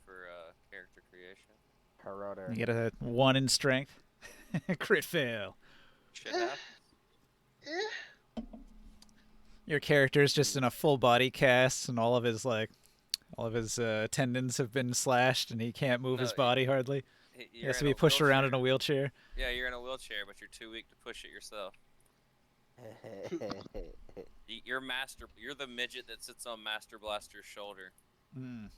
for character creation. Harada. You get a 1 in strength. Crit fail. Shit Eh, happens. eh. Your character is just in a full body cast, and all of his tendons have been slashed, and he can't move No, his body hardly. He you're has to in be a pushed around wheelchair. in a wheelchair. Yeah, you're in a wheelchair, but you're too weak to push it yourself. You're the midget that sits on Master Blaster's shoulder. Mm.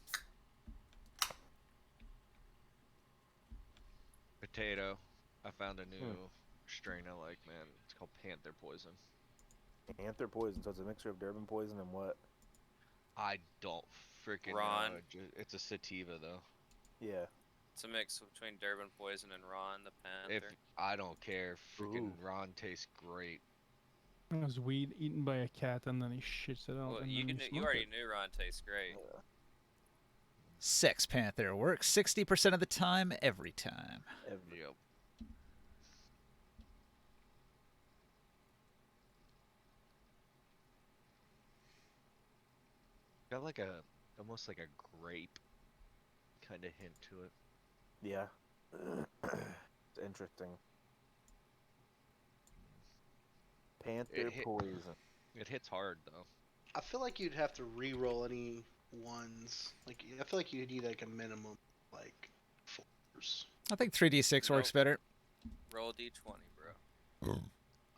Potato. I found a new strain I like, man. It's called Panther Poison. Panther Poison, so it's a mixture of Durban Poison and what? I don't freaking Ron. know. It's a sativa though. Yeah. It's a mix between Durban Poison and Ron the Panther. If I don't care, freaking Ooh. Ron tastes great. It was weed eaten by a cat and then he shits it out. Well, and you then knew, you smoke already it. knew Ron tastes great. Sex Panther works 60% of the time, every time. Yep. Got like almost like a grape kind of hint to it. Yeah. It's interesting. Panther Poison. It hits hard though. I feel like you'd have to re-roll any ones. Like I feel like you'd need like a minimum like 4s. I think 3d6 works better. Roll a d20, bro.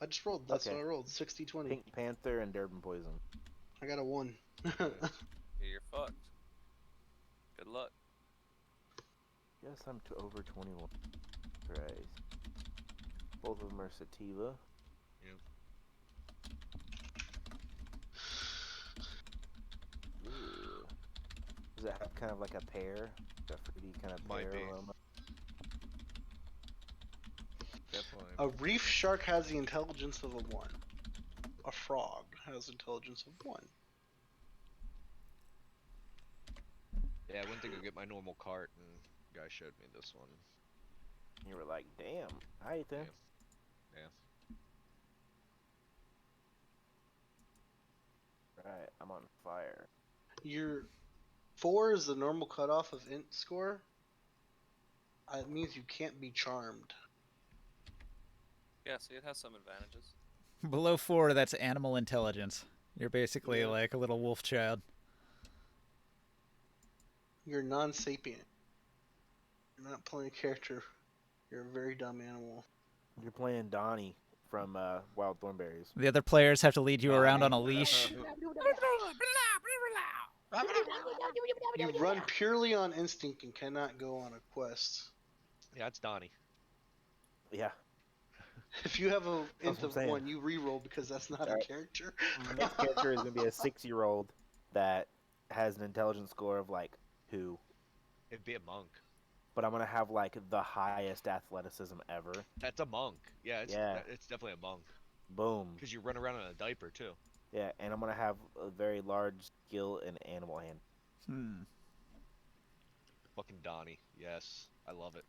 I just rolled. That's Okay. what I rolled. 60-20. Pink Panther and Durban Poison. I got a 1. You're fucked. Good luck. Yes, I'm over 21. Christ. Both of them are sativa. Yep. Ooh. Does it have kind of like a pear? A fruity kind of Might pear be. aroma? Definitely. A reef shark has the intelligence of a 1. A frog has intelligence of 1. Yeah, I went to go get my normal cart and guy showed me this one. You were like, damn. Alright then. Yeah. Right, I'm on fire. Your 4 is the normal cutoff of int score. It means you can't be charmed. Yeah, see, it has some advantages. Below 4, that's animal intelligence. You're basically Yeah. like a little wolf child. You're non-sapient. You're not playing a character. You're a very dumb animal. You're playing Donnie from Wild Thornberries. The other players have to lead you around on a leash. You run purely on instinct and cannot go on a quest. Yeah, it's Donnie. Yeah. If you have a That's int what I'm of saying. 1, you re-roll because that's not a Alright. character. Next character is going to be a 6-year-old that has an intelligence score of like 2. It'd be a monk. But I'm going to have like the highest athleticism ever. That's a monk. Yeah, it's definitely a monk. Boom. Because you run around in a diaper too. Yeah, and I'm going to have a very large skill in animal hand. Hmm. Fucking Donnie. Yes, I love it.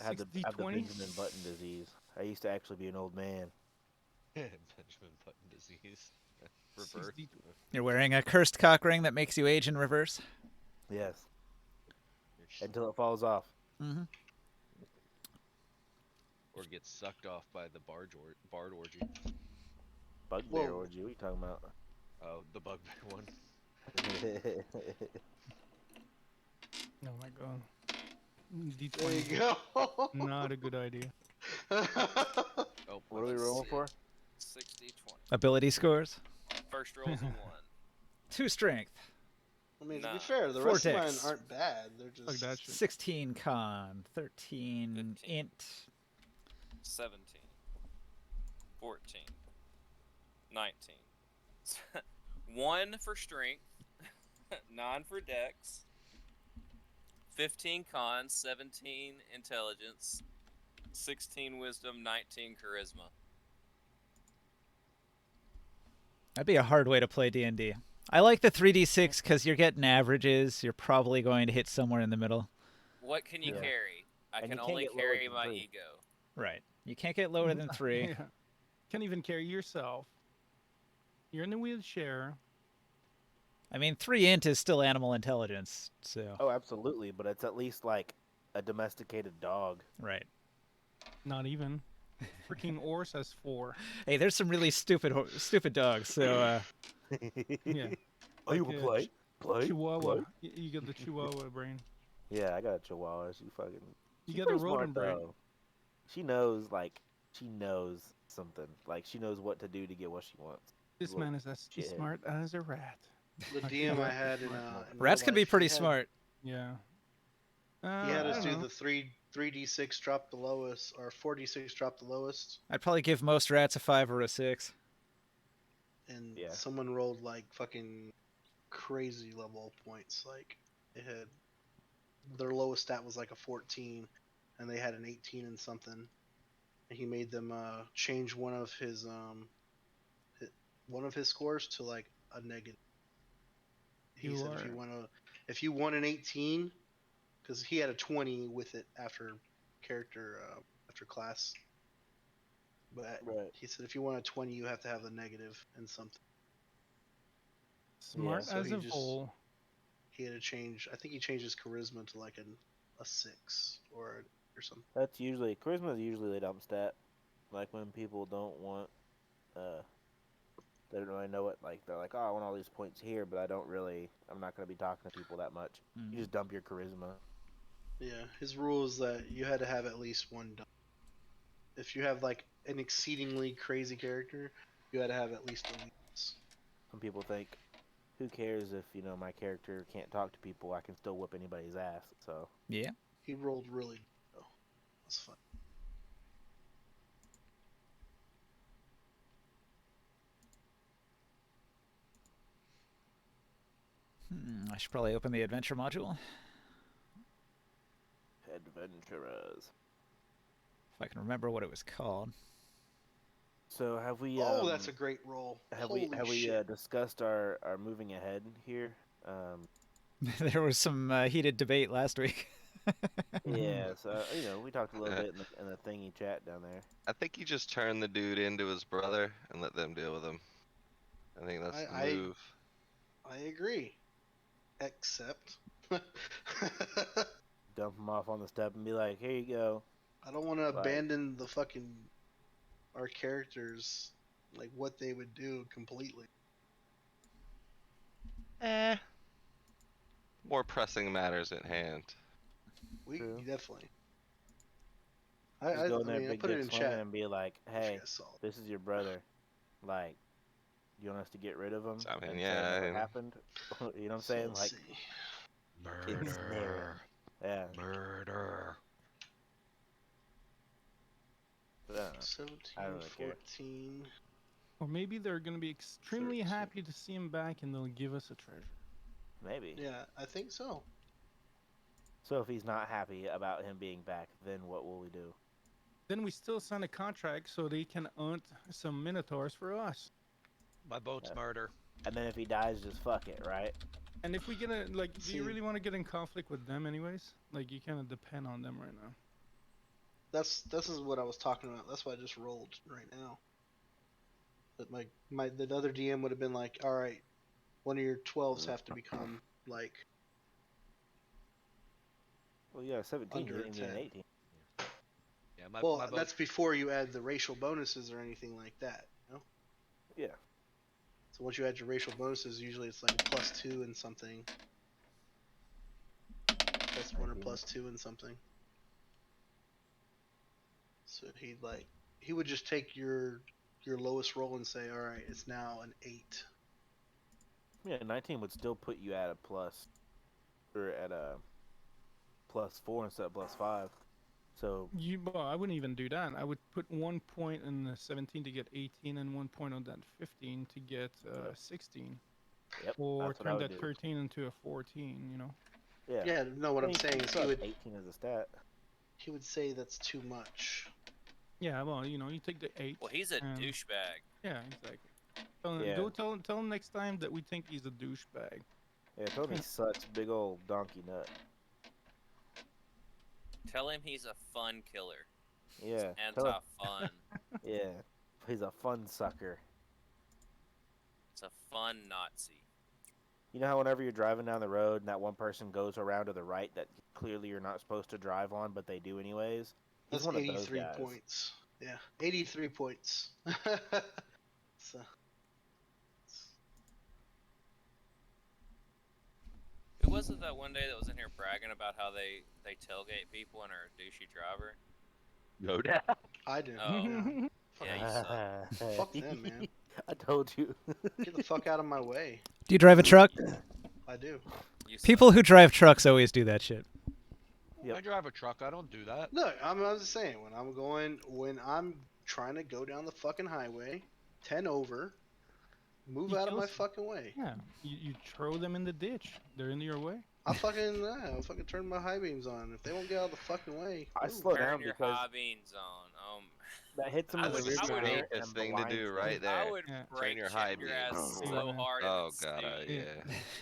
I have the 60-20? Benjamin Button disease. I used to actually be an old man. Benjamin Button disease. Reverse. 60 You're wearing a cursed cock ring that makes you age in reverse. Yes. Until it falls off. Mm-hmm. Or gets sucked off by the bard orgy. Bugbear Whoa. orgy, what are you talking about? Oh, the bugbear one. Oh my god. D20. There you go. Not a good idea. Oh, What are we Let's rolling see. for? 60, 20. Ability scores. First roll's a 1. 2 strength. I mean, to Nah. be fair, the 4 rest of mine dex. aren't bad. They're Fuck just. that shit. 16 con. 13 15. int. 17, 14, 19. 1 for strength, 9 for dex, 15 con, 17 intelligence, 16 wisdom, 19 charisma. That'd be a hard way to play D&D. I like the 3d6 because you're getting averages. You're probably going to hit somewhere in the middle. What can you Yeah. carry? I And can you can't only get lower carry than my 3. ego. Right. You can't get lower than 3. Yeah. Can't even carry yourself. You're in a wheelchair. I mean, 3 int is still animal intelligence, so Oh, absolutely, but it's at least like a domesticated dog. right. Not even. Freaking Ors has 4. Hey, there's some really stupid dogs. So Yeah. Oh, you Like, will play? Play? Chihuahua. Play? You get the Chihuahua brain. Yeah, I got a Chihuahua. You She's get a pretty smart rodent brain. though. She knows something. Like she knows what to do to get what she wants. This Little man is as shithead. smart as a rat. The I DM feel I like had he's in smart. rats real can be life, pretty he had- smart. Yeah. He had I us don't do know. the 3d6 drop the lowest, or 4d6 drop the lowest, I'd probably give most rats a 5 or a 6. and Yeah. someone rolled like fucking crazy level points. Like it had their lowest stat was like a 14, and they had an 18 and something. And he made them change one of his scores to like a negative. He said if you won an 18, because he had a 20 with it after after class. But Right. he said if you want a 20, you have to have a negative in something. Smart So as he a just- foal. He had to change. I think he changed his charisma to like a 6 or something. That's usually charisma is usually a dumb stat. Like when people don't want they don't really know it, like they're like, oh, I want all these points here, but I'm not gonna be talking to people that much. You just dump your charisma. Yeah, his rule is that you had to have at least one dump. If you have like an exceedingly crazy character, you had to have at least a weakness. Some people think, who cares if my character can't talk to people? I can still whip anybody's ass. So Yeah. He rolled really good, though. That's fun. I should probably open the adventure module. adventurers. If I can remember what it was called. So have we? That's a great roll. Have Holy we shit. discussed our moving ahead here? There was some heated debate last week. Yeah. So we talked a little bit in the thingy chat down there. I think you just turn the dude into his brother and let them deal with him. I think that's the move. I agree. Except Dump him off on the step and be like, "Here you go." I don't want to Like- abandon the fucking our characters, like what they would do completely. More pressing matters at hand. We True. definitely. Just go in there, I big put it dick in swinging, chat. and be like, if you "Hey, guys saw it. this is your brother. Like, you want us to get rid of him?" I mean, and say yeah, it never and- happened. You know what I'm So saying? let's Like, see. Murder. yeah. Murder. But I don't know. 17, I don't really care. 14. Or maybe they're gonna be extremely 13. happy to see him back and they'll give us a treasure. Maybe. Yeah, I think so. So if he's not happy about him being back, then what will we do? Then we still sign a contract so they can hunt some minotaurs for us. My boat's Yeah. murder. And then if he dies, just fuck it, right? And if we get a do See- you really want to get in conflict with them anyways? Like you kind of depend on them right now. This is what I was talking about. That's why I just rolled right now. But the other DM would have been like, all right, one of your 12s have to become like Well, yeah, 17 Under hitting me an 10. 18. Yeah, my well, boat. that's before you add the racial bonuses or anything like that. You know? Yeah. So once you add your racial bonuses, usually it's like +2 and something. +1 or Maybe. +2 and something. So he would just take your lowest roll and say, all right, it's now an 8. Yeah, 19 would still put you at a plus, or at a +4 instead of +5. So Well, I wouldn't even do that. I would put 1 point in the 17 to get 18 and 1 point on that 15 to get 16. yep, Or that's what I turn would that do. 13 into a 14, you know? Yeah. Yeah, no, what I'm saying is still have 18 as a stat. he would say that's too much. Yeah, well, you take the 8. Well, he's a and- douchebag. Yeah, exactly. Yeah. Go tell him next time that we think he's a douchebag. Yeah, Tony sucks big old donkey nut. Tell him he's a fun killer. Yeah. tell him- Anti-fun. Yeah. He's a fun sucker. It's a fun Nazi. You know how whenever you're driving down the road and that one person goes around to the right that clearly you're not supposed to drive on, but they do anyways? He's That's one of those 83 guys. points. Yeah, 83 points. So, Who was it that one day that was in here bragging about how they tailgate people and are a douchey driver? No doubt. I do. Oh. Yeah. Yeah, you suck. Fuck them, man. I told you. Get the fuck out of my way. Do you drive a truck? I do. You People suck. who drive trucks always do that shit. Yep. I drive a truck. I don't do that. Look, I'm just saying, when I'm trying to go down the fucking highway, 10 over, move He out of my kills- fucking way. Yeah, you throw them in the ditch. They're in your way. I'll fucking turn my high beams on. If they won't get out of the fucking way, I move. slow Turn down your because high beams on. that hits him I in the would- rear I view would- mirror Safest and thing to blinds do him. right there. I would Yeah. break your check high your ass beams. so Yeah. hard. Oh it's god, insane.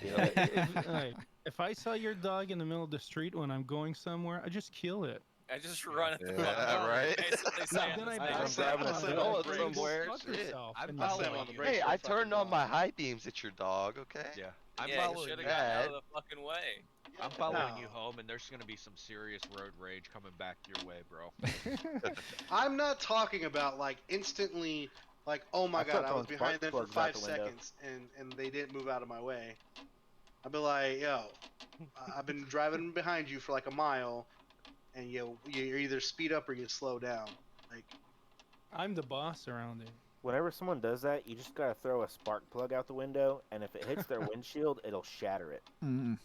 yeah. You know, If I saw your dog in the middle of the street when I'm going somewhere, I just kill it. I just run it the Yeah, fuck over. right? Basically saying Then the I same I'm back thing. grabbing a up stick. and Going I break somewhere, fuck shit. yourself, I'm and following that's on the you. brakes. Hey, for a I fucking turned on my dog. high beams at your dog, okay? Yeah, I'm Yeah, you following should you. have gotten out that. of the fucking way. I'm following you No. home, and there's gonna be some serious road rage coming back your way, bro. I'm not talking about like instantly, like, oh my I god, start I was throwing behind them spark for plugs out 5 the window. seconds and they didn't move out of my way. I'd be like, yo, I've been driving behind you for like a mile, and you either speed up or you slow down. Like, I'm the boss around here. Whenever someone does that, you just gotta throw a spark plug out the window, and if it hits their windshield, it'll shatter it. Mm.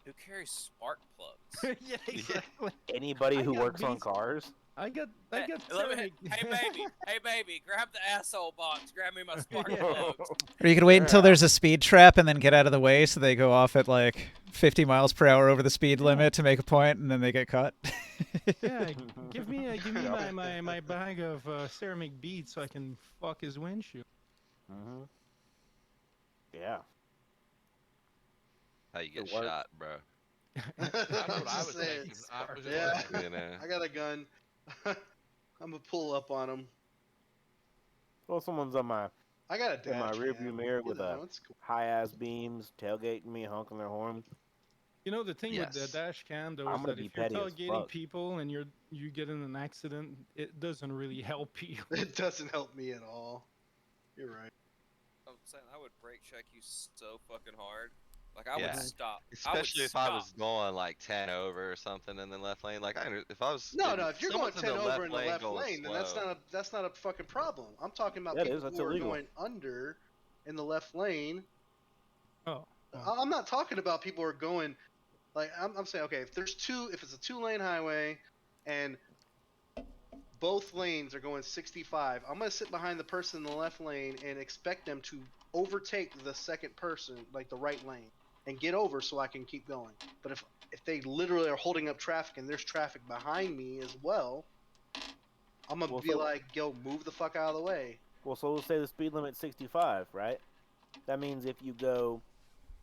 Who carries spark plugs? Yeah, exactly. Anybody I who got works on beats. cars, I got Hey, ceramic. hey baby, grab the asshole box. Grab me my spark Yeah. plugs. Or you could wait until Yeah. there's a speed trap and then get out of the way so they go off at like 50 miles per hour over the speed limit to make a point and then they get caught. Yeah, give me my bag of ceramic beads so I can fuck his windshield. hmm yeah. How you get It works. shot, bro. That's what I Just was saying. thinking. I was just Yeah. like, You know. I got a gun. I'm gonna pull up on them. Well, someone's on my I got a dash in my rearview cam, mirror you with know, a it's cool. high ass beams, tailgating me, honking their horn. You know the thing with the Yes. dash cam though I'm is gonna that be if you're petty as tailgating fuck. people and you get in an accident, it doesn't really help you. It doesn't help me at all. You're right. I'm saying I would brake check you so fucking hard. Like I Yeah. would stop. Especially if I was going like 10 over or something in the left lane. Like if I was No, if you're going someone's 10 over in the left going lane, then that's slow. not a fucking problem. I'm talking about That people is, that's who are illegal. going under in the left lane. Oh. I'm not talking about people who are going like I'm saying, okay, if it's a 2-lane highway and both lanes are going 65, I'm gonna sit behind the person in the left lane and expect them to overtake the second person, like the right lane, and get over so I can keep going. But if they literally are holding up traffic and there's traffic behind me as well, I'm gonna Well, be so- like, yo, move the fuck out of the way. Well, so we'll say the speed limit's 65, right? That means if you go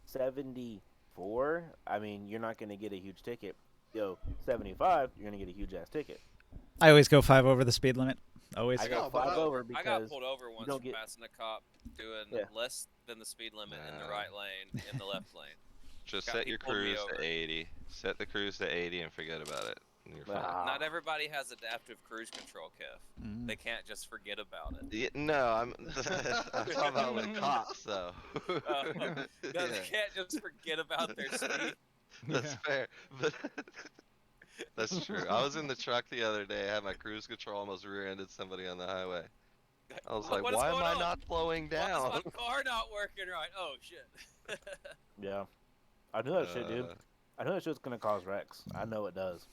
74, I mean, you're not gonna get a huge ticket. Yo, 75, you're gonna get a huge ass ticket. I always go 5 over the speed limit. Always. I No, got but 5 over because I got pulled over once don't for get- passing a cop doing Yeah. less than the speed limit in the Nah. right lane in the left lane. Just God, set he your pulled me cruise over. to 80. Set the cruise to 80 and forget about it. And you're fine. Ah. Not everybody has adaptive cruise control, Kev. Mm. They can't just forget about it. Yeah, no, I'm talking about with cops though. No, they Yeah, can't just forget about their speed. that's Yeah. fair. But that's true. I was in the truck the other day. I had my cruise control, almost rear-ended somebody on the highway. I was like, What is why am going I on? not slowing Why down? is my car not working right? Oh shit. Yeah. I knew that shit, dude. Uh, I know that shit's gonna cause wrecks. I know it does.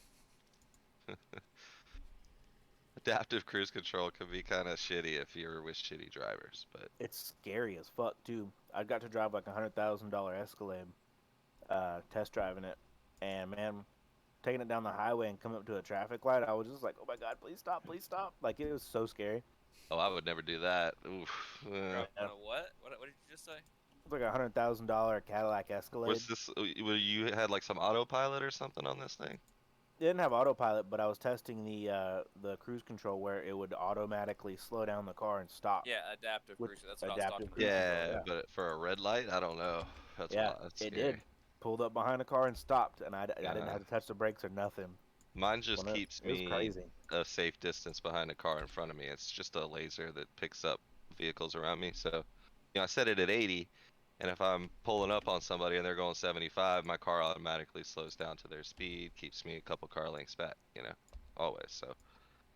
Adaptive cruise control can be kind of shitty if you're with shitty drivers, but It's scary as fuck too. I got to drive like $100,000 Escalade, test driving it, and man, taking it down the highway and coming up to a traffic light, I was just like, oh my god, please stop, please stop. Like it was so scary. oh, I would never do that. Oof. On a what? What did you just say? It's like $100,000 Cadillac Escalade. Was this? You had like some autopilot or something on this thing? didn't have autopilot, but I was testing the cruise control where it would automatically slow down the car and stop. Yeah, adaptive With cruise. That's what I was adaptive talking cruise about. control, Yeah, yeah. but for a red light, I don't know. That's Yeah, that's it scary. did. Pulled up behind a car and stopped, and I didn't Yeah. have to touch the brakes or nothing. Mine just When keeps it was me crazy. a safe distance behind a car in front of me. It's just a laser that picks up vehicles around me. So, I set it at 80, and if I'm pulling up on somebody and they're going 75, my car automatically slows down to their speed, keeps me a couple car lengths back, always. So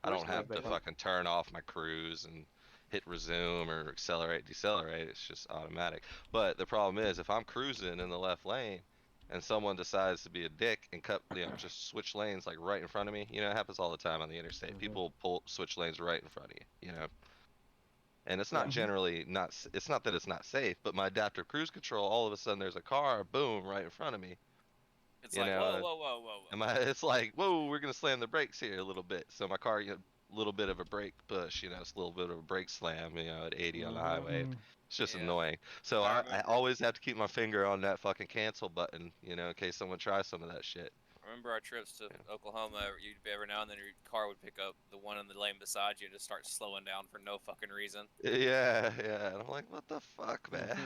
I Where's don't the have to Perfect. fucking turn off my cruise and hit resume or accelerate, decelerate. It's just automatic. But the problem is if I'm cruising in the left lane and someone decides to be a dick and just switch lanes like right in front of me, it happens all the time on the interstate. Mhm. People switch lanes right in front of you. And it's Yeah. not generally it's not that it's not safe, but my adaptive cruise control, all of a sudden there's a car, boom, right in front of me. It's like, whoa, whoa, whoa, whoa, whoa. It's like, whoa, we're gonna slam the brakes here a little bit. So my car, a little bit of a brake push, it's a little bit of a brake slam, at 80 on the highway. Mm. It's just Yeah. annoying. So I I remember- always have to keep my finger on that fucking cancel button, in case someone tries some of that shit. Remember our trips to Oklahoma? You'd be every now and then your car would pick up the one in the lane beside you and just start slowing down for no fucking reason. Yeah, yeah. And I'm like, what the fuck, man?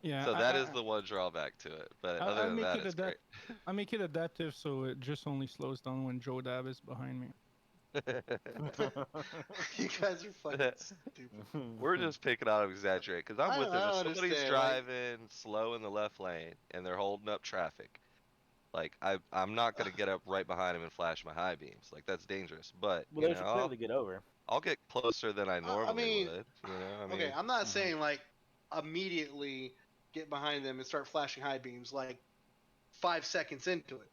Yeah. So that is the one drawback to it. But other than that, it's great. I make it adaptive so it just only slows down when Joe Dab is behind me. You guys are fucking stupid. We're just picking on exaggerate because I'm I- with it. I If somebody's understand, like- driving slow in the left lane and they're holding up traffic, like I'm not gonna get up right behind them and flash my high beams. Like that's dangerous. But Well, they should clearly get over. I'll get closer than I normally mean, would. I mean, Okay, I'm not Mhm. saying like immediately get behind them and start flashing high beams like 5 seconds into it.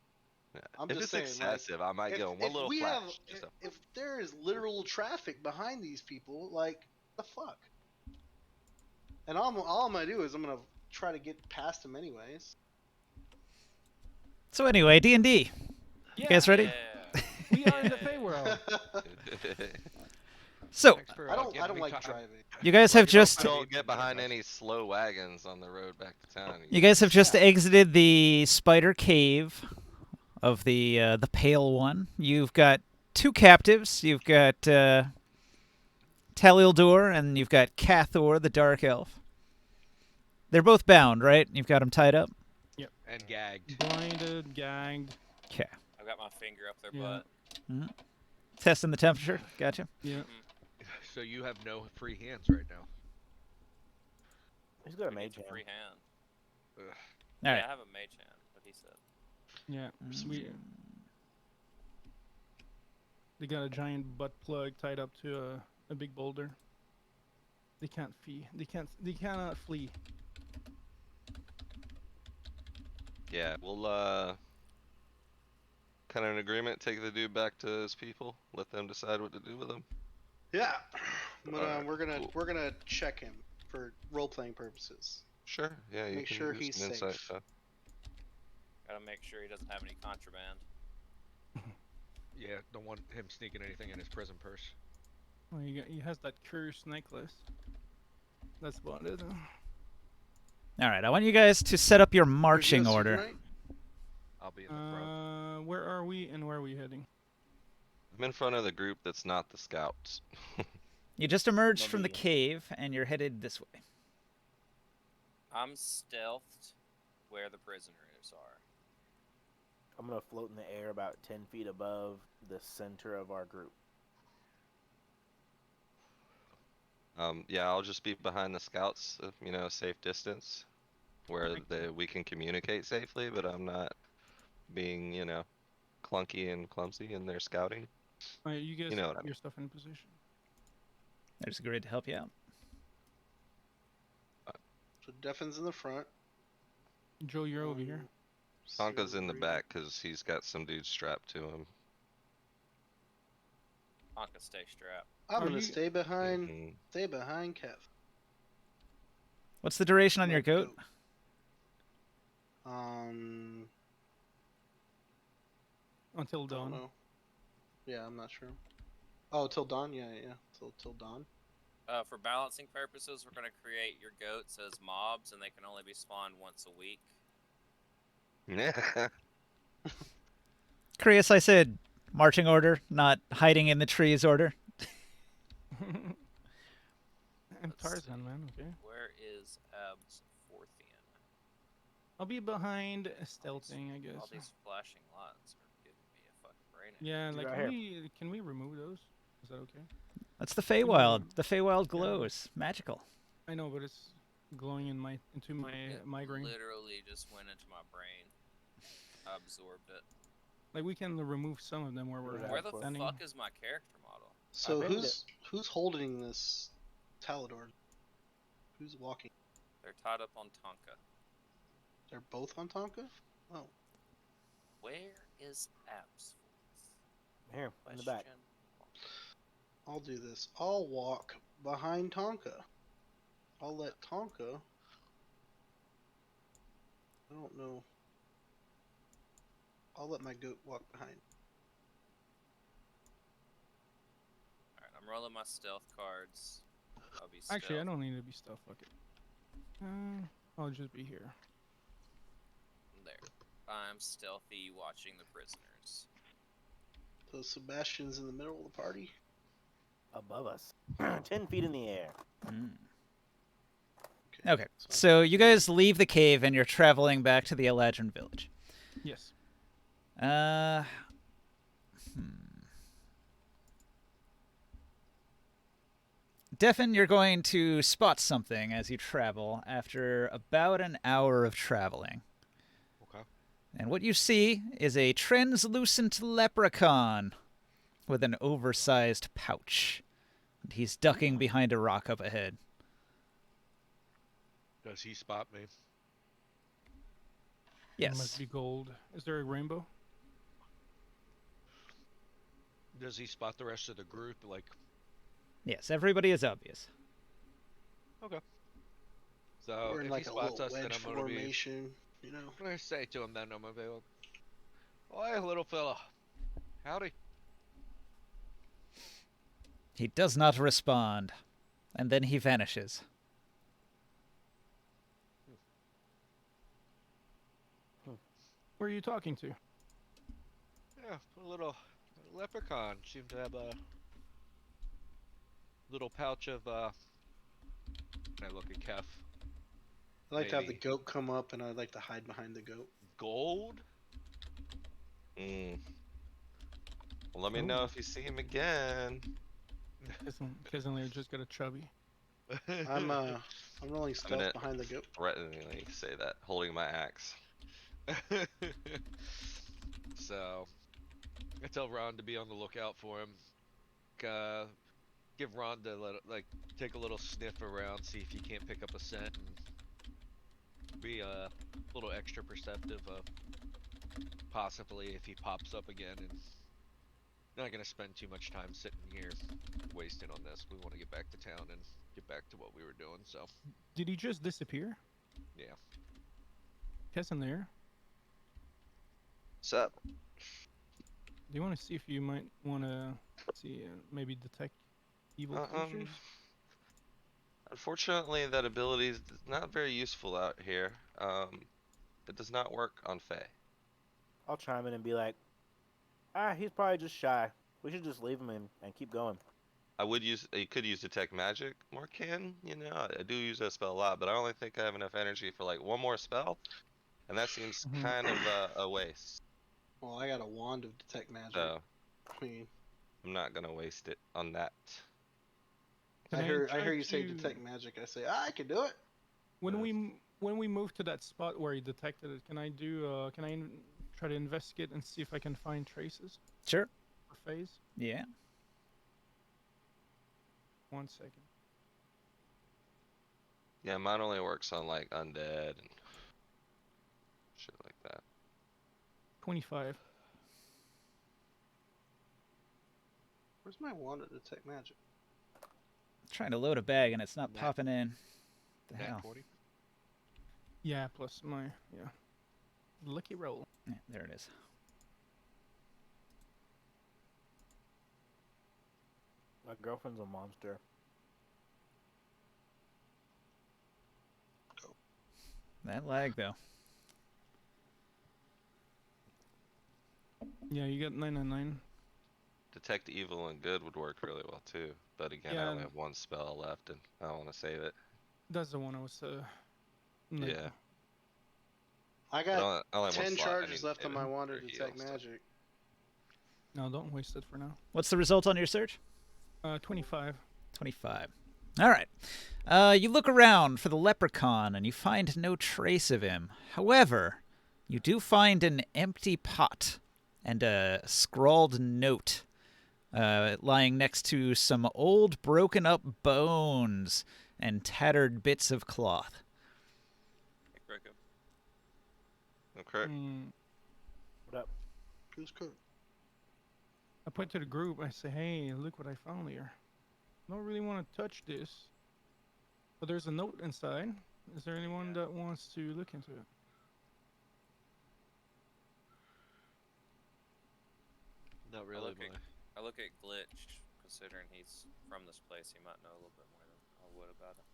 yeah. I'm if just it's saying, like, excessive, I might if, get on one if little we flash. have, just a- if there is literal traffic behind these people, like the fuck. And all I'm gonna do is I'm gonna try to get past them anyways. So anyway, D&D. You guys ready? Yeah. We are in the Feyworld. So Thanks for, I don't giving me like time. driving. you guys have just don't get behind any slow wagons on the road back to town. you guys have just exited the spider cave of the Pale One. You've got two captives. You've got Talildur and you've got Cathor, the Dark Elf. They're both bound, right? You've got them tied up. And gagged. Blinded, gagged. Okay. I've got my finger up their Yeah. butt. Testing the temperature. Gotcha. Yeah. So you have no free hands right now. He's got a Who mage needs a hand. free hand. All Yeah, right. I have a mage hand, what he said. Yeah. They got a giant butt plug tied up to a big boulder. They can't flee. They cannot flee. Yeah, we'll kind of an agreement. Take the dude back to his people. Let them decide what to do with him. Yeah, but Alright, we're gonna check him for role playing purposes. Sure. Yeah, you Make can sure do he's some insight safe. stuff. Gotta make sure he doesn't have any contraband. Yeah, don't want him sneaking anything in his prison purse. Well, he has that cursed necklace. That's about it. All right. I want you guys to set up your marching There's no order. secret, I'll be in the front. Where are we and where are we heading? I'm in front of the group that's not the scouts. You just emerged from the Maybe. cave and you're headed this way. I'm stealthed where the prisoners are. I'm gonna float in the air about 10 feet above the center of our group. Yeah, I'll just be behind the scouts, a safe distance, where we can communicate safely, but I'm not being, clunky and clumsy in their scouting. Alright, you guys You know what put I mean. your stuff in position. There's a grid to help you out. So Deffin's in the front. Joe, you're over here. Tonka's in the Silvery- back because he's got some dudes strapped to him. Anka, stay strapped. I'm Are gonna you- stay behind. Mhm. Stay behind Kev. What's the duration on My your goat? Until Don't dawn. know. Yeah, I'm not sure. Oh, till dawn. Yeah, till dawn. For balancing purposes, we're gonna create your goats as mobs, and they can only be spawned once a week. Yeah. Chris, I said marching order, not hiding in the trees order. I'm Let's Tarzan, see. man. Okay. Where is Abs Forthian? I'll be behind All stealthing, I these, guess. all these flashing lights are giving me a fucking brain. Yeah, He's like right can we remove those? Is that okay? That's the Can we Feywild. remove- The Feywild Yeah. glows. Magical. I know, but it's glowing in into my It migraine. literally just went into my brain. I absorbed it. Like we can remove some of them where we're Yeah, Where the standing. fuck is my character model? So named it. who's holding this Talador? Who's walking? They're tied up on Tonka. They're both on Tonka? Oh. Where is Abs? Here, in the back. I'll do this. I'll walk behind Tonka. I'll let Tonka. I don't know. I'll let my goat walk behind. Alright, I'm rolling my stealth cards. I'll be stealth. Actually, I don't need to be stealth. Fuck it. I'll just be here. There. I'm stealthy watching the prisoners. So Sebastian's in the middle of the party. Above us. 10 feet in the air. Okay, so you guys leave the cave and you're traveling back to the Eladrin village. Yes. Defen, you're going to spot something as you travel after about an hour of traveling. Okay. And what you see is a translucent leprechaun with an oversized pouch. And he's ducking behind a rock up ahead. Does he spot me? It must Yes. be gold. Is there a rainbow? Does he spot the rest of the group? Like, Yes, everybody is obvious. so We're in if like he a spots little us, then wedge I'm gonna be. formation, you know. I'm gonna say to him then, I'm gonna be like, "Oi, little fella, howdy." He does not respond. And then he vanishes. Where are you talking to? Yeah, a little leprechaun seemed to have a little pouch of. I look at Kef. I like to have the Maybe. goat come up, and I'd like to hide behind the goat. Gold. Well, let me know if you see him again. Cousin just got a chubby. I'm rolling stealth gonna- behind the goat. Threateningly say that, holding my axe. So, I tell Ron to be on the lookout for him. Give Ron to take a little sniff around, see if he can't pick up a scent, and be a little extra perceptive of possibly if he pops up again. And not gonna spend too much time sitting here wasting on this. We want to get back to town and get back to what we were doing. So, Did he just disappear? yeah. Cousin there. What's up? Do you want to see if you might want to see maybe detect evil creatures? Unfortunately, that ability is not very useful out here. It does not work on Fae. I'll chime in and be like, he's probably just shy. We should just leave him and keep going. You could use detect magic more, you know, I do use that spell a lot, but I only think I have enough energy for like one more spell, and that seems kind of a waste. Well, I got a wand of detect magic. So I mean, I'm not gonna waste it on that. Can I hear try you say to- detect magic. I say I can do it. When we move to that spot where he detected it, can I do? Can I try to investigate and see if I can find traces Sure. or phase? Yeah. 1 second. Yeah, mine only works on like undead and shit like that. 25. Where's my wand of detect magic? Trying to load a bag and it's not Nat- popping in. The Nat hell? 20. Yeah, plus my lucky roll. Yeah, there it is. My girlfriend's a monster. That lag though. Yeah, you got 999. Detect evil and good would work really well too. But again, I Yeah, only have one spell left, and I don't want to save it. that's the one I was. Like, Yeah. I But got I only have one 10 slot. I need charges to left save on it my wand to for heal detect and stuff. magic. No, don't waste it for now. What's the result on your search? 25. 25. All right. You look around for the leprechaun and you find no trace of him. However, you do find an empty pot and a scrawled note lying next to some old broken up bones and tattered bits of cloth. Cricket. Okay. What up? Who's cook? I put to the group, I say, hey, look what I found here. I don't really want to touch this. But there's a note inside. Is there anyone that wants to look into it? Not really. I look at Glitch, considering he's from this place. He might know a little bit more than I would about it.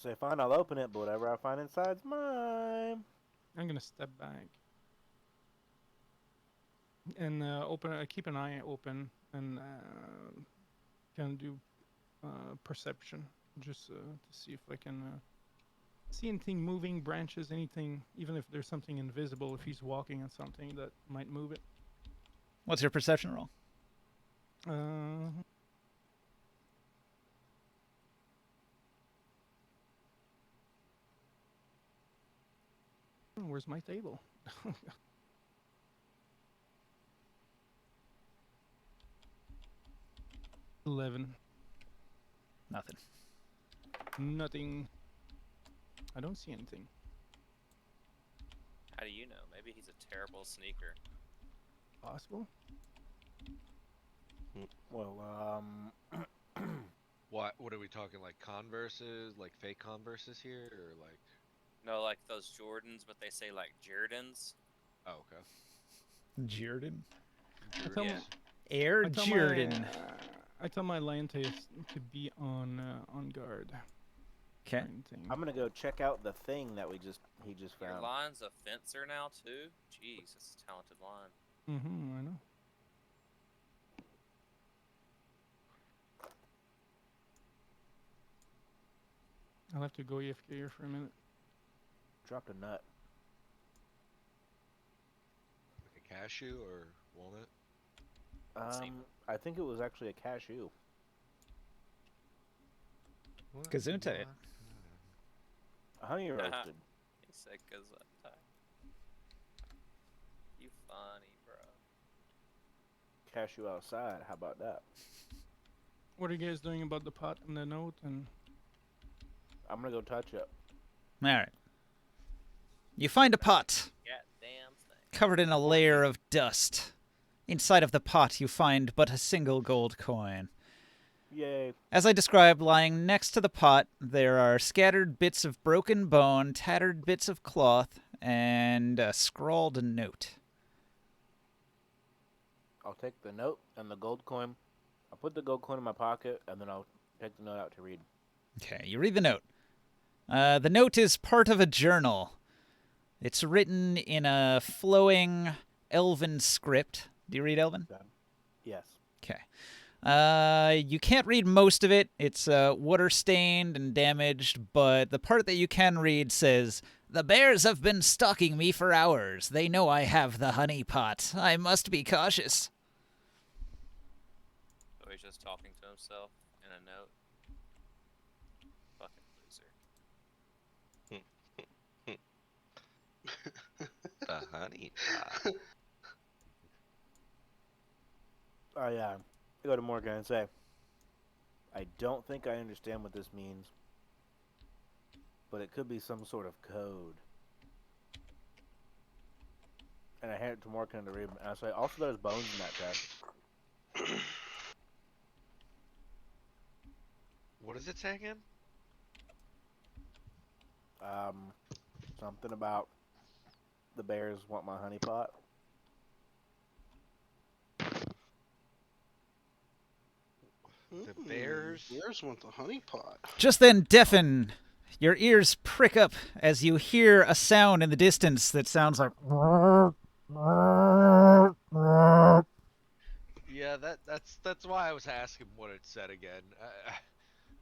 Say fine, I'll open it, but whatever I find inside's mine. I'm gonna step back and keep an eye open and can do perception just to see if I can see anything moving, branches, anything, even if there's something invisible. If he's walking on something that might move it. What's your perception roll? Where's my table? 11. Nothing. Nothing. I don't see anything. How do you know? Maybe he's a terrible sneaker. Possible? Well, What are we talking, like Converses, like fake Converses here, or like? No, like those Jordans, but they say like Jordans. Oh, okay. Jordan? tell Yeah. Air I tell Jordan. I tell my Liontes to be on guard. Okay. Anything. I'm gonna go check out the thing that he just Your found. line's a fencer now too. Jeez, that's a talented line. I know. I'll have to go AFK here for a minute. Dropped a nut. Like a cashew or walnut? Same. I think it was actually a cashew. Gesundheit. Honey roasted. He said Gesundheit. You funny, bro. Cashew outside. How about that? What are you guys doing about the pot and the note? And I'm gonna go touch it. All right. You find a pot Goddamn thing. covered in a layer of dust. Inside of the pot, you find but a single gold coin. Yay. As I described, lying next to the pot, there are scattered bits of broken bone, tattered bits of cloth, and a scrawled note. I'll take the note and the gold coin. I'll put the gold coin in my pocket, and then I'll take the note out to read. Okay, you read the note. The note is part of a journal. It's written in a flowing Elven script. Do you read Elven? Yes. Okay. You can't read most of it. It's water-stained and damaged, but the part that you can read says, "The bears have been stalking me for hours. They know I have the honey pot. I must be cautious." So he's just talking to himself in a note. Fucking loser. The honey pot. Oh yeah. I go to Morgan and say, I don't think I understand what this means, but it could be some sort of code. And I hand it to Morgan to read, and I say, also there's bones in that chest. What does it say again? Something about the bears want my honey pot. The bears? Bears want the honey pot. Just then, deafen. Your ears prick up as you hear a sound in the distance that sounds like... Yeah, that's why I was asking what it said again.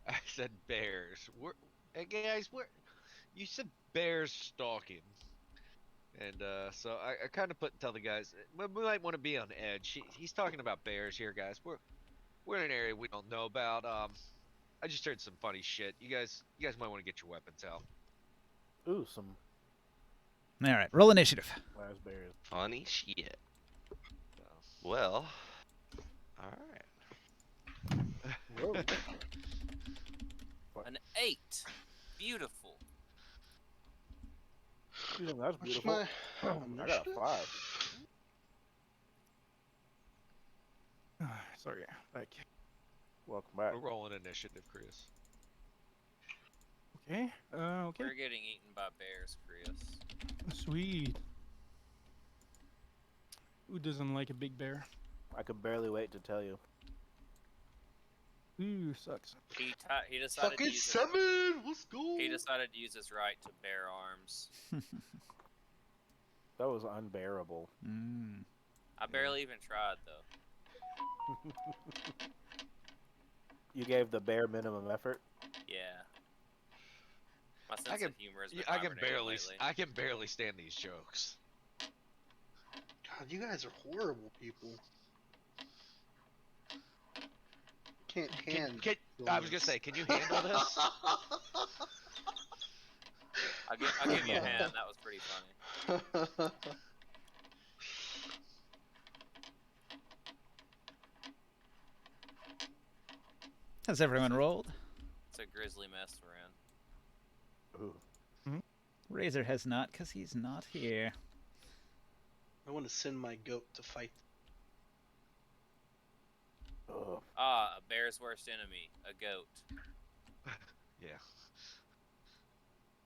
I said bears. Hey guys, you said bears stalking, and so I kind of tell the guys we might want to be on edge. He's talking about bears here, guys. We're in an area we don't know about. I just heard some funny shit. You guys might want to get your weapons out. Ooh, some All right, roll initiative. raspberries. Funny shit. So. Well, alright. Whoa. An 8. Beautiful. You think that's What's beautiful? my I got a initiative? 5. Sorry, back. Welcome back. We're rolling initiative, Chris. Okay. Okay. We're getting eaten by bears, Chris. Sweet. Who doesn't like a big bear? I could barely wait to tell you. Ooh, sucks. He decided to Fucking use Semen! Let's go! He decided to use his right to bear arms. That was unbearable. Mm. I barely even tried though. You gave the bare minimum effort. Yeah. My sense of humor has been I can hibernating barely lately. I can barely stand these jokes. God, you guys are horrible people. Can't handle I was gonna say, can you handle this? I'll give you a hand. That was pretty funny. Has everyone rolled? It's a grisly mess we're in. Ooh. Razor has not, because he's not here. I want to send my goat to fight. Ugh. Ah, a bear's worst enemy, a goat. Yeah.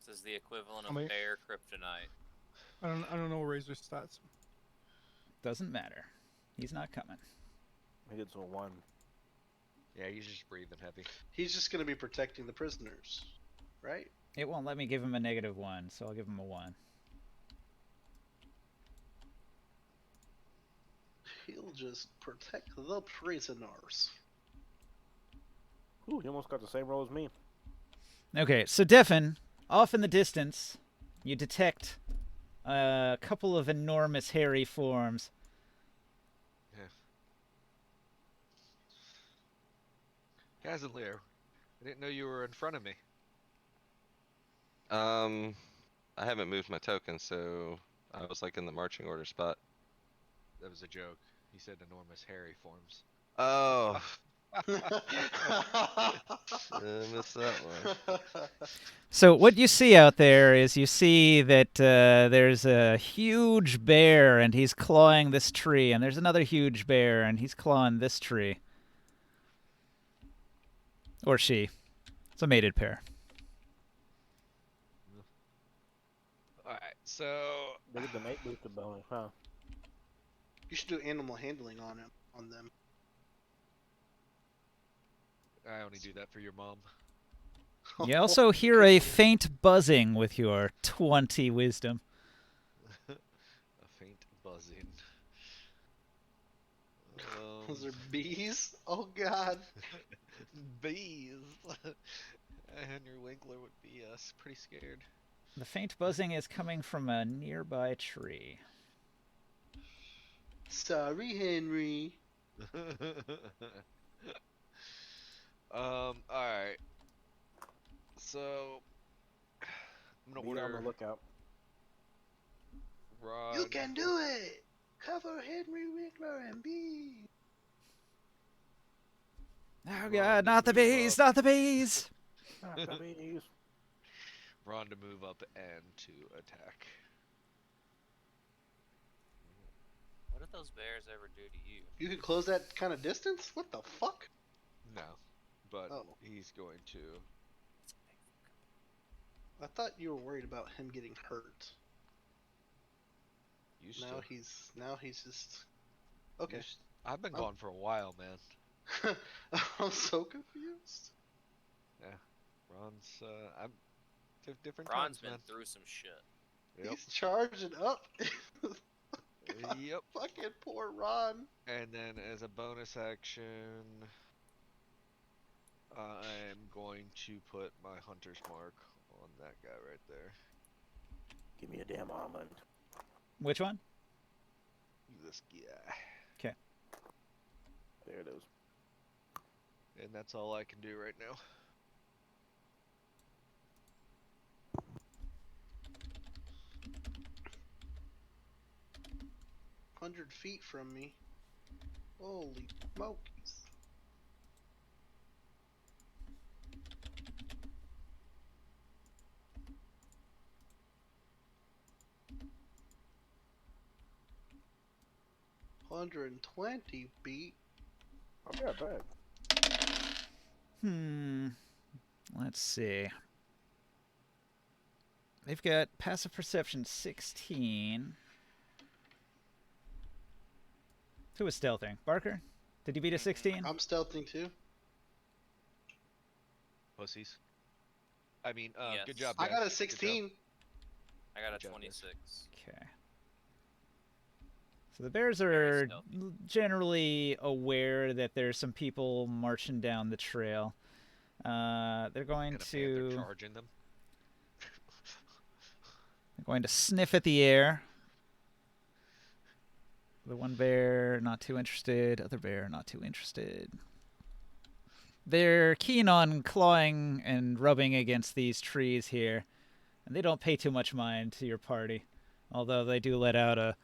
This is the equivalent of How many- bear kryptonite. I don't know Razor's stats. Doesn't matter. He's not coming. He gets a 1. Yeah, he's just breathing heavy. He's just going to be protecting the prisoners, right? It won't let me give him a -1, so I'll give him a 1. He'll just protect the prisoners. Ooh, he almost got the same roll as me. Okay, so Devin, off in the distance, you detect a couple of enormous hairy forms. Kazalier, I didn't know you were in front of me. I haven't moved my token, so I was like in the marching order spot. That was a joke. He said enormous hairy forms. Oh, I missed that one. So what you see out there is you see that there's a huge bear and he's clawing this tree, and there's another huge bear and he's clawing this tree. Or she. It's a mated pair. Alright, so Look at the mate boosted bonus, huh? You should do animal handling on them. I only do that for your mom. You also hear a faint buzzing with your 20 wisdom. A faint buzzing. Those are bees? Oh god. Bees. Henry Winkler would be pretty scared. The faint buzzing is coming from a nearby tree. Sorry, Henry. Alright. So I'm gonna Be on order the lookout. Rod. You can do it! Cover Henry Winkler and bees! Oh god, not the bees, not the bees! The bees. Ron to move up and to attack. What did those bears ever do to you? You can close that kind of distance? What the fuck? No, but Oh. he's going to. I thought you were worried about him getting hurt. Used Now to. he's just okay. I've been gone for a while, man. I'm so confused. Ron's I'm different Ron's times, been man. through some shit. Yep. He's charging up. Yep. Fucking poor Ron. And then as a bonus action, I'm going to put my hunter's mark on that guy right there. Give me a damn almond. Which one? This guy. There it is. And that's all I can do right now. Hundred feet from me. Holy smokies. $120 feet. I'll be right back. Let's see. They've got passive perception 16. Who was stealthing? Barker? Did you beat a 16? I'm stealthing too. Pussies. I mean, Yes. good job, I guys. got a Good job. 16. I got a Good job, guys. 26. Okay. So the bears Very are stealthy. generally aware that there's some people marching down the trail. They're going And a panther to charging them. sniff at the air. The one bear not too interested. Other bear not too interested. They're keen on clawing and rubbing against these trees here, and they don't pay too much mind to your party, although they do let out a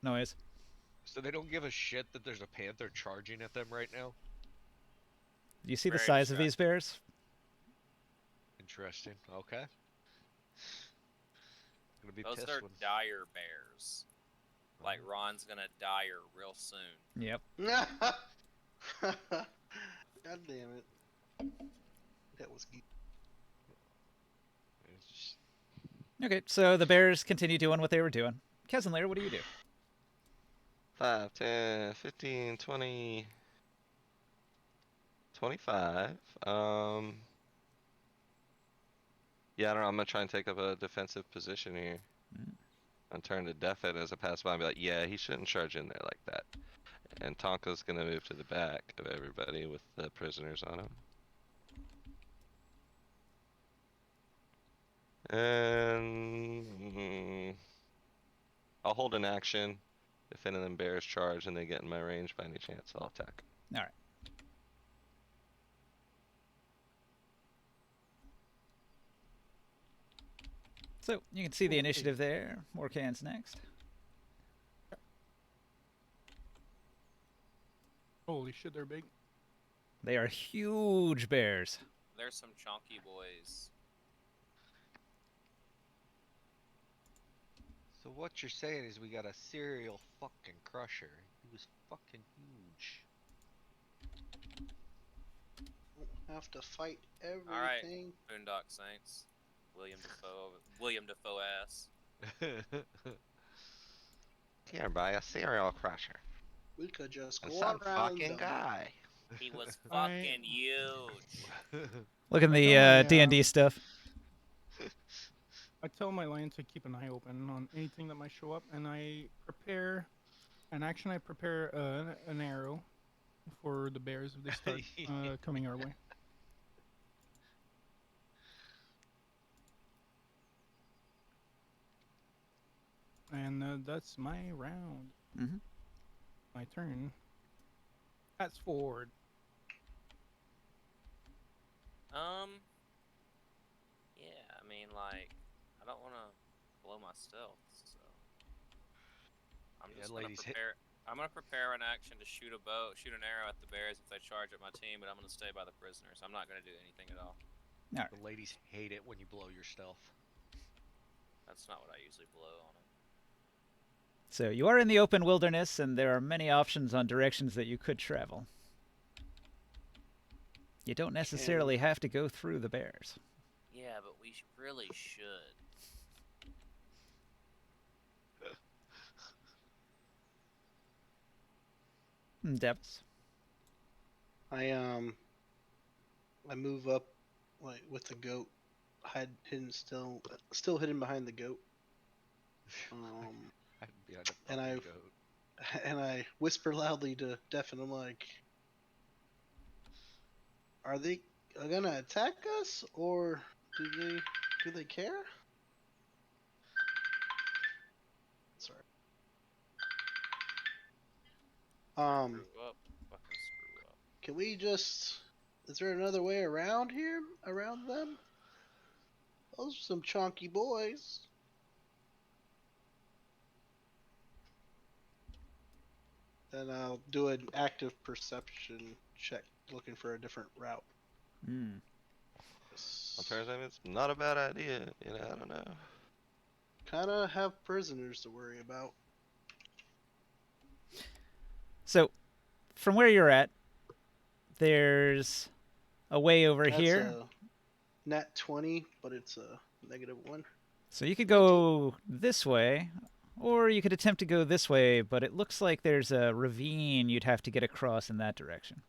noise. So they don't give a shit that there's a panther charging at them right now? Do you see the Very size of these bears? Interesting. Okay. Gonna be Those pissed are when... dire bears. Like Ron's gonna dire real soon. Yep. God damn it. That was geek. It's just... Okay, so the bears continue doing what they were doing. Kezenlair, what do you do? 5, 10, 15, 20, 25. Yeah, I don't know. I'm gonna try and take up a defensive position here. And turn to Deafit as a pass by and be like, yeah, he shouldn't charge in there like that. And Tonka's gonna move to the back of everybody with the prisoners on him. And I'll hold an action. If any of them bears charge and they get in my range by any chance, I'll attack. All right. So you can see the initiative there. Morkan's next. Holy shit, they're big. They are huge bears. There's some chunky boys. So what you're saying is we got a serial fucking crusher. He was fucking huge. Don't have to fight Alright. everything. Boondock Saints. William Defoe ass. Here, by a serial crusher. We could just And go some around fucking them. guy. He was fucking huge. Look in I the know my, D&D stuff. I tell my line to keep an eye open on anything that might show up, and I prepare an action. I prepare an arrow for the bears if they start coming our way. And that's my round. Mm-hmm. My turn. That's forward. Yeah, I mean, like, I don't want to blow my stealth, so I'm Yeah, just gonna ladies, hit- prepare. I'm gonna prepare an action to shoot an arrow at the bears if they charge at my team, but I'm gonna stay by the prisoners. I'm not gonna do anything at all. The ladies hate it when you blow your stealth. That's not what I usually blow on them. So you are in the open wilderness, and there are many options on directions that you could travel. You don't necessarily have to go through the bears. Yeah, but we really should. Depths. I move up like with the goat, still hidden behind the goat. I'd be on a and fucking I goat. and I whisper loudly to Deafin. I'm like, "Are they gonna attack us, or do they care?" Sorry. Screw up. Fucking screw up. Can we just? Is there another way around here? Around them? Those are some chunky boys. Then I'll do an active perception check, looking for a different route. Hmm. Sometimes I mean, it's not a bad idea. You know, I don't know. Kind of have prisoners to worry about. So, from where you're at, there's a way over That's here. a nat 20, but it's a -1. So you could go this way, or you could attempt to go this way, but it looks like there's a ravine you'd have to get across in that direction.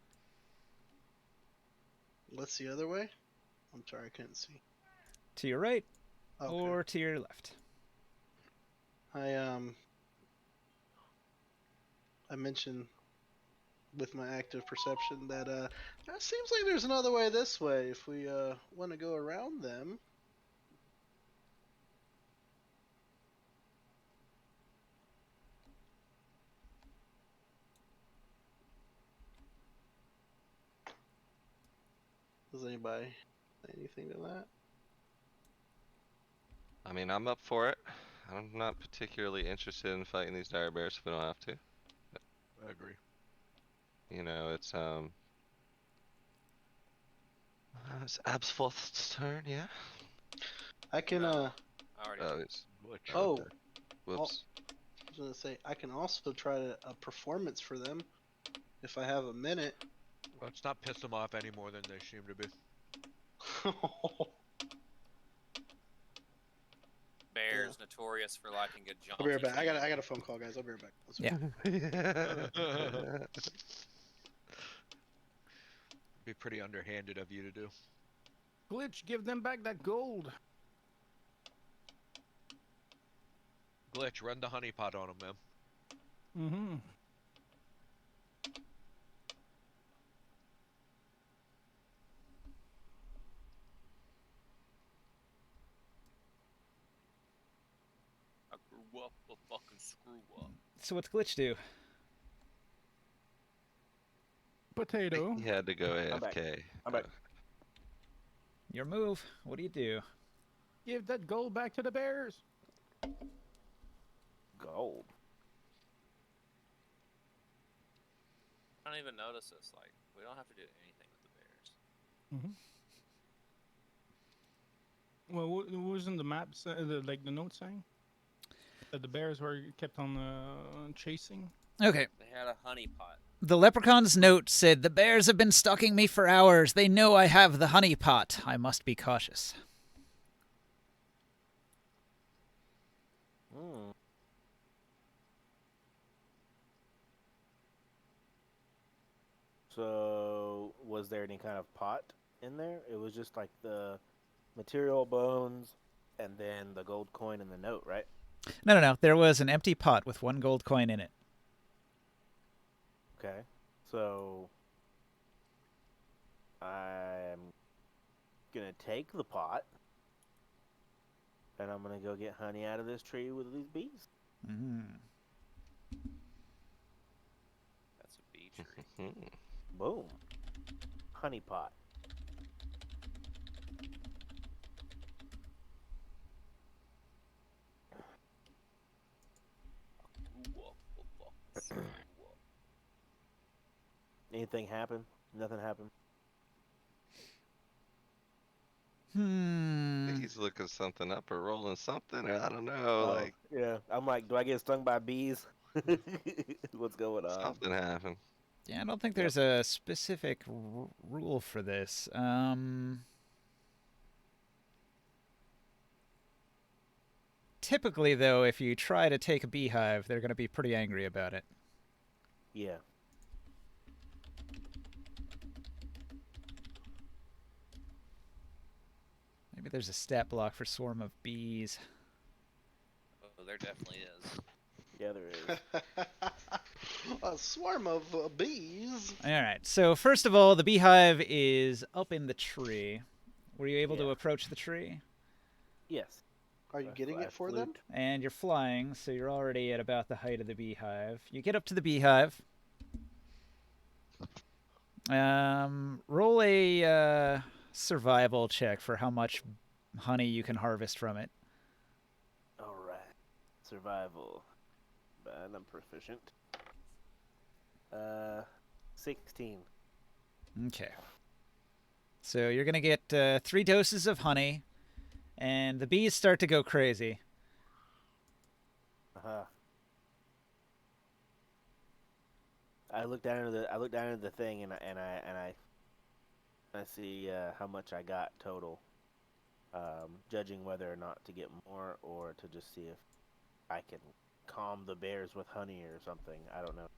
What's the other way? I'm sorry, I couldn't see. To your right, Okay. or to your left. I mentioned with my active perception that it seems like there's another way this way if we want to go around them. Does anybody say anything to that? I mean, I'm up for it. I'm not particularly interested in fighting these dire bears if we don't have to. I agree. You know, it's Absfoth's turn, yeah. I can No. I already. Oh, it's Glitch. oh, whoops. I was gonna say I can also try a performance for them if I have a minute. Let's not piss them off any more than they seem to be. Bears notorious for liking a jaunty. I'll be right back. I theme. got a phone call, guys. I'll be right back. Yeah. Be pretty underhanded of you to do. Glitch, give them back that gold. Glitch, run the honeypot on them, man. Mm-hmm. I grew up a fucking screw up. So what's Glitch do? Potato. He had to go I'm back. AFK. I'm back. Your move. What do you do? Give that gold back to the bears. Gold. I don't even notice this. Like, we don't have to do anything with the bears. Mm-hmm. Well, what was in the map? Like the note saying that the bears were kept on chasing. Okay. They had a honey pot. The leprechaun's note said, "The bears have been stalking me for hours. They know I have the honey pot. I must be cautious." Hmm. So, was there any kind of pot in there? It was just like the material bones and then the gold coin and the note, right? No. There was an empty pot with 1 gold coin in it. Okay. So, I'm gonna take the pot and I'm gonna go get honey out of this tree with these bees. Mm. That's a bee tree. Boom. Honey pot. Screw up a fucking screw up. Anything happen? Nothing happened. He's looking something up or rolling something, or I don't know. Like yeah. I'm like, do I get stung by bees? What's going on? something happened. Yeah, I don't think there's a specific rule for this. Typically, though, if you try to take a beehive, they're going to be pretty angry about it. Yeah. Maybe there's a stat block for swarm of bees. Oh, there definitely is. Yeah, there is. A swarm of bees. All right. So first of all, the beehive is up in the tree. Were you able to Yeah. approach the tree? Yes. Are you getting I it for flew them? And you're flying, so you're already at about the height of the beehive. You get up to the beehive. Roll a survival check for how much honey you can harvest from it. All right. Survival. And I'm proficient. 16. Okay. So you're going to get 3 doses of honey, and the bees start to go crazy. Uh-huh. I look down into the thing and I see how much I got total. Judging whether or not to get more or to just see if I can calm the bears with honey or something. I don't know.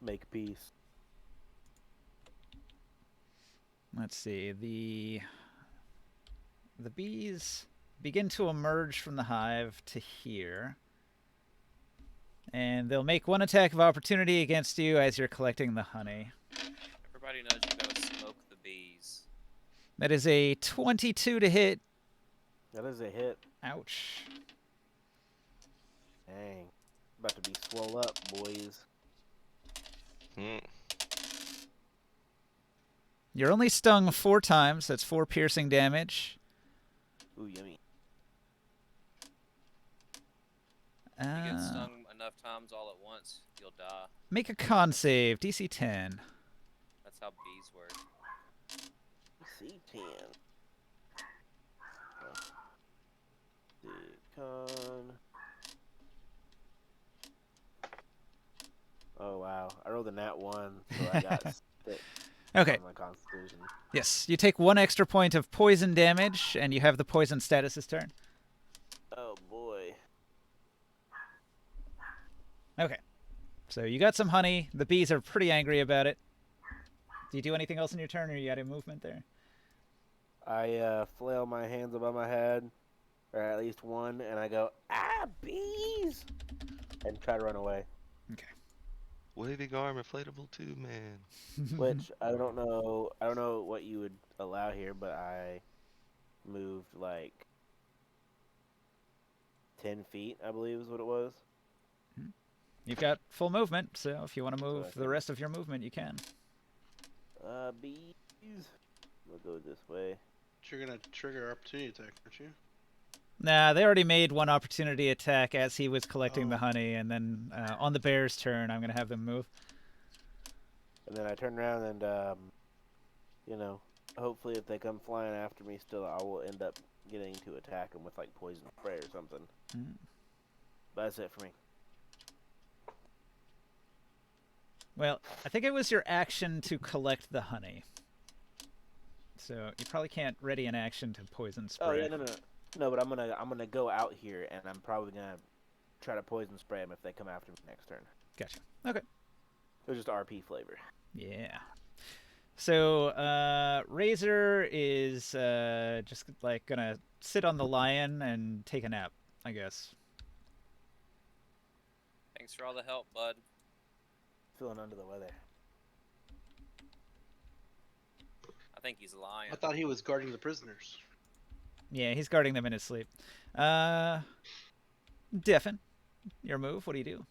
Make peace. Let's see. The bees begin to emerge from the hive to here. And they'll make one attack of opportunity against you as you're collecting the honey. Everybody knows you gotta smoke the bees. That is a 22 to hit. That is a hit. Ouch. Dang. About to be swole up, boys. Hmm. You're only stung 4 times. That's 4 piercing damage. Ooh, yummy. If you get stung enough times all at once, you'll die. Make a con save, DC 10. That's how bees work. C10. Con. Oh wow! I rolled a nat 1, so I got 6 Okay. on my Constitution. Yes, you take 1 extra point of poison damage, and you have the poison status this turn. Oh boy. Okay. So you got some honey. The bees are pretty angry about it. Do you do anything else in your turn, or you got a movement there? I flail my hands above my head, or at least one, and I go, "Ah, bees!" and try to run away. Okay. Waving arm, inflatable tube man. Which I don't know. I don't know what you would allow here, but I moved like 10 feet, I believe is what it was. You've got full movement, so if you want to So I move the can- rest of your movement, you can. Bees. We'll go this way. You're gonna trigger opportunity attack, aren't you? Nah, they already made 1 opportunity attack as he was collecting the Oh. honey, and then on the bear's turn, I'm going to have them move. And then I turn around and, you know, hopefully if they come flying after me still, I will end up getting to attack them with, like, poison spray or something. Mm. But that's it for me. Well, I think it was your action to collect the honey. So you probably can't ready an action to poison spray. Oh, yeah, no. No, but I'm gonna go out here, and I'm probably gonna try to poison spray them if they come after me next turn. Gotcha. Okay. It was just RP flavor. Yeah. So Razor is just like gonna sit on the lion and take a nap, I guess. Thanks for all the help, bud. Feeling under the weather. I think he's lying. I thought he was guarding the prisoners. Yeah, he's guarding them in his sleep. Deffen, your move. What do you do?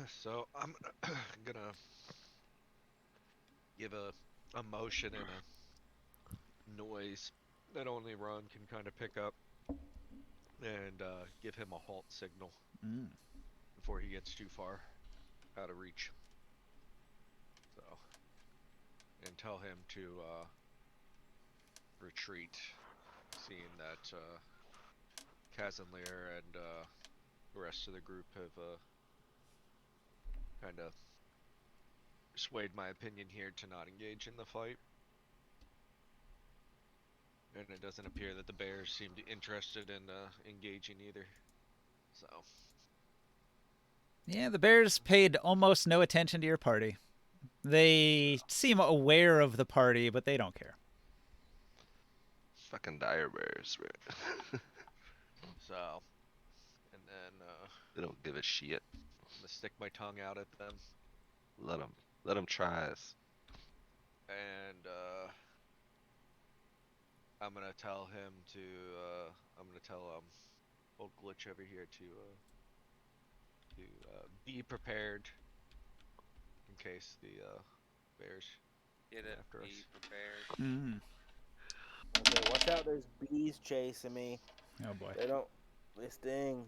So I'm gonna give a motion and a noise that only Ron can kind of pick up, and give him a halt signal Mm. before he gets too far out of reach. So, and tell him to retreat, seeing that Kazanlir and the rest of the group have kind of swayed my opinion here to not engage in the fight. And it doesn't appear that the bears seem interested in engaging either. So, Yeah, the bears paid almost no attention to your party. They seem aware of the party, but they don't care. Fucking dire bears, right? so, and and They don't give a shit. I'm gonna stick my tongue out at them, Let them try us. and I'm gonna tell him to. I'm gonna tell old Glitch over here to be prepared in case the bears Get come it? after Be us. prepared. Mm. Okay, watch out, there's bees chasing me. Oh boy. They sting.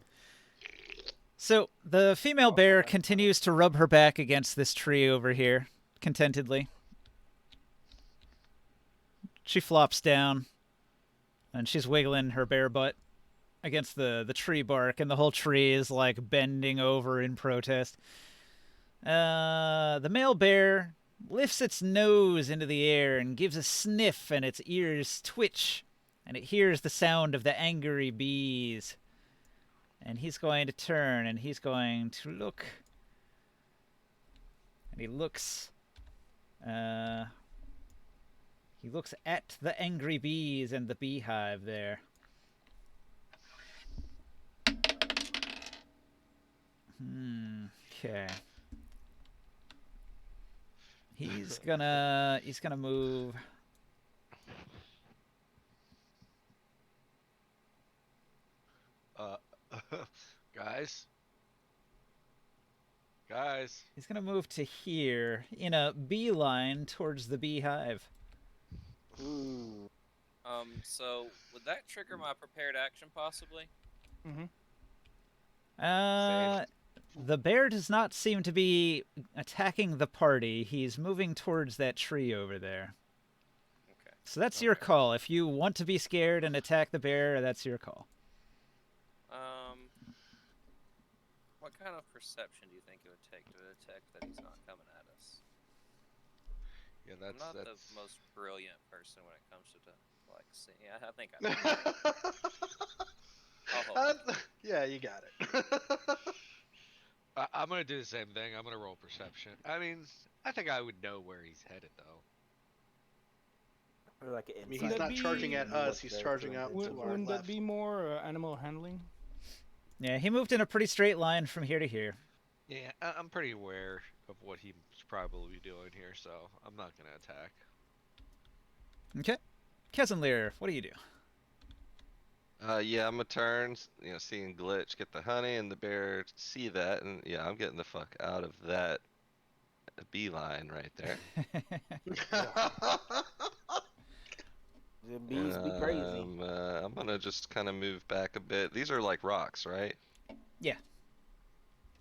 So the female Oh, bear that's continues to rub her back against this tree over here, contentedly. She flops down, and she's wiggling her bare butt against the tree bark, and the whole tree is like bending over in protest. The male bear lifts its nose into the air and gives a sniff, and its ears twitch, and it hears the sound of the angry bees. And he's going to turn, and he's going to look. And he looks at the angry bees and the beehive there. Okay. He's gonna move. Uh, guys, guys. He's gonna move to here in a beeline towards the beehive. Ooh. So would that trigger my prepared action possibly? Mm-hmm. The bear does not seem to be attacking the party. He's moving towards that tree over there. Okay. So that's your call. If you want to be scared and attack the bear, that's your call. What kind of perception do you think it would take to detect that he's not coming at us? Yeah, I'm not that's. the most brilliant person when it comes to like seeing. I think I'll hold on. Yeah, you got it. I'm gonna do the same thing. I'm gonna roll perception. I mean, I think I would know where he's headed though. Or like an I mean, insight. he's not charging at What's us. He's there charging to out invent to to our Wouldn't left. that be more animal handling? Yeah, he moved in a pretty straight line from here to here. Yeah, I'm pretty aware of what he's probably doing here, so I'm not gonna attack. Okay. Kezenlir, what do you do? Yeah, I'm gonna turn, seeing Glitch get the honey and the bear see that, and yeah, I'm getting the fuck out of that beeline right there. The bees be crazy. I'm gonna just kind of move back a bit. These are like rocks, right? Yeah.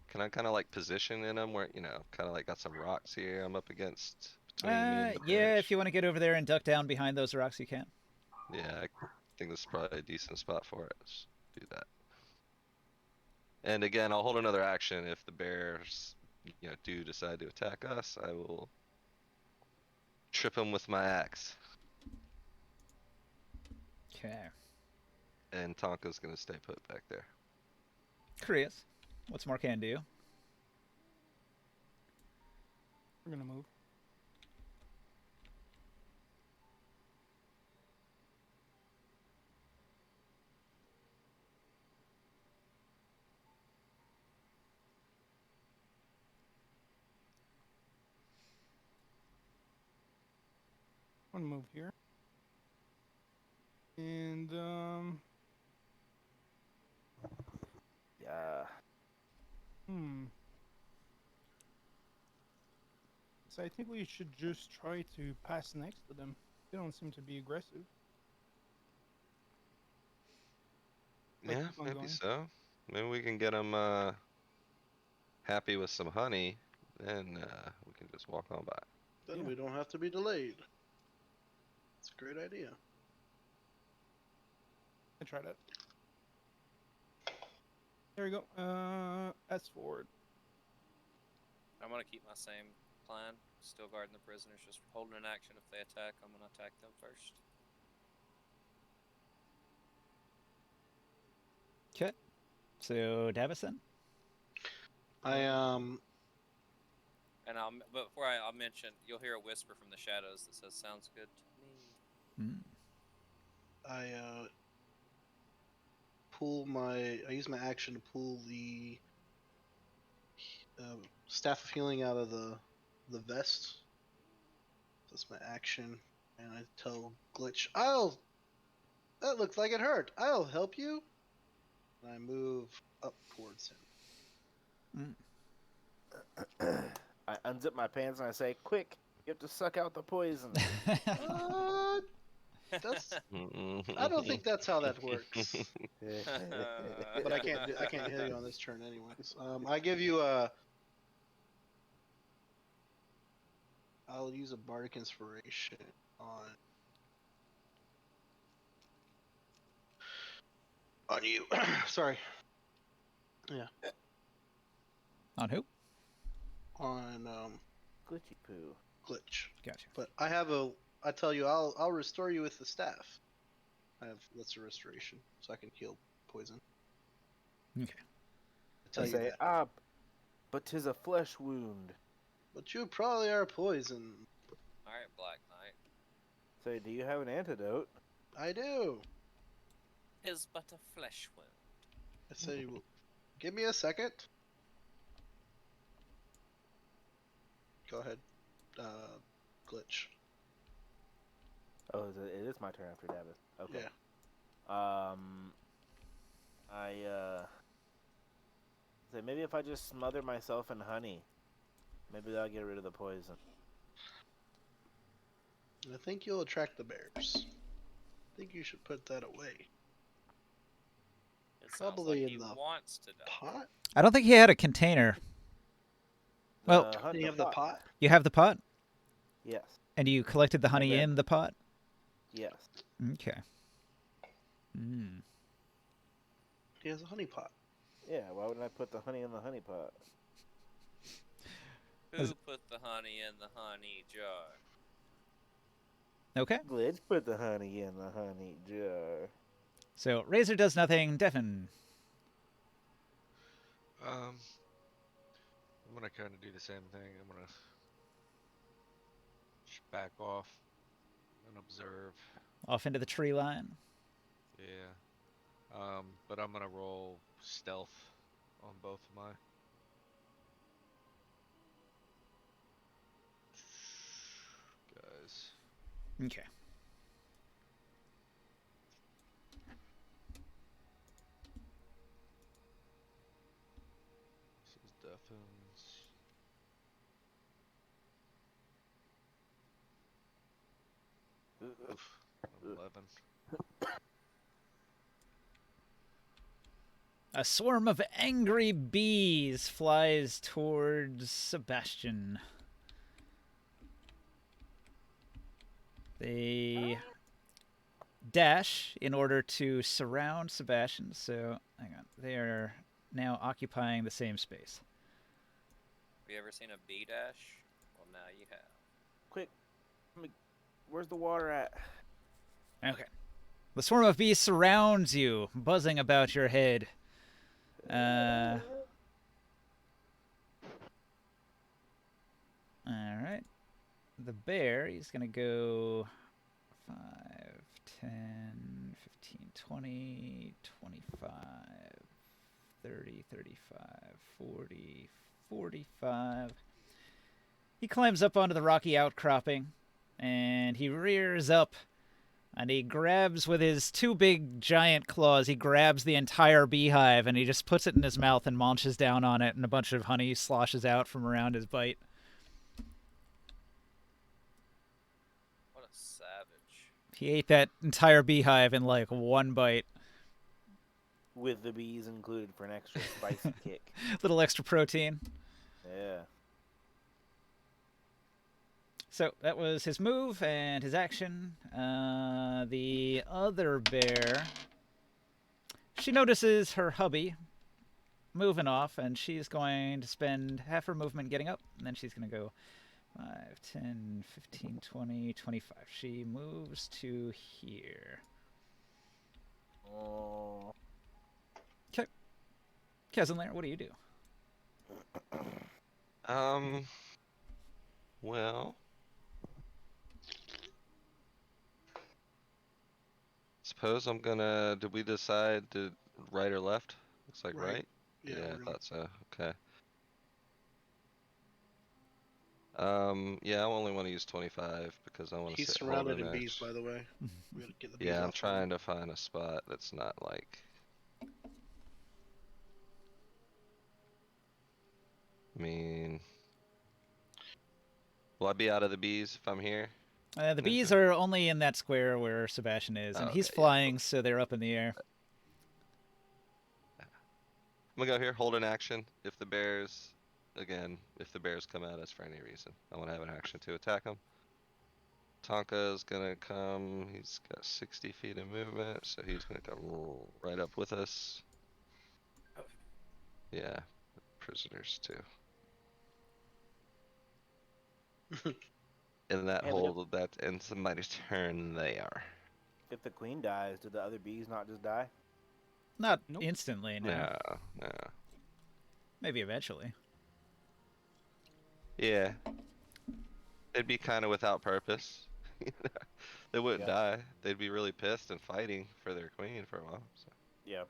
Can I kind of like position in them where, kind of like got some rocks here I'm up against between me and the Yeah, glitch? if you want to get over there and duck down behind those rocks, you can. Yeah, I think this is probably a decent spot for it. Let's do that. And again, I'll hold another action if the bears, do decide to attack us. I will trip them with my axe. Okay. And Tonka's gonna stay put back there. Chris, what's more can do? We're gonna move. One move here. And Yeah. So I think we should just try to pass next to them. They don't seem to be aggressive. Let's Yeah, keep on maybe going. so. Maybe we can get them happy with some honey, then we can just walk on by. Then Yeah. we don't have to be delayed. It's a great idea. I try that. There we go. S forward. I'm gonna keep my same plan. Still guarding the prisoners, just holding an action. If they attack, I'm gonna attack them first. Okay. So, Davison? And but before I'll mention, you'll hear a whisper from the shadows that says, "Sounds good to me." Mm. I I use my action to pull the staff of healing out of the vest. That's my action, and I tell Glitch, that looks like it hurt. I'll help you. And I move up towards him. I unzip my pants and I say, "Quick, you have to suck out the poison." I don't think that's how that works. But I can't hit you on this turn anyways. I give you I'll use a bardic inspiration on you. Sorry. Yeah. On who? On Glitchy poo. Glitch. Gotcha. But I tell you, I'll restore you with the staff. I have lesser restoration, so I can heal poison. Okay. I say, but 'tis a flesh wound. But you probably are poisoned. Alright, Black Knight. Say, do you have an antidote? I do. Is but a flesh wound. I say, give me a second. Go ahead, Glitch. Oh, it is my turn after Davis. Okay. Yeah. I say maybe if I just smother myself in honey, maybe that'll get rid of the poison. I think you'll attract the bears. I think you should put that away. It Probably sounds like in he the wants to die. pot? I don't think he had a container. Well, Do you have the pot? You have the pot? Yes. And you collected the honey then- in the pot? Yes. Okay. Mm. He has a honey pot. Yeah, why wouldn't I put the honey in the honey pot? Who put the honey in the honey jar? Okay. Glitch put the honey in the honey jar. So Razor does nothing. Devin. I'm gonna kind of do the same thing. I'm gonna just back off and observe. Off into the tree line. Yeah. But I'm gonna roll stealth on both of my. Guys. Okay. This is Deffin's. Oof. 11. A swarm of angry bees flies towards Sebastian. They dash in order to surround Sebastian, so hang on. They are now occupying the same space. Have you ever seen a bee dash? Well, now you have. Quick, where's the water at? Okay. The swarm of bees surrounds you, buzzing about your head. Alright. The bear, he's going to go 5, 10, 15, 20, 25, 30, 35, 40, 45. He climbs up onto the rocky outcropping, and he rears up, and he grabs with his two big giant claws, he grabs the entire beehive, and he just puts it in his mouth and munches down on it, and a bunch of honey sloshes out from around his bite. What a savage. He ate that entire beehive in like one bite. With the bees included for an extra spicy kick. Little extra protein. Yeah. So that was his move and his action. The other bear, she notices her hubby moving off, and she's going to spend half her movement getting up, and then she's going to go 5, 10, 15, 20, 25. She moves to here. Oh. Okay. Kezenlair, what do you do? Well, suppose I'm gonna. Did we decide to right or left? Looks like Right. right. Yeah, I we're gonna- thought so. Okay. Yeah, I only want to use 25 because I want to He's sit surrounded holding in bees, action. by the way. We gotta get the bees Yeah, I'm off of trying him. to find a spot that's not like. I mean, will I be out of the bees if I'm here? The bees Ninja? are only in that square where Sebastian is, and Oh, he's okay, yeah. flying, so they're up in the air. I'm gonna go here, hold an action. If the bears, again, if the bears come at us for any reason, I want to have an action to attack them. Tonka's gonna come. He's got 60 feet of movement, so he's gonna come right up with us. Yeah, prisoners too. And that Yeah, but hold, that ends somebody's turn. They are. if the queen dies, do the other bees not just die? Not Nope. instantly, no. No, no. Maybe eventually. Yeah, it'd be kind of without purpose. They wouldn't Yeah. die. They'd be really pissed and fighting for their queen for a while. So. Yeah.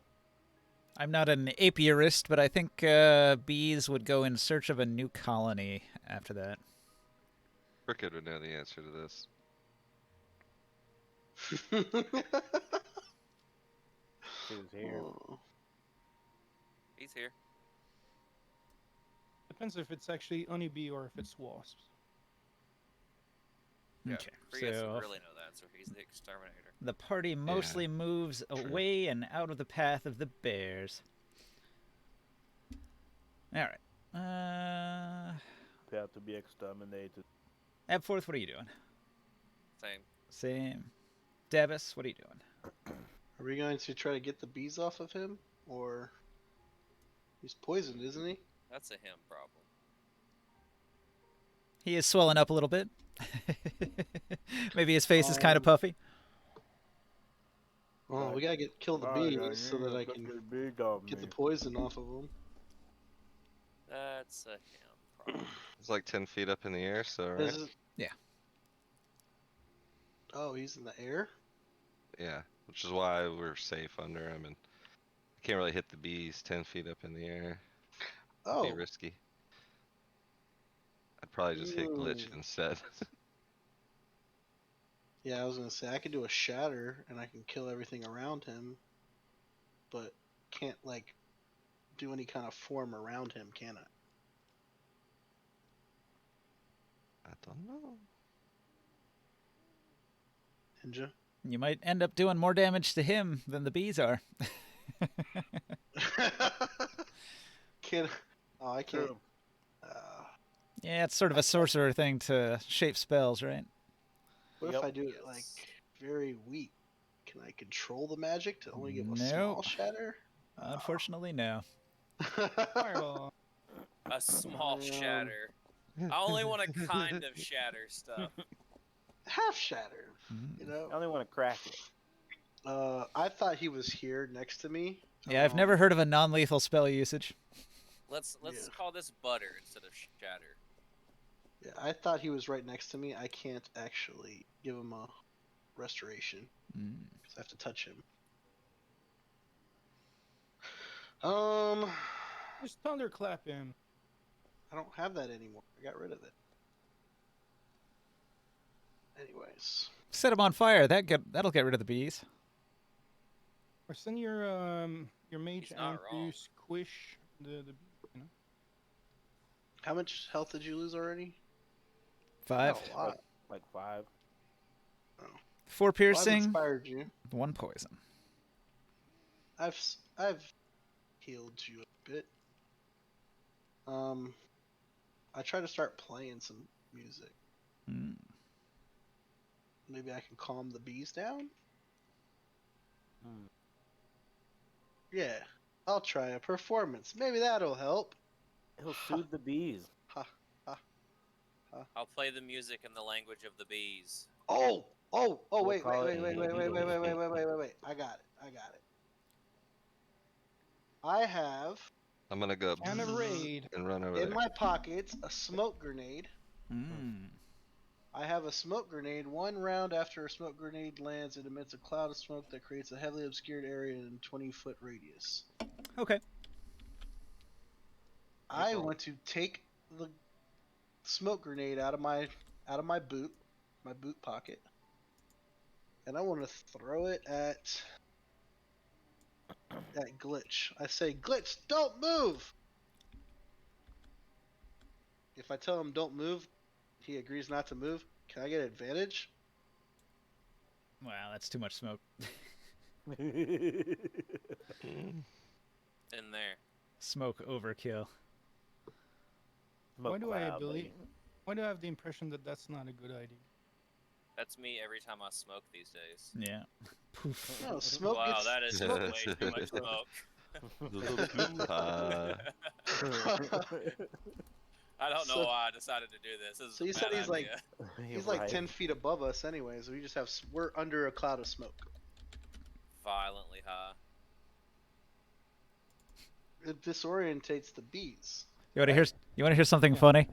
I'm not an apiarist, but I think bees would go in search of a new colony after that. Cricket would know the answer to this. She was here. Oh. He's here. Depends if it's actually honeybee or if it's wasps. Yeah, Okay, Frias so would really know that, so he's the exterminator. the party mostly moves true. away and out of the path of the bears. All right. Have to be exterminated. Abforth, what are you doing? Same. Same. Davis, what are you doing? Are we going to try to get the bees off of him, or he's poisoned, isn't he? That's a him problem. He is swelling up a little bit. Maybe his face is kind of puffy. Well, we gotta kill the bees so that I can get the poison off of them. That's a him problem. It's like 10 feet up in the air, so right? Is it- Yeah. Oh, he's in the air? Yeah, which is why we're safe under him, and I can't really hit the bees 10 feet up in the air. It'd Oh, be risky. I'd probably just hit glitch Ooh. instead. yeah, I was gonna say I could do a shatter and I can kill everything around him, but can't like do any kind of form around him, can I? I don't know. Ninja? You might end up doing more damage to him than the bees are. Can Oh, I can't. True. Yeah, it's sort of a sorcerer thing to shape spells, right? What Yep. if I do it like very weak? Can I control the magic to only give a Nope. small shatter? Unfortunately, no. Fireball. A small shatter. I only want a kind of shatter stuff. Half shatter, you I know. only want to crack it. I thought he was here next to me. Yeah, I've never heard of a non-lethal spell usage. Let's Yeah. call this butter instead of shatter. Yeah, I thought he was right next to me. I can't actually give him a restoration because I have to touch him. Just thunderclap him. I don't have that anymore. I got rid of it. Anyways, Set him on fire. That'll get rid of the bees. Or send your mage He's not and wrong. to squish the you know. how much health did you lose already? 5. Not a lot. Like 5. 4 Well, I've piercing, inspired you. 1 poison. I've healed you a bit. I try to start playing some music. Mm. Maybe I can calm the bees down. Hmm. Yeah, I'll try a performance. Maybe that'll help. He'll soothe the bees. Ha ha. I'll play the music in the language of the bees. Oh, We'll wait. call it- I got it. I have I'm gonna go And a raid. and run over in there. my pockets a smoke grenade, Mm. I have a smoke grenade. 1 round after a smoke grenade lands, it emits a cloud of smoke that creates a heavily obscured area in a 20-foot radius. Okay. I want to take the smoke grenade out of my boot pocket, and I want to throw it at Glitch. I say, Glitch, don't move. If I tell him don't move, he agrees not to move. Can I get advantage? Wow, that's too much smoke. In there. Smoke overkill. Why do I have the impression that that's not a good idea? That's me every time I smoke these days. Yeah. Poof. No, smoke Wow, gets... that is smoke way gets- too much smoke. I don't know So- why I decided to do this. This is So a you said bad he's like- idea. He's like 10 feet above us anyway, so we're under a cloud of smoke. Violently high. It disorientates the bees. You want to hear something Yeah. funny?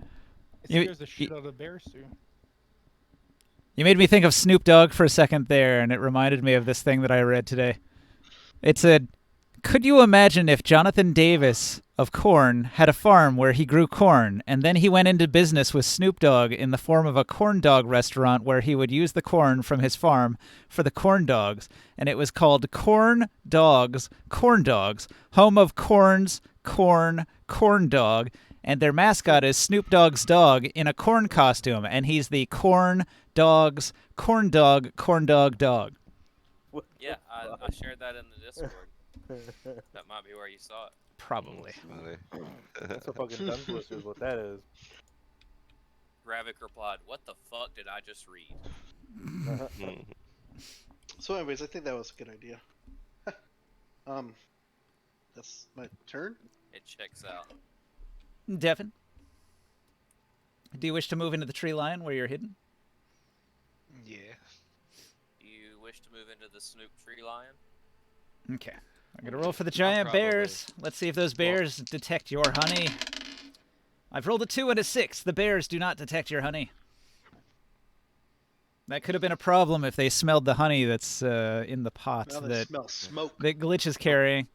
It You- scares the shit out of bears too. You made me think of Snoop Dogg for a second there, and it reminded me of this thing that I read today. It said, could you imagine if Jonathan Davis of Korn had a farm where he grew corn, and then he went into business with Snoop Dogg in the form of a corn dog restaurant where he would use the corn from his farm for the corn dogs, and it was called Corn Dogs, home of corns, corn dog, and their mascot is Snoop Dogg's dog in a corn costume, and he's the corn dog. Yeah, I shared that in the Discord. That might be where you saw it. Probably. That's a fucking tongue twister is what that is. Ravik replied, "What the fuck did I just read?" So anyways, I think that was a good idea. That's my turn? It checks out. Devin, do you wish to move into the tree line where you're hidden? Yeah. Do you wish to move into the Snoop Tree Lion? Okay. I'm going to roll for the giant probably. bears. Let's see if those bears detect your honey. I've rolled a 2 and a 6. The bears do not detect your honey. That could have been a problem if they smelled the honey that's in the pot Now they that smell smoke. Glitch is carrying.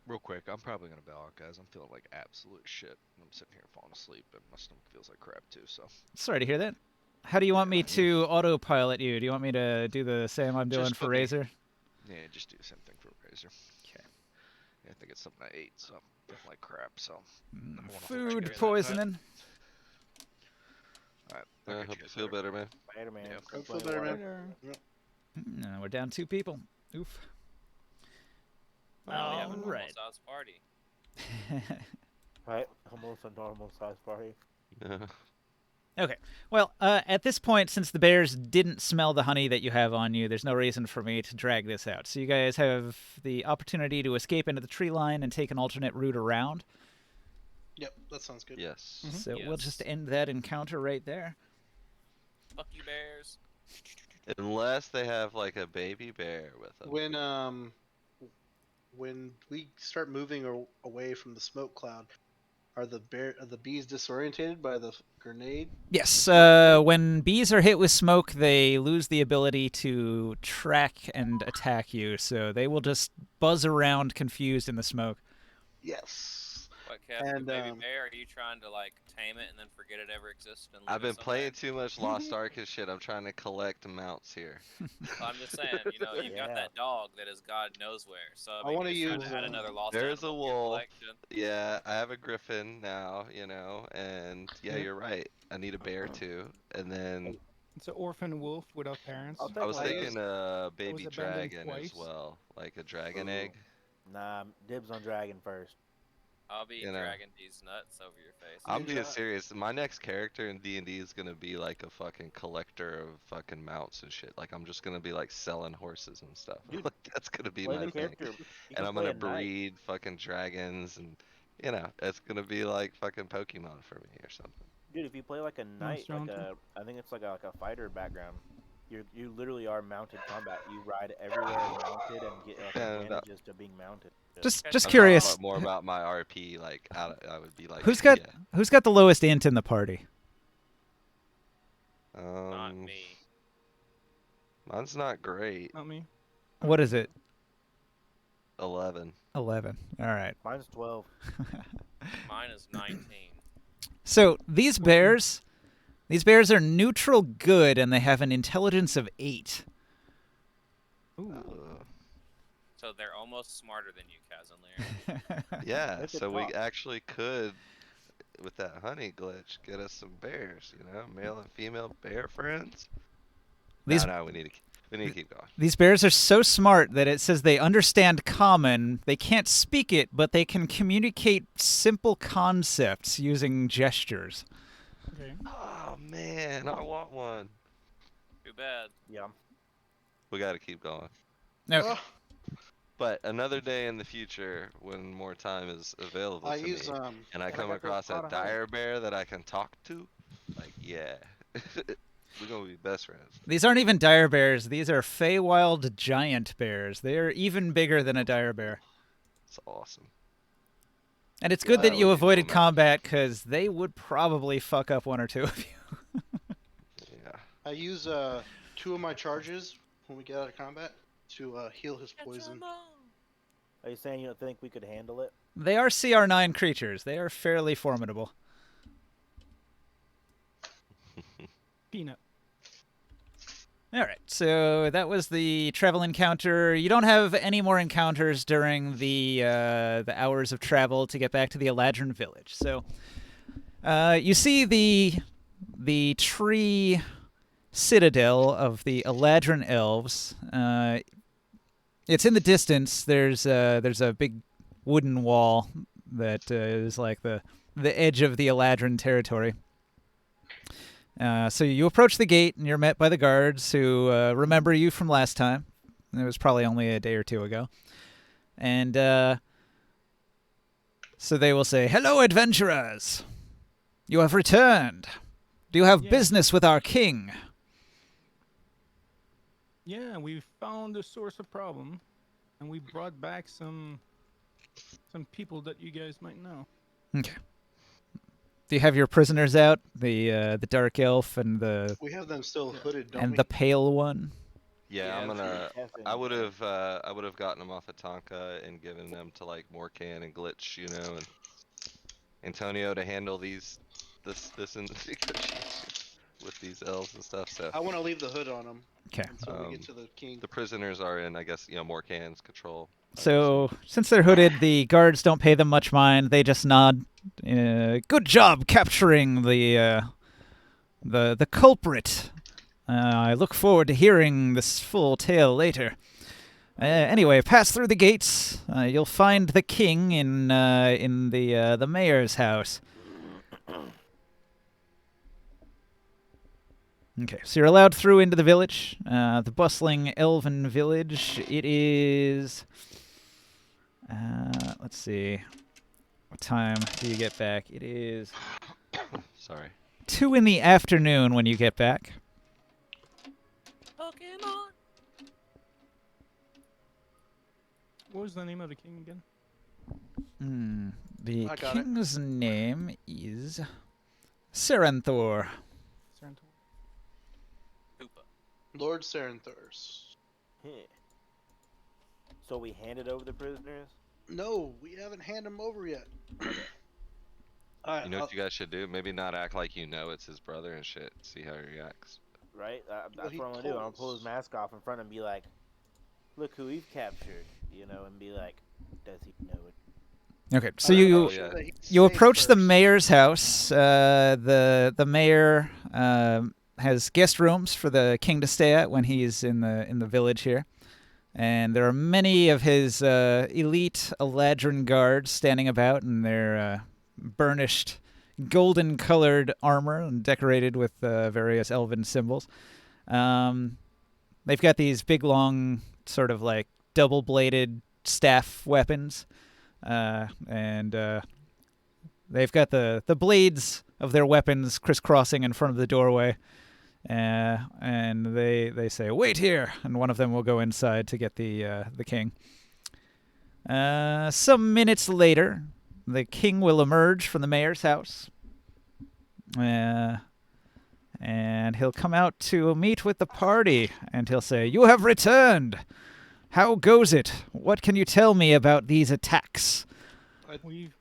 Real quick, I'm probably gonna bail out, guys. I'm feeling like absolute shit. I'm sitting here falling asleep, and my stomach feels like crap too. So Sorry to hear that. How do you want me to autopilot you? Do you want me to do the same I'm doing Just for put me- Razor? yeah, just do the same thing for Razor. Okay. Yeah, I think it's something I ate, so I'm feeling like crap. So Food poisoning. all right, I I'll hope catch you guys feel later. better, man. Spider-Man. Yeah. Go Feel play better, water. man. No, we're down 2 people. Oof. Wow, we have a normal Alright. size party. Right? Almost a normal size party. Okay. Well, at this point, since the bears didn't smell the honey that you have on you, there's no reason for me to drag this out. So you guys have the opportunity to escape into the tree line and take an alternate route around. Yep, that sounds good. Yes. So we'll Yes. just end that encounter right there. Fuck you, bears. Unless they have like a baby bear with them. When we start moving away from the smoke cloud, are the bees disorientated by the grenade? Yes, when bees are hit with smoke, they lose the ability to track and attack you, so they will just buzz around confused in the smoke. Yes. What, Captain And, Baby Bear? Are you trying to like tame it and then forget it ever existed? And leave I've it been somewhere? playing too much Lost Ark and shit. I'm trying to collect mounts here. Well, I'm just saying, you know, you've got Yeah. that dog that is God knows where. So I mean, wanna you're trying use, to add another lost There's a animal to your wolf. collection. Yeah, I have a griffin now, you know, and yeah, you're right. I need a bear too. And then It's an orphan wolf without parents. I'll I was Well, I thinking a baby was abandoned dragon twice. as well, like a dragon Ooh. egg. Nah, dibs on dragon first. I'll be You know. dragging these nuts over your face. I'm Ninja. being serious. My next character in D&D is gonna be like a fucking collector of fucking mounts and shit. Like I'm just gonna be like selling horses and stuff. Dude, Like that's gonna be Play my the thing. character. You And can I'm play gonna a knight. breed fucking dragons, and you know, it's gonna be like fucking Pokemon for me or something. Dude, if you play like a knight, like Jonathan. I think it's like a fighter background. You literally are mounted combat. You ride everywhere mounted and get like, Yeah, advantages to being mounted. Just I'm I'm curious, talking more about my RP. Like I would be like, who's got yeah. who's got the lowest int in the party? Not me. Mine's not great. Not me. What is it? 11. 11. All right. Mine's 12. Mine is 19. So these bears are neutral good, and they have an intelligence of 8. Ooh. So they're almost smarter than you, Kaz and Lear. Yeah, They could so we talk. actually could, with that honey glitch, get us some bears. Male and female bear friends. These No, we need to keep going. these bears are so smart that it says they understand common. They can't speak it, but they can communicate simple concepts using gestures. Okay. Oh man, I want one. Too bad. Yeah. We got to keep going. Okay. Ugh. But another day in the future, when more time is available I to use me, and I I come got those across a pot of honey. dire bear that I can talk to, like, yeah, we're gonna be best friends. These aren't even dire bears. These are Feywild giant bears. They are even bigger than a dire bear. It's awesome. And it's Yeah, good that that you would be avoided cool, man. combat, because they would probably fuck up one or two of you. Yeah. I use 2 of my charges when we get out of combat to heal his poison. Are you saying you don't think we could handle it? They are CR9 creatures. They are fairly formidable. Peanut. All right, so that was the travel encounter. You don't have any more encounters during the hours of travel to get back to the Eladrin village. So you see the tree citadel of the Eladrin elves. It's in the distance. There's a big wooden wall that is like the edge of the Eladrin territory. So you approach the gate, and you're met by the guards who remember you from last time. It was probably only a day or two ago. And so they will say, "Hello, adventurers! You have returned. Do you have Yeah. business with our king?" Yeah, we found the source of problem, and we brought back some people that you guys might know. Okay. Do you have your prisoners out? The dark elf and the We have them still hooded, don't we? the pale one. Yeah, I'm Yeah. gonna. Testing I them. would have gotten them off of Tonka and given them to like Morkan and Glitch, and Antonio to handle this in the negotiation with these elves and stuff. So I want to leave the hood on them Okay. until we get to the king. the prisoners are in, I guess, Morkan's control. So, since they're hooded, the guards don't pay them much mind. They just nod. Good job capturing the culprit. I look forward to hearing this full tale later. Anyway, pass through the gates. You'll find the king in the mayor's house. Okay, so you're allowed through into the village, the bustling elven village. It is. Let's see. What time do you get back? It is Sorry. 2 in the afternoon when you get back. Pokemon. What was the name of the king again? The I got it. king's name is Serenthor. Sarantor. Koopa. Lord Serenthurs. Heh. So we handed over the prisoners? No, we haven't handed him over yet. Alright, You know what you guys should do? Maybe not act like it's his brother and shit. See how he reacts. Right? That's he what I'm going to do. I'm going to pull told his us. mask off in front and be like, look who we've captured, and be like, does he know it? Okay, so I don't you know, Oh, yeah. that he's you safe approach the first. mayor's house. The mayor has guest rooms for the king to stay at when he's in the village here, and there are many of his elite Eladrin guards standing about in their burnished, golden-colored armor and decorated with various elven symbols. They've got these big, long, sort of like double-bladed staff weapons. And they've got the blades of their weapons crisscrossing in front of the doorway. And they say, "Wait here," and one of them will go inside to get the king. Some minutes later, the king will emerge from the mayor's house. and he'll come out to meet with the party, and he'll say, "You have returned! How goes it? What can you tell me about these attacks?" We've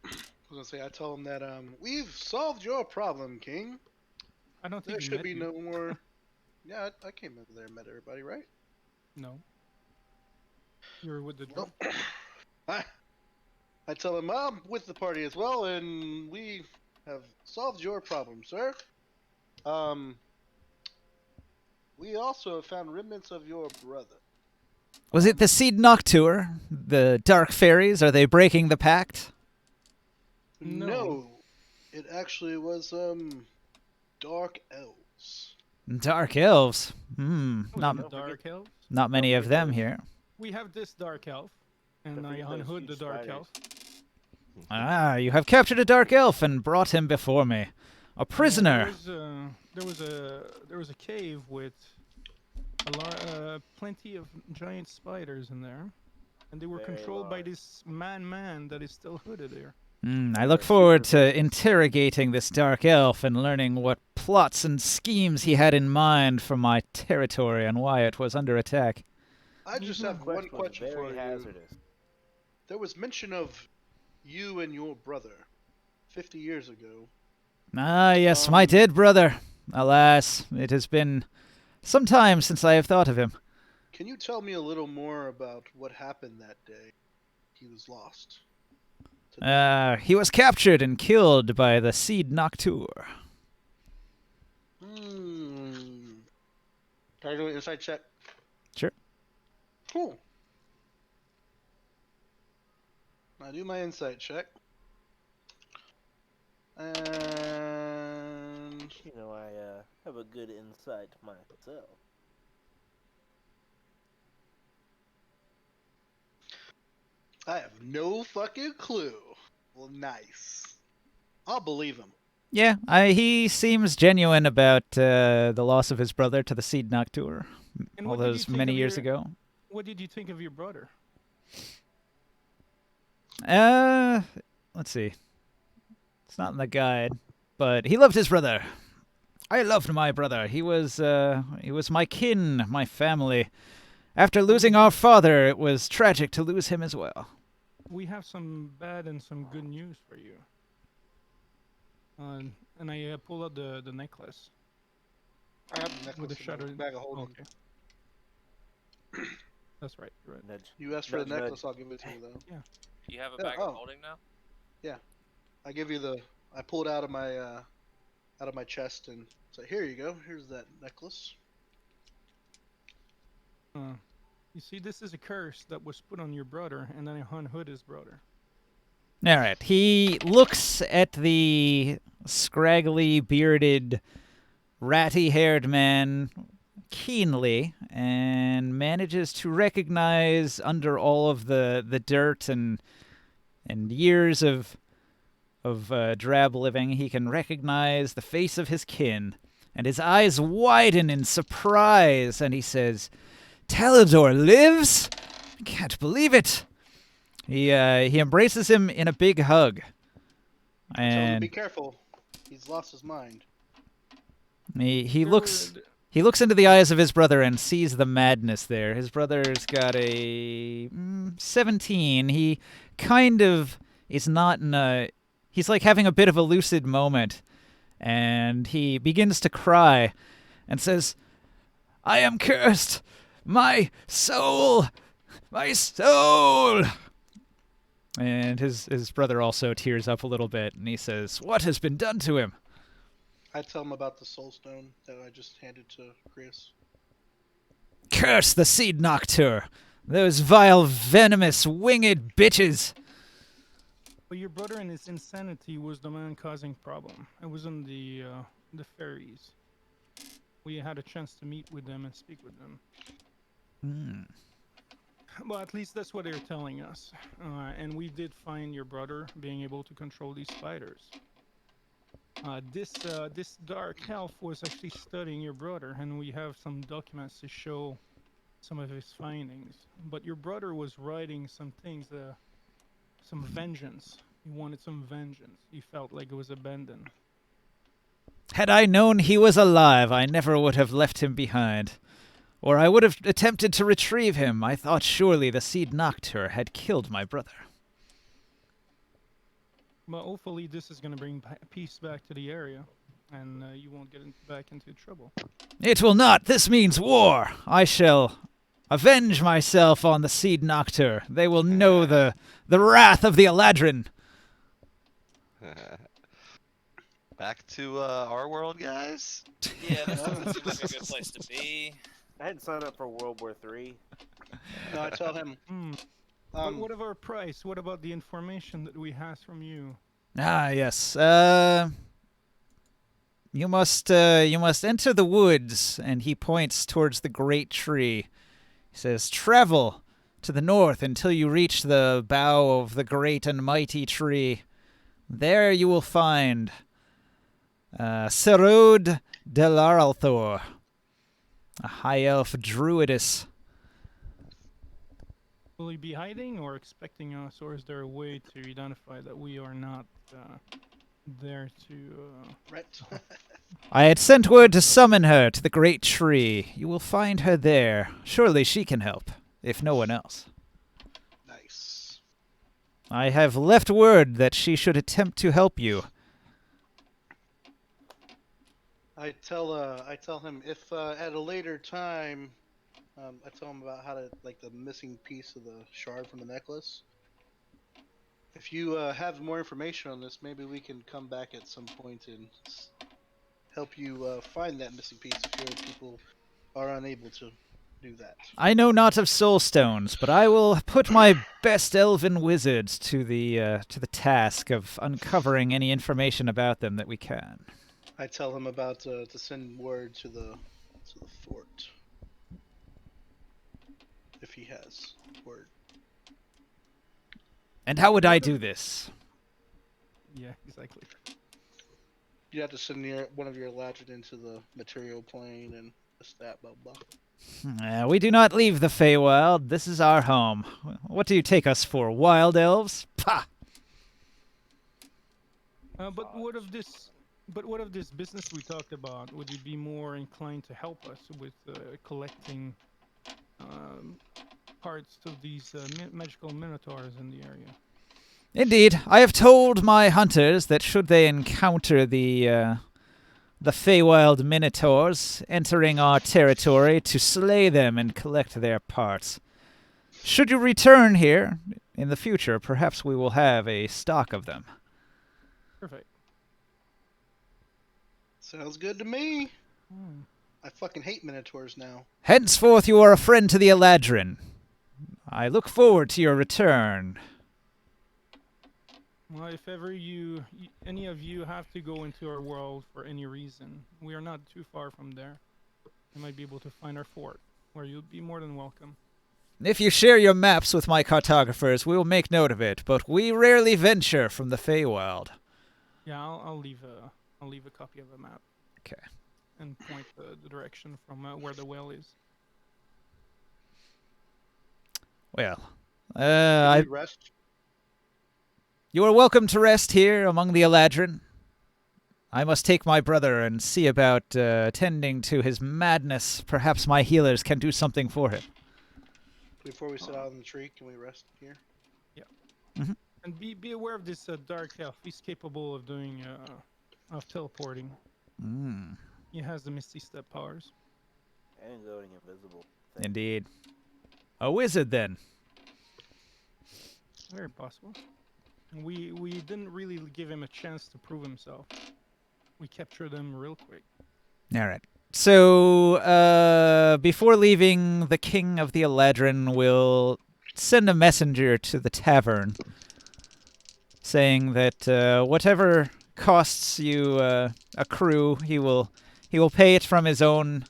I was gonna say, I tell him that we've solved your problem, King. I don't There think you should met be me. no more. Yeah, I came over there and met everybody, right? No. You were with the Nope. dwarf. I tell him I'm with the party as well, and we have solved your problem, sir. We also have found remnants of your brother. Was it the Seed Noctur? The Dark Fairies? Are they breaking the pact? No. It actually was dark elves. Dark Elves? Not Not the dark elves. not many of them here. We have this dark elf, and Don't I forget those unhood the huge dark spiders. elf. Ah, you have captured a Dark Elf and brought him before me. A prisoner. Yeah, there was a cave with plenty of giant spiders in there, and they were Very controlled by large. this man that is still hooded there. I look forward to interrogating this Dark Elf and learning what plots and schemes he had in mind for my territory and why it was under attack. I just Mhm. have one Quest was question for very you. hazardous. There was mention of you and your brother 50 years ago. Ah, yes, my dead brother. Alas, it has been some time since I have thought of him. Can you tell me a little more about what happened that day he was lost? He was captured and killed by the Seed Noctur. Can I do an inside check? Sure. Cool. I do my insight check. And You know, I have a good insight myself. I have no fucking clue. Well, nice. I'll believe him. Yeah, he seems genuine about the loss of his brother to the Seed Noctur And all what did you those think many of years your- ago. What did you think of your brother? Let's see. It's not in the guide, but he loved his brother. I loved my brother. He was my kin, my family. After losing our father, it was tragic to lose him as well. We have some bad and some good news for you. And I pull out the necklace I have the necklace with the in my shattered. bag of holding. Okay. That's right. You're right. Nudge. You asked for the Nudge, nudge. necklace, I'll give it to you though. You have a Yeah, bag oh. of holding now? I give you the. I pull it out of my chest and say, "Here you go. Here's that necklace." You see, this is a curse that was put on your brother, and then I unhood his brother. All right. He looks at the scraggly, bearded, ratty-haired man keenly and manages to recognize under all of the dirt and years of drab living, he can recognize the face of his kin, and his eyes widen in surprise, and he says, "Talador lives? I can't believe it." He embraces him in a big hug, Tell him to and be careful. He's lost his mind. he There looks. were- He looks into the eyes of his brother and sees the madness there. His brother's got a 17. He kind of is not in a... He's like having a bit of a lucid moment. And he begins to cry and says, "I am cursed! My soul! My soul!" And his brother also tears up a little bit. And he says, "What has been done to him?" I tell him about the soul stone that I just handed to Chris. "Curse the Seed Noctur! Those vile, venomous, winged bitches!" But your brother and his insanity was the man causing problem. It wasn't the fairies. We had a chance to meet with them and speak with them. Well, at least that's what they're telling us. And we did find your brother being able to control these spiders. This dark elf was actually studying your brother, and we have some documents to show some of his findings. But your brother was writing some things, some vengeance. He wanted some vengeance. He felt like it was abandoned. Had I known he was alive, I never would have left him behind. Or I would have attempted to retrieve him. I thought surely the Seed Noctur had killed my brother. But hopefully this is going to bring peace back to the area, and you won't get back into trouble. It will not. This means war. I shall avenge myself on the Seed Noctur. They will know the wrath of the Eladrin. Back to our world, guys. Yeah, that seems like a good place to be. I hadn't signed up for World War III. No, I tell him. But what of our price? What about the information that we have from you? Ah, yes. You must enter the woods, and he points towards the great tree. He says, travel to the north until you reach the bough of the great and mighty tree. There you will find Serod Delaralthor, a high elf druidess. Will he be hiding or expecting us, or is there a way to identify that we are not there to... Right. I had sent word to summon her to the great tree. You will find her there. Surely she can help, if no one else. Nice. I have left word that she should attempt to help you. I tell him if at a later time, I tell him about how to, like, the missing piece of the shard from the necklace. If you have more information on this, maybe we can come back at some point and help you find that missing piece if your people are unable to do that. I know not of soul stones, but I will put my best elven wizards to the task of uncovering any information about them that we can. I tell him about to send word to the fort if he has word. And how would I do this? Yeah, exactly. You have to send one of your Eladrin into the material plane and this, that, blah, blah. We do not leave the Feywild. This is our home. What do you take us for, wild elves? Pah! But what of this? But what of this business we talked about? Would you be more inclined to help us with collecting parts of these magical minotaurs in the area? Indeed, I have told my hunters that should they encounter the Feywild minotaurs entering our territory, to slay them and collect their parts. Should you return here in the future, perhaps we will have a stock of them. Perfect. Sounds good to me. I fucking hate minotaurs now. Henceforth you are a friend to the Eladrin. I look forward to your return. Well, if ever any of you have to go into our world for any reason, we are not too far from there. You might be able to find our fort, where you'll be more than welcome. If you share your maps with my cartographers, we will make note of it, but we rarely venture from the Feywild. Yeah, I'll leave a copy of a map. Okay. And point the direction from where the well is. Well, Can we rest? You are welcome to rest here among the Eladrin. I must take my brother and see about tending to his madness. Perhaps my healers can do something for him. Before we sit out on the tree, can we rest here? Yeah. Mm-hmm. And be aware of this dark elf. He's capable of doing of teleporting. Mm. He has the Misty Step powers. And going invisible. thing. Indeed. A wizard, then. Very possible. We didn't really give him a chance to prove himself. We captured him real quick. All right. So, before leaving, the King of the Eladrin will send a messenger to the tavern, saying that whatever costs you accrue, he will pay it from his own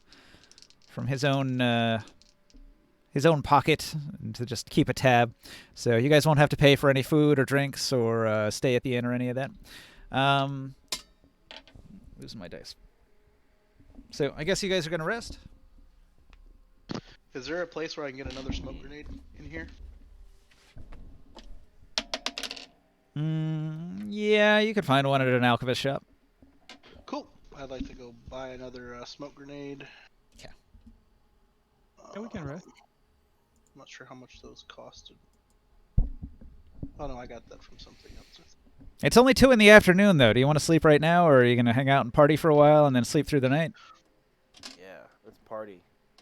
pocket to just keep a tab. So you guys won't have to pay for any food or drinks or stay at the inn or any of that. Losing my dice. So I guess you guys are gonna rest. Is there a place where I can get another smoke grenade in here? Yeah, you could find one at an alchemist shop. Cool. I'd like buy another smoke grenade. Okay. Yeah, we can rest. I'm not sure how much those costed. Oh no, I got that from something else. It's only 2 in the afternoon, though. Do you want to sleep right now, or are you going to hang out and party for a while and then sleep through the night? Yeah, let's party.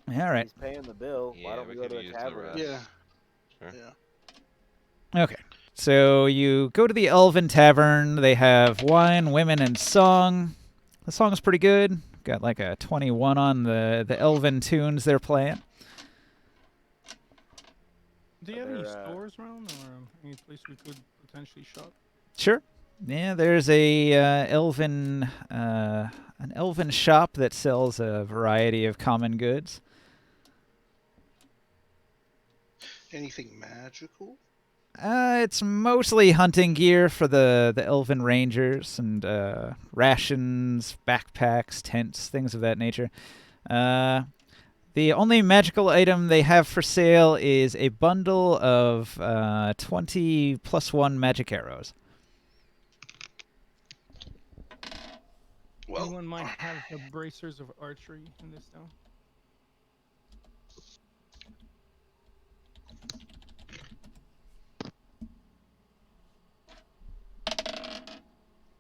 All right. He's paying the bill. Why Yeah, don't we we go could to a use the tavern? rest. Yeah. Sure. Yeah. Okay. So you go to the Elven Tavern. They have wine, women, and song. The song is pretty good. Got like a 21 on the Elven tunes they're playing. Do you have any There, stores around, or any place we could potentially shop? Sure. Yeah, there's a an elven shop that sells a variety of common goods. Anything magical? It's mostly hunting gear for the elven rangers and rations, backpacks, tents, things of that nature. The only magical item they have for sale is a bundle of 20 plus 1 magic arrows. Well, Anyone might have the bracers of archery in this town?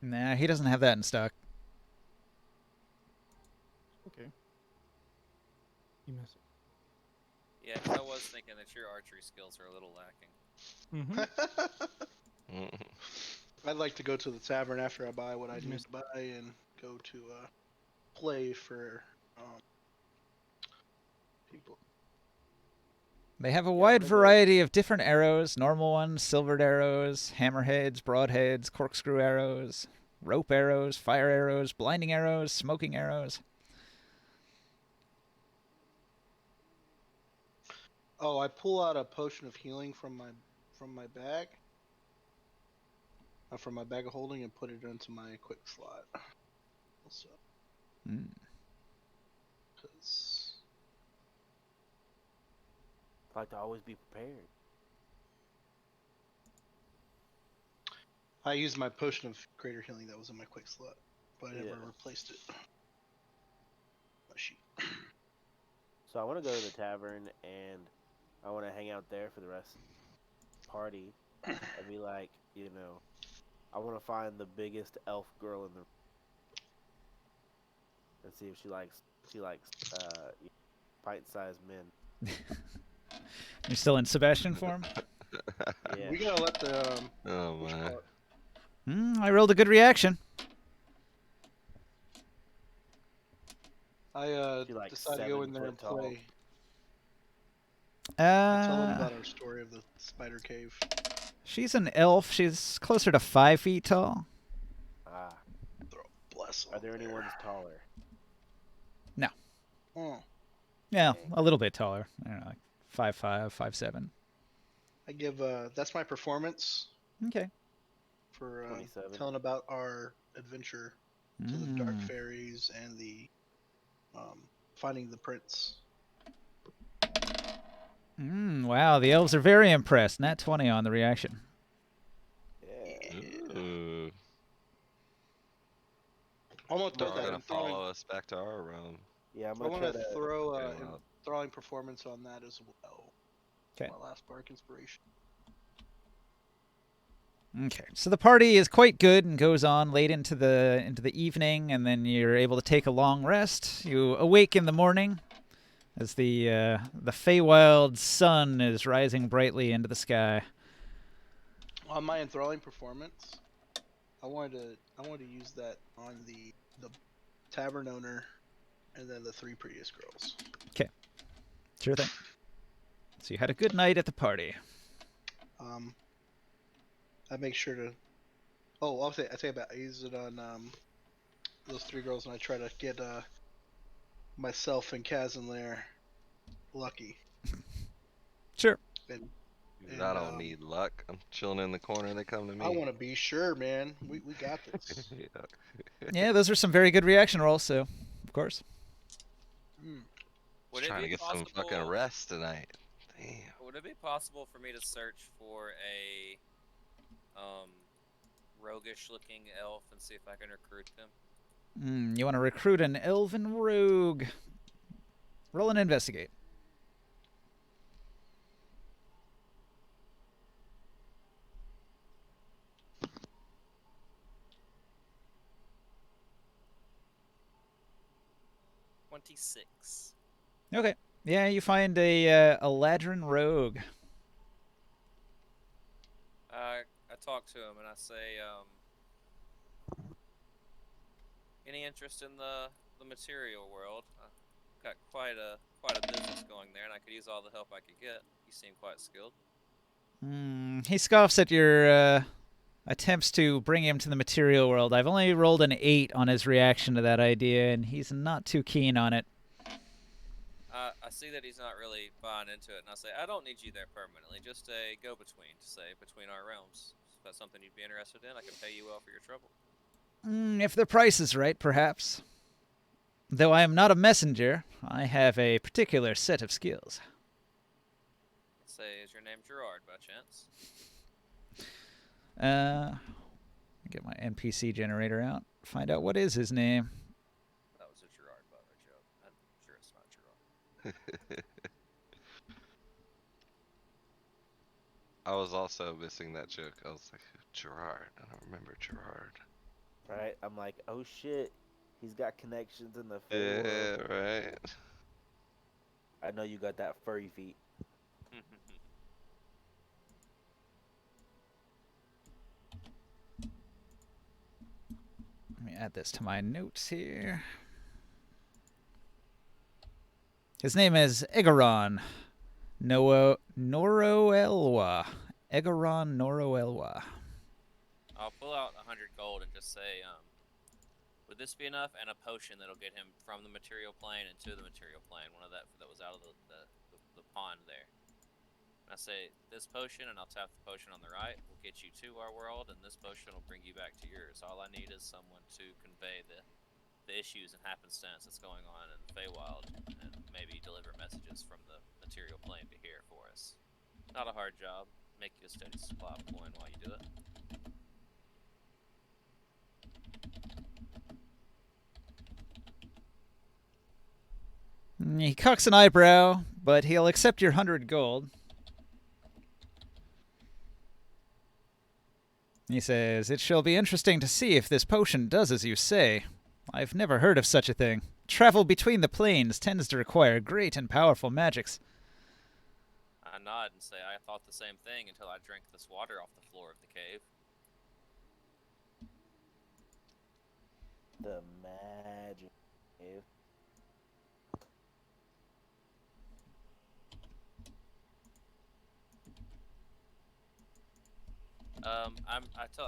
Nah, he doesn't have that in stock. Okay. You miss it. Yeah, 'cause I was thinking that your archery skills are a little lacking. Mm-hmm. I'd like to go to the tavern after I buy what I need Miss- to buy and go to play for people. They have a wide variety of different arrows, normal ones, silvered arrows, hammerheads, broadheads, corkscrew arrows, rope arrows, fire arrows, blinding arrows, smoking arrows. Oh, I pull out a potion of healing from my bag. From my bag of holding and put it into my quick slot. Also, Mm. because I like to always be prepared. I used my potion of greater healing that was in my quick slot, but I never Yeah. replaced it. My sheet. So I want to go to the tavern and I want to hang out there for the rest of the party. I'd be like, I want to find the biggest elf girl in the and see if she likes pint-sized men. You're still in Sebastian form? Yeah. We gotta let the Oh my. I rolled a good reaction. I She like decided to go in there 7 and foot tall. play. I tell them Uh, about our story of the spider cave. she's an elf. She's closer to 5 feet tall. Ah. Throw bless. Are there any ones taller? Oh, Yeah, Okay. a little bit taller. I don't know, like 5'5", 5'7". I give that's my performance Okay. for 27. telling about our adventure to the dark fairies and the finding the prince. Wow, the elves are very impressed. Nat 20 on the reaction. Yeah. Ooh. Almost They're did all that. gonna I'm throwing. follow us back to our realm. Yeah, I'm I gonna want try to to. throw Yeah, throwing performance on that as well. 'Kay. My last bark inspiration. Okay, so the party is quite good and goes on late into the evening, and then you're able to take a long rest. You awake in the morning as the Feywild sun is rising brightly into the sky. On my enthralling performance, I wanted to use that on the tavern owner, and then the 3 previous girls. Sure thing. So you had a good night at the party. I make sure to. Oh, I say about I use it on those 3 girls, and I try to get myself and Kaz in there lucky. Sure. And Dude, I don't need luck. I'm chilling in the corner. They come to me. I want to be sure, man. We got this. Yeah. Yeah, those are some very good reaction rolls, so of course. Would Just it trying to be get some fucking possible? rest tonight. Damn. Would it be possible for me to search for a roguish looking elf and see if I can recruit them? You want to recruit an elven rogue. Roll and investigate. $26. Okay. Yeah, you find a Eladrin rogue. I talk to him and I say, any interest in the material world? Got quite a business going there, and I could use all the help I could get. You seem quite skilled. He scoffs at your attempts to bring him to the material world. I've only rolled an 8 on his reaction to that idea, and he's not too keen on it. I see that he's not really buying into it, and I say, I don't need you there permanently, just a go-between, to say, between our realms. If that's something you'd be interested in, I can pay you well for your trouble. If the price is right, perhaps. Though I am not a messenger, I have a particular set of skills. Let's say, is your name Gerard, by chance? Get my NPC generator out. Find out what is his name. That was a Gerard Butler joke. I'm sure it's not Gerard. I was also missing that joke. I was like, Gerard. I don't remember Gerard. Right? I'm like, oh shit, he's got connections in the Yeah, world. right. I know you got that furry feet. Let me add this to my notes here. His name is Egaron Noroelwa. Egaron Noroelwa. I'll pull out 100 gold and just say, would this be enough? And a potion that'll get him from the material plane and to the material plane. One of that was out of the pond there. And I say, this potion, and I'll tap the potion on the right, will get you to our world, and this potion will bring you back to yours. All I need is someone to convey the issues and happenstance that's going on in the Feywild, and maybe deliver messages from the material plane to here for us. Not a hard job. Make you a steady supply of coin while you do it. He cocks an eyebrow, but he'll accept your 100 gold. He says, it shall be interesting to see if this potion does as you say. I've never heard of such a thing. Travel between the planes tends to require great and powerful magics. I nod and say, I thought the same thing until I drank this water off the floor of the cave. The magic cave.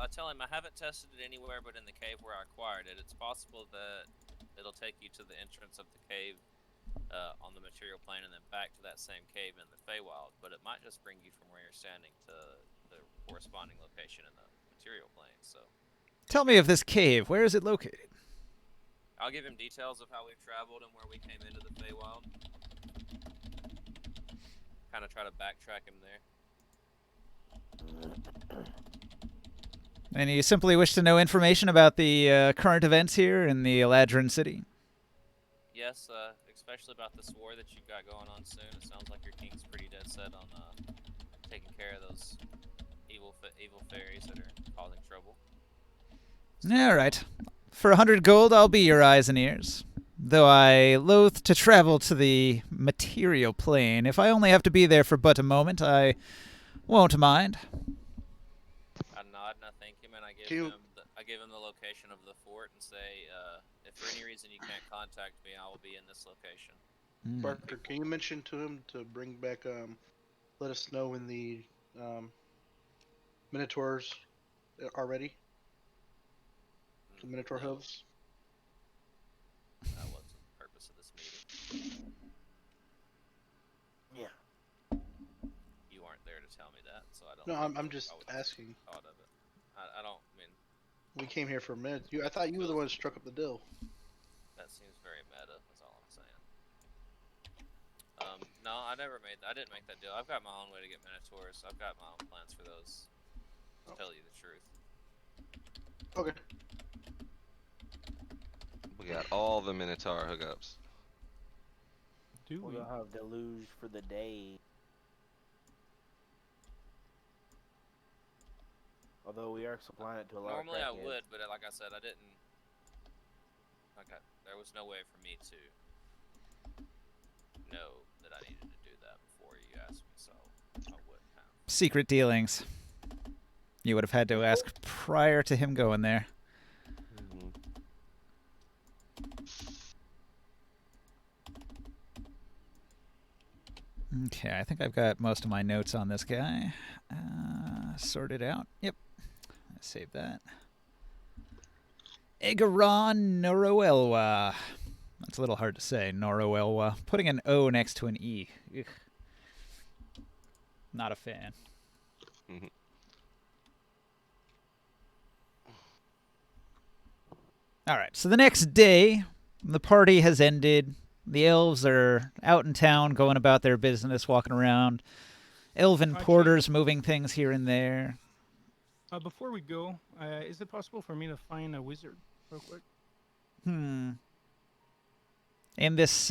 I tell him I haven't tested it anywhere but in the cave where I acquired it. It's possible that it'll take you to the entrance of the cave on the material plane and then back to that same cave in the Feywild, but it might just bring you from where you're standing to the corresponding location in the material plane. So, Tell me of this cave. Where is it located? I'll give him details of how we've traveled and where we came into the Feywild. Kind of try to backtrack him there. And you simply wish to know information about the current events here in the Eladrin city? Yes, especially about this war that you've got going on soon. It sounds like your king's pretty dead set on taking care of those evil fairies that are causing trouble. All right. For 100 gold, I'll be your eyes and ears. Though I loathe to travel to the material plane, if I only have to be there for but a moment, I won't mind. I nod and I thank him, and I give him the location of the fort and say, if for any reason you can't contact me, I will be in this location. Barker, can you mention to him to bring back, let us know when the Minotaurs are ready? The Minotaur No, hooves? that wasn't the purpose of this meeting. Yeah. You aren't there to tell me that, so I don't. No, think I'm I just would asking. Thought of it. I don't mean. We came here for a minute. I thought you were the one who struck up the deal. That seems very meta. That's all I'm saying. No, I didn't make that deal. I've got my own way to get Minotaurs. I've got my own plans for those. To tell you the truth. Okay. We got all the Minotaur hookups. Do We we? don't have deluge for the day. Although we are supplying it to a lot Normally of I crackheads. would, but like I said, I didn't. There was no way for me to know that I needed to do that before you asked me, so I wouldn't have. Secret dealings. You would have had to ask prior to him going there. Okay, I think I've got most of my notes on this guy sorted out. Yep, save that. Egaron Noroelwa. That's a little hard to say, Noroelwa. Putting an O next to an E. Ugh. Not a fan. Alright, so the next day, the party has ended. The elves are out in town, going about their business, walking around. Elven Actually- porters moving things here and there. Before we go, is it possible for me to find a wizard real quick? In this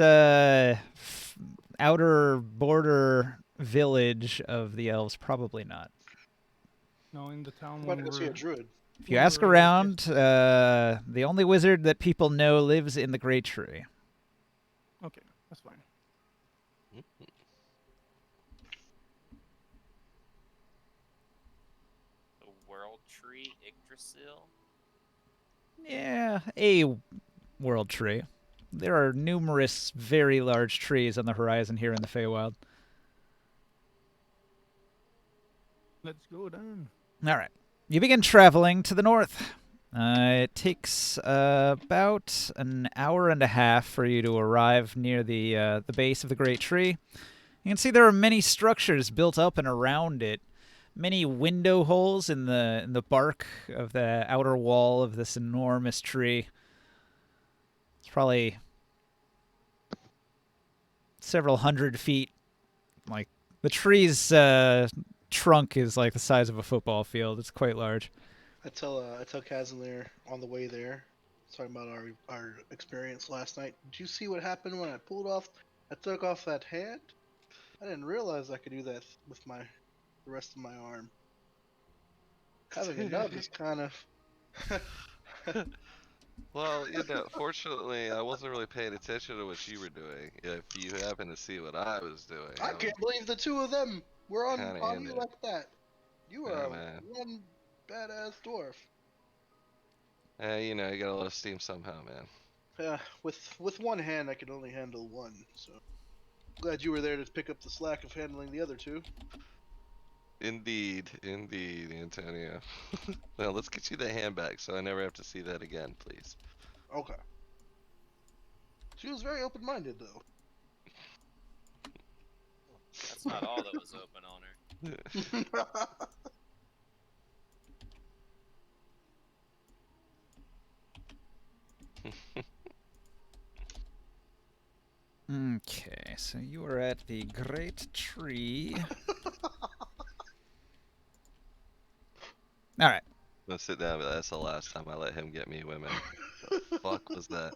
outer border village of the elves, probably not. No, in the town. I'm about to go see a druid. If you ask around, the only wizard that people know lives in the Great Tree. Okay, that's fine. The World Tree Yggdrasil. Yeah, a world tree. There are numerous very large trees on the horizon here in the Feywild. Let's go then. All right. You begin traveling to the north. It takes about an hour and a half for you to arrive near the base of the Great Tree. You can see there are many structures built up and around it. Many window holes in the bark of the outer wall of this enormous tree. It's probably several hundred feet. Like, the tree's trunk is like the size of a football field. It's quite large. I tell Casimir on the way there, talking about our experience last night. Did you see what happened when I took off that hand? I didn't realize I could do that with the rest of my arm. Having a nub is kind of. Well, fortunately, I wasn't really paying attention to what you were doing. If you happen to see what I was doing, I can't believe the two of them were on Kinda you in it. like that. You Yeah, are man. one badass dwarf. You gotta let us steam somehow, man. Yeah, with one hand I could only handle one, so glad you were there to pick up the slack of handling the other two. Indeed, Antonio. Well, let's get you the hand back so I never have to see that again, please. Okay. She was very open-minded, though. That's not all that was open on her. Okay, so you are at the Great Tree. All right. I'm gonna sit down, but that's the last time I let him get me women. The fuck was that?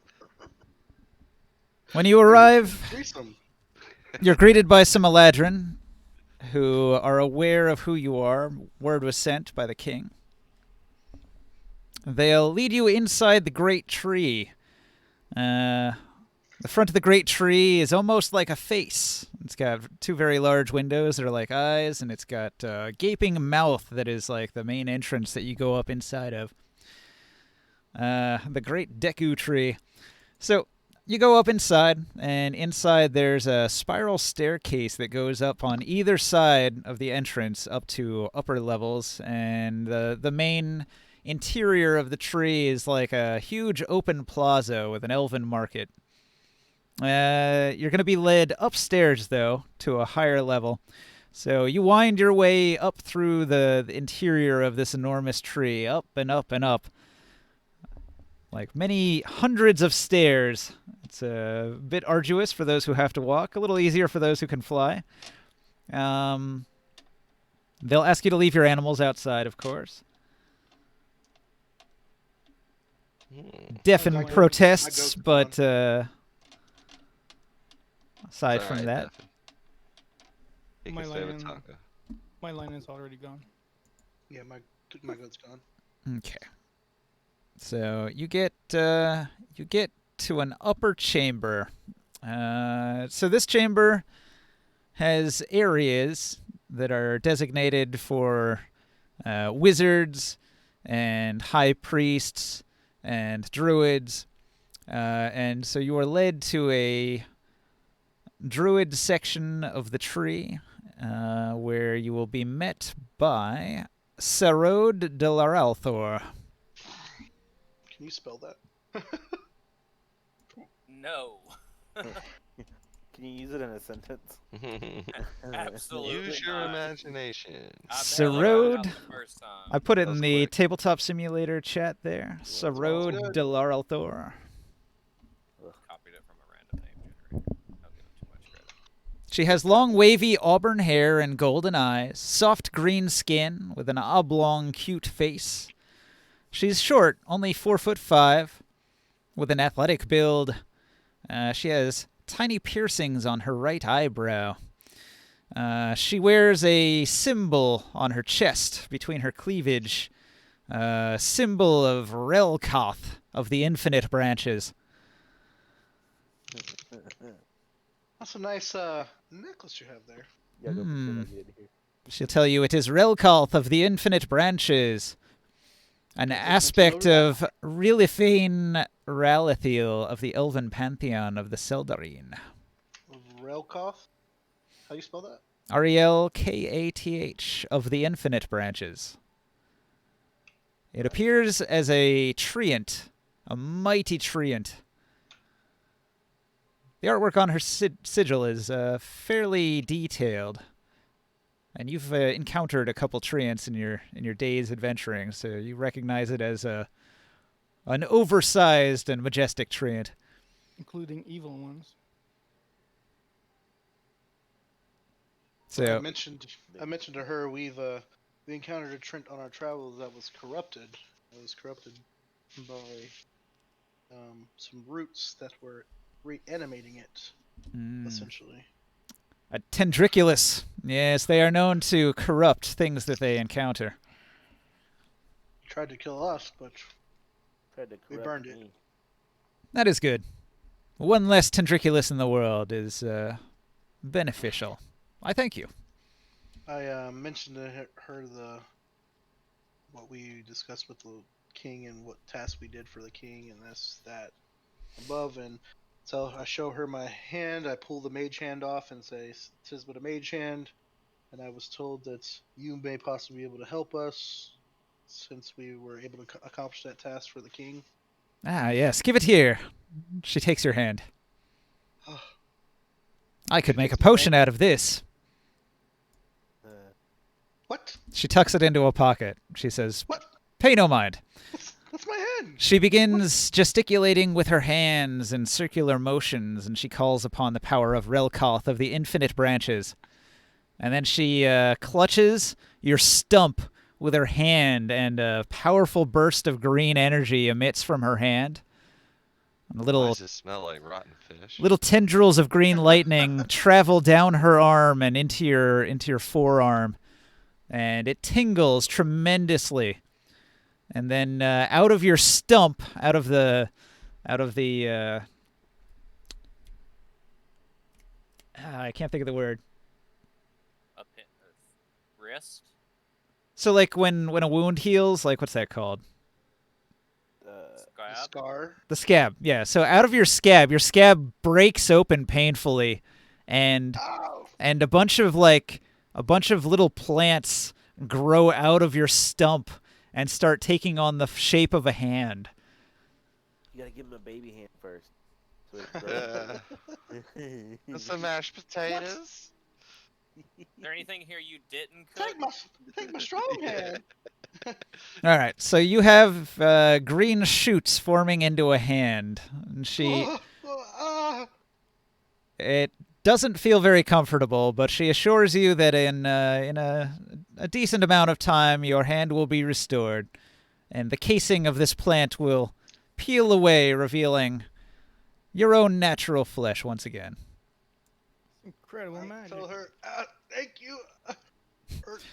When you arrive, Threesome. you're greeted by some Eladrin, who are aware of who you are. Word was sent by the king. They'll lead you inside the Great Tree. The front of the Great Tree is almost like a face. It's got two very large windows that are like eyes, and it's got a gaping mouth that is like the main entrance that you go up inside of. The Great Deku Tree. So you go up inside, and inside there's a spiral staircase that goes up on either side of the entrance up to upper levels, and the main interior of the tree is like a huge open plaza with an elven market. You're going to be led upstairs, though, to a higher level. So you wind your way up through the interior of this enormous tree, up and up and up. Like many hundreds of stairs. It's a bit arduous for those who have to walk, a little easier for those who can fly. They'll ask you to leave your animals outside, of course. deafen My goat- protests, my but goat's aside It's from alright, that, Duffy. He My can stay with lion- Taco. My line is already gone. Yeah, my goat's gone. okay. So you get to an upper chamber. So this chamber has areas that are designated for wizards and high priests and druids, and so you are led to a druid section of the tree, where you will be met by Sarod de Laralthor. Can you spell that? No. Can you use it in a sentence? Absolutely. Use your not. imagination. I barely got it out Sarod. the first time. I put it That in was the quick. tabletop simulator chat there. Sarod good. de Laralthor. Copied it from a random name generator. I'll give it too much credit. She has long, wavy auburn hair and golden eyes, soft green skin with an oblong, cute face. She's short, only 4'5", with an athletic build. She has tiny piercings on her right eyebrow. She wears a symbol on her chest between her cleavage, symbol of Relkoth of the Infinite Branches. That's a nice necklace you have there. Yeah, go pretend like you didn't hear. She'll tell you it is Relkoth of the Infinite Branches, an aspect of Rilifane Ralithiel of the Elven Pantheon of the Seldarine. Relkoth? How do you spell that? Relkath of the Infinite Branches. It appears as a treant, a mighty treant. The artwork on her sigil is fairly detailed, and you've encountered a couple treants in your days adventuring, so you recognize it as an oversized and majestic treant. Including evil ones. So I mentioned to her we encountered a Trent on our travels that was corrupted. It was corrupted by some roots that were reanimating it, essentially. a tendriculus. Yes, they are known to corrupt things that they encounter. Tried to kill us, but Tried to We corrupt burned it. me. That is good. One less tendriculus in the world is beneficial. I thank you. I mentioned to her what we discussed with the king and what tasks we did for the king and that above, and so I show her my hand. I pull the mage hand off and say, "'Tis but a mage hand," and I was told that you may possibly be able to help us since we were able to accomplish that task for the king. Ah, yes. Give it here. She takes your hand. I could make a potion out of this. What? She tucks it into a pocket. She says, What? "Pay no mind." That's my hand. She begins gesticulating with her hands in circular motions, and she calls upon the power of Relkoth of the Infinite Branches. And then she clutches your stump with her hand, and a powerful burst of green energy emits from her hand. And Why little does it smell like rotten fish? little tendrils of green lightning travel down her arm and into your forearm, and it tingles tremendously. And then out of your stump, out of the I can't think of the word. Wrist? So like when a wound heals, like what's that called? The Scab? scar. The scab. Yeah. So out of your scab breaks open painfully, and Ow! and a bunch of little plants grow out of your stump and start taking on the shape of a hand. You gotta give him a baby hand first. So it grows. Some mashed potatoes. Is there anything here you didn't cook? Take my strong hand. All right. So you have green shoots forming into a hand, and it doesn't feel very comfortable, but she assures you that in a decent amount of time your hand will be restored, and the casing of this plant will peel away, revealing your own natural flesh once again. Incredible I magic. tell her, thank you.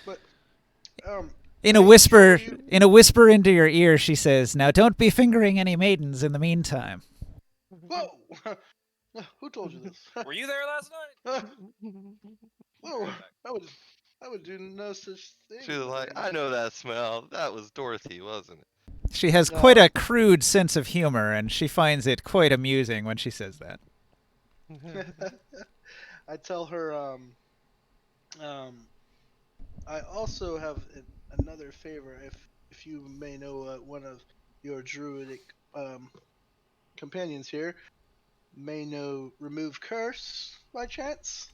But In I a whisper, assure you- in a whisper into your ear, she says, "Now don't be fingering any maidens in the meantime." Whoa! Who told you this? Were you there last night? Whoa! Right back. I would do no such thing. She was like, I know that smell. That was Dorothy, wasn't it? She has No. quite a crude sense of humor, and she finds it quite amusing when she says that. I tell her, I also have another favor. If you may know, one of your druidic companions here may know remove curse by chance.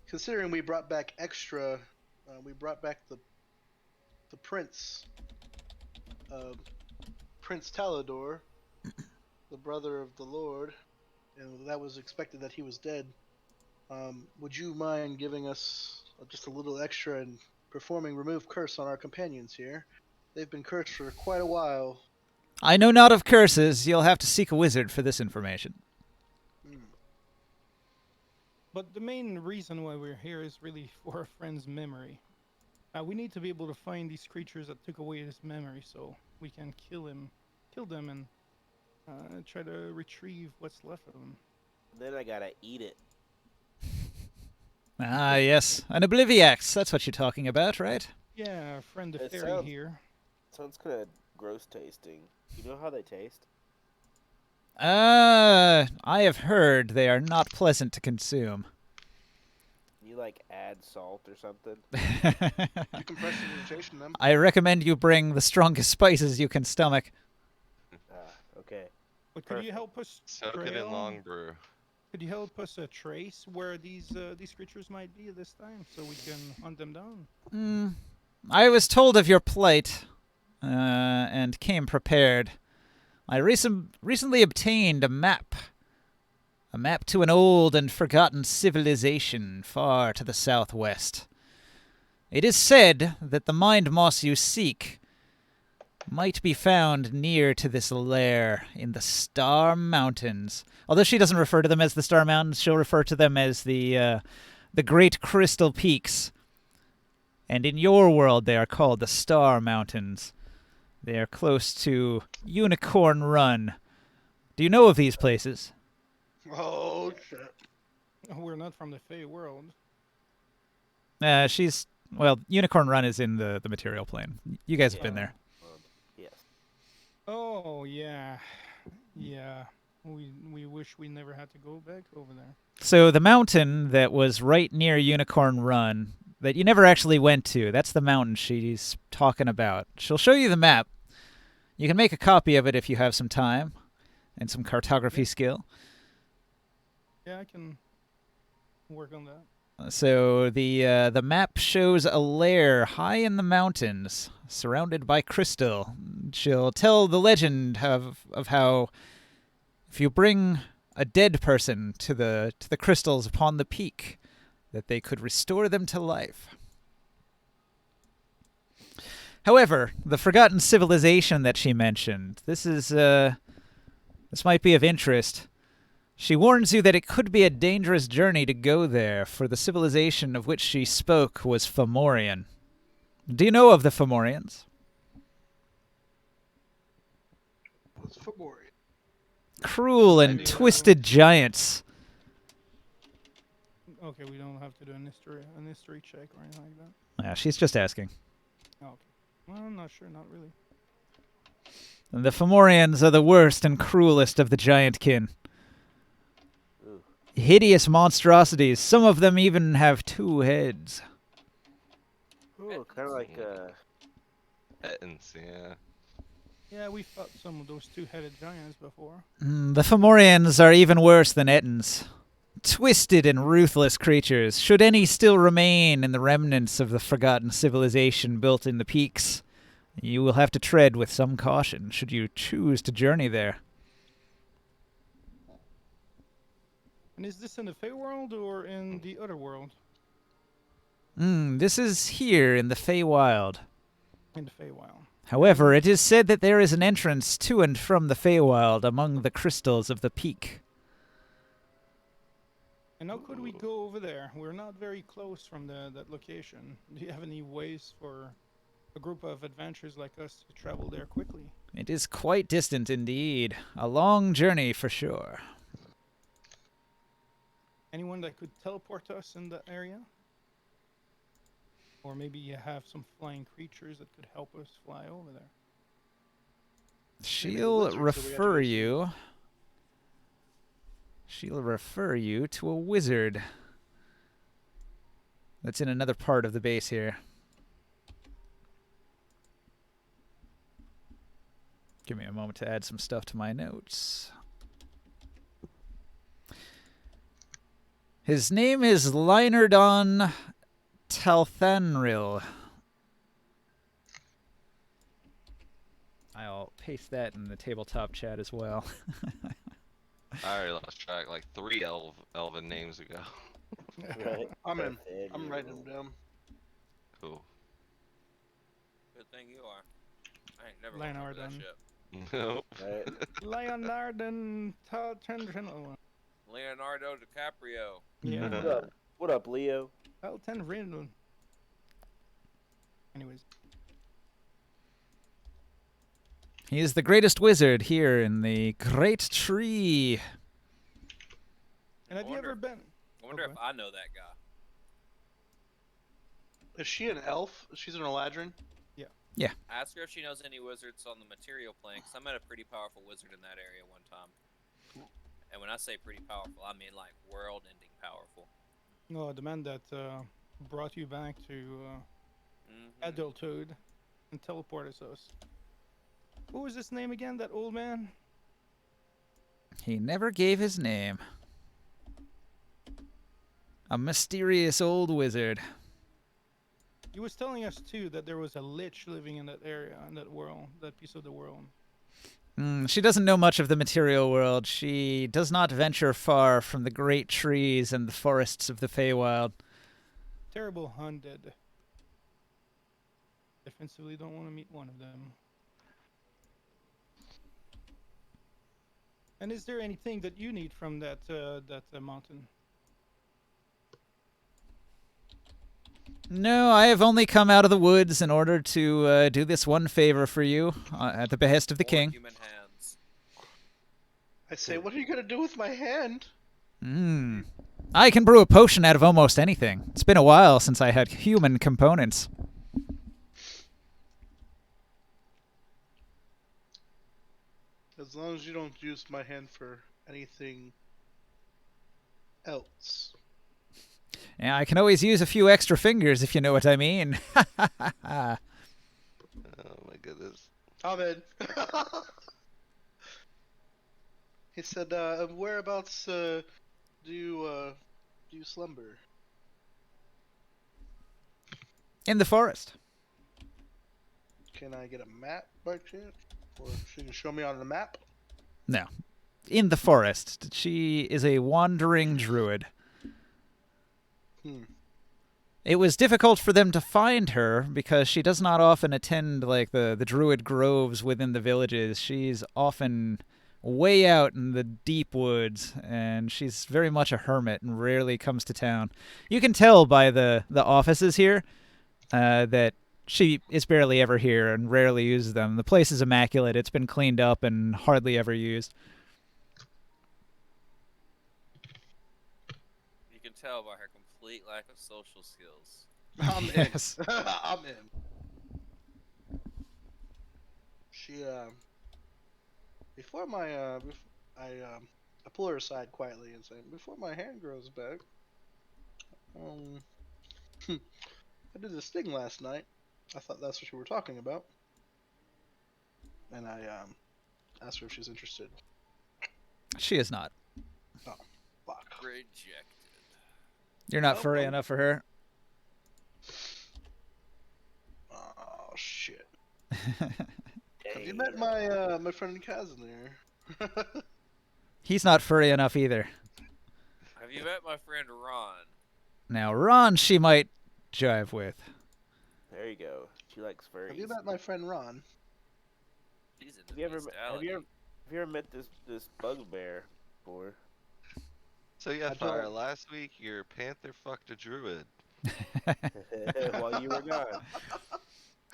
Considering we brought back extra, we brought back the prince, Prince Talador, the brother of the Lord, and that was expected that he was dead. Would you mind giving us just a little extra and performing remove curse on our companions here? They've been cursed for quite a while. I know not of curses. You'll have to seek a wizard for this information. But the main reason why we're here is really for our friend's memory. We need to be able to find these creatures that took away his memory, so we can kill them, and try to retrieve what's left of him. Then I gotta eat it. Ah, yes. An Obliviax. That's what you're talking about, right? Yeah, our friend the It fairy sounds- here. Sounds kind of gross tasting. You know how they taste? I have heard they are not pleasant to consume. You like add salt or something? You can prestidigitation them. I recommend you bring the strongest spices you can stomach. Okay. But could you Perfect. help us Soak it in trail? long brew. Could you help us trace where these creatures might be this time, so we can hunt them down? I was told of your plight, and came prepared. I recently obtained a map. A map to an old and forgotten civilization far to the southwest. It is said that the mind moss you seek might be found near to this lair in the Star Mountains. Although she doesn't refer to them as the Star Mountains, she'll refer to them as the Great Crystal Peaks. And in your world, they are called the Star Mountains. They are close to Unicorn Run. Do you know of these places? Oh shit! We're not from the Fey world. Unicorn Run is in the material plane. You guys have been there. Yes. Oh yeah, yeah. We wish we never had to go back over there. So the mountain that was right near Unicorn Run, that you never actually went to, that's the mountain she's talking about. She'll show you the map. You can make a copy of it if you have some time and some cartography skill. Yeah, I can work on that. So the map shows a lair high in the mountains, surrounded by crystal. She'll tell the legend of how if you bring a dead person to the crystals upon the peak, that they could restore them to life. However, the forgotten civilization that she mentioned, this might be of interest. She warns you that it could be a dangerous journey to go there, for the civilization of which she spoke was Fomorian. Do you know of the Fomorians? What's Fomori? Cruel I and do. twisted giants. Okay, we don't have to do an history check or anything like that. Yeah, she's just asking. Oh, okay. Well, I'm not sure. Not really. The Fomorians are the worst and cruelest of the giant kin. Ooh. Hideous monstrosities. Some of them even have 2 heads. Ooh, kind of like Ettins, yeah. Yeah, we fought some of those 2-headed giants before. The Fomorians are even worse than Ettins. Twisted and ruthless creatures, should any still remain in the remnants of the forgotten civilization built in the peaks. You will have to tread with some caution should you choose to journey there. And is this in the Fey world or in the other world? This is here in the Feywild. In the Feywild. However, it is said that there is an entrance to and from the Feywild among the crystals of the peak. And how could we go over there? We're not very close from that location. Do you have any ways for a group of adventurers like us to travel there quickly? It is quite distant indeed. A long journey for sure. Anyone that could teleport us in that area? Or maybe you have some flying creatures that could help us fly over there. She'll wizards that we have to refer go see. you. She'll refer you to a wizard that's in another part of the base here. Give me a moment to add some stuff to my notes. His name is Lynardon Talthanril. I'll paste that in the tabletop chat as well. I already lost track like 3 elven names ago. Right. I'm in. Perfect. I'm writing them down. Cool. Good thing you are. I ain't never gonna remember that Lynardon. shit. Nope. Right. Leonardo Taltenrin. Leonardo DiCaprio. Yeah. What up? What up, Leo? Taltenrin. Anyways. He is the greatest wizard here in the Great Tree. And have you Wonder- ever been? I wonder Okay. if I know that guy. Is she an elf? She's an Eladrin? Ask her if she knows any wizards on the material plane, because I met a pretty powerful wizard in that area one time. And when I say pretty powerful, I mean like world-ending powerful. No, the man that brought you back to Mhm. adulthood and teleported us. What was his name again, that old man? He never gave his name. A mysterious old wizard. He was telling us too that there was a lich living in that area, in that world, that piece of the world. She doesn't know much of the material world. She does not venture far from the great trees and the forests of the Feywild. Terrible undead. Defensively, don't want to meet one of them. And is there anything that you need from that mountain? No, I have only come out of the woods in order to do this one favor for you at the behest of the More king. human hands. I say, what are you gonna do with my hand? I can brew a potion out of almost anything. It's been a while since I had human components. As long as you don't use my hand for anything else. Yeah, I can always use a few extra fingers if you know what I mean. Oh my goodness. I'm in. He said, whereabouts do you slumber? In the forest. Can I get a map by chance? Or she can show me on the map? No. In the forest. She is a wandering druid. It was difficult for them to find her because she does not often attend like the druid groves within the villages. She's often way out in the deep woods, and she's very much a hermit and rarely comes to town. You can tell by the offices here that she is barely ever here and rarely uses them. The place is immaculate. It's been cleaned up and hardly ever used. You can tell by her complete lack of social skills. I'm Yes. in. I'm in. She before my I pull her aside quietly and say, before my hand grows back, I did this thing last night. I thought that's what you were talking about. And I asked her if she's interested. She is not. Fuck. Rejected. You're not Nope, furry nope. enough for her. Oh shit. Have you met my my friend Casimir? He's not furry enough either. Have you met my friend Ron? Now, Ron, she might jive with. There There you go. She likes furries. Have you met my friend Ron? He's into Have you ever bestiality. met this bugbear before? So yeah, I Fire. don't- Last week your panther fucked a druid. While you were gone. And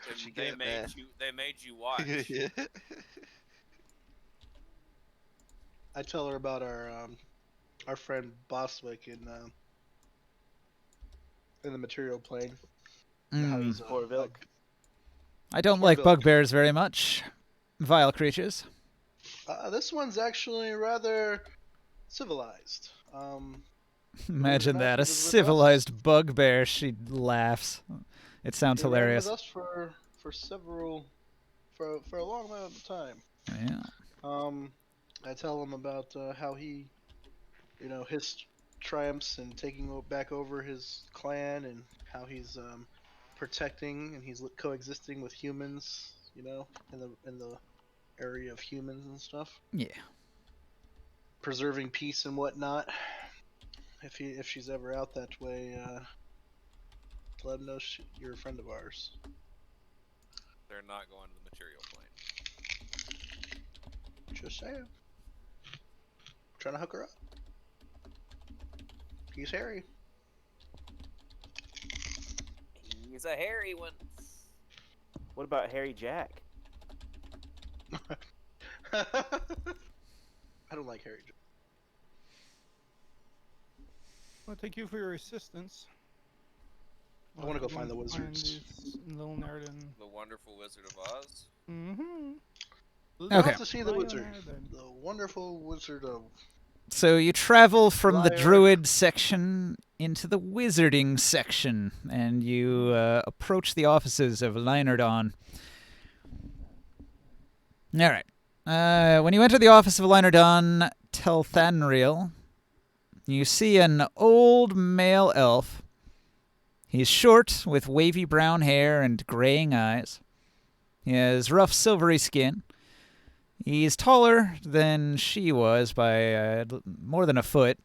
What you they get, made man? you. They made you watch. Yeah. I tell her about our friend Boswick in the material plane. How Mm. he's Poor Vilk. I don't Poor like Vilk. bugbears very much. Vile creatures. This one's actually rather civilized. Imagine enough, that. he A was with us. civilized bugbear. She laughs. It sounds He ran hilarious. with us for a long amount of time. Yeah. I tell him about how he, his triumphs and taking back over his clan, and how he's protecting and he's coexisting with humans, in the area of humans and stuff, Yeah. preserving peace and whatnot. If she's ever out that way, let him know you're a friend of ours. They're not going to the material plane. Just saying. Trying to hook her up. He's hairy. He's a hairy one. What about Harry Jack? I don't like hairy. Well, thank you for your assistance. I want to go find the wizards. Little nerd and. The Wonderful Wizard of Oz. Mm-hmm. Okay. Off to see the Lion wizard. Nerd. The wonderful wizard of. So you travel from the Liar. druid section into the wizarding section, and you approach the offices of Lynardon. All right. When you enter the office of Lynardon Telthanriel, you see an old male elf. He's short, with wavy brown hair and graying eyes. He has rough silvery skin. He's taller than she was by more than a foot.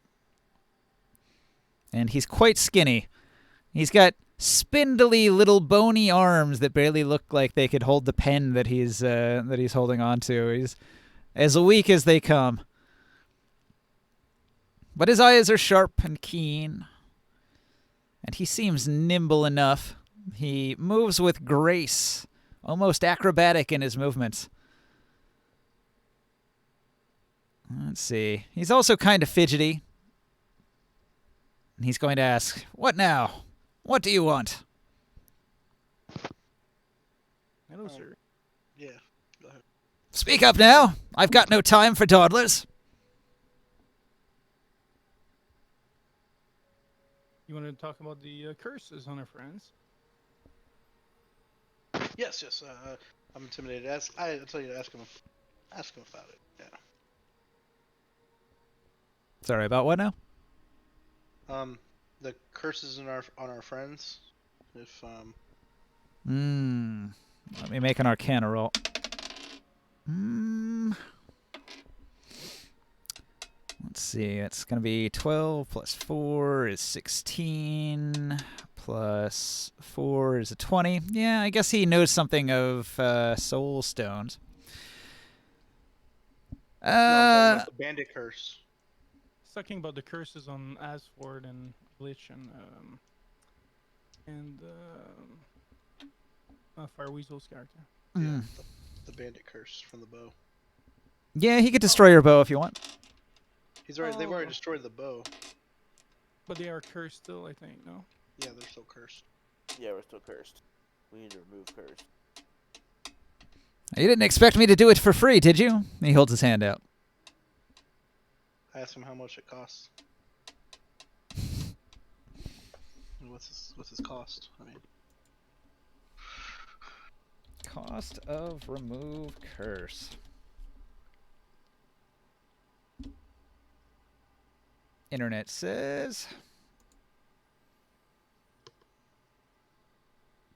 And he's quite skinny. He's got spindly little bony arms that barely look like they could hold the pen that he's holding on to. He's as weak as they come. But his eyes are sharp and keen. And he seems nimble enough. He moves with grace, almost acrobatic in his movements. Let's see. He's also kind of fidgety. He's going to ask, "What now? What do you want?" Hello, sir. Yeah. Go ahead. "Speak up now. I've got no time for dawdlers." You want to talk about the curses on our friends? Yes. I'm intimidated. I tell you to ask him about it. Yeah. Sorry, about what now? The curses on our friends. If Let me make an Arcana roll. Let's see. It's going to be 12 plus 4 is 16. Plus 4 is a 20. Yeah, I guess he knows something of soul stones. no, I'm talking about the bandit curse. He's talking about the curses on Asford and Glitch and Fireweasel's character. Mm. The bandit curse from the bow. Yeah, he could destroy your bow if you want. They've already destroyed the bow. But they are cursed still, I think, no? Yeah, they're still cursed. Yeah, we're still cursed. We need to remove curse. You didn't expect me to do it for free, did you? He holds his hand out. I asked him how much it costs. And what's his cost? I mean, Cost of remove curse. Internet says...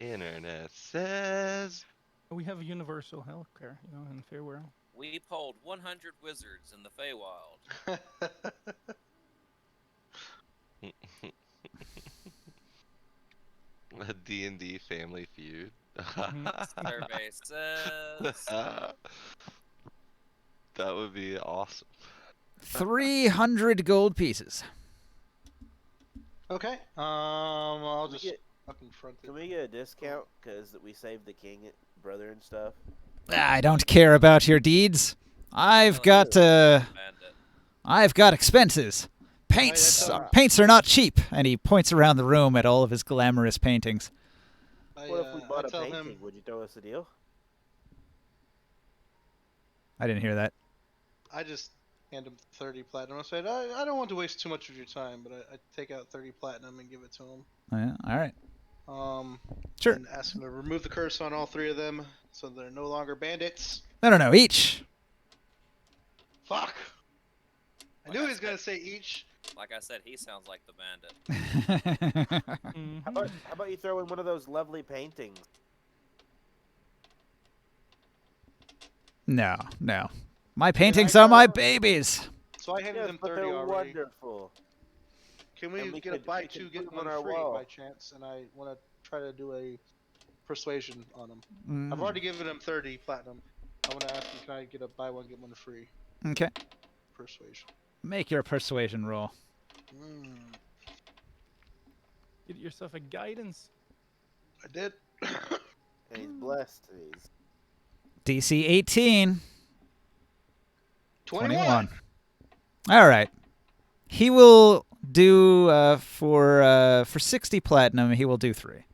Internet says. We have a universal healthcare, in Feywild. We polled 100 wizards in the Feywild. A D&D Family Feud. Survey says. That would be awesome. 300 gold pieces. Okay. I'll Can we just get- fucking front it. Can we get a discount because we saved the king brother and stuff? I don't care about your deeds. I've got expenses. Paints are not cheap. And he points around the room at all of his glamorous paintings. What if we bought a tell painting? him, Would you throw us a deal? I didn't hear that. I just hand him 30 platinum. I said, I don't want to waste too much of your time, but I take out 30 platinum and give it to him. Oh, yeah? All right. Sure. And ask him to remove the curse on all 3 of them so they're no longer bandits. No, each. Fuck! I Like knew I he was going said- to say each. Like I said, he sounds like the bandit. Mhm. How about you throw in one of those lovely paintings? No. My paintings are my babies. So I handed Yes, him but 30 they're already. wonderful. Can we And we get a could- buy we could 2, put get them 1 on our free wall. by chance? And I want to try to do a persuasion on him. Mm. I've already given him 30 platinum. I want to ask him, can I get a buy 1, get 1 free Okay. persuasion? Make your persuasion roll. Get yourself a guidance. I did. And he's blessed. He's DC 18. 21. All right. He will do for 60 platinum. He will do 3.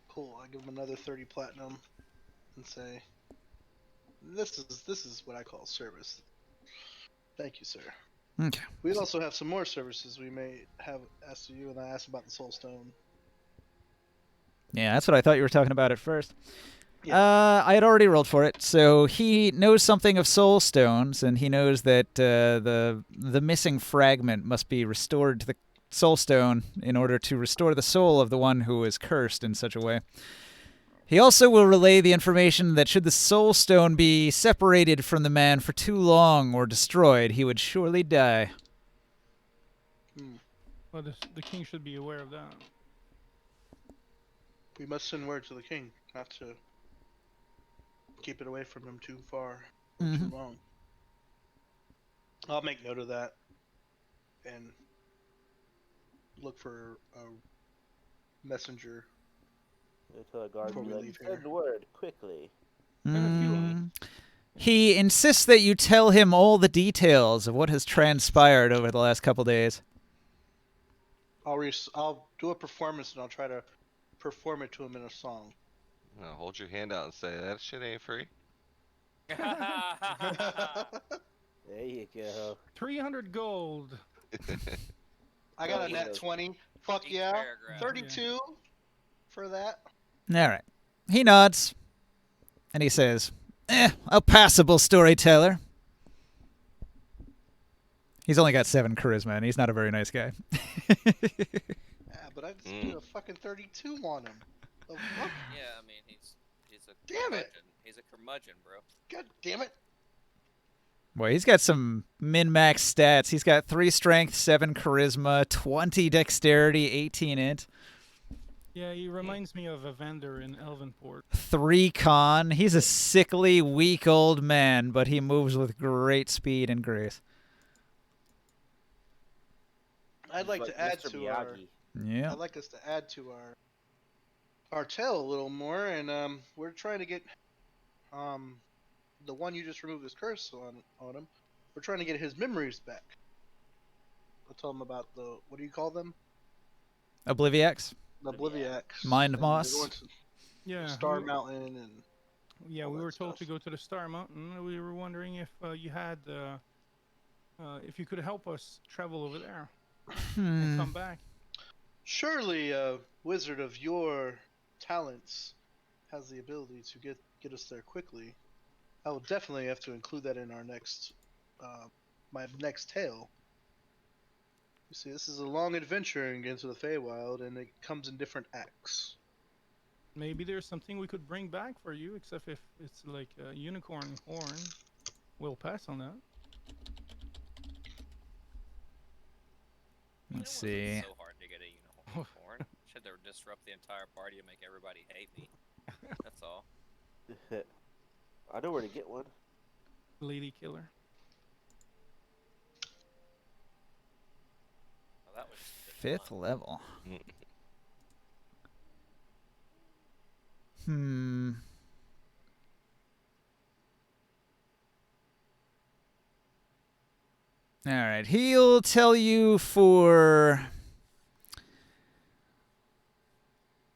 Cool. I give him another 30 platinum and say, "This is what I call service. Thank you, sir." Okay. We also have some more services we may have asked you, and I asked about the soul stone. Yeah, that's what I thought you were talking about at first. Yeah. I had already rolled for it, so he knows something of soul stones, and he knows that the missing fragment must be restored to the soul stone in order to restore the soul of the one who is cursed in such a way. He also will relay the information that should the soul stone be separated from the man for too long or destroyed, he would surely die. Well, the king should be aware of that. We must send word to the king not to keep it away from him too far, or too long. I'll make note of that and look for a messenger. tell a guard Before we like, leave send here. word quickly. He insists that you tell him all the details of what has transpired over the last couple days. I'll do a performance and I'll try to perform it to him in a song. Hold your hand out and say, that shit ain't free. There you go. 300 gold. I got a Each- net 20. Fuck each yeah. paragraph. 32 for that. All right. He nods, and he says, a passable storyteller. He's only got 7 charisma, and he's not a very nice guy. Yeah, but I just did a fucking 32 on him. The fuck? Yeah, I mean he's a Damn it. curmudgeon. He's a curmudgeon, bro. God damn it. Boy, he's got some min-max stats. He's got 3 strength, 7 charisma, 20 dexterity, 18 int, Yeah, he reminds me of a vendor in Elvenport. 3 con. He's a sickly, weak old man, but he moves with great speed and grace. I'd like to add Mr. to our Miyagi. Yeah. I'd like us to add to our tale a little more, and we're trying to get the one you just removed his curse on him. We're trying to get his memories back. I'll tell him about the what do you call them? Obliviax. The Obliviacs. Mind and Moss. we're going to Yeah. Star Mountain and Yeah, all we that were told to stuff. go to the Star Mountain. We were wondering if you had, if you could help us travel over there and come back. surely a wizard of your talents has the ability to get us there quickly. I will definitely have to include that in our next my next tale. You see, this is a long adventure into the Feywild, and it comes in different acts. Maybe there's something we could bring back for you, except if it's like a unicorn horn. We'll pass on that. Let's It wasn't see. so hard to get a unicorn. Shit, they were disrupt the entire party and make everybody hate me. That's all. I know where to get one. Lady killer. Oh, that was just a bit 5th fun. level. Mm. Hmm. All right. He'll tell you for.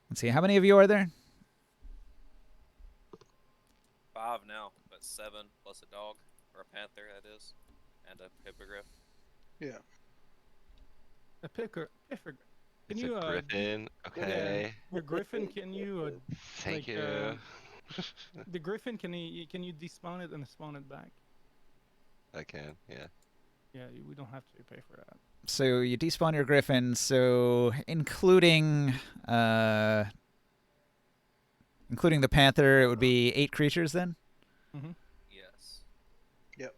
Let's see. How many of you are there? 5 now, but 7 plus a dog or a panther, that is, and a hippogriff. Yeah. A picker. Can It's you a griffin. Okay. your griffin? Can you Thank like, you. the griffin? Can you despawn it and spawn it back? I can. Yeah. Yeah, we don't have to pay for that. So you despawn your griffin. So including the panther, it would be 8 creatures then. Mm-hmm. Yes. Yep.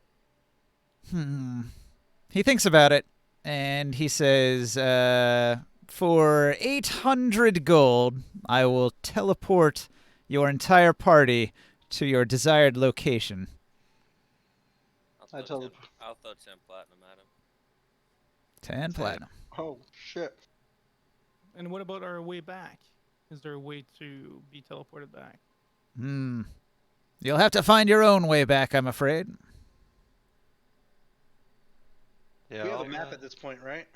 He thinks about it, and he says, for 800 gold, I will teleport your entire party to your desired location. I'll throw 10 platinum at him. 10 platinum. Oh shit. And what about our way back? Is there a way to be teleported back? You'll have to find your own way back, I'm afraid. Yeah. We have I'll, a map at this point, right?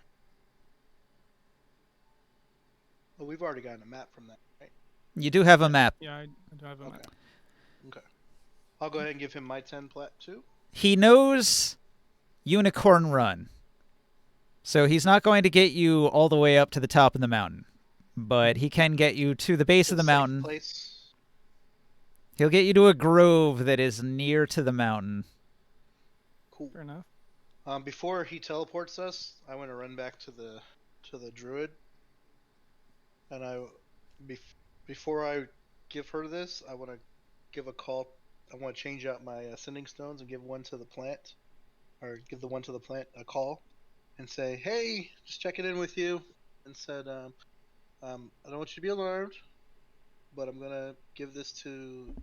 Well, we've already gotten a map from that, right? You do have a map. Yeah, I do have a map. Okay. I'll go ahead and give him my 10 plat too. He knows Unicorn Run. So he's not going to get you all the way up to the top of the mountain. But he can get you to the base of the Safe mountain. Place. He'll get you to a grove that is near to the mountain. Cool. Fair enough. Before he teleports us, I want to run back to the druid, and before I give her this, I want to give a call. I want to change out my sending stones and give one to the plant, or give the one to the plant a call, and say, "Hey, just checking in with you," and said, "I don't want you to be alarmed, but I'm gonna give this to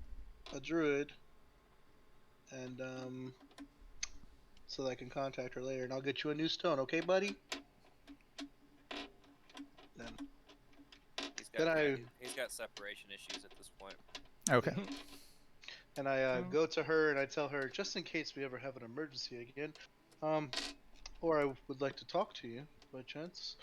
a druid, and so that I can contact her later, and I'll get you a new stone, okay, buddy?" Then He's got separation issues at this point. Okay. and I go to her and I tell her, just in case we ever have an emergency again, or I would like to talk to you by chance,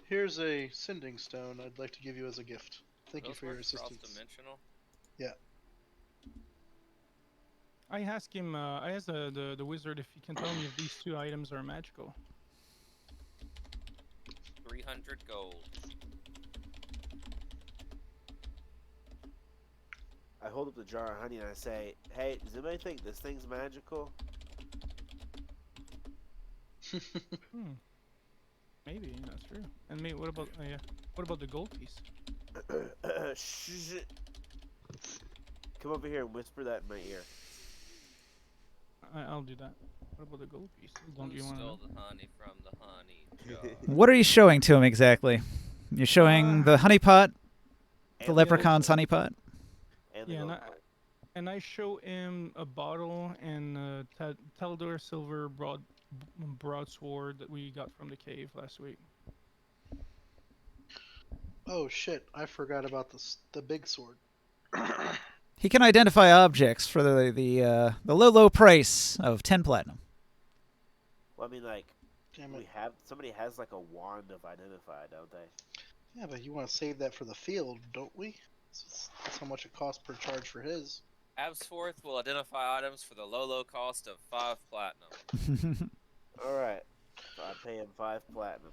here's a sending stone I'd like to give you as a gift. Thank you for your assistance. Cross-dimensional? Yeah. I asked him. I asked the wizard if he can tell me if these 2 items are magical. 300 gold. I hold up the jar of honey and I say, "Hey, does anybody think this thing's magical?" Maybe that's true. And maybe what about the gold piece? Shh. Come over here and whisper that in my ear. I'll do that. What about the gold piece? Don't Who you want to stole know? the honey from the honey jar? What are you showing to him exactly? You're showing the honeypot, the leprechaun's honeypot? And the Yeah, gold and coin. And I show him a bottle and Teldor silver broadsword that we got from the cave last week. Oh shit! I forgot about the big sword. He can identify objects for the low price of 10 platinum. Well, I mean, like, Damn it. somebody has like a wand of identify, don't they? Yeah, but you want to save that for the field, don't we? That's how much it costs per charge for his. Absforth will identify items for the low cost of 5 platinum. All right, so I pay him 5 platinum.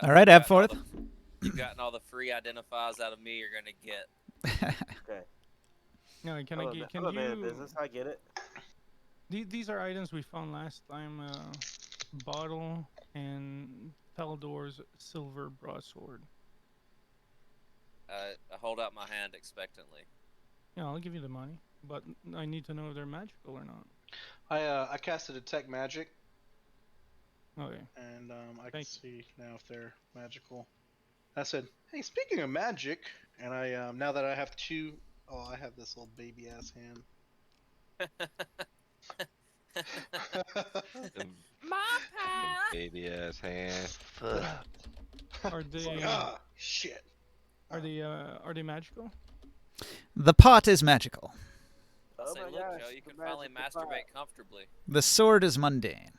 All right, Abforth. You've gotten all the free identifies out of me you're gonna get. Okay. No, can I'm a man of business. I get it. These are items we found last time. Bottle and Teldor's silver broadsword. I hold out my hand expectantly. Yeah, I'll give you the money, but I need to know if they're magical or not. I casted detect magic, Okay. and I can Thank- see now if they're magical. I said, "Hey, speaking of magic," and I now that I have two, oh, I have this little baby ass hand. Them My pie. baby ass hand. Fuck. Are It's like, they shit. are they magical? The pot is magical. I'll Oh say, my look, gosh, Joe, you the can finally magical pot. masturbate comfortably. The sword is mundane.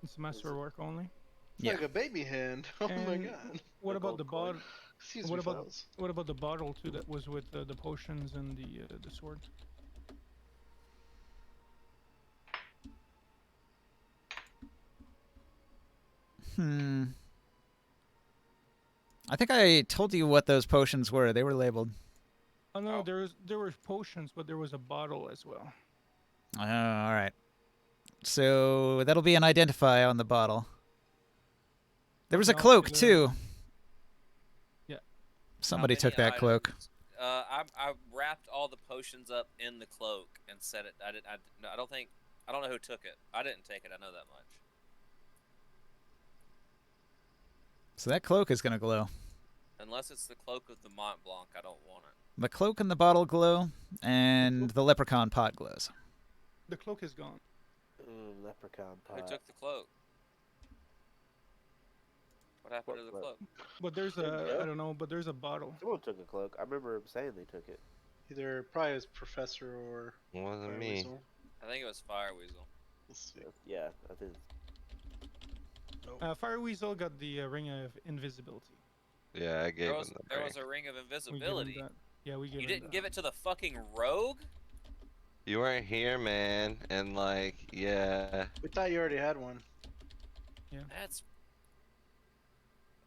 It's masterwork only. It's Yeah. like a baby hand. Oh my And god. What A about the gold coin. bottle? Excuse What me, about fellas. what about the bottle too that was with the potions and the sword? I think I told you what those potions were. They were labeled. Oh no, Oh. there were potions, but there was a bottle as well. Oh, all right. So that'll be an identify on the bottle. There was a Okay, I'll cloak see the- too. Yeah. Somebody How took many that cloak. items? I wrapped all the potions up in the cloak and set it. I don't know who took it. I didn't take it. I know that much. So that cloak is gonna glow. Unless it's the cloak of the Mont Blanc, I don't want it. The cloak and the bottle glow, and the leprechaun pot glows. The cloak is gone. Leprechaun pot. Who took the cloak? What happened to the What? cloak? But there's Didn't a go? I don't know, but there's a bottle. Someone took a cloak. I remember him saying they took it. Either probably as professor or Wasn't Fire me. Weasel. I think it was Fire Weasel. Let's see. Yeah, I think. Fire Weasel got the ring of invisibility. Yeah, I gave There him was, the there ring. was a ring of We give him invisibility. that. Yeah, we give You him didn't that. give it to the fucking rogue? You weren't here, man, and like, yeah, We thought you already had one. That's.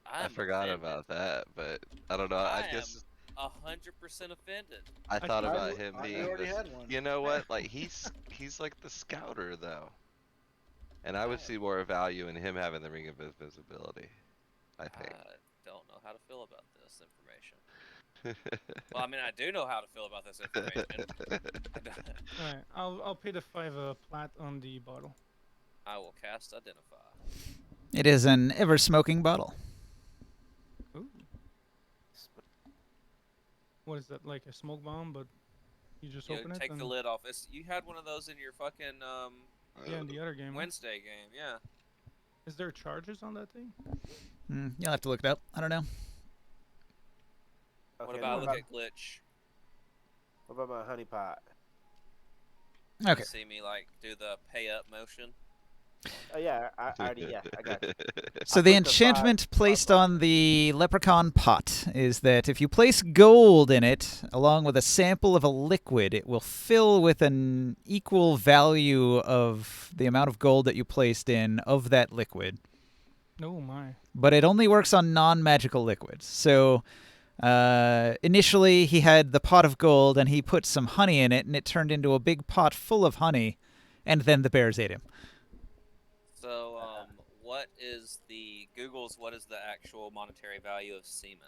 I I'm forgot offended. about that, but I don't know. I I guess 100% offended. I thought think about I him thought being. you already the- had one. You know what? Like he's like the scouter though, and I would see more value in him having the ring of invisibility. I I think. don't know how to feel about this information. Well, I mean, I do know how to feel about this information. Alright, I'll pay the 5 plat on the bottle. I will cast Identify. It is an ever-smoking bottle. Ooh. What is that, like a smoke bomb? But you just You open it take and the lid off. You had one of those in your fucking yeah, in the other game. Right? Wednesday game, yeah. Is there charges on that thing? You'll have to look it up. I don't know. What Okay, about what look at glitch? What about my honey pot? Okay. You see me like do the pay up motion? Oh yeah, I already I got you. So I the put the enchantment five placed on. on the leprechaun pot is that if you place gold in it, along with a sample of a liquid, it will fill with an equal value of the amount of gold that you placed in of that liquid. Oh my. But it only works on non-magical liquids. So initially he had the pot of gold and he put some honey in it and it turned into a big pot full of honey, and then the bears ate him. So, what is what is the actual monetary value of semen?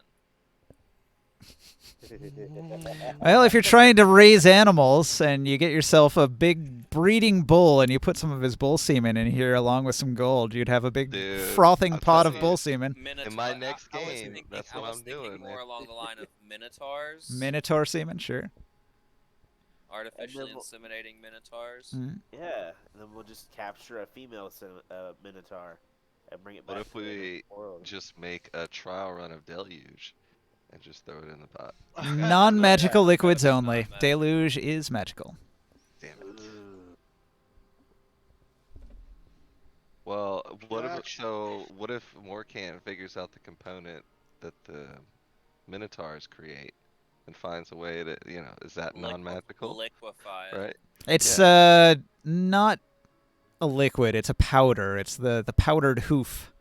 Well, if you're trying to raise animals and you get yourself a big breeding bull and you put some of his bull semen in here along with some gold, you'd have a big Dude, frothing I'm pot telling of you. bull semen. Minotaur. my next I was game, thinking, that's I what was I'm thinking doing, more man. along the line of minotaurs. Minotaur semen, sure. Artificially we'll- inseminating minotaurs. Mhm. Yeah, and then we'll just capture a female minotaur and bring it back. What if to the we world. just make a trial run of Deluge and just throw it in the pot? Non-magical liquids Gotta be only. non-magical. Deluge is magical. Damn it. Ooh. Well, what if Gotcha. what if Morcan figures out the component that the Minotaurs create and finds a way to, is that non-magical, Liquefy it. right? It's not a liquid, it's a powder. It's the powdered hoof.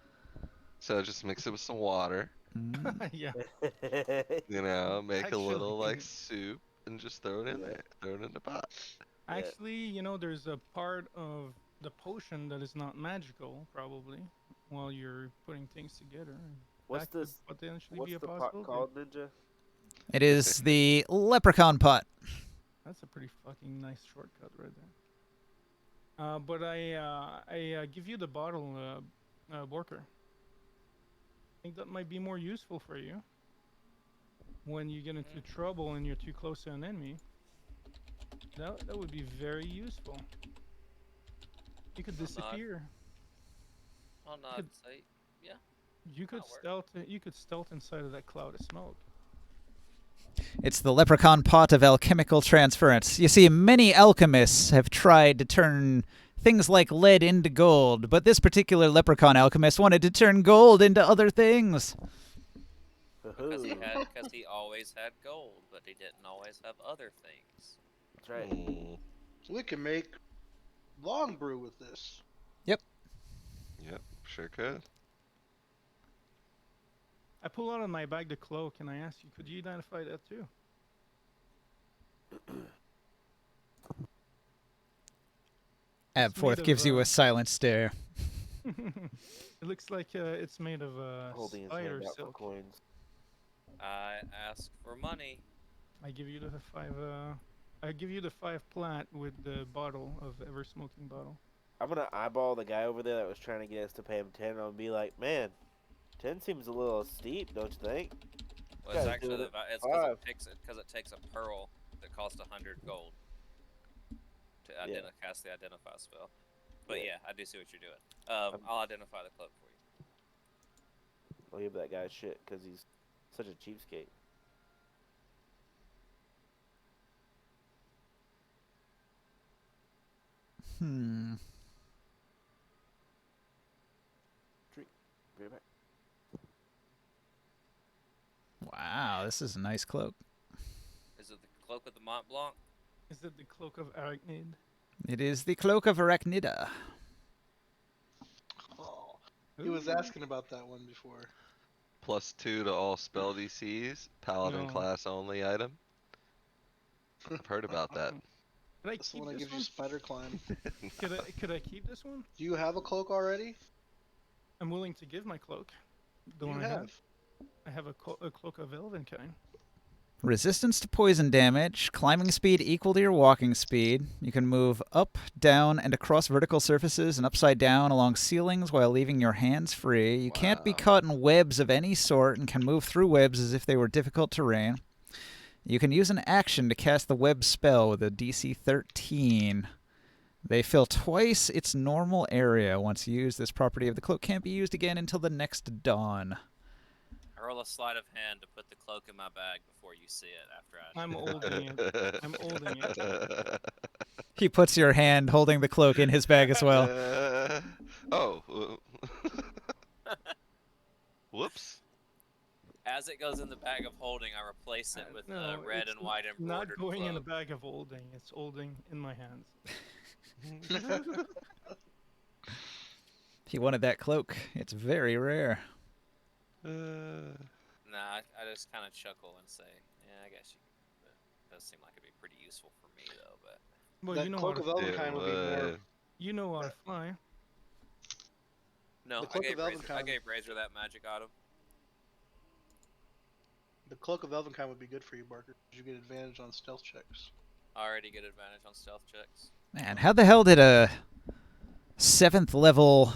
So just mix it with some water, Mm. Yeah. make a little Actually- like soup and just throw it in there, throw it in the pot. Yeah. Actually, there's a part of the potion that is not magical, probably, while you're putting things together. What's That could this? potentially What's be a the pot possibility. called, Ninja? It is the leprechaun pot. That's a pretty fucking nice shortcut right there. But I give you the bottle, Borker. I think that might be more useful for you when you get into trouble and you're too close to an enemy. That would be very useful. You could I'll nod. disappear. I'll nod and say, yeah. You could That'll work. stealth. You could stealth inside of that cloud of smoke. It's the leprechaun pot of alchemical transference. You see, many alchemists have tried to turn things like lead into gold, but this particular leprechaun alchemist wanted to turn gold into other things. Because Woohoo. he always had gold, but he didn't always have other things. That's right. Mm, We can make long brew with this. yep, sure could. I pull out of my bag the cloak and I ask you, could you identify that too? Abforth gives you a silent stare. It looks like it's made of Holding his spider hand out for silk. coins. I ask for money. I give you the 5. I give you the 5 plat with the bottle of ever smoking bottle. I'm gonna eyeball the guy over there that was trying to get us to pay him 10. And I'll be like, man, 10 seems a little steep, don't you think? Well, it's Guys, actually dude, it's five. because it takes a pearl that costs 100 gold to cast the identify spell. But yeah, I do see what you're doing. I'll identify the cloak for you. I'll give that guy shit because he's such a cheapskate. Hmm. Drink. Be right back. Wow, this is a nice cloak. Is it the cloak of the Mont Blanc? Is it the Cloak of Arachnida? It is the Cloak of Arachnida. Oh, he was asking about that one before. +2 to all spell DCs. Paladin No. class only item. I've heard about that. Could I That's the keep one that this gives you one? spider climb. Could I keep this one? Do you have a cloak already? I'm willing to give my cloak. The You one I have. have. I have a cloak of elven kind. Resistance to poison damage, climbing speed equal to your walking speed. You can move up, down, and across vertical surfaces and upside down along ceilings while leaving your hands free. You can't be Wow. caught in webs of any sort and can move through webs as if they were difficult terrain. You can use an action to cast the web spell with a DC 13. They fill twice its normal area. Once used, this property of the cloak can't be used again until the next dawn. I roll a sleight of hand to put the cloak in my bag before you see it after I. I'm holding it. I'm holding it. He puts your hand holding the cloak in his bag as well. Oh. Whoops. As it goes in the bag of holding, I replace it with No, red it's and white not embroidered going in a cloak. bag of holding. It's holding in my hands. He wanted that cloak. It's very rare. Nah, I just kind of chuckle and say, yeah, I guess it does seem like it'd be pretty useful for me though. But Well, That you know cloak how of to, Elvenkind would be more. you know how to fly. no, The I Cloak gave of Razor, I Elvenkind- gave Razor that magic item. The cloak of Elvenkind would be good for you, Barker. You get advantage on stealth checks. I already get advantage on stealth checks. Man, how the hell did a 7th level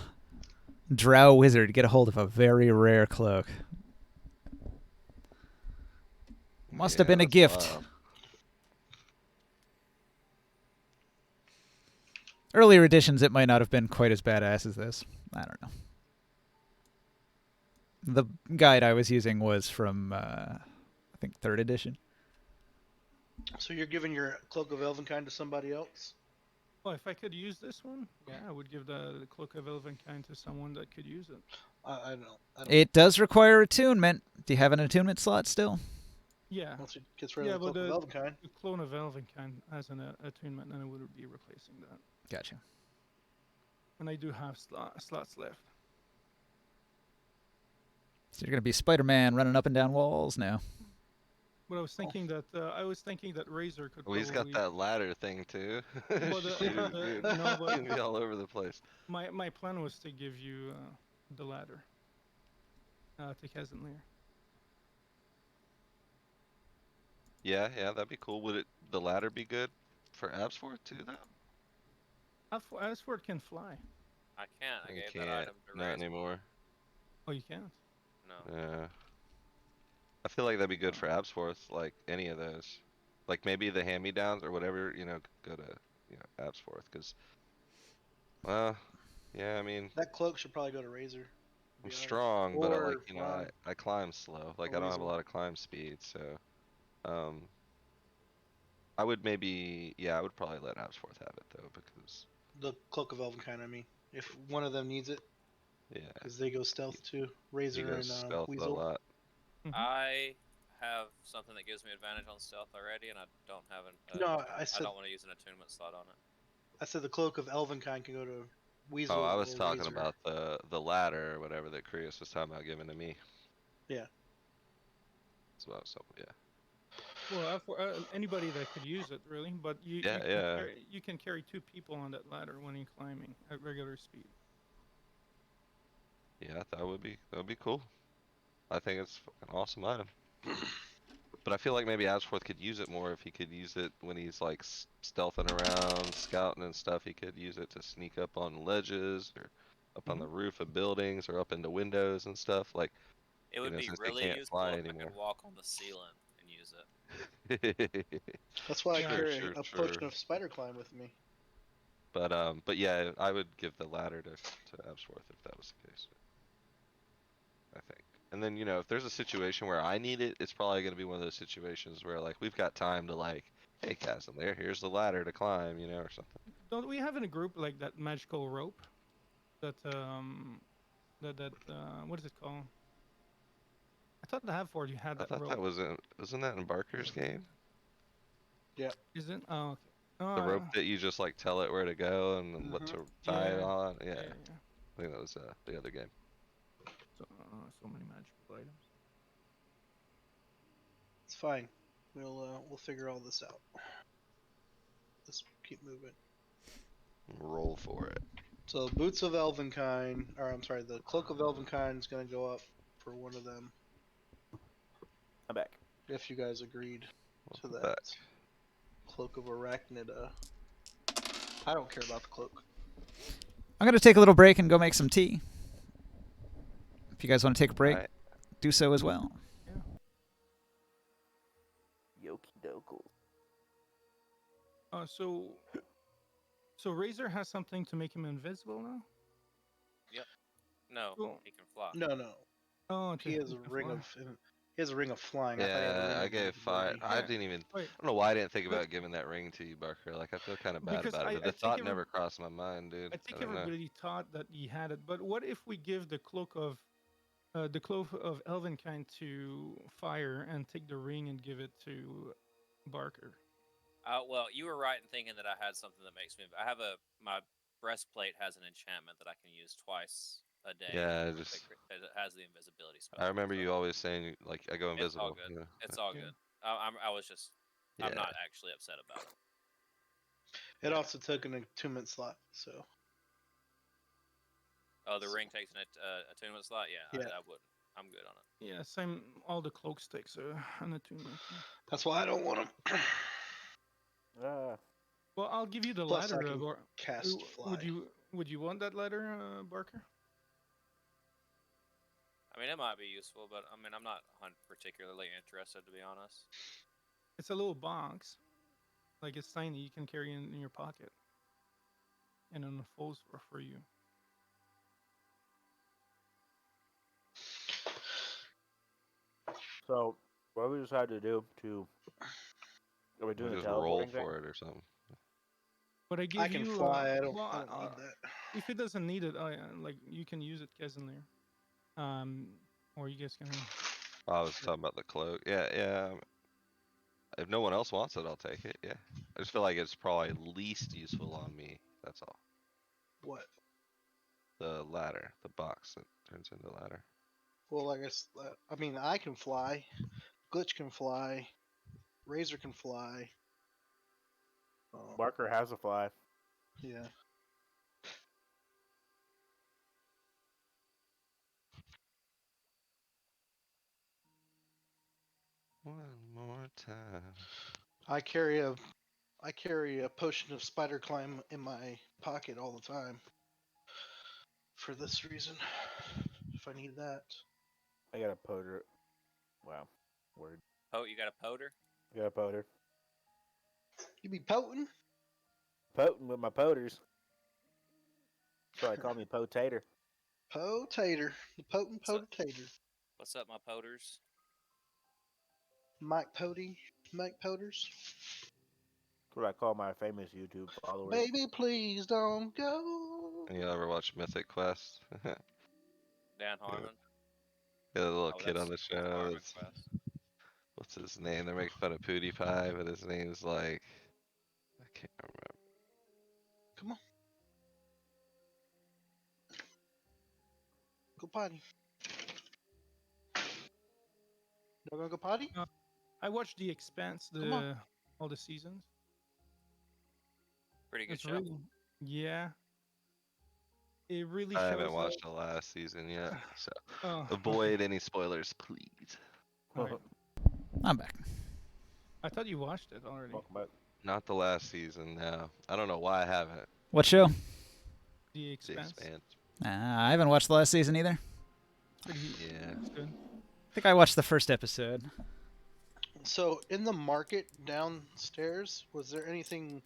drow wizard get a hold of a very rare cloak? Must have been a that's gift. wild. Earlier editions, it might not have been quite as badass as this. I don't know. The guide I was using was from, I think, 3rd edition. So you're giving your cloak of Elvenkind to somebody else? Well, if I could use this one, yeah, I would give the Cloak of Elvenkind to someone that could use it. I don't know. It does require attunement. Do you have an attunement slot still? Yeah, Once it gets rid Yeah, of the but cloak of Elvenkind. the clone of Elvenkind has an attunement, and I would be replacing that. Gotcha. And I do have slots left. So you're going to be Spider-Man running up and down walls now. But I was thinking that Razor could. Oh, he's got probably- that ladder thing too. Well, Shoot, dude. no, but- He'd be all over the place. My plan was to give you the ladder. To Kazanlir. Yeah, that'd be cool. Would the ladder be good for Absforth too, though? Asword can fly. I can't. I You gave that can't. item to Not Razor. anymore. Oh, you can't. No. Yeah. I feel like that'd be good for Absforth, like any of those. Like maybe the hand-me-downs or whatever, go to, Absforth, because, well, yeah, I mean, That cloak should probably go to Razor. To I'm be honest. strong, but Or I, I climb slow. Like, or I don't have a Razor. lot of climb speed, so, I would maybe, yeah, I would probably let Absforth have it, though, because, The Cloak of Elvenkind, I mean. If one of them needs it, yeah, because they go stealth too. he Razor goes and stealth a Weasel. lot. I have something that gives me advantage on stealth already, and I don't have an. No, I I said don't want to use an attunement slot on it. I said the Cloak of Elvenkind can go to Weasel Oh, I was or talking Razor. about the ladder or whatever that Krios was talking about giving to me. Yeah. So, yeah. Well, for anybody that could use it, really. But Yeah. you can carry 2 people on that ladder when you're climbing at regular speed. Yeah, that would be cool. I think it's an awesome item. But I feel like maybe Ashworth could use it more if he could use it when he's like stealthing around, scouting and stuff. He could use it to sneak up on ledges or up on the roof of buildings or up into windows and stuff. Like, It would be since they really can't useful fly if I anymore. could walk on the ceiling and use it. That's why I Yeah. carry Sure, a sure. potion of spider climb with me. But yeah, I would give the ladder to Absworth if that was the case. I think. And then, if there's a situation where I need it, it's probably going to be one of those situations where, like, we've got time to, like, hey, Chasm, here's the ladder to climb, or something. Don't we have in a group like that magical rope? That what is it called? I thought the Havford you had I that thought rope. that wasn't that in Barker's game? Yeah. Is it? Oh, okay. The rope that you just, like, tell it where to go and then what to tie it Yeah. on? Yeah. Yeah. I think that was the other game. So many magical items. It's fine. We'll figure all this out. Let's keep moving. Roll for it. So Boots of Elvenkind, or I'm sorry, the Cloak of Elvenkind is going to go up for one of them. I'm back. If you guys agreed to Welcome that. back. Cloak of Arachnida. I don't care about the cloak. I'm going to take a little break and go make some tea. If you guys want to take a break, Alright. do so as well. Yoki dokles. So Razor has something to make him invisible now? No, Cool. he can fly. No. Oh, He has a ring of. He has a ring of flying. I thought he had a ring Yeah, I of gave 5. invisibility. I Yeah. didn't even. Wait. I don't know why I didn't think But- about giving that ring to you, Barker. Like, I feel kind of bad Because about it, I but the think thought never crossed my mind, dude. I think don't know. everybody thought that he had it, but what if we give the cloak of Elvenkind to Fire and take the ring and give it to Barker? Well, you were right in thinking that I had something that makes me. I have my breastplate has an enchantment that I can use twice a day. Yeah, just. It has the invisibility spell. I remember so you always saying, like, I go It's all invisible. good. You know? It's all Yeah. good. I was just. I'm Yeah. not actually upset about it. It also took an attunement slot, so. Oh, the ring takes an attunement slot. Yeah. I wouldn't. I'm good on it. Yeah, same. All the cloak sticks an attunement. That's why I don't want him. Well, I'll give you the Plus, I ladder. can cast fly. Would you want that ladder, Barker? I mean, it might be useful, but I mean, I'm not particularly interested, to be honest. It's a little box, like it's tiny. You can carry in your pocket, and it unfolds for you. So, what do we decide to do to... Are we doing We'll the just roll teleporting for thing? it or something. But I give I can you. fly. I don't well, need that. If it doesn't need it, like you can use it, Kezenir. Or you guys can. I was talking about the cloak. Yeah. If no one else wants it, I'll take it. Yeah. I just feel like it's probably least useful on me. That's all. What? The ladder, the box that turns into a ladder. Well, I guess. I mean, I can fly. Glitch can fly. Razor can fly. Barker has a fly. Yeah. One more time. I carry a I carry a potion of spider climb in my pocket all the time. For this reason, if I need that. I got a poder. Wow. Word. Oh, you got a poder? I got a poder. You be potent? Potent with my poders. That's why they call me potater. Potater. The potent What's up? potater. What's up, my poders? Mike Pody. Mike Poters. That's what I call my famous YouTube followers. Baby, please don't go. You ever watch Mythic Quest? Dan Harmon? Got a little Oh, kid on the that's show. Harmon That's, Quest. what's his name? They're making fun of PewDiePie, but his name's like I can't remember. Come on. Go potty. Y'all gonna go potty? I watched The Expanse, Come on. all the seasons. Pretty good It's show. really, yeah. It really I shows. haven't watched the last season yet, so Oh, avoid any spoilers, please. alright. I'm back. I thought you watched it already. Welcome back. Not the last season, no. I don't know why I haven't. What show? The The Expanse. Expanse. I haven't watched the last season either. Pretty, Yeah. it's good. I think I watched the first episode. So in the market downstairs, was there anything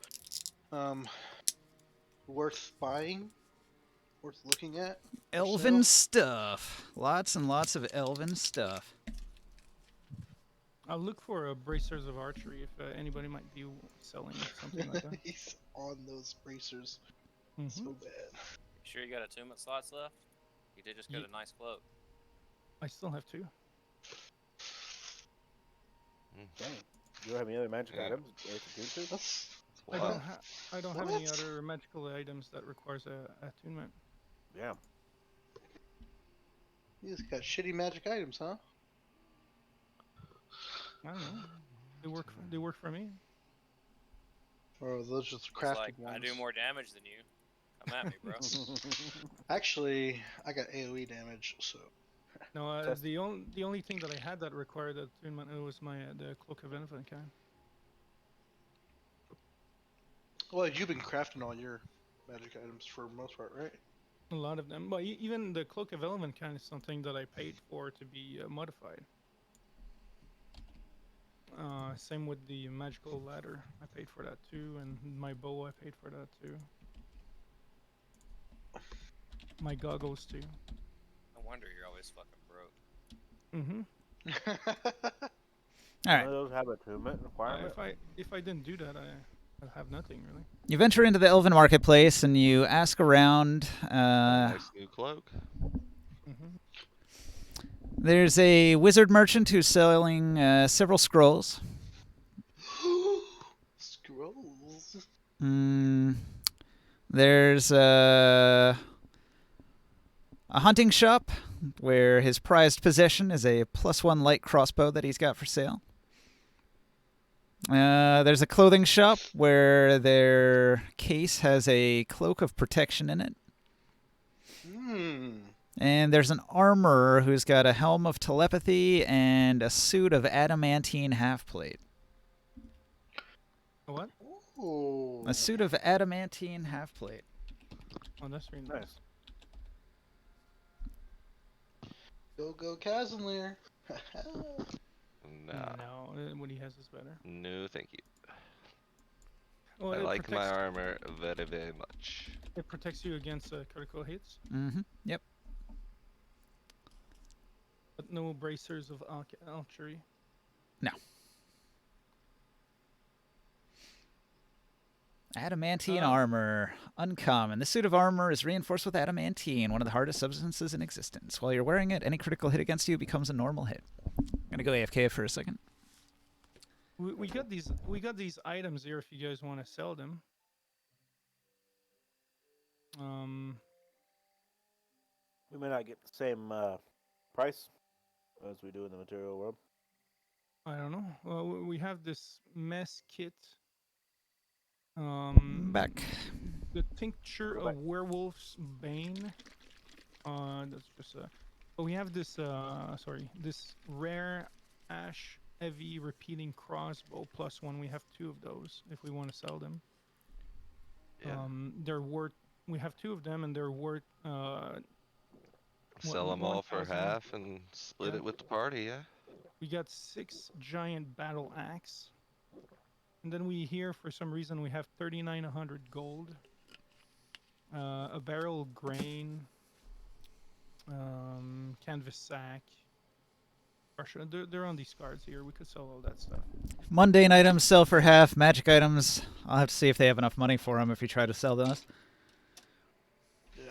worth buying? Worth looking at? Elven sale? stuff. Lots and lots of elven stuff. I'll look for bracers of archery if anybody might be selling something like that. He's on those bracers Mhm. so bad. You sure you got attunement slots left? You did just get Ye- a nice cloak. I still have two. Dang. You don't have any other magic Yeah. items? Attunement? That's I Wow. don't, I don't have any What? other magical items that requires attunement. Yeah. you just got shitty magic items, huh? I don't know. They work for me. Or are those just It's crafted like, ones? I do more damage than you. Come at me, bro. Actually, I got AoE damage, so No, Test- the only thing that I had that required attunement was my the Cloak of Arachnida kind. well, you've been crafting all your magic items for the most part, right? A lot of them, but even the Cloak of Element kind is something that I paid for to be modified. Same with the magical ladder. I paid for that too, and my bow I paid for that too. My goggles too. No wonder you're always fucking broke. Mm-hmm. All None right. of those have attunement requirement. If I didn't do that, I'd have nothing really. You venture into the Elven Marketplace and you ask around. Nice new cloak. Mm-hmm. There's a wizard merchant who's selling several scrolls. Scrolls. There's a hunting shop where his prized possession is a +1 light crossbow that he's got for sale. There's a clothing shop where their case has a cloak of protection in it. And there's an armorer who's got a helm of telepathy and a suit of adamantine half-plate. A what? Ooh. A suit of adamantine half-plate. Oh, that's really nice. Nice. Go Casimir. Nah. No, what he has is better. No, thank you. Well, I it like my protects, armor very, very much. it protects you against critical hits, Mm-hmm. Yep. but no bracers of archery. Adamantine armor. Uncommon. This suit of armor is reinforced with adamantine, one of the hardest substances in existence. While you're wearing it, any critical hit against you becomes a normal hit. I'm gonna go AFK for a second. We got these items here if you guys want to sell them. We may not get the same price as we do in the material world. I don't know. Well, we have this mess kit. Back. The tincture Go of back. werewolf's bane. That's just but we have this this rare ash heavy repeating crossbow +1. We have 2 of those if we want to sell them. Yeah. They're worth. We have 2 of them, and they're worth. Sell them all for 1,000. half and split Yeah. it with the party, yeah? We got 6 giant battle axe. And then we here, for some reason, we have 3,900 gold. A barrel of grain. Canvas sack. They're on these cards here. We could sell all that stuff. Mundane items sell for half. Magic items, I'll have to see if they have enough money for them if you try to sell those. Yeah.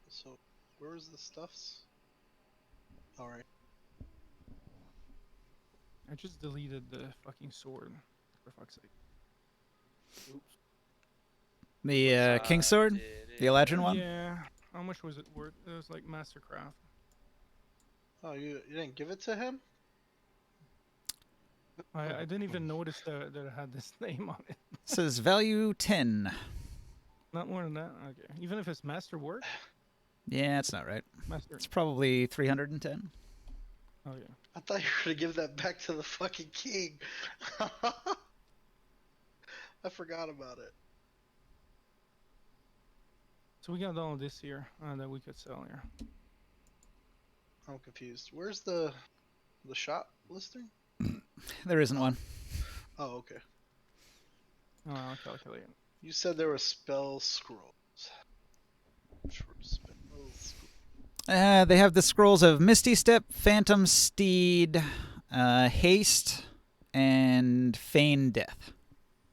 So where's the stuffs? All right. I just deleted the fucking sword. For fuck's sake. Oops. The King Sword? The Eladrin one? Yeah. How much was it worth? It was like Mastercraft. Oh, you didn't give it to him? I didn't even notice that it had this name on it. Says value 10. Not more than that? Okay. Even if it's Masterwork? Yeah, that's not right. Master. It's probably 310. Oh, yeah. I thought you were gonna give that back to the fucking king. I forgot about it. So we got all of this here that we could sell here. I'm confused. Where's the shop listing? There isn't one. Oh, okay. Oh, I'll calculate it. You said there were spell scrolls. Spell scrolls. They have the scrolls of Misty Step, Phantom Steed, Haste, and Feign Death.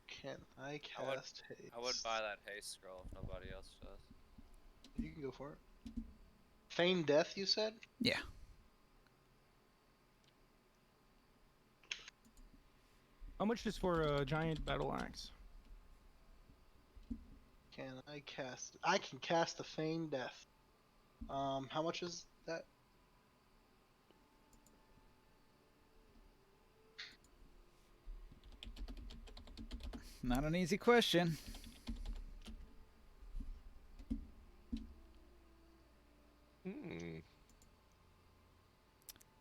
Can I cast haste? I would buy that haste scroll if nobody else does. You can go for it. Feign death, you said? Yeah. How much is for a giant battle axe? Can I cast? I can cast a feign death. How much is that? Not an easy question. Hmm.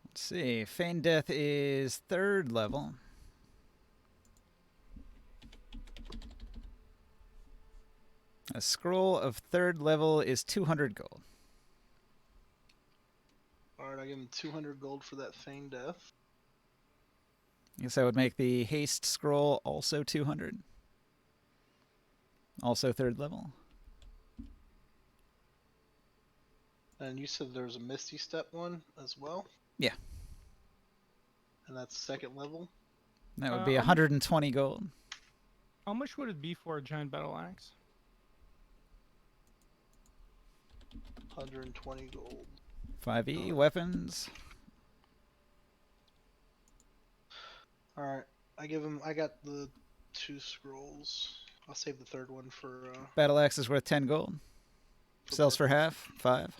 Let's see. Feign Death is 3rd level. A scroll of 3rd level is 200 gold. Alright, I give him 200 gold for that feign death. I guess that would make the haste scroll also 200. Also 3rd level. And you said there's a Misty Step one as well? Yeah. And that's 2nd level? That would be how much- 120 gold. How much would it be for a giant battle axe? 120 gold. 5e weapons. Alright, I got the 2 scrolls. I'll save the 3rd one for Battle axe is worth 10 gold. Sells for half. 5.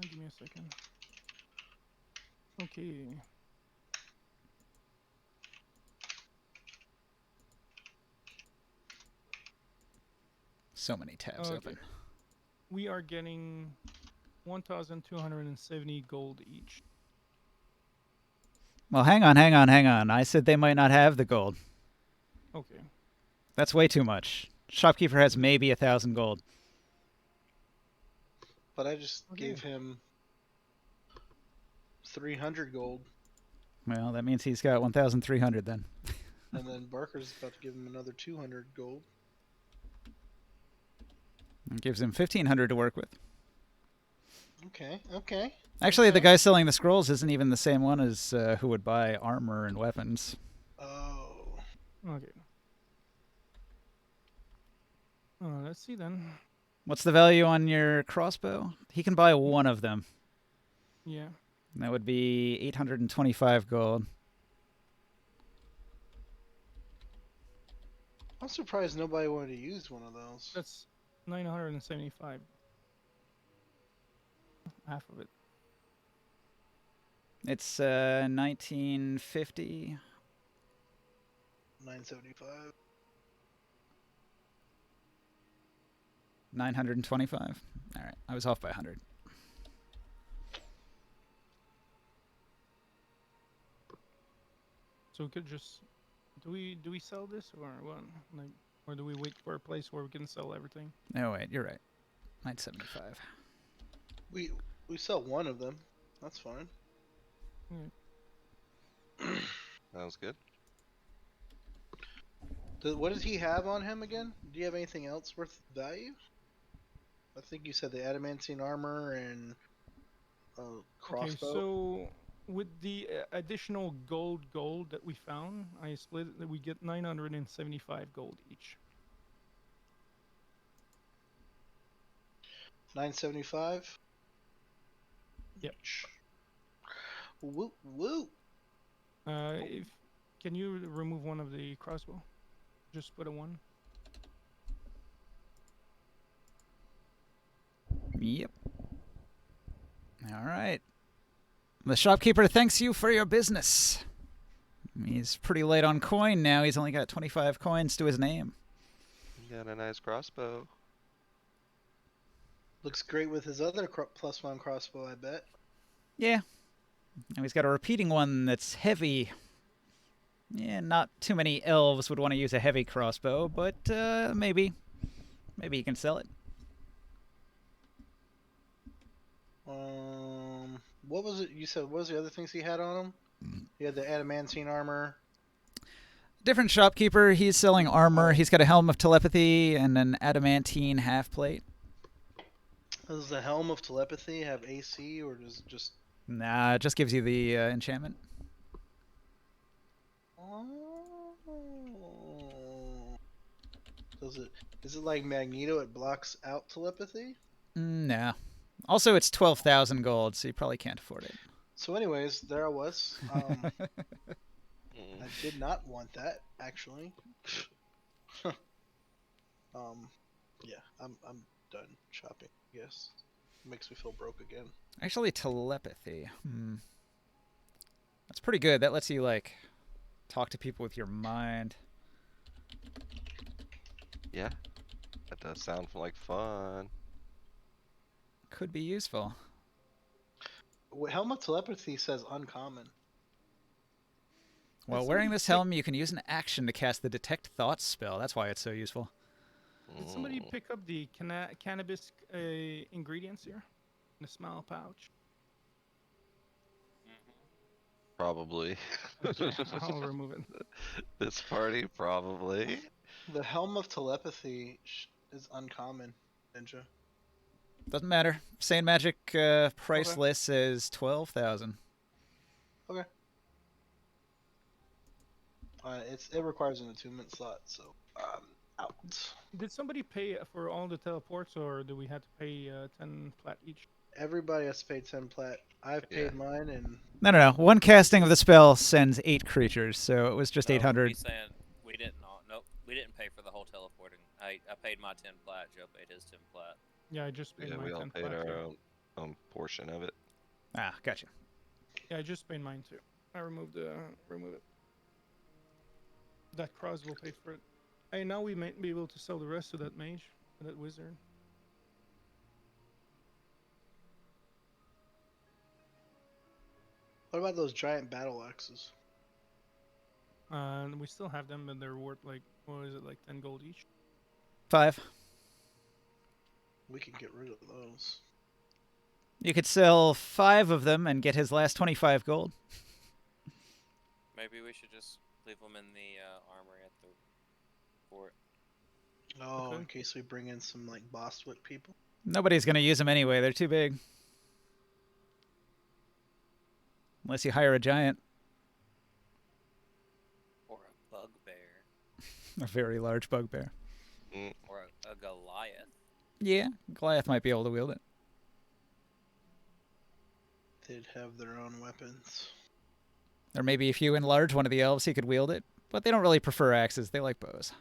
Give me a second. Okay. So many tabs Okay. open. We are getting 1,270 gold each. Well, hang on. I said they might not have the gold. Okay. That's way too much. Shopkeeper has maybe 1,000 gold. But I just Okay. gave him 300 gold, Well, that means he's got 1,300 then. and then Barker's about to give him another 200 gold. It gives him 1,500 to work with. Okay. Actually, the Okay. guy selling the scrolls isn't even the same one as who would buy armor and weapons. Oh. Okay. Let's see then. What's the value on your crossbow? He can buy one of them. Yeah. And that would be 825 gold. I'm surprised nobody wanted to use one of those. That's 975. Half of it. It's 1950. 975. 925. All right, I was off by 100. So we could just do we sell this or what? Like, or do we wait for a place where we can sell everything? No, wait, you're right. 975. We sell one of them. That's fine. Sounds good. What does he have on him again? Do you have anything else worth value? I think you said the adamantine armor and crossbow. Okay, so with the additional gold that we found, I split it that we get 975 gold each. 975. Yep. Woo woo. If can you remove one of the crossbow? Just put a 1. Yep. All right. The shopkeeper thanks you for your business. He's pretty light on coin now. He's only got 25 coins to his name. You got a nice crossbow. Looks great with his other +1 crossbow, I bet. Yeah. Now he's got a repeating one that's heavy. Yeah, not too many elves would want to use a heavy crossbow, but maybe. Maybe you can sell it. What was it you said? What was the other things he had on him? He had the adamantine armor. Different shopkeeper. He's selling armor. He's got a Helm of Telepathy and an adamantine half plate. Does the Helm of Telepathy have AC, or does it just... Nah, it just gives you the enchantment. Oh. Is it like Magneto? It blocks out telepathy? Nah. Also, it's 12,000 gold, so you probably can't afford it. So anyways, there I was. I did not want that, actually. Yeah, I'm done shopping, I guess. Makes me feel broke again. Actually, telepathy. That's pretty good. That lets you, like, talk to people with your mind. Yeah, that does sound like fun. Could be useful. Helm of Telepathy says uncommon. While Did wearing somebody this helm, you can use an action to cast the Detect Thoughts spell. That's why it's so useful. Did somebody pick up the cannabis ingredients here? In a small pouch. Probably. Okay, I'll remove it. This party, probably. The Helm of Telepathy is uncommon, Ninja. Doesn't matter. Sane Magic price Okay. list says 12,000. Okay. It requires an attunement slot, so out. Did somebody pay for all the teleports, or do we have to pay 10 plat each? Everybody has to pay 10 plat. I've paid mine, and No. One casting of the spell sends 8 creatures, so it was just No, 800. He's saying we didn't. Nope, we didn't pay for the whole teleporting. I paid my 10 plat. Joe paid his 10 plat. Yeah, I just paid Yeah, mine we all 10 paid plat. our too. own portion of it. Ah, gotcha. Yeah, I just paid mine too. I remove it. That crossbow paid for it. Hey, now we might be able to sell the rest to that mage, that wizard. what about those giant battle axes? And we still have them, but they're worth like, what is it, like 10 gold each? 5. We can get rid of those. You could sell 5 of them and get his last 25 gold. Maybe we should just leave them in the armory at the fort. Oh, Okay. in case we bring in some like boss whip people. Nobody's going to use them anyway. They're too big. Unless you hire a giant. Or a bugbear. A very large bugbear. Or a Goliath. Yeah, Goliath might be able to wield it. They'd have their own weapons. Or maybe if you enlarge one of the elves, he could wield it. But they don't really prefer axes. They like bows.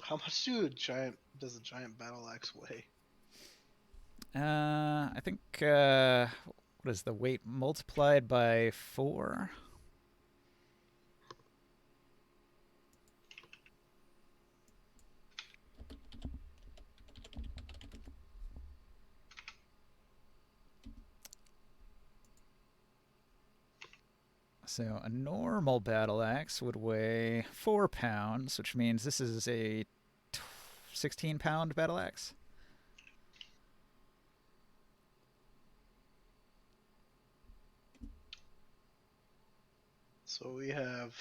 How much does a giant battle axe weigh? I think What is the weight multiplied by 4? So a normal battle axe would weigh 4 pounds, which means this is a 16-pound battle axe. So we have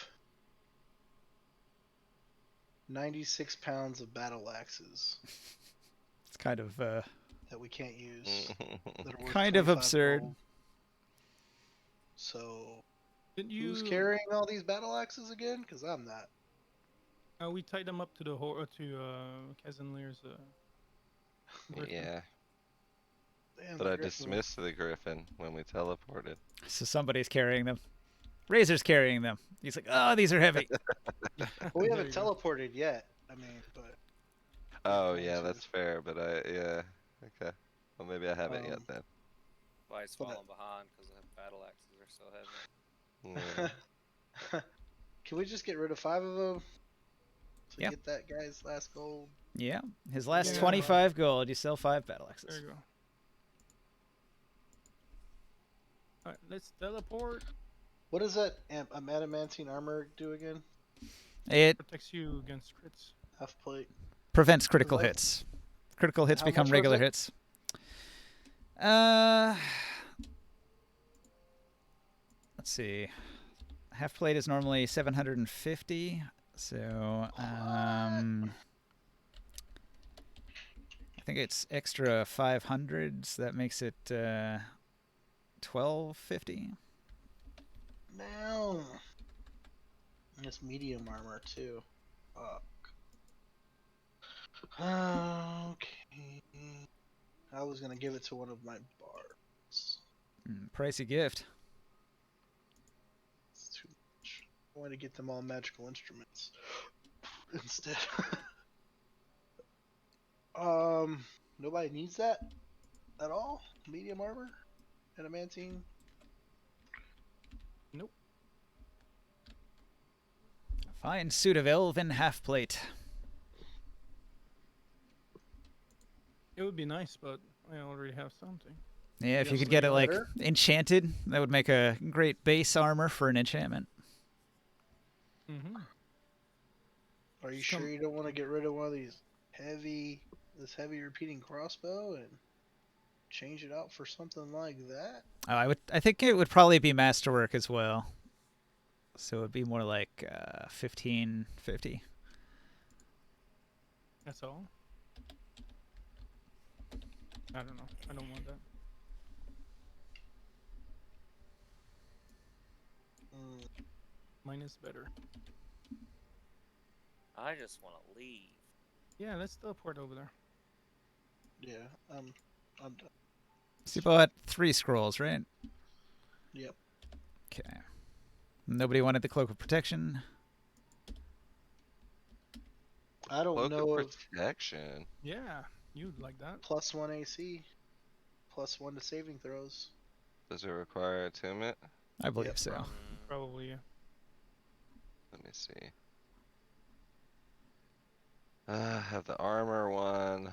96 pounds of battle axes It's kind of that we can't use. That are worth kind of 25 absurd. gold. So Didn't who's you? carrying all these battle axes again? Because I'm not. We tied them up to the Kazanlir's. Griffin. Yeah, Damn, but the I Griffin. dismissed the griffin when we teleported. So somebody's carrying them. Razor's carrying them. He's like, oh, these are heavy. We There haven't you go. teleported yet. I mean, but Oh going yeah, to. that's fair. But yeah, okay. Well, maybe I haven't yet then. Why he's But- falling behind because the battle axes are so heavy. Yeah. Can we just get rid of 5 of them to Yeah. get that guy's last gold? Yeah. His last Yeah. 25 gold. You sell 5 battle There axes. you go. Alright, let's teleport. What does that adamantine armor do again? It Protects you against crits. Half plate. prevents critical What? hits. Critical hits How become much was regular it? hits. Let's see. Half plate is normally 750. So, I think it's extra 500, so that makes it 1250. Now. And it's medium armor too. Fuck. Okay. I was gonna give it to one of my bards. Pricey gift. It's too much. I want to get them all magical instruments instead. Nobody needs that at all. Medium armor, adamantine. Nope. Fine suit of elven half plate. It would be nice, but I already have something. Yeah, if you Yes, could get it like better. enchanted, that would make a great base armor for an enchantment. Mm-hmm. Are you Some- sure you don't want to get rid of one of these this heavy repeating crossbow and change it out for something like that? Oh, I think it would probably be masterwork as well. So it would be more like 1550. That's all. I don't know. I don't want that. Mine is better. I just want to leave. Yeah, let's teleport over there. Yeah, I'm done. So you bought 3 scrolls, right? Yep. Okay. Nobody wanted the Cloak of Protection. I don't Cloak know of if protection. Yeah, you'd like that. +1 AC, +1 to saving throws. Does it require attunement? I believe Yep. so. Probably, yeah. Let me see. I have the armor one.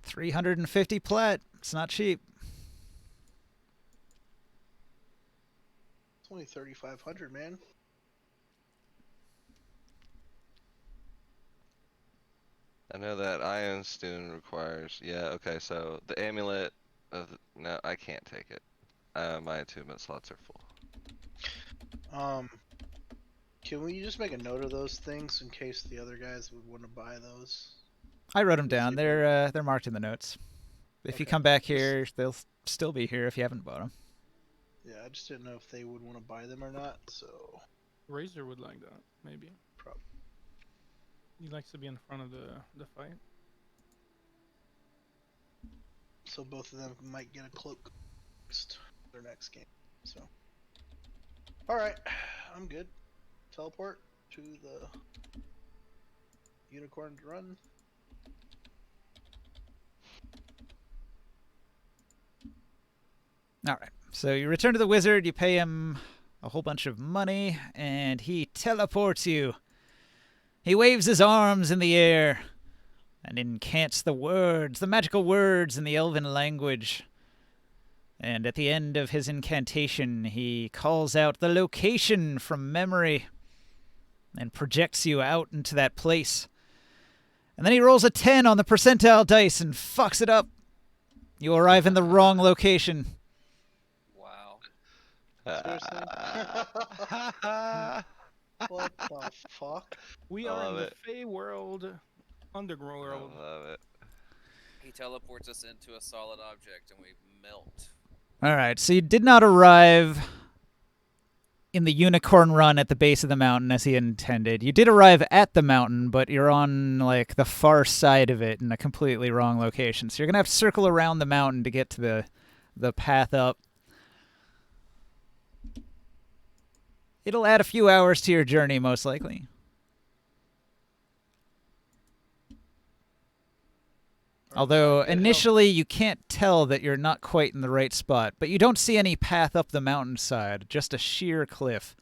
350 plat. It's not cheap. It's only 3,500, man. I know that Iron Stone requires. Yeah, okay, so the amulet of no, I can't take it. My attunement slots are full. Can we just make a note of those things in case the other guys would want to buy those? I wrote them Let's down. see. They're marked in the notes. If you Okay. come back here, they'll still be here if you haven't bought them. Yeah, I just didn't know if they would want to buy them or not, so Razor would like that, maybe. probably. He likes to be in front of the fight. So both of them might get a cloak their next game. So, all right, I'm good. Teleport to the Unicorn Run. All right. So you return to the wizard, you pay him a whole bunch of money, and he teleports you. He waves his arms in the air and incants the words, the magical words in the elven language. And at the end of his incantation, he calls out the location from memory and projects you out into that place. And then he rolls a 10 on the percentile dice and fucks it up. You arrive in the wrong location. Wow. Seriously? What the fuck? We I are in love the it. Fey world, underground I world. love it. He teleports us into a solid object and we melt. All right, so you did not arrive in the unicorn run at the base of the mountain as he intended. You did arrive at the mountain, but you're on like the far side of it in a completely wrong location. So you're gonna have to circle around the mountain to get to the path up. It'll add a few hours to your journey, most likely. Although Get help. initially you can't tell that you're not quite in the right spot, but you don't see any path up the mountainside, just a sheer cliff.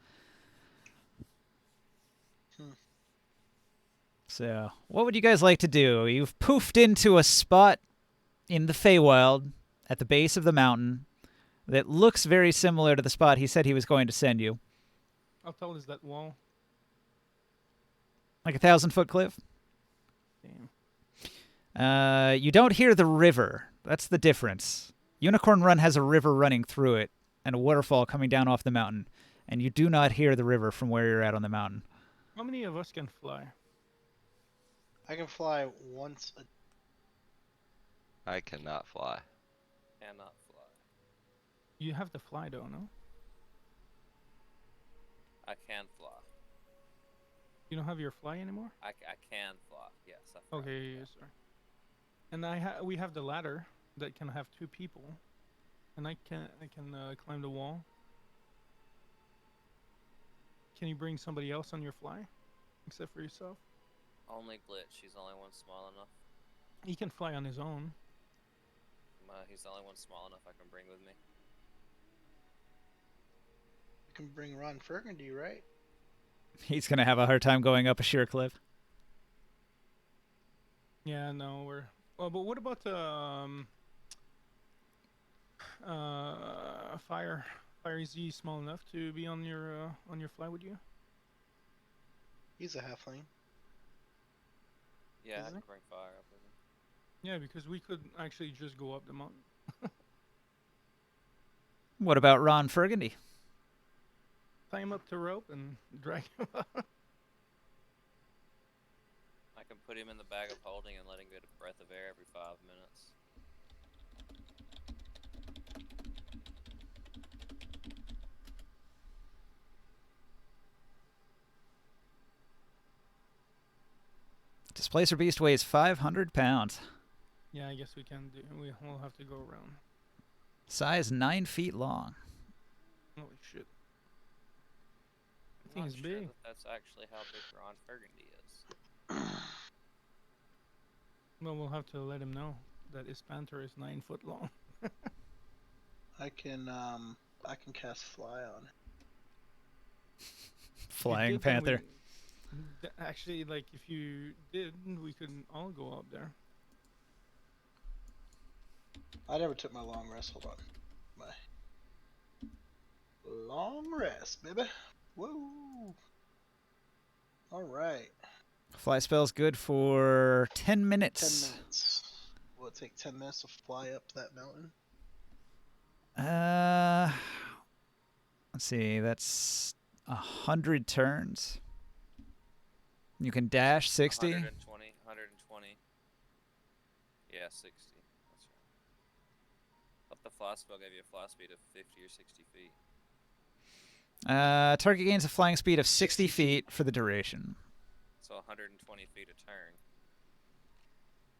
So, what would you guys like to do? You've poofed into a spot in the Feywild at the base of the mountain that looks very similar to the spot he said he was going to send you. How tall is that wall? Like a 1,000-foot cliff. Damn. You don't hear the river. That's the difference. Unicorn Run has a river running through it and a waterfall coming down off the mountain, and you do not hear the river from where you're at on the mountain. How many of us can fly? I can fly once a I cannot fly. Cannot fly. You have to fly though, no? I can fly. You don't have your fly anymore? I can fly. Yes. I forgot Okay, about yes, sir. And we have the ladder that can have 2 people, and I can climb the wall. Can you bring somebody else on your fly, except for yourself? that. Only Glitch. He's the only one small enough. He can fly on his own. He's the only one small enough I can bring with me. You can bring Ron Burgundy, right? He's going to have a hard time going up a sheer cliff. Yeah, no, we're. Oh, but what about fire? Fire, is he small enough to be on your fly with you? He's a halfling. Yeah, I Is can it? bring fire up with me. Yeah, because we could actually just go up the mountain. What about Ron Burgundy? Tie him up to rope and drag him up. I can put him in the bag of holding and let him get a breath of air every 5 minutes. Displacer Beast weighs 500 pounds. Yeah, I guess we can do. We'll have to go around. Size 9 feet long. Holy shit! I'm That thing not is sure big. that that's actually how big Ron Burgundy is. Well, we'll have to let him know that his panther is 9 foot long. I can cast fly on it. If you Flying did, then panther. Actually, like if you did, we could all go up there. I never took my long rest. Hold on. My long rest, baby. Woo. All right. Fly spell's good for 10 minutes. 10 minutes. Will it take 10 minutes to fly up that mountain? Let's see. That's 100 turns. You can dash 60. 120. Yeah, 60. That's right. But the fly spell gave you a fly speed of 50 or 60 feet. Target gains a flying speed of 60 feet for the duration. So 120 feet a turn.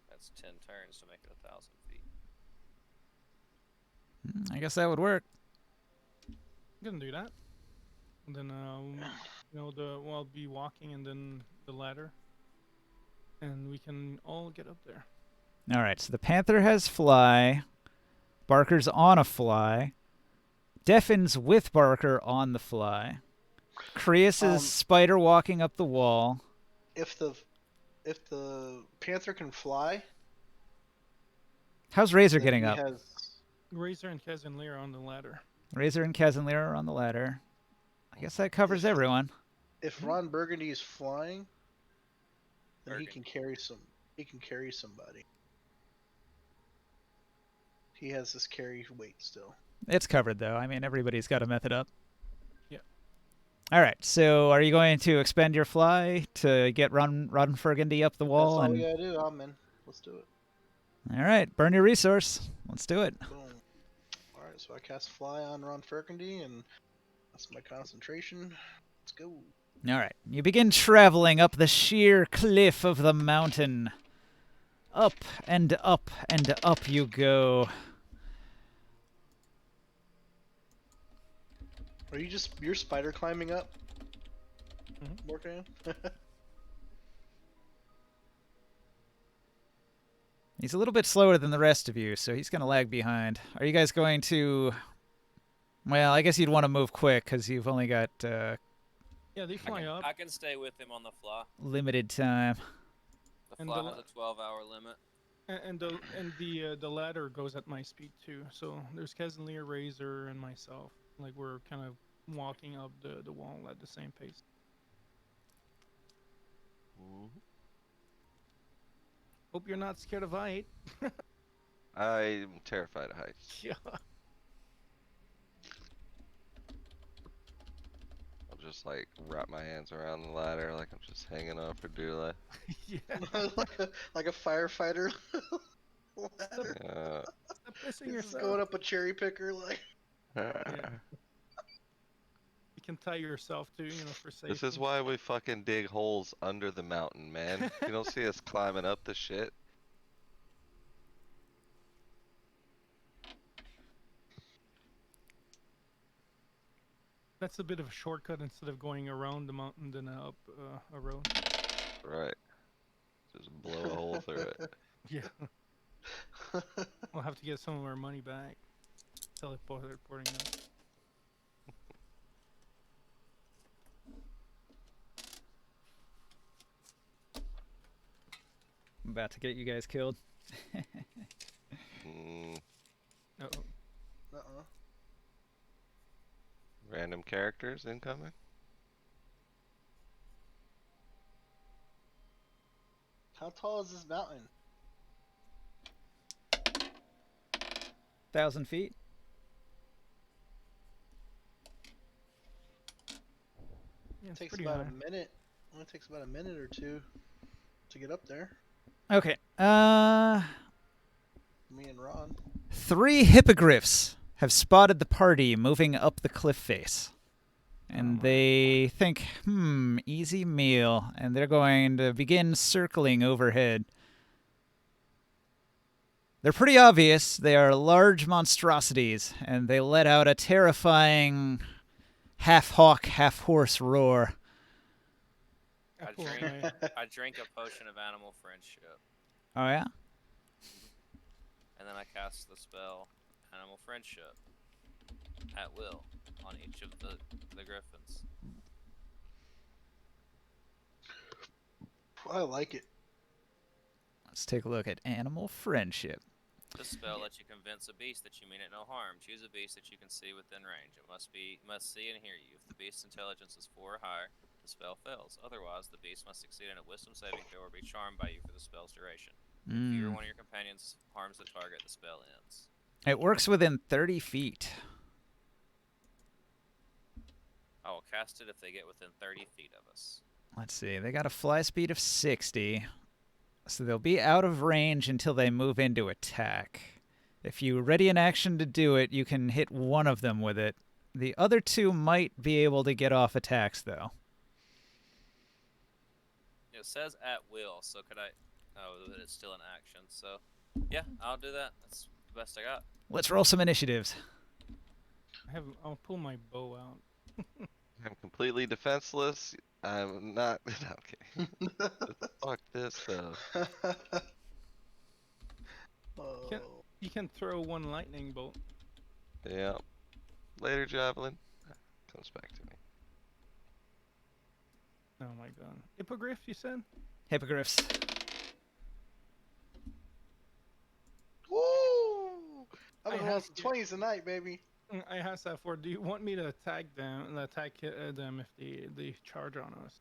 That's 10 turns to make it 1,000 feet. I guess that would work. You can do that. And then, I'll be walking and then the ladder. And we can all get up there. All right, so the Panther has fly. Barker's on a fly. Deffin's with Barker on the fly. Creus's spider walking up the wall. If the Panther can fly, How's Razor then getting he up? has. Razor and Kez and Lear on the ladder. Razor and Kazanlir are on the ladder. I guess that covers everyone. If Ron Burgundy is flying, then he Burgundy. can carry some. He can carry somebody. He has this carry weight still. It's covered, though. I mean, everybody's got a method up. Yeah. All right. So, are you going to expend your fly to get Ron Burgundy up the wall? That's all we gotta do. I'm in. Let's do it. All right. Burn your resource. Let's do it. Boom. All right, so I cast Fly on Ron Burgundy, and that's my concentration. Let's go. All right. You begin traveling up the sheer cliff of the mountain. Up and up and up you go. Are you you're spider climbing up? Mhm. Morgan? He's a little bit slower than the rest of you, so he's going to lag behind. Are you guys going to... Well, I guess you'd want to move quick, because you've only got Yeah, they fly up. I can stay with him on the fly. limited time. The And fly the has a 12-hour limit. And the ladder goes at my speed too. So there's Kez and Lear, Razor, and myself. Like we're kind of walking up the wall at the same pace. Hope you're not scared of height. I'm terrified of heights. Yeah. I'll just like wrap my hands around the ladder like I'm just hanging on for dear life. Yeah. like a firefighter. Ladder. Stop pissing He's just yourself. going up a cherry picker like. You can tie yourself too, for safety. This is why we fucking dig holes under the mountain, man. You don't see us climbing up the shit. That's a bit of a shortcut instead of going around the mountain than up a road. Right. Just blow a hole through it. Yeah. We'll have to get some of our money back. Teleporting them. I'm about to get you guys killed. Uh-oh. Uh-uh. Random characters incoming? How tall is this mountain? 1,000 feet? Yeah, It it's takes pretty about high. a minute. Only takes about a minute or two to get up there. Okay. Me and Ron. 3 hippogriffs have spotted the party moving up the cliff face. And they think, easy meal. And they're going to begin circling overhead. They're pretty obvious. They are large monstrosities, and they let out a terrifying half-hawk, half-horse roar. I I pull out drink, my- I drink a potion of animal friendship, Oh, yeah? and then I cast the spell Animal Friendship at will on each of the griffins. I like it. Let's take a look at animal friendship. This spell lets you convince a beast that you mean it no harm. Choose a beast that you can see within range. It must see and hear you. If the beast's intelligence is 4 or higher, the spell fails. Otherwise, the beast must succeed in a wisdom saving throw or be charmed by you for the spell's duration. If you or one of your companions harms the target, the spell ends. It works within 30 feet. I will cast it if they get within 30 feet of us. Let's see. They got a fly speed of 60. So they'll be out of range until they move into attack. If you ready an action to do it, you can hit one of them with it. The other 2 might be able to get off attacks, though. It says at will, so could I... Oh, it's still an action, so... Yeah, I'll do that. That's the best I got. Let's roll some initiatives. I'll pull my bow out. I'm completely defenseless. I'm not. Okay. Fuck this though. Oh. You can throw one lightning bolt. Yeah. Later, Javelin. Comes back to me. Oh my god. Hippogriff, you said? Hippogriffs. Woo! I've been I rolling have some to- 20s tonight, baby. I asked that for. Do you want me to attack them if they charge on us?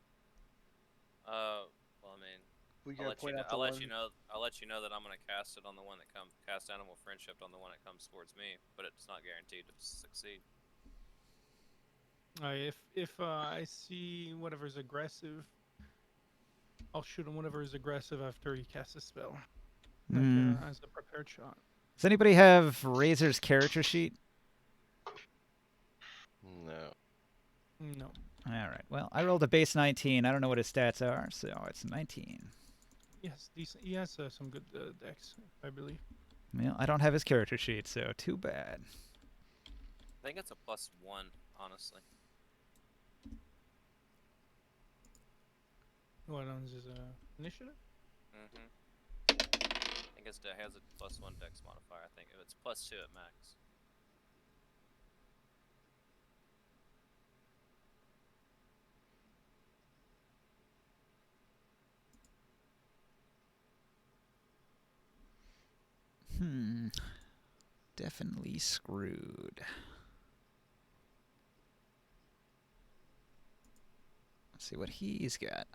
Well, I mean, We I'll gotta let you point know. out the I'll let one. you know. I'll let you know that I'm gonna cast it on the one that comes. Cast Animal Friendship on the one that comes towards me, but it's not guaranteed to succeed. If I see whatever's aggressive, I'll shoot him whatever is aggressive after he casts a spell, like as a prepared shot. Does anybody have Razor's character sheet? No. No. All right. Well, I rolled a base 19. I don't know what his stats are, so it's 19. Yes, decent. He has some good decks, I believe. Well, I don't have his character sheet, so too bad. I think it's a +1, honestly. What on his initiative? Mm-hmm. I think it has a +1 Dex modifier. I think if it's +2 at max. Definitely screwed. Let's see what he's got.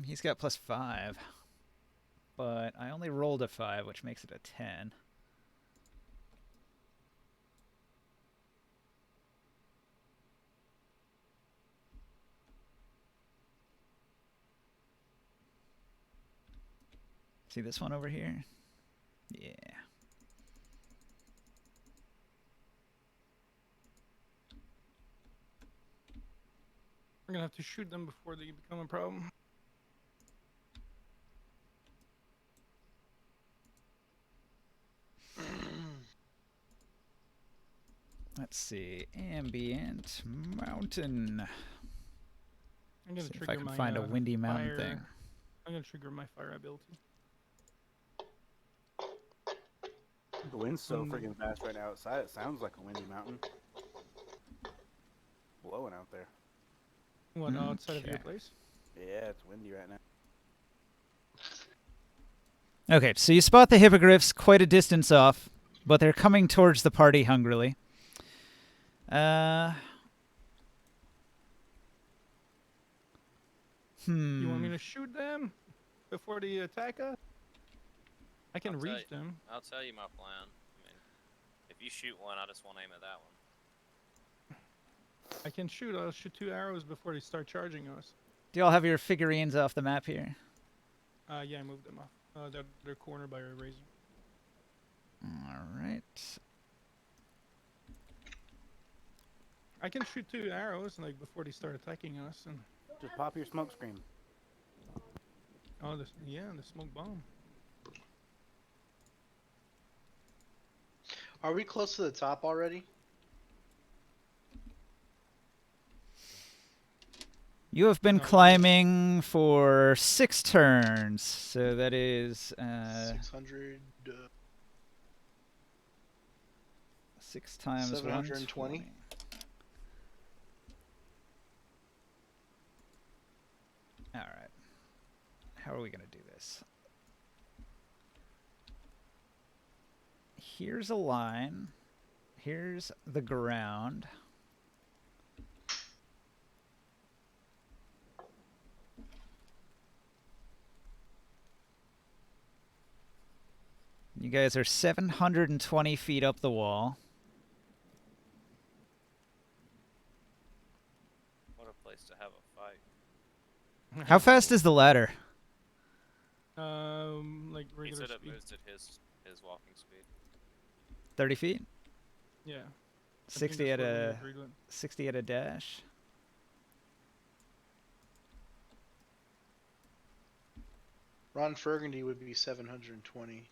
He's got +5. But I only rolled a 5, which makes it a 10. See this one over here? Yeah. We're gonna have to shoot them before they become a problem. Let's see. Ambient mountain. I'm gonna See if trigger I can my, find a windy mountain fire. thing. I'm gonna trigger my fire ability. The wind's so freaking fast right now outside. It sounds like a windy mountain. Blowing out there. What, outside of your Okay. place? Yeah, it's windy right now. Okay, so you spot the hippogriffs quite a distance off, but they're coming towards the party hungrily. You want me to shoot them before they attack us? I can I'll tell reach them. I'll tell you my plan. I mean, if you shoot one, I just want to aim at that one. I can shoot. I'll shoot 2 arrows before they start charging us. Do y'all have your figurines off the map here? Yeah, I moved them off. They're cornered by a razor. All right. I can shoot 2 arrows like before they start attacking us, and Just pop your smoke screen. the smoke bomb. Are we close to the top already? You have been climbing for 6 turns, so that is 600. 6 times 720. 120. All right. How are we going to do this? Here's a line. Here's the ground. You guys are 720 feet up the wall. What a place to have a fight. How fast is the ladder? Like He regular said it speed. moves at his walking speed. 30 feet? Yeah. I think 60 that's at what we a agreed with. 60 at a dash. Ron Burgundy would be 720.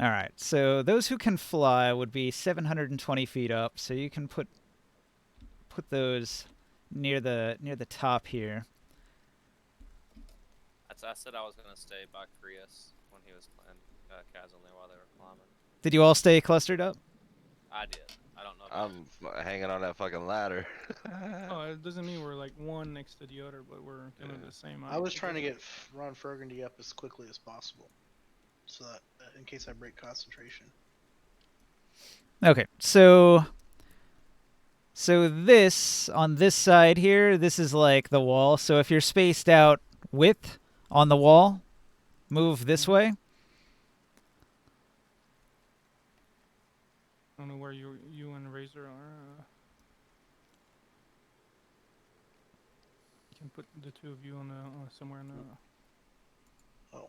All right. So those who can fly would be 720 feet up. So you can put put those near the top here. I said I was gonna stay by Krios when he was playing Chasm there while they were climbing. Did you all stay clustered up? I did. I don't know. I'm hanging on that fucking ladder. Oh, it doesn't mean we're like one next to the other, but we're kind of the same height. I was trying to get Ron Fergandy up as quickly as possible, so that in case I break concentration. Okay, so this on this side here, this is like the wall. So if you're spaced out width on the wall, move this way. I don't know where you and Razor are. You can put the two of you on somewhere in the. Oh.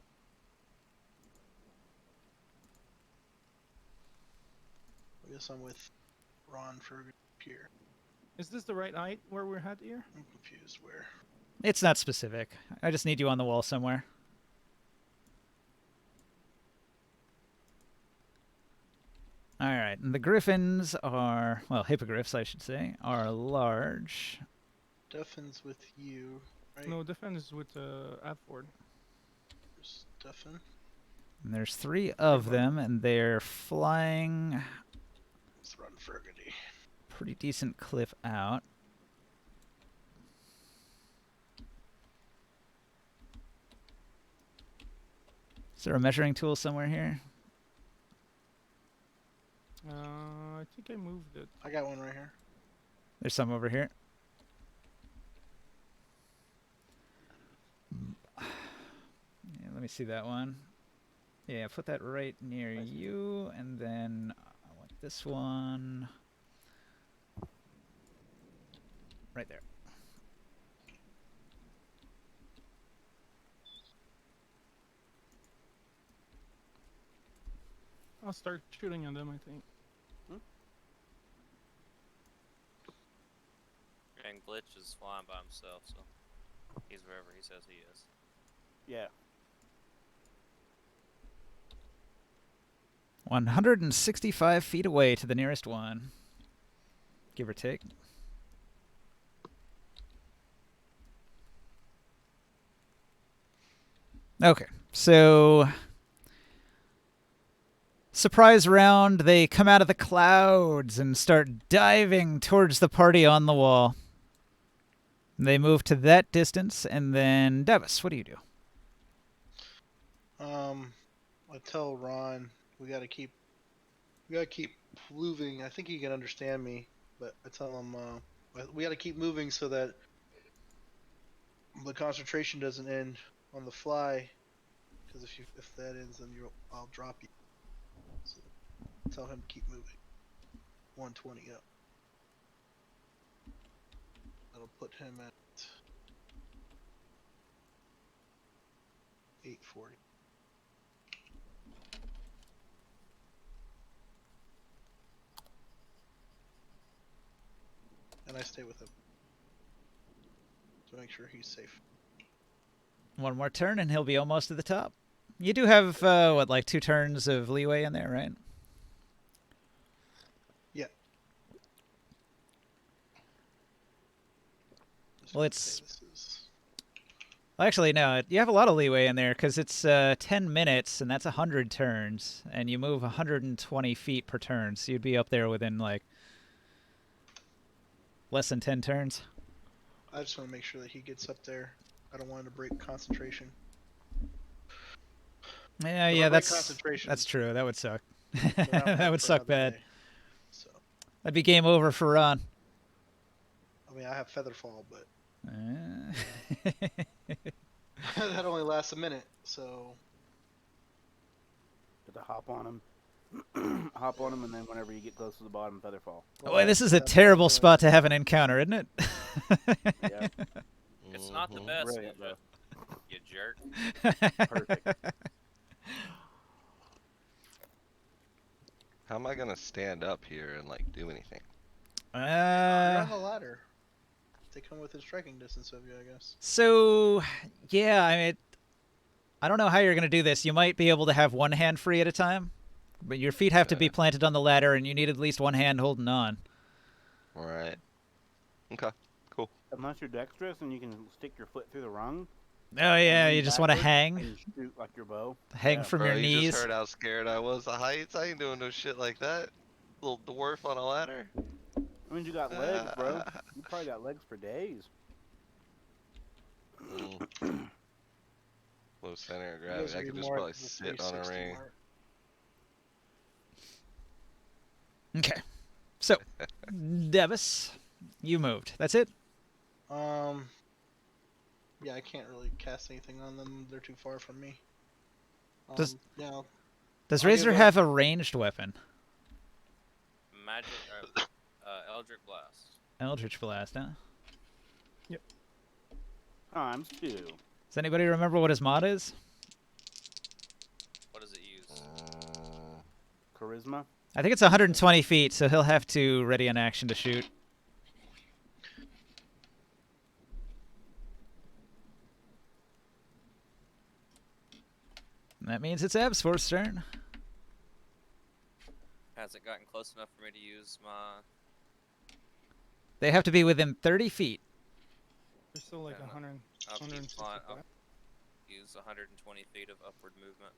I guess I'm with Ron Fergandy here. Is this the right height where we're at here? I'm confused where. It's not specific. I just need you on the wall somewhere. All right, and the griffins are, well, hippogriffs, I should say, are large. Duffin's with you, right? No, defense is with Abford. There's Duffin. And there's 3 of them, and they're flying Let's run Fergandy. pretty decent clip out. Is there a measuring tool somewhere here? I think I moved it. I got one right here. There's some over here. Yeah, let me see that one. Yeah, put that right near you, and then I want this one right there. I'll start shooting at them, I think. And Glitch is flying by himself, so he's wherever he says he is. Yeah. 165 feet away to the nearest one, give or take. Okay, so surprise round, they come out of the clouds and start diving towards the party on the wall. They move to that distance, and then Davis, what do you do? I tell Ron we gotta keep moving. I think he can understand me, but I tell him we gotta keep moving so that the concentration doesn't end on the fly. Because if that ends, then I'll drop you. So tell him to keep moving. 120 up. That'll put him at 840. And I stay with him to make sure he's safe. One more turn, and he'll be almost to the top. You do have, what, like 2 turns of leeway in there, right? Yeah. Well, it's... Actually, no, you have a lot of leeway in there, because it's 10 minutes, and that's 100 turns, and you move 120 feet per turn, so you'd be up there within, like, less than 10 turns. I just want to make sure that he gets up there. I don't want him to break concentration. Yeah, that's true. That would suck. That would suck bad. Day, so. That'd be game over for Ron. I mean, I have Featherfall, but that only lasts a minute, so. To hop on him. Hop on him, and then whenever you get close to the bottom, Featherfall. Boy, this is a terrible spot to have an encounter, isn't it? Yeah. It's not the best, Brilliant, you jerk. Perfect. How am I gonna stand up here and like do anything? You're on the ladder. They come within striking distance of you, I guess. So, yeah, I mean, I don't know how you're going to do this. You might be able to have one hand free at a time, but your feet have to be planted on the ladder, and you need at least one hand holding on. All right. Okay, cool. Unless you're dexterous and you can stick your foot through the rung. Oh yeah, lean you just want to backwards hang, And shoot like your bow. hang Yeah. from Bro, your you knees. just heard how scared I was of heights. I ain't doing no shit like that. Little dwarf on a ladder. I mean, you got legs, bro. You probably got legs for days. Low center of You guys gravity. I would could be just more probably at the sit on a 360 ring. mark. Okay. So, Devis, you moved. That's it? Yeah, I can't really cast anything on them. They're too far from me. Does- Yeah, Does I'll Razor give have a ranged weapon? Magic, Eldritch Blast. Eldritch Blast, huh? Times 2. Does anybody remember what his mod is? What does it use? Charisma. I think it's 120 feet, so he'll have to ready an action to shoot. That means it's Absforth's turn. Hasn't gotten close enough for me to use my. They have to be within 30 feet. There's still like Yeah, 100, I'll keep 165. flying. I'll use 120 feet of upward movement.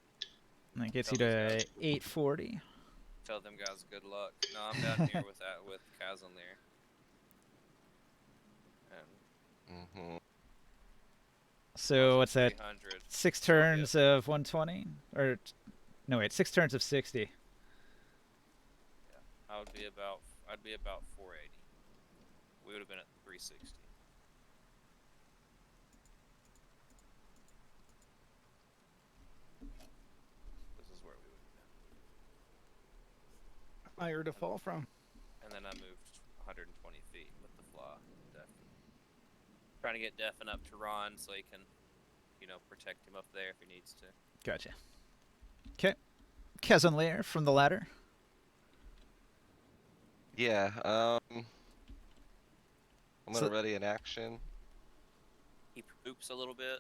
And that gets you Tell these to guys. 840. Tell them guys good luck. No, I'm down here with that with Kazan there. And So what's that? 300. 6 turns of 120? Or, no wait, 6 turns of 60. I'd be about 480. We would have been at 360. This is where we would have been. Higher to fall from. And then I moved 120 feet with the flaw. Trying to get Deafin up to Ron so he can, protect him up there if he needs to. Gotcha. Okay. Kazanlir from the ladder. Yeah, I'm So- gonna ready an action. He poops a little bit.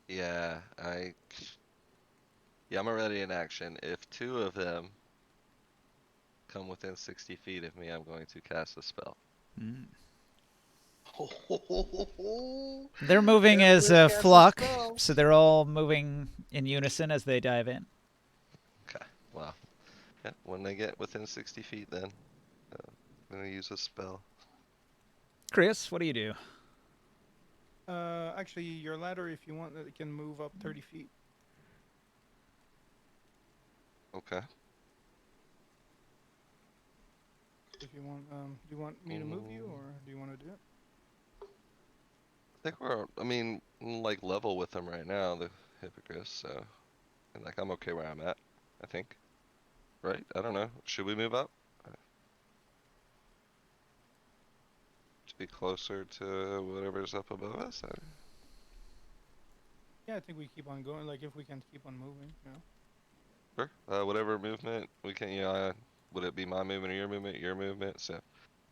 Yeah, I'm gonna ready an action. If 2 of them come within 60 feet of me, I'm going to cast a spell. Mm. Oh, They're moving There as it a is, cast flock, spells. so they're all moving in unison as they dive in. Okay, well, yeah, when they get within 60 feet then, I'm gonna use a spell. Chris, what do you do? Actually, your ladder, if you want, it can move up 30 feet. Okay. If you want, do you want me to move you, or do you want to do it? I think like level with them right now, the hippogriffs, so, and like I'm okay where I'm at, I think. Right? I don't know. Should we move up? To be closer to whatever's up above us? Yeah, I think we keep on going. Like if we can keep on moving, Sure. Whatever movement we can, would it be my movement or your movement? So,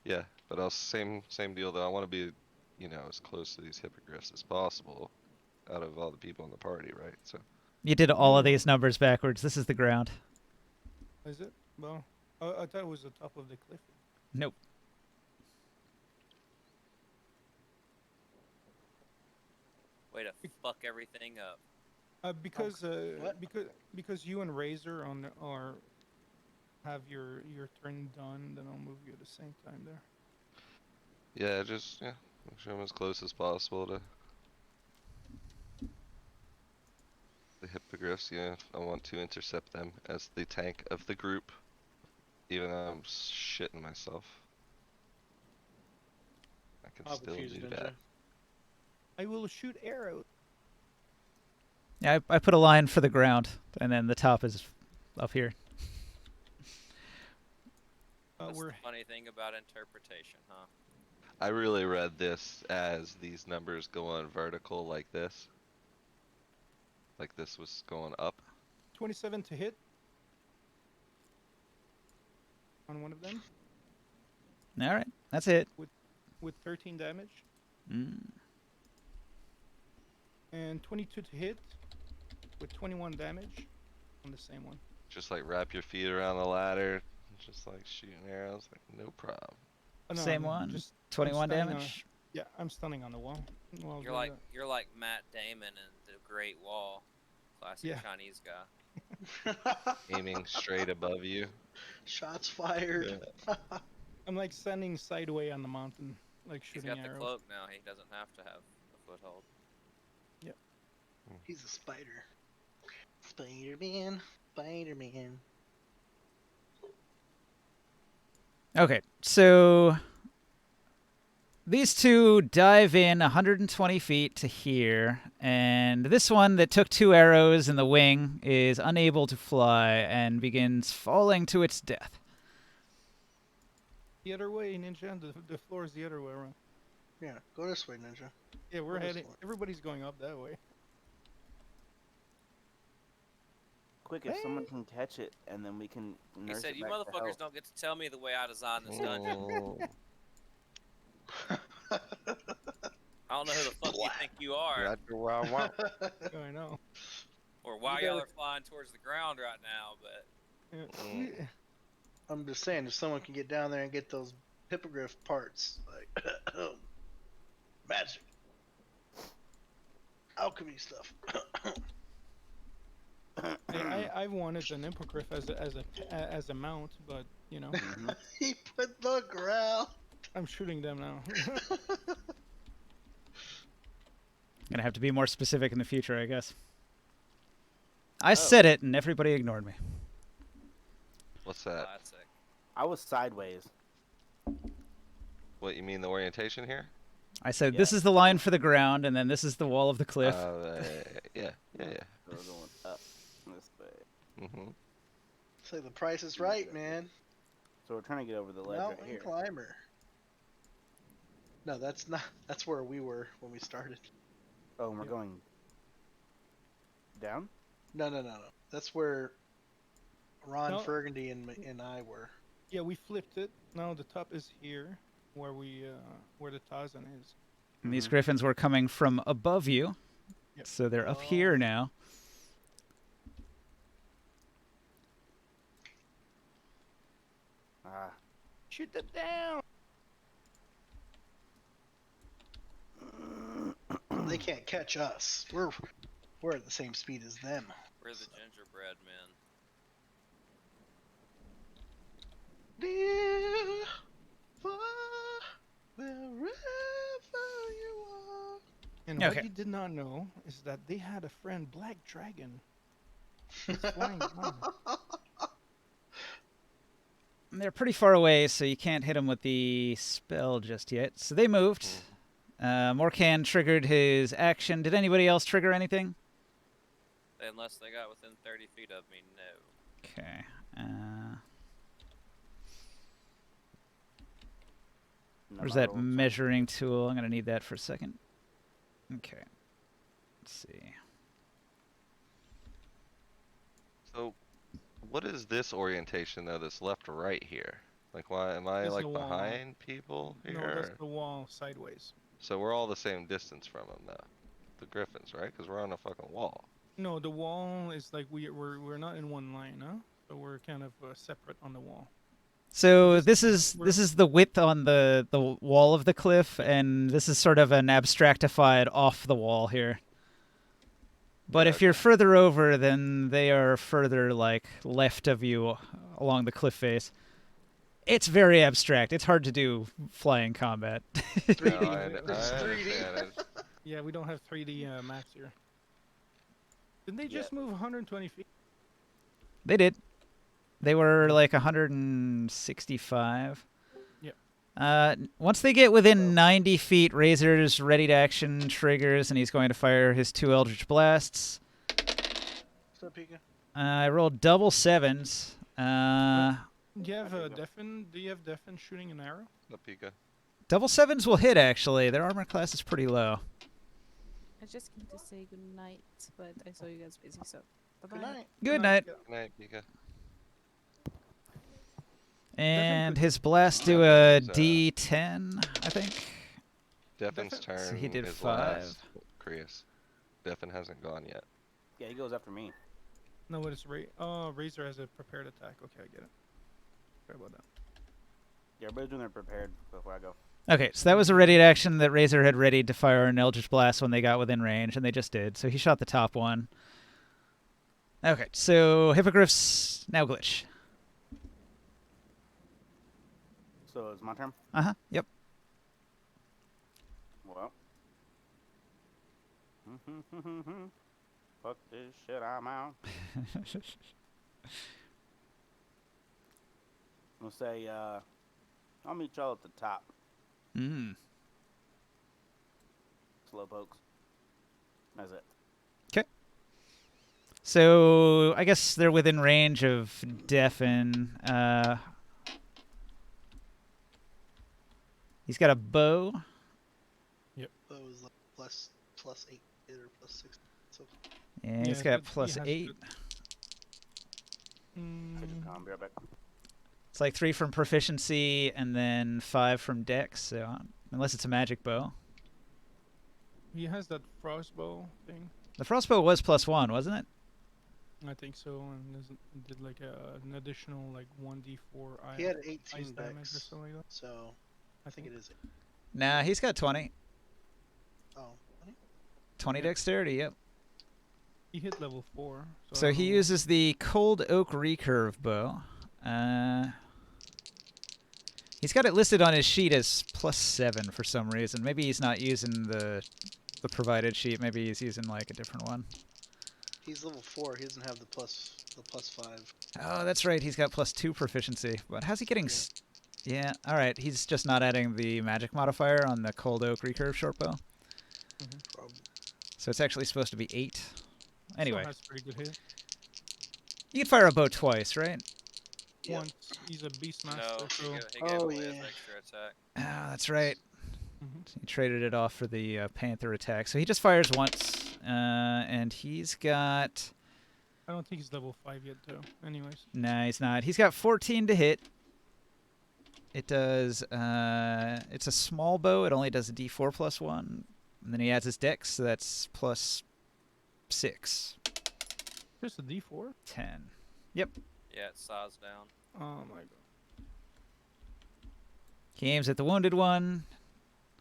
yeah, but same deal though. I want to be, as close to these hippogriffs as possible out of all the people in the party, right? So, You did all of these numbers backwards. This is the ground. Is it? Well, I thought it was the top of the cliff. Nope. Way to fuck everything up. Because what? because you and Razor have your turn done, then I'll move you at the same time there. yeah, make sure I'm as close as possible to the hippogriffs. Yeah, I want to intercept them as the tank of the group, even though I'm shitting myself. I can I'll still confuse do Ninja. that. I will shoot arrows. Yeah, I put a line for the ground, and then the top is up here. That's We're the funny thing about interpretation, huh? I really read this as these numbers go on vertical like this. Like this was going up. 27 to hit on one of them All right, that's it. with 13 damage, Mm. and 22 to hit with 21 damage on the same one. Just like wrap your feet around the ladder, just like shooting arrows, like no problem. Oh, no, Same I'm one. Just 21 stunning on- damage. Yeah, I'm stunning on the wall. while You're doing like that. you're like Matt Damon in The Great Wall, classic Yeah. Chinese guy. Aiming straight above you. Shots fired. I'm like standing sideways on the mountain, like He's shooting got the arrows. cloak now. He doesn't have to have a foothold. He's a spider. Spider-Man. Spider-Man. Okay, so these two dive in 120 feet to here, and this one that took 2 arrows in the wing is unable to fly and begins falling to its death. The other way, Ninja. The floor is the other way around. Yeah, go this way, Ninja. Yeah, we're Go this heading. way. Everybody's going up that way. Quick, if someone can catch it, and then we can He nurse said, it "You back to motherfuckers health." don't get to tell me the way I designed this dungeon. Oh. I don't know who the fuck you think you are, Got your wild wild. Oh, I know. or why You y'all better- are flying towards the ground right now." But Yeah. I'm just saying, if someone can get down there and get those hippogriff parts, like magic, alchemy stuff. I wanted an hippogriff as a mount, but you know, Mhm. He put the ground. I'm shooting them now. Gonna have to be more specific in the future, I guess. I said it, and everybody ignored me. What's that? classic. I was sideways. What you mean the orientation here? I said this is the line for the ground, and then this is the wall of the cliff. Yeah. So we're going up this way. Mm-hmm. Say the price is right, man. So we're trying to get over the ledge right Mountain here. climber. No, that's not. That's where we were when we started. Oh, and we're Yeah. going down? No. That's where Ron No. Fergandy and I were. Yeah, we flipped it. Now the top is here, where the Tarzan is. And these griffins were coming from above you, Yep. so they're up here Oh. now. Ah. Shoot them down. They can't catch us. We're at the same speed as them. We're the gingerbread men. Dear, far, wherever you are. And Okay. what you did not know is that they had a friend, Black Dragon. It's flying down. They're pretty far away, so you can't hit them with the spell just yet. So they moved. Morkan triggered his action. Did anybody else trigger anything? Unless they got within 30 feet of me, no. Okay. No, Where's my that rolls. measuring tool? I'm going to need that for a second. Okay. Let's see. So, what is this orientation though? That's left right here. Like, why am I It's like the wall. behind people No, here? that's or- the wall sideways. So we're all the same distance from them though, the griffins, right? Because we're on a fucking wall. No, the wall is like we're not in one line, huh? So we're kind of separate on the wall. So this is the width on the wall of the cliff, and this is sort of an abstractified off the wall here. But if you're further over, then they are further like left of you along the cliff face. It's very abstract. It's hard to do flying combat. 3D. No, I This is 3D. understand. Yeah, we don't have 3D maps here. Didn't they just move 120 feet? They did. They were like 165. Yep. Once they get within 90 feet, Razor's ready to action triggers, and he's going to fire his 2 Eldritch Blasts. What's up, Pika? I rolled double 7s. Do you have Deafin? Do you have Deafin shooting an arrow? The Pika. Double 7s will hit, actually. Their armor class is pretty low. I just came to say good night, but I saw you guys busy, so bye Good bye. night. Good night. Good night, Pika. And could- his blast do a Defin's, D10, I think. Defin's Defen- turn. so he did is 5. last. Chris. Defin hasn't gone yet. Yeah, he goes after me. No, but it's Razor has a prepared attack. Okay, I get it. Sorry about that. Yeah, everybody's doing their prepared before I go. Okay, so that was a ready action that Razor had readied to fire an Eldritch Blast when they got within range, and they just did. So he shot the top one. Okay, so Hippogriff's now glitch. So it's my turn. Yep. Well. Fuck this shit, I'm out. I'm gonna say, I'll meet y'all at the top. Slowpokes. That's it. So I guess they're within range of Deafen. He's got a bow. That was like +8 or +6. So Yeah, he's Yeah, got but he plus has 8. Take a calm, be right back. It's like 3 from proficiency and then 5 from dex. So unless it's a magic bow. He has that frostbow thing. The frostbow was +1, wasn't it? I think so, and did like an additional like 1d4 he had ice 18 damage or dex, something like that. so I think it is. Nah, he's got 20. Oh, 20 Yeah. dexterity, yep. He hit level 4. So, I So don't he know uses the Cold Oak Recurve bow. He's got it listed on his sheet as +7 for some reason. Maybe he's not using the provided sheet. Maybe he's using like a different one. he's level 4. He doesn't have the +5. Oh, that's right. He's got +2 proficiency. But how's he getting? Yeah. All right. He's just not adding the magic modifier on the Cold Oak Recurve shortbow. Probably. So it's actually supposed to be 8. Anyway, Still has pretty good hit. you can fire a bow twice, right? Yep. Once he's a beastmaster, No, so he gave Oh, away his yeah. extra attack. Ah, that's right. Mhm. He traded it off for the Panther attack. So he just fires once, and he's got... I don't think he's level 5 yet, though. Anyways, Nah, he's not. He's got 14 to hit. It does... it's a small bow. It only does a d4 +1. And then he adds his dex, so that's +6. just a d4. 10. Yeah, it saws down. Oh my god, He aims at the wounded one.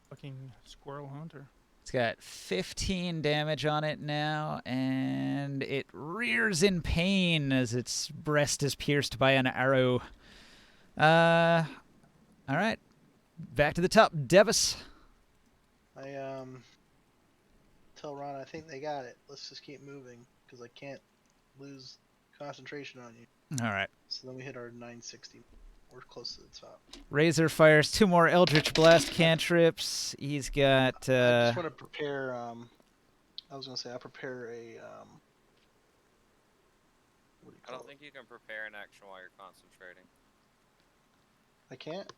fucking squirrel hunter. It's got 15 damage on it now, and it rears in pain as its breast is pierced by an arrow. All right. Back to the top. Devis. I tell Ron I think they got it. Let's just keep moving because I can't lose concentration on you. All right. So then we hit our 960. We're close to the top. Razor fires 2 more Eldritch Blast cantrips. He's got... I just want to prepare. I was gonna say I prepare a. What do you I call don't it? think you can prepare an action while you're concentrating. I can't.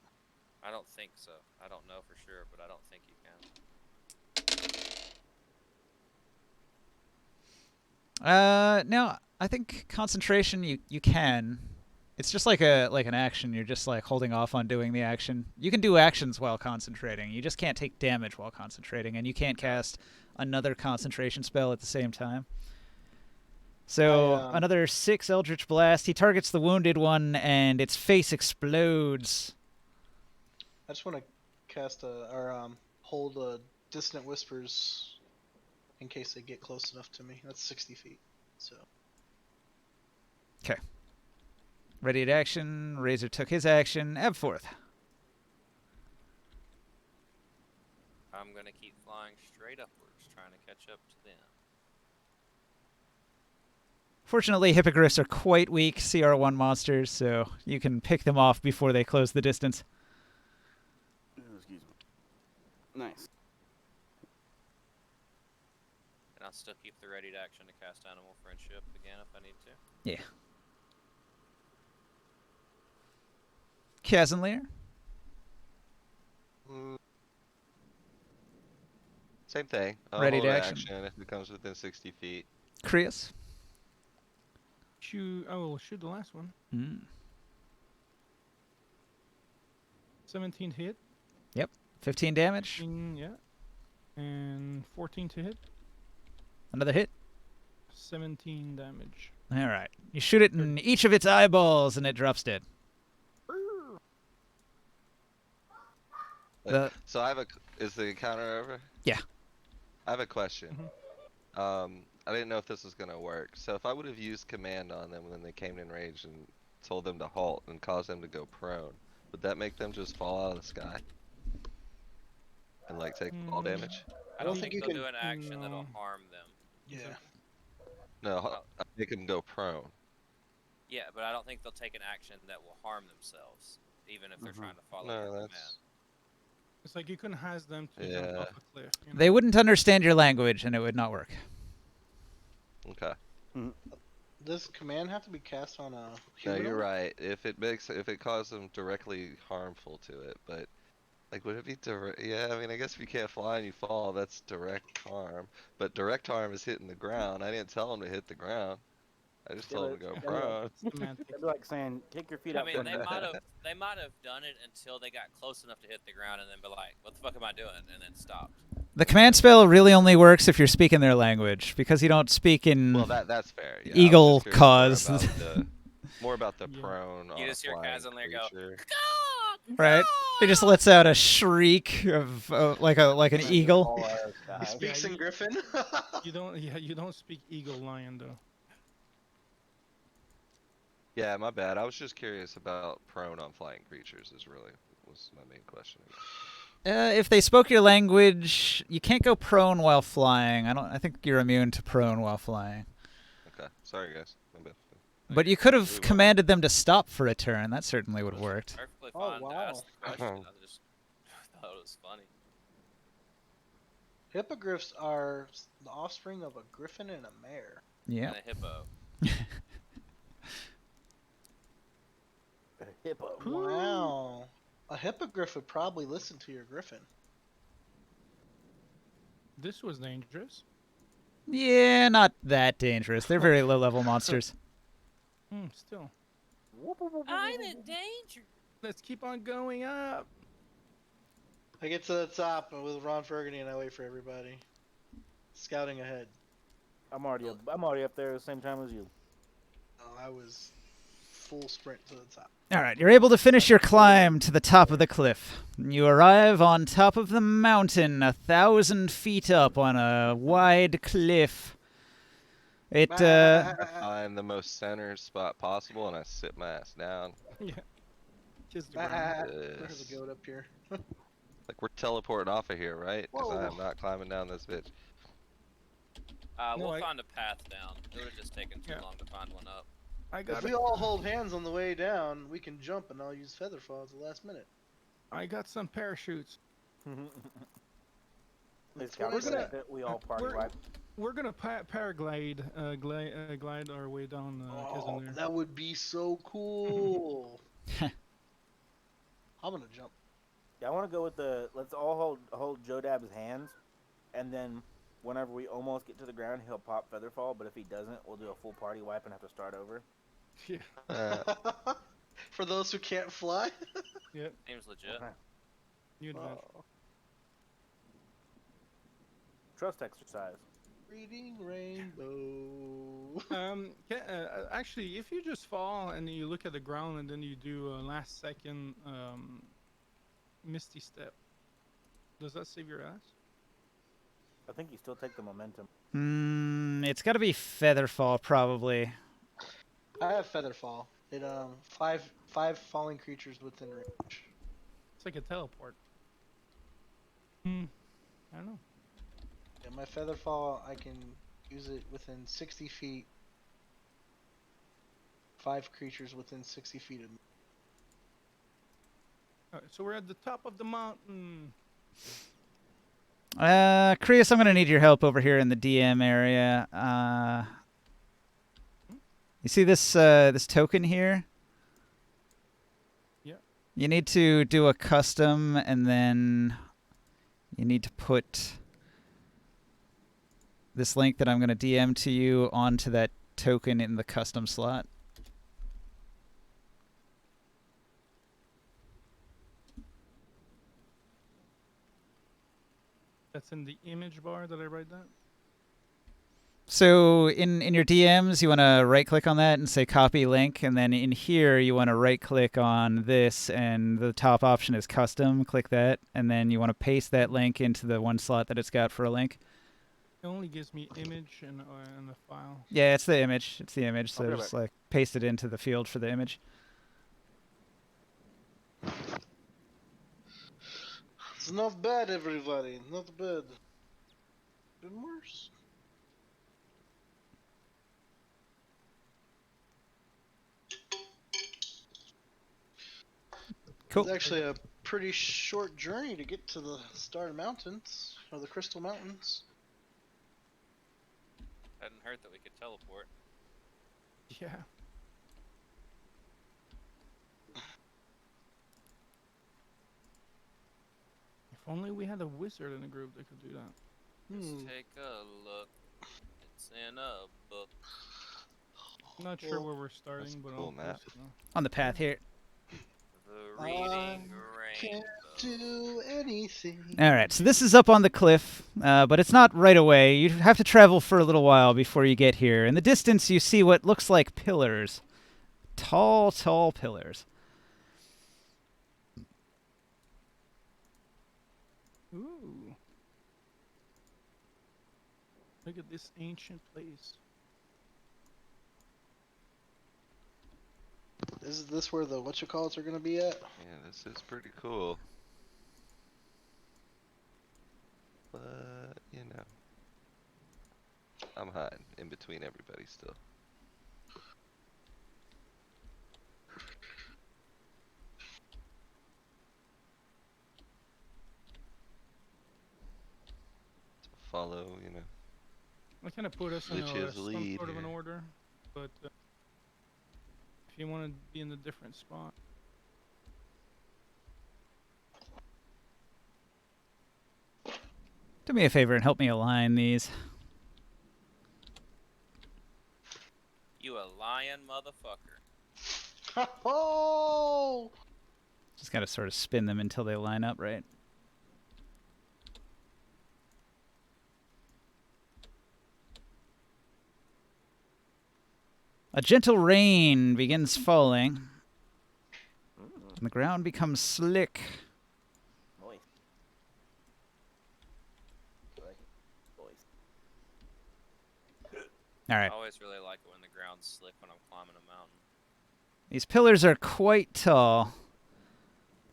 I don't think so. I don't know for sure, but I don't think you can. No, I think concentration you can. It's just like an action. You're just like holding off on doing the action. You can do actions while concentrating. You just can't take damage while concentrating, and you can't cast another concentration spell at the same time. So another 6 Eldritch Blast. He targets the wounded one, and its face explodes. I just want to cast hold a Dissonant Whispers in case they get close enough to me. That's 60 feet. So. Okay. Ready at action. Razor took his action. Abforth. I'm gonna keep flying straight upwards, trying to catch up to them. Fortunately, hippogriffs are quite weak CR1 monsters, so you can pick them off before they close the distance. Excuse me. Nice. And I'll still keep the ready to action to cast Animal Friendship again if I need to. Yeah. Kazanlir. Same thing. I'll Ready hold to an action. if it comes within 60 feet. Krios. I will shoot the last one. 17 hit. 15 damage. Yeah. And 14 to hit. Another hit. 17 damage. All right. You shoot it in each of its eyeballs, and it drops dead. So I have is the encounter over? Yeah. I have a question. Mhm. I didn't know if this was gonna work. So if I would have used command on them when they came in range and told them to halt and caused them to go prone, would that make them just fall out of the sky? And like take fall damage? I don't don't think think you they'll can- do an action that'll No. harm them. Yeah. No, Oh. make them go prone. Yeah, but I don't think they'll take an action that will harm themselves, even if they're trying to follow your No, command. that's It's like you couldn't has them to jump Yeah. off a cliff. You know? They wouldn't understand your language, and it would not work. okay. Does command have to be cast on a No, human? you're right. If it causes them directly harmful to it, but like would it be direct? Yeah, I mean, I guess if you can't fly and you fall, that's direct harm. But direct harm is hitting the ground. I didn't tell them to hit the ground. I just told them to go Yeah, prone. Semantics. It'd be like saying, kick your feet I out. mean, from they the- might have done it until they got close enough to hit the ground, and then be like, "What the fuck am I doing?" and then stopped. The command spell really only works if you're speaking their language, because you don't speak in Well, that's fair. Yeah, eagle I was just curious cause. more about the Yeah. prone on You a just hear flying guys on there go, creature. Right? He just lets out a shriek of like an Just eagle. fall out of the He sky. speaks Yeah, in Griffin. You don't. Yeah, you don't speak eagle lion though. Yeah, my bad. I was just curious about prone on flying creatures. Was my main question. If they spoke your language, you can't go prone while flying. I think you're immune to prone while flying. Okay, sorry guys. My bad. But you could have Move on. commanded them to stop for a turn. That certainly would have worked. Perfectly Oh, fine to wow. ask the question. I just thought it was funny. Hippogriffs are the offspring of a griffin and a mare. Yeah. And a hippo. Hippo. Wow. A hippogriff would probably listen to your griffin. This was dangerous. Yeah, not that dangerous. They're very low-level monsters. Still. I'm in danger. Let's keep on going up. I get to the top with Ron Fergany and I wait for everybody. Scouting ahead. I'm already up there at the same time as you. Oh, I was full sprint to the top. All right, you're able to finish your climb to the top of the cliff. You arrive on top of the mountain, 1,000 feet up on a wide cliff. It I find the most center spot possible and I sit my ass down. Yeah. Kiss the ground. There's a goat up here. Like we're teleporting off of here, right? Because I Whoa. am not climbing down this bitch. We'll I- find a path down. It would have just taken too Yeah. long to find one up. I If got we all hold hands on the way down, we can jump and I'll use Featherfall at the last minute. I got some parachutes. It's what I said. calculated that we all party we're- wipe. We're gonna paraglide, glide our way down. Oh, there. that would be so cool. I'm gonna jump. Yeah, I want to go with the. Let's all hold Joe Dab's hands, and then whenever we almost get to the ground, he'll pop Featherfall. But if he doesn't, we'll do a full party wipe and have to start over. Yeah. For those who can't fly. Yep. Seems legit. New adventure. Oh. Trust exercise. Reading rainbow. Actually, if you just fall and you look at the ground and then you do a last second misty step, does that save your ass? I think you still take the momentum. It's got to be Featherfall, probably. I have Featherfall. It five falling creatures within range. It's like a teleport. I don't know. Yeah, my Featherfall, I can use it within 60 feet. 5 creatures within 60 feet of me. Alright, so we're at the top of the mountain. Krios, I'm gonna need your help over here in the DM area. You see this this token here? Yeah. You need to do a custom, and then you need to put this link that I'm gonna DM to you onto that token in the custom slot. That's in the image bar that I write down. So in your DMs, you want to right-click on that and say copy link, and then in here you want to right-click on this, and the top option is custom. Click that, and then you want to paste that link into the one slot that it's got for a link. It only gives me image and the file. Yeah, it's the image. It's the image. So Okay, just like paste it into the field for the image. It's not bad, everybody. Not bad. Been worse. Cool. It's actually a pretty short journey to get to the Star Mountains, or the Crystal Mountains. Hadn't hurt that we could teleport. Yeah. If only we had a wizard in the group that could do that. Just take a look. It's in a book. I'm not sure where we're starting, but cool I'll map. post it now. On the path here. The reading Can't rainbow. do anything. All right, so this is up on the cliff, but it's not right away. You have to travel for a little while before you get here. In the distance, you see what looks like pillars. Tall, tall pillars. Ooh. Look at this ancient place. Is this where the whatchamacallits are gonna be at? Yeah, this is pretty cool. But, you know. I'm hiding in between everybody still. So follow, you know. I kind of put us in Which a, is some lead sort of an here. order, but if you want to be in a different spot. Do me a favor and help me align these. You a lion motherfucker. Oh! Just got to sort of spin them until they line up, right? A gentle rain begins falling, and the ground becomes slick. Moist. Moist. All right. I always really like it when the ground's slick when I'm climbing a mountain. These pillars are quite tall.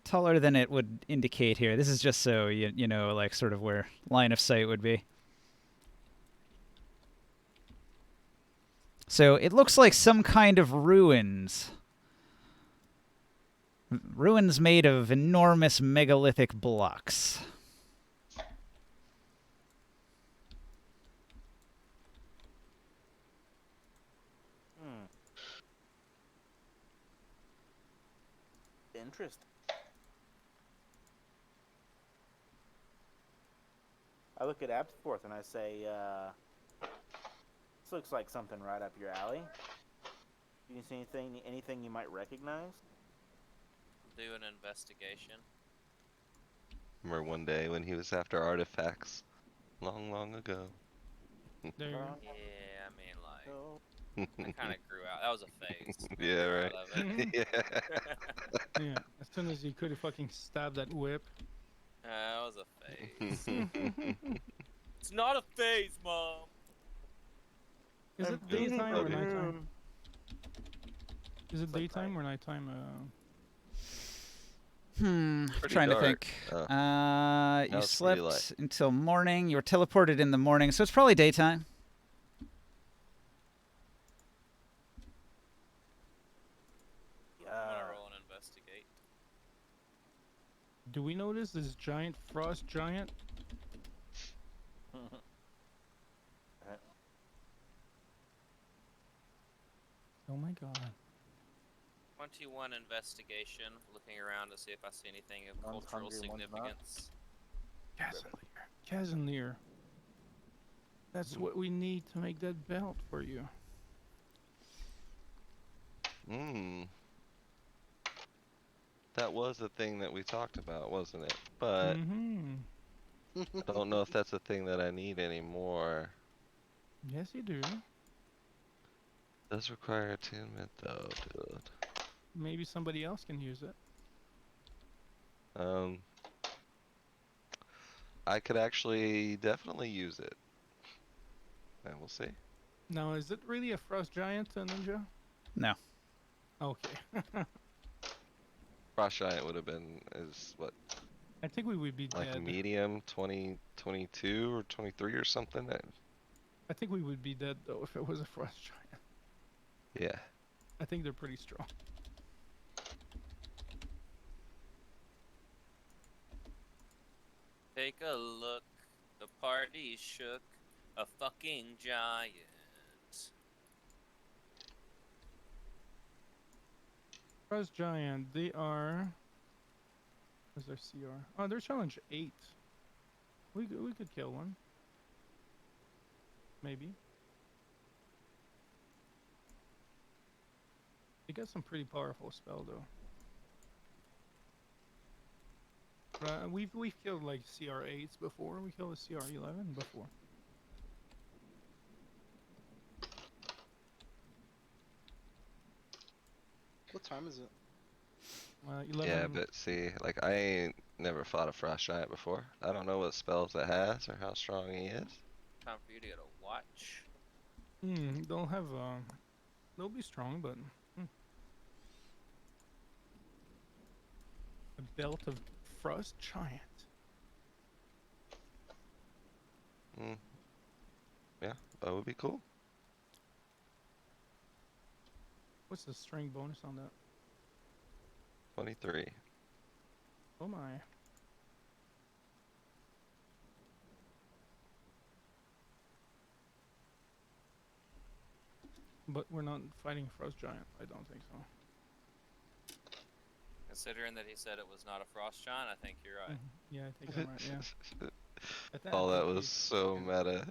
Taller than it would indicate here. This is just so you know, like, sort of where line of sight would be. So it looks like some kind of ruins. Ruins made of enormous megalithic blocks. Interesting. I look at Absforth and I say, this looks like something right up your alley. Do you see anything you might recognize? Do an investigation. Remember one day when he was after artifacts? Long, long ago. There. Yeah, I mean, like, No. I kind of grew out. That was a phase. I Yeah, grew right. out of it. Yeah. Yeah. As soon as you could fucking stab that whip. That was a phase. It's not a phase, Mom. Is I'm it daytime or Love you. nighttime? Is it It's like daytime or nighttime? Pretty Trying dark. to think. Oh. You How's the slept daylight? until morning. You were teleported in the morning, so it's probably daytime. I'm gonna roll and investigate. Do we notice this giant frost giant? Oh my god. 21 investigation. Looking around to see if I see anything of One's cultural hungry, one's not. significance. Casimir. That's what we need to make that belt for you. That was a thing that we talked about, wasn't it? But Mm-hmm. I don't know if that's a thing that I need anymore. Yes, you do. Does require attunement though, dude. Maybe somebody else can use it. I could actually definitely use it. And we'll see. Now, is it really a frost giant, Ninja? No. Okay. Frost Giant would have been what, I think we would be like dead. medium 22 or 23 or something. I think we would be dead though if it was a frost giant. Yeah. I think they're pretty strong. Take a look. The party shook. A fucking giant. Frost giant, they are. What's their CR? Oh, they're challenge 8. We could kill one. Maybe. They got some pretty powerful spell though. We've killed like CR8s before. We killed a CR11 before. What time is it? 11. Yeah, but see, like I ain't never fought a Frost Giant before. I don't know what spells it has or how strong he is. Time for you to get a watch. They'll have they'll be strong, but a belt of frost giant. Yeah, that would be cool. What's the string bonus on that? 23. Oh my. But we're not fighting frost giant. I don't think so. Considering that he said it was not a frost giant, I think you're right. Yeah, I think I'm right. Yeah. Oh, that was so meta.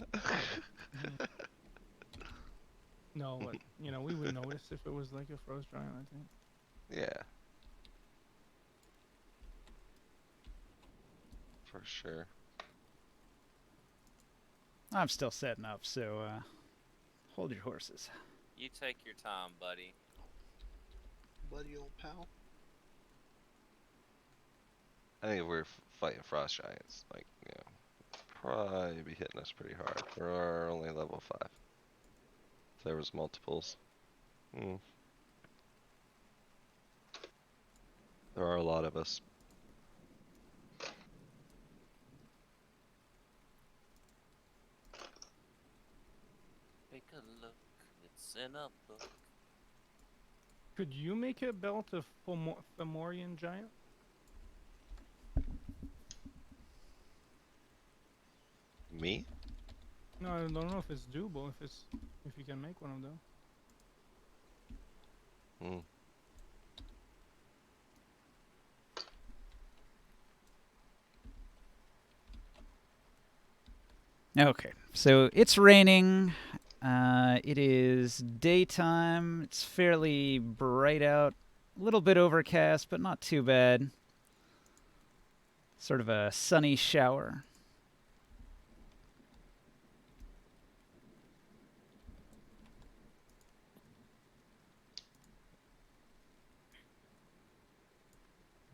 No, but we would notice if it was like a frost giant. I think. Yeah. For sure. I'm still setting up, so hold your horses. You take your time, buddy. Buddy old pal. I think if we're fighting Frost Giants, like, probably be hitting us pretty hard. We're only level 5. If there was multiples. There are a lot of us. Take a look. It's in a book. Could you make a belt of Fomorian giant? Me? No, I don't know if it's doable. If you can make one of them. Okay, so it's raining. It is daytime. It's fairly bright out. A little bit overcast, but not too bad. Sort of a sunny shower.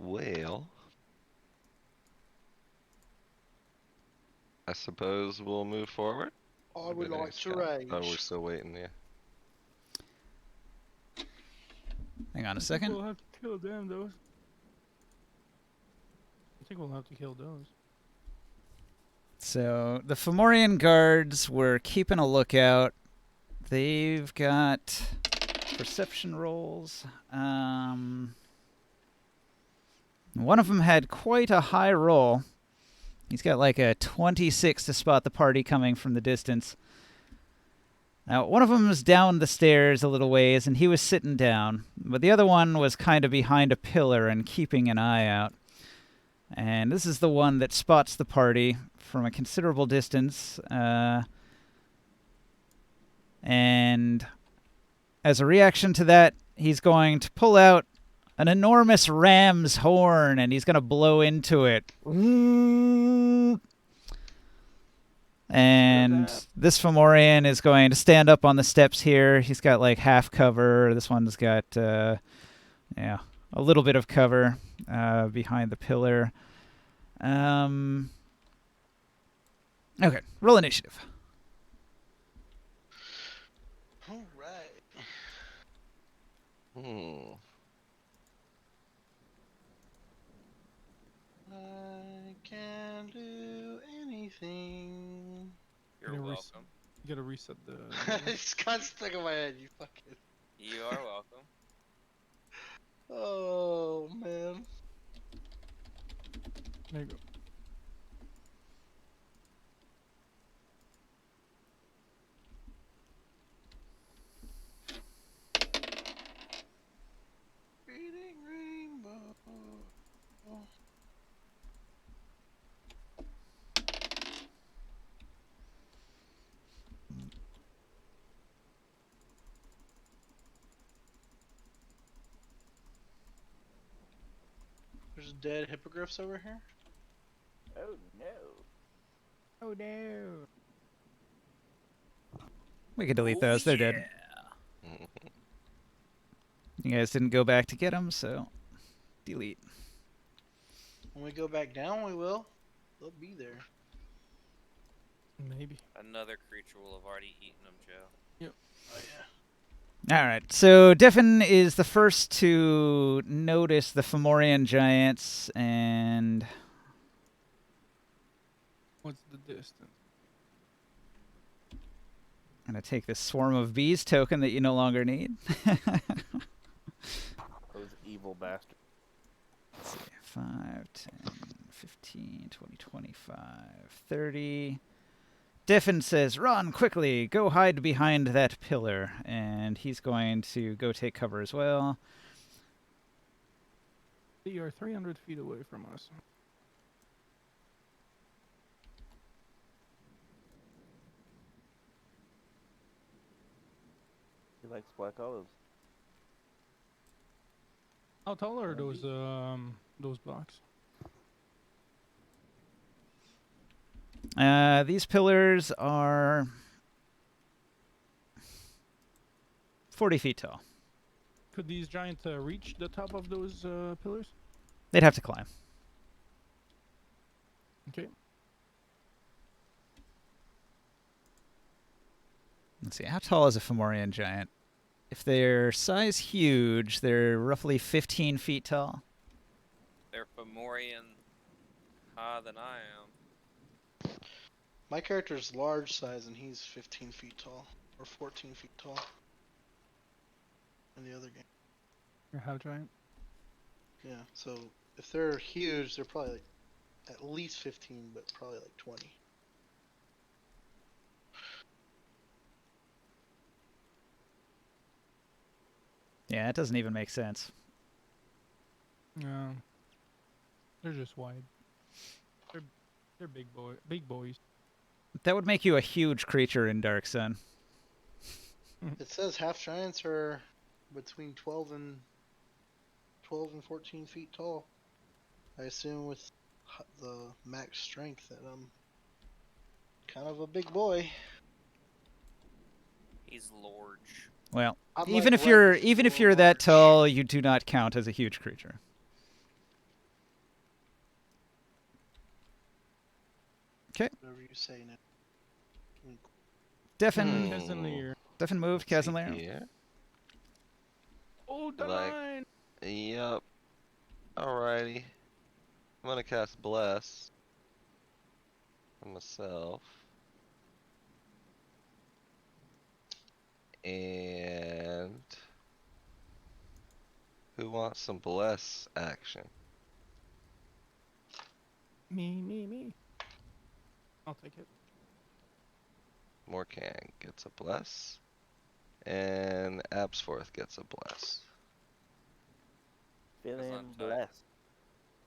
Well, I suppose we'll move forward. I would like to rage. Oh, we're still waiting, yeah. Hang on a We'll second. have to kill them, those. I think we'll have to kill those. So the Fomorian guards were keeping a lookout. They've got perception rolls. One of them had quite a high roll. He's got like a 26 to spot the party coming from the distance. Now, one of them was down the stairs a little ways, and he was sitting down. But the other one was kind of behind a pillar and keeping an eye out. And this is the one that spots the party from a considerable distance. And as a reaction to that, he's going to pull out an enormous ram's horn, and he's going to blow into it. And that. this Fomorian is going to stand up on the steps here. He's got like half cover. This one's got, yeah, a little bit of cover behind the pillar. Okay, roll initiative. All right. I can do anything. You're Gonna welcome. You gotta reset the. It's constant stuck in my head. You fucking. You are welcome. Oh man. There you go. Reading rainbow. There's dead hippogriffs over here. Oh no. Oh no. We can delete those. They're dead. You guys didn't go back to get them, so delete. When we go back down, we will. They'll be there. Maybe. Another creature will have already eaten them, Joe. Oh yeah. All right, so Defin is the first to notice the Fomorian giants, and What's the distance? I'm going to take this Swarm of Bees token that you no longer need. Those evil bastards. Let's see, 5, 10, 15, 20, 25, 30. Defin says, run quickly, go hide behind that pillar. And he's going to go take cover as well. They are 300 feet away from us. He likes black olives. How tall are those blocks? These pillars are 40 feet tall. Could these giants reach the top of those pillars? They'd have to climb. Okay. Let's see, how tall is a Fomorian giant? If they're size huge, they're roughly 15 feet tall. They're Fomorian higher than I am. My character's large size and he's 15 feet tall. Or 14 feet tall. In the other game. Your half giant? Yeah, so if they're huge, they're probably like at least 15, but probably like 20. Yeah, it doesn't even make sense. No. They're just wide. They're big boys. That would make you a huge creature in Dark Sun. It says half giants are between 12 and 14 feet tall. I assume with the max strength that I'm kind of a big boy. He's large. Well, I'm even like if you're Rex even if or you're that March. tall, you do not count as a huge creature. Whatever you say now. Defin, Casimir. Defin moved, Casimir. Yeah. Oh, the Like- line! Yep. Alrighty. I'm gonna cast Bless on myself. And who wants some Bless action? Me. I'll take it. Morkan gets a Bless. And Absforth gets a Bless. Feeling I'm tight. blessed.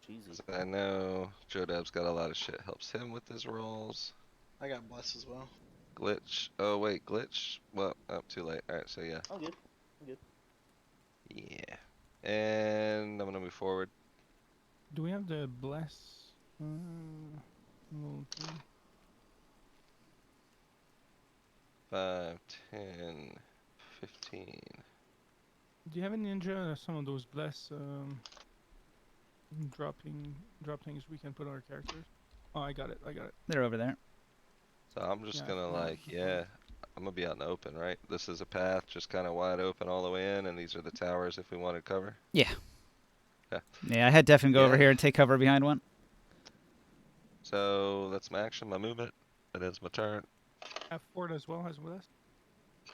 Cheesy. 'Cause I know Jodab's got a lot of shit. Helps him with his rolls. I got bless as well. Glitch. Oh wait, glitch. Well, oh, too late. Alright, so yeah. I'm good. Yeah. And I'm gonna move forward. Do we have the bless? Little thing? 5, 10, 15. Do you have a ninja or some of those bless drop things we can put on our characters? Oh, I got it. They're over there. So I'm just Yeah, gonna no, like, no problem. I'm gonna be out in the open, right? This is a path just kind of wide open all the way in, and these are the towers if we want to cover. Yeah. Yeah. Yeah, I had Defin go over Yeah. here and take cover behind one. So that's my action, my movement. That ends my turn. Have Ford as well as with us.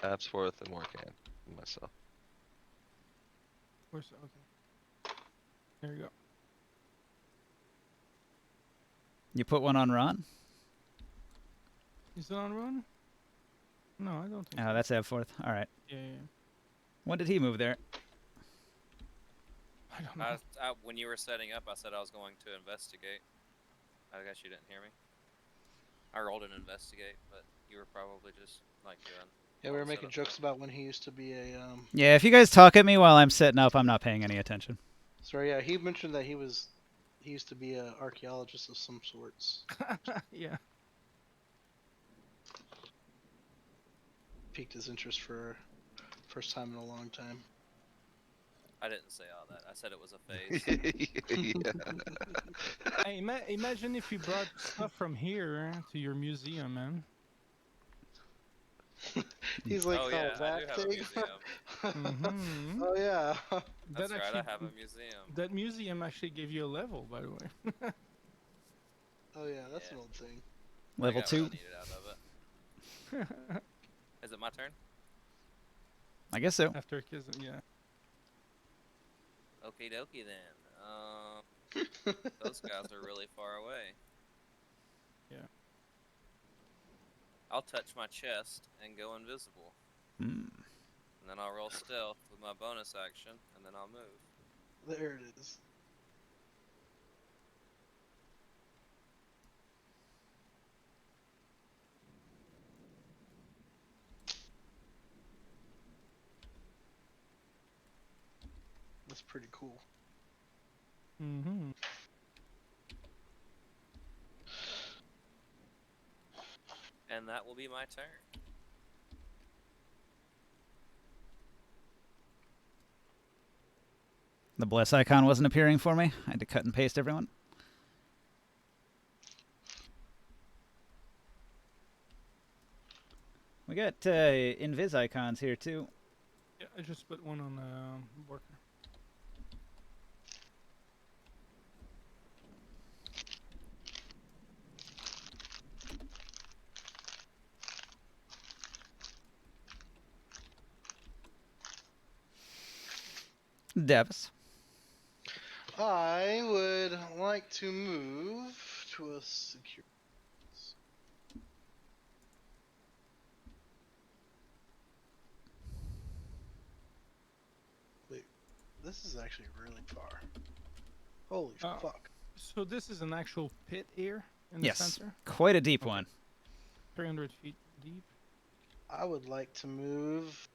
Abs forth and Morkan and myself. Where's okay? There you go. You put one on Ron? Is it on run? No, I don't think. Oh, so. that's Abforth. All right. Yeah. When did he move there? I don't know. When you were setting up, I said I was going to investigate. I guess you didn't hear me. I rolled an investigate, but you were probably just like doing. Yeah, we were all the making setup. jokes about when he used to be a. Yeah, if you guys talk at me while I'm setting up, I'm not paying any attention. Sorry, yeah, he mentioned that he used to be an archaeologist of some sorts. Yeah. Piqued his interest for first time in a long time. I didn't say all that. I said it was a phase. Yeah. Hey, imagine if you brought stuff from here to your museum, man. He's like, Oh yeah, I do that have a thing. museum. Mhm. Oh yeah. That's That right. actually, I have a museum. That museum actually gave you a level, by the way. Oh yeah, that's Yeah. an old thing. I Level got 2? what I needed out of it. Is it my turn? I guess so. After Kism, yeah. Okie dokie then. Those guys are really far away. Yeah. I'll touch my chest and go invisible. Hmm. And then I'll roll stealth with my bonus action, and then I'll move. There it is. That's pretty cool. Mm-hmm. And that will be my turn. The bless icon wasn't appearing for me. I had to cut and paste everyone. We got invis icons here too. Yeah, I just put one on worker. Davis. I would like to move to a secure. Wait, this is actually really far. Holy Oh. fuck. So this is an actual pit here in the Yes. center? Quite a deep one. 300 feet deep. I would like to move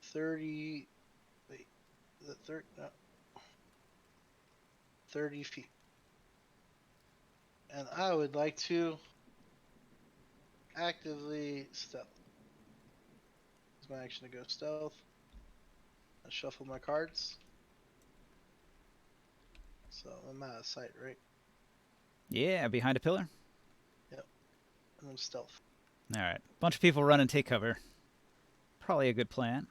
30. Wait, is it 30? No. 30 feet. And I would like to actively stealth. It's my action to go stealth. I shuffle my cards. So I'm out of sight, right? Yeah, behind a pillar. And then stealth. All right. Bunch of people run and take cover. Probably a good plan.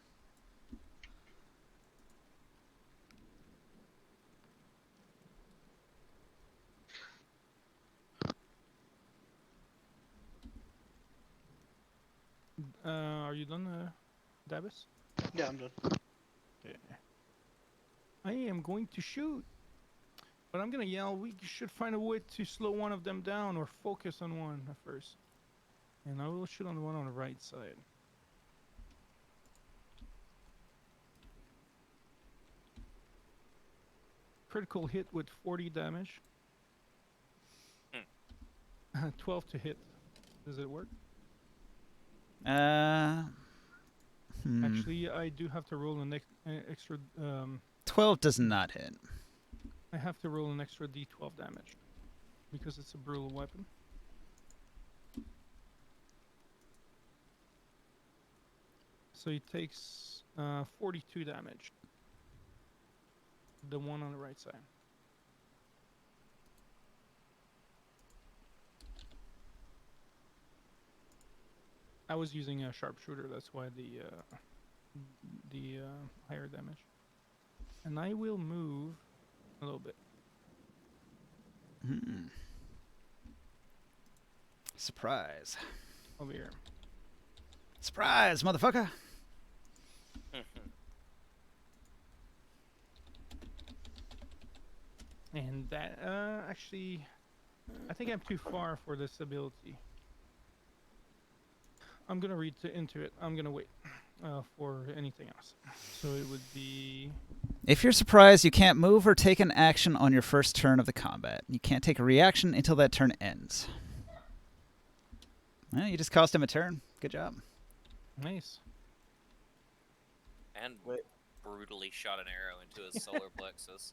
Are you done, Davis? Yeah, I'm done. Okay. I am going to shoot. But I'm gonna yell, we should find a way to slow one of them down or focus on one at first. And I will shoot on the one on the right side. Critical hit with 40 damage. 12 to hit. Does it work? Actually, I do have to roll an extra. 12 does not hit. I have to roll an extra d12 damage because it's a brutal weapon. So he takes 42 damage. The one on the right side. I was using a sharpshooter, that's why the higher damage. And I will move a little bit. Hmm. Surprise. Over here. Surprise, motherfucker. And that, actually, I think I'm too far for this ability. I'm gonna read into it. I'm gonna wait for anything else. So it would be... If you're surprised, you can't move or take an action on your first turn of the combat. You can't take a reaction until that turn ends. Well, you just cost him a turn. Good job. Nice. And Wait. brutally shot an arrow into his solar plexus.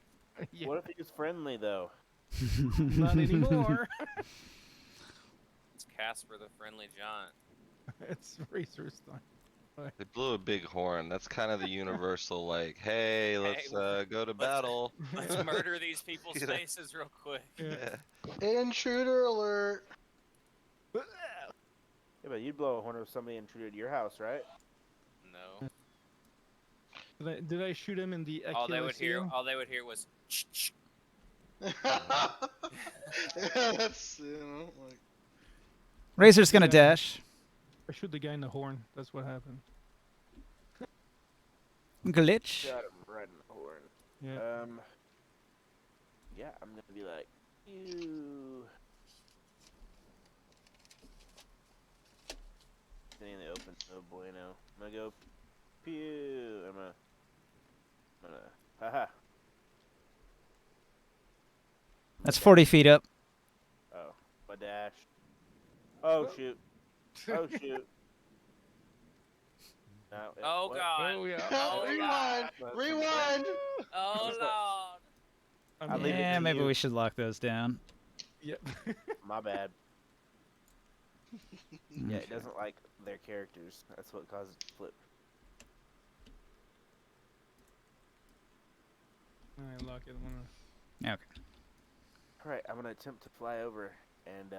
Yeah, What if he's friendly though? not anymore. It's Casper the Friendly Giant. It's Racer's time. They blew a big horn. That's kind of the universal, like, hey, let's go to battle. Let's murder these people's You know? faces real quick. Yeah. Yeah. Intruder alert! Yeah, but you'd blow a horn if somebody intruded your house, right? No. Did I shoot him in the Achilles All they would hear was That's, like... Razor's gonna Yeah. dash. I shoot the guy in the horn. That's what happened. Glitch. Shot him right in the horn. Yeah. Yeah, I'm gonna be like, you. Stay in the open. Oh boy, no. I'm gonna go, pew. I'm gonna, haha. That's 40 feet up. Oh, my dash. Oh shoot. Oh shoot. No, oh what? god. Oh, yeah. Oh, Rewind! That's Rewind! Oh lord. I'll leave it Yeah, to maybe you. we should lock those down. Yep. My bad. Yeah, Okay. it doesn't like their characters. That's what causes it to flip. I lock it. Okay. Alright, I'm gonna attempt to fly over, and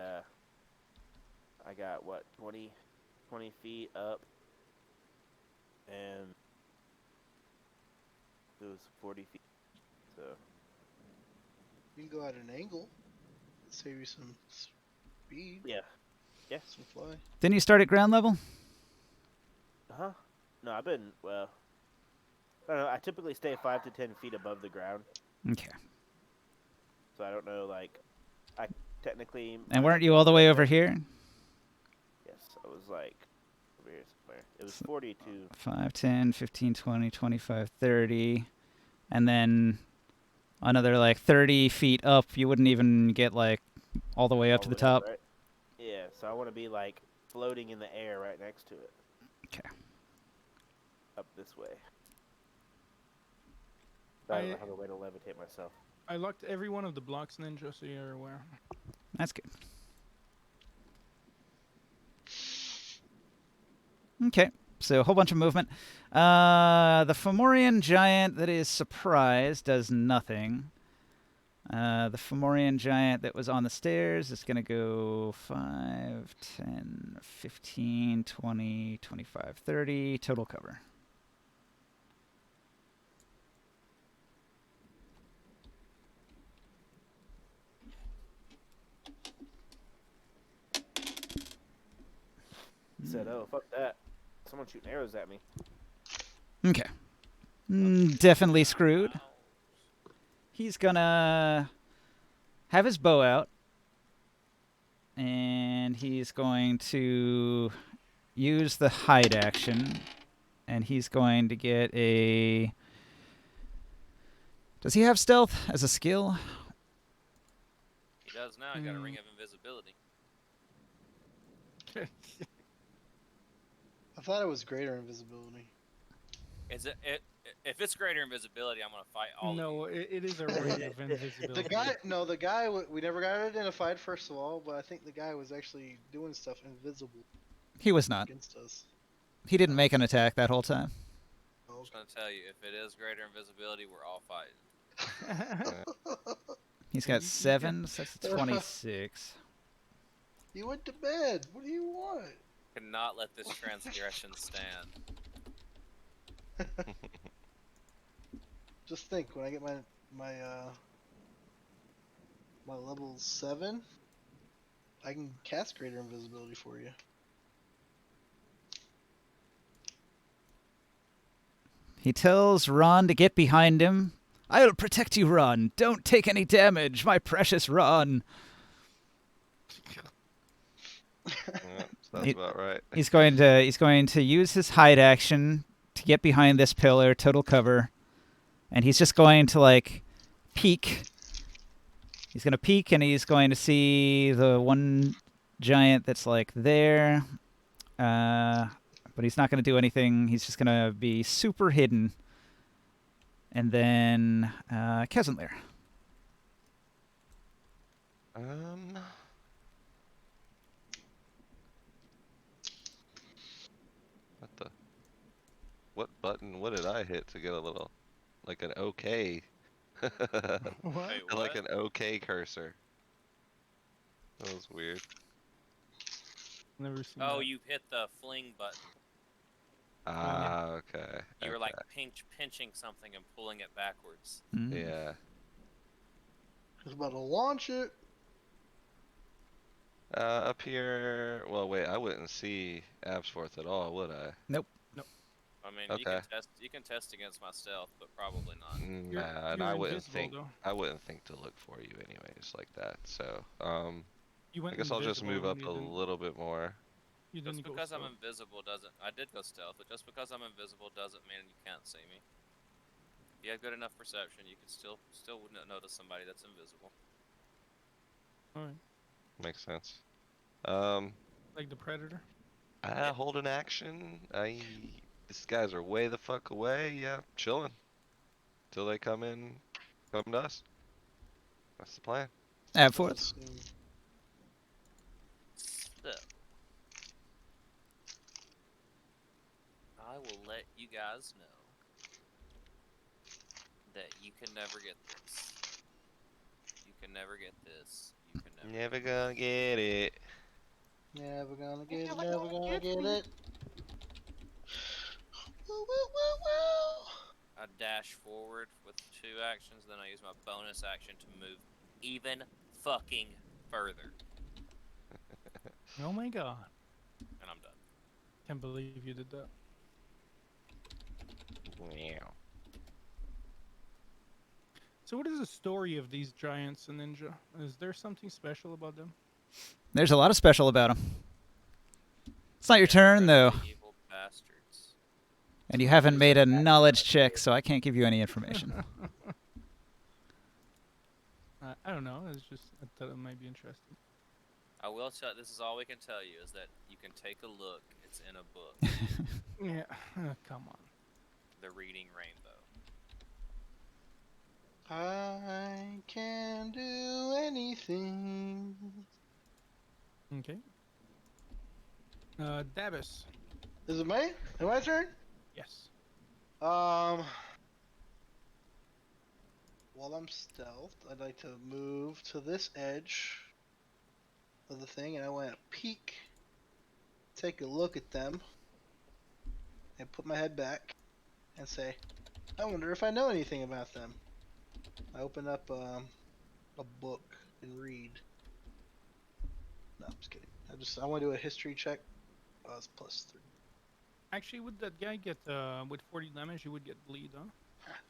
I got what, 20 feet up, and it was 40 feet. So You can go at an angle. Save you some speed. yeah, Some fly. Didn't you start at ground level? no, I've been well. I don't know. I typically stay 5 to 10 feet above the ground, Okay. so I don't know. Like, I technically. And weren't you all the way over here? Yes, I was like over here somewhere. It was 42. 5, 10, 15, 20, 25, 30. And then another like 30 feet up. You wouldn't even get like all the way up to the top. Right? Yeah, so I want to be like floating in the air right next to it. Okay. Up this way. But I don't have a way to levitate myself. I locked every one of the blocks, Ninja, so you're aware. That's good. Okay, so a whole bunch of movement. The Fomorian giant that is surprised does nothing. The Fomorian giant that was on the stairs is going to go 5, 10, 15, 20, 25, 30. Total cover. Said, oh, fuck that. Someone shooting arrows at me. Okay. Definitely screwed. He's gonna have his bow out. And he's going to use the hide action. And he's going to get a... Does he have stealth as a skill? He does now. He got a ring of invisibility. I thought it was greater invisibility. Is it? If it's greater invisibility, I'm gonna fight all. No, of you. it is a ring of invisibility. The guy, we never got identified, first of all, but I think the guy was actually doing stuff invisible He was not. against us. He didn't make an attack that whole time. I'm just gonna tell you, if it is greater invisibility, we're all fighting. He's got 7, so that's 26. You went to bed. What do you want? Cannot let this transgression stand. Just think, when I get my level 7, I can cast greater invisibility for you. He tells Ron to get behind him. I'll protect you, Ron. Don't take any damage, my precious Ron. Yeah, that's about right. He's going to use his hide action to get behind this pillar, total cover, and he's just going to like peek. He's going to peek, and he's going to see the one giant that's like there, but he's not going to do anything. He's just going to be super hidden. And then Kezenlir. What button? What did I hit to get a little, like an OK? What? Wait, Like what? an OK cursor. That was weird. Never seen Oh, that. you hit the fling button. Ah, okay. You were like okay. pinching something and pulling it backwards. Mm. Yeah. I was about to launch it. Up here. Well, wait. I wouldn't see Absforth at all, would I? I mean, Okay. you can test against my stealth, but probably not. You're- Nah, and you're I wouldn't invisible, think. though. I wouldn't think to look for you anyways, like that. So, You I went guess I'll just invisible move when up you a didn't- little bit more. You Just didn't go because I'm stealth. invisible doesn't. I did go stealth, but just because I'm invisible doesn't mean you can't see me. If you have good enough perception, you can still notice somebody that's invisible. Alright. Makes sense. Like the Predator? I hold an action. These guys are way the fuck away. Yeah, chilling. Till they come to us. That's the plan. Abforth. So, I will let you guys know that you can never get this. You can never get this. You can never. Never gonna get it. Never gonna get it. Never gonna get it. Woo, woo, woo, woo. I dash forward with 2 actions, then I use my bonus action to move even fucking further, Oh my god. and I'm done. Can't believe you did that. Wow. So what is the story of these giants and ninja? Is there something special about them? There's a lot of special about him. It's not your They're turn, though, incredibly evil bastards. and you haven't made a knowledge check, so I can't give you any information. I don't know. It's just I thought it might be interesting. I will tell. This is all we can tell you is that you can take a look. It's in a book. Yeah. Come on. The Reading Rainbow. I can do anything. Okay. Davis. Is it me? Am I turn? Yes. While I'm stealthed, I'd like to move to this edge of the thing, and I want to peek, take a look at them, and put my head back, and say, I wonder if I know anything about them. I open up a book and read. No, I'm just kidding. I want to do a history check. Oh, it's +3. Actually, would that guy get with 40 damage? You would get bleed,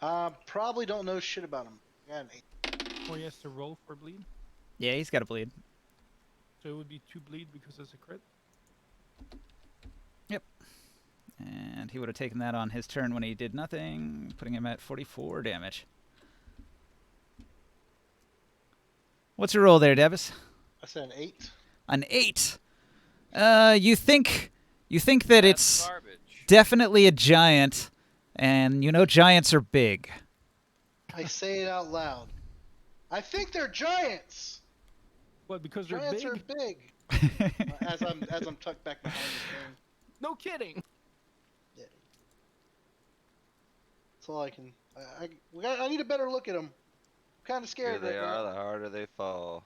huh? Probably don't know shit about him. I got an 8. Or he has to roll for bleed. Yeah, he's got to bleed. So it would be 2 bleed because it's a crit. And he would have taken that on his turn when he did nothing, putting him at 44 damage. What's your roll there, Davis? I said an 8. An 8. You think that That's it's garbage. definitely a giant, and you know giants are big. I say it out loud. I think they're giants. What? Because they're Giants big? are big. As I'm tucked back behind the thing. No kidding. That's all I can. I need a better look at them. I'm kind of Here scared they right are, now. the harder they fall.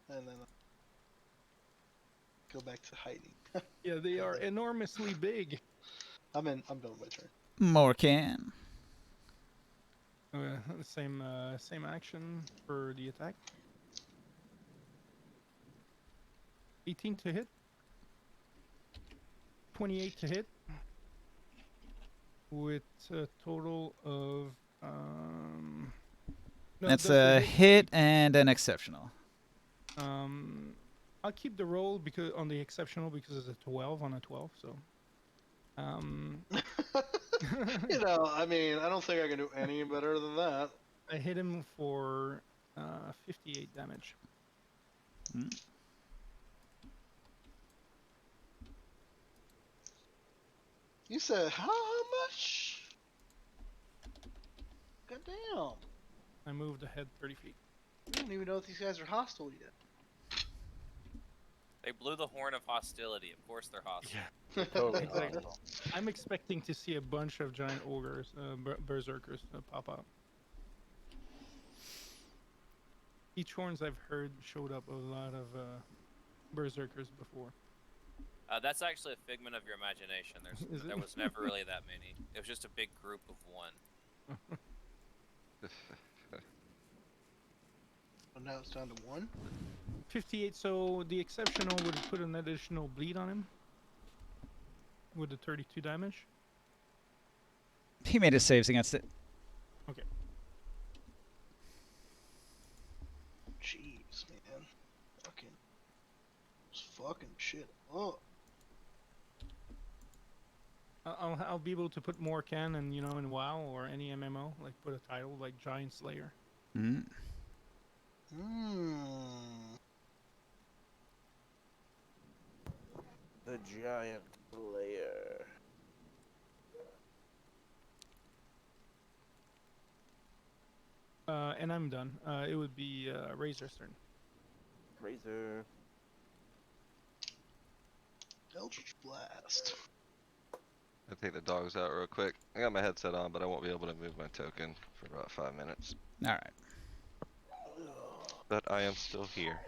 And then go back to hiding. Yeah, they are enormously big. I'm done with my turn. Morkan. Same action for the attack. 18 to hit. 28 to hit. With a total of no, That's the a hit and an exceptional. I'll keep the roll because on the exceptional because it's a 12 on a 12. So, You know, I mean, I don't think I can do any better than that. I hit him for 58 damage. You said how much? Goddamn! I moved ahead 30 feet. I don't even know if these guys are hostile yet. They blew the horn of hostility. Of course they're hostile. Yeah. Totally. Exactly. hostile. I'm expecting to see a bunch of giant ogres, berserkers pop up. Each horns I've heard showed up a lot of berserkers before. That's actually a figment of your imagination. Is it? There was never really that many. It was just a big group of one. But now it's down to 1. 58, so the exceptional would put an additional bleed on him. With the 32 damage. He made his saves against it. Okay. Jeez, man. Fucking shit up. I'll be able to put more can and in WoW or any MMO, like put a title like Giant Slayer. Mm. The giant layer. And I'm done. It would be Razor's turn. Razor. Eldritch Blast. I'll take the dogs out real quick. I got my headset on, but I won't be able to move my token for about 5 minutes. All right. But I am still here.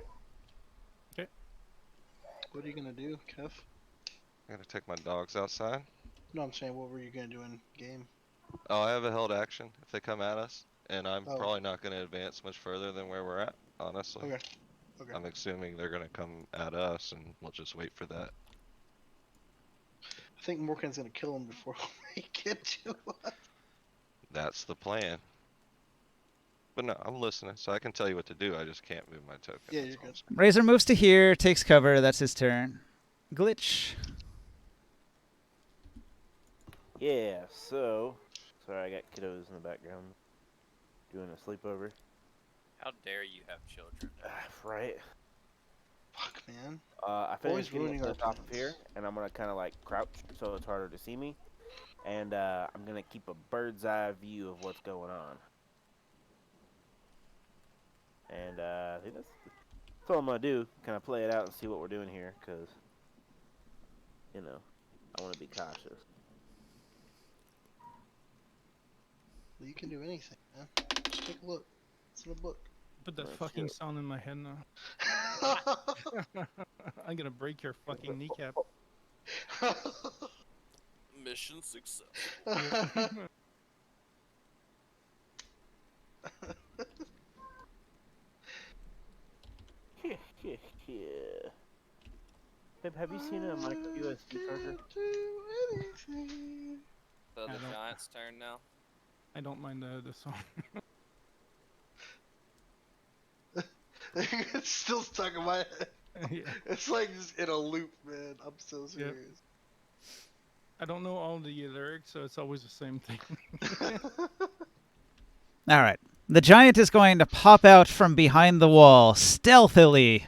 What are you gonna do, Kev? I'm gonna take my dogs outside. No, I'm saying, what were you gonna do in game? Oh, I have a held action if they come at us, and I'm Oh. probably not gonna advance much further than where we're at, honestly. Okay. Okay. I'm assuming they're gonna come at us, and we'll just wait for that. I think Morkan's gonna kill him before we get to us. That's the plan. But no, I'm listening, so I can tell you what to do. I just can't move my token. Yeah, that's you're all. good. Razor moves to here, takes cover. That's his turn. Glitch. Yeah, so... Sorry, I got kiddos in the background doing a sleepover. How dare you have children? Right. Fuck, man. I Always finished getting ruining to the our top of plans. here, and I'm going to kind of like crouch so it's harder to see me. And I'm going to keep a bird's eye view of what's going on. And I think that's all I'm going to do. Kind of play it out and see what we're doing here, because, you know, I want to be cautious. Well, you can do anything, man. Just take a look. It's in the book. Put that Oh, fucking shit. sound in my head now. I'm gonna break your fucking kneecap. Mission success. Babe, have you seen a micro USB charger? Do anything. So I the don't- giant's turn now. I don't mind the song. It's still stuck in my head. Yeah. It's like just in a loop, man. I'm so serious. I don't know all the lyrics, so it's always the same thing. All right. The giant is going to pop out from behind the wall stealthily.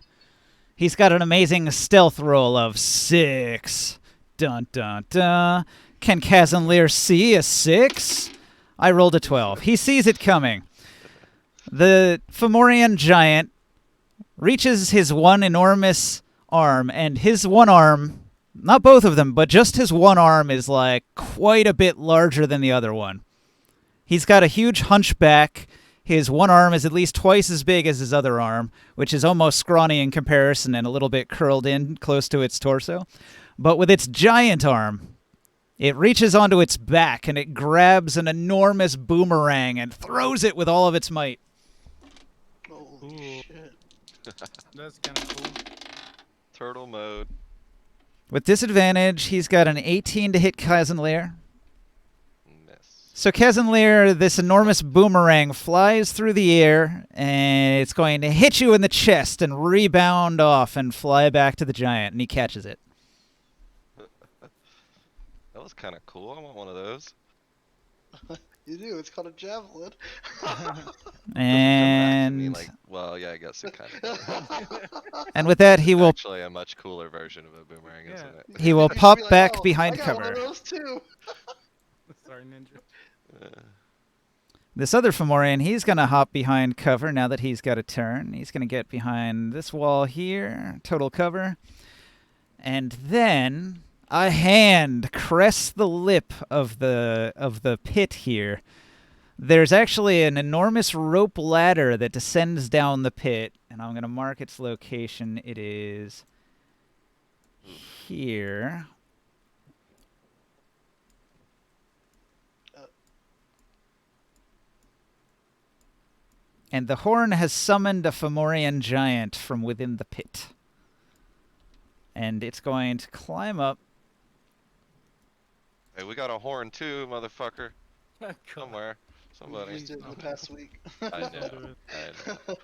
He's got an amazing stealth roll of 6. Dun dun dun. Can Kazanlir see a 6? I rolled a 12. He sees it coming. The Fomorian giant reaches his one enormous arm, and his one arm, not both of them, but just his one arm is like quite a bit larger than the other one. He's got a huge hunchback. His one arm is at least twice as big as his other arm, which is almost scrawny in comparison and a little bit curled in close to its torso. But with its giant arm, it reaches onto its back and it grabs an enormous boomerang and throws it with all of its might. Holy Ooh. shit. That's kind of cool. Turtle mode. With disadvantage, he's got an 18 to hit Kazanlir. Miss. So Kazanlir, this enormous boomerang flies through the air, and it's going to hit you in the chest and rebound off and fly back to the giant, and he catches it. That was kind of cool. I want one of those. You do. It's called a javelin. And Like, well, yeah, I guess it kind of. and with that, he will Actually a much cooler version of a boomerang, Yeah. isn't it? he will You should pop be like, back "Oh, behind I got cover. One of those too. Sorry, Ninja. This other Fomorian, he's going to hop behind cover now that he's got a turn. He's going to get behind this wall here, total cover. And then a hand crests the lip of the pit here. There's actually an enormous rope ladder that descends down the pit, and I'm going to mark its location. It is here. And the horn has summoned a Fomorian giant from within the pit. And it's going to climb up. Hey, we got a horn too, motherfucker. Somewhere. We Somebody. used it in the past week. I know. Do it. I know.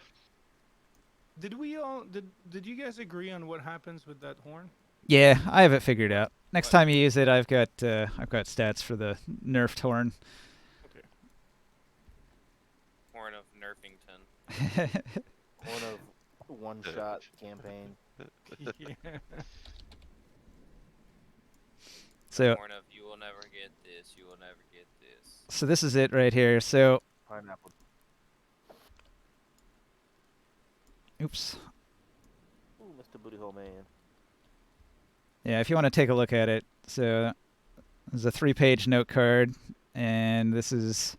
Did we all did you guys agree on what happens with that horn? Yeah, I have it figured out. Next What? time you use it, I've got stats for the nerfed horn. Horn of Nerfington. One-shot campaign. Yeah. So Horn of you will never get this. You will never get this. so this is it right here. So Pineapple. oops. Ooh, Mr. Booty Hole Man. Yeah, if you want to take a look at it. So there's a 3-page note card, and this is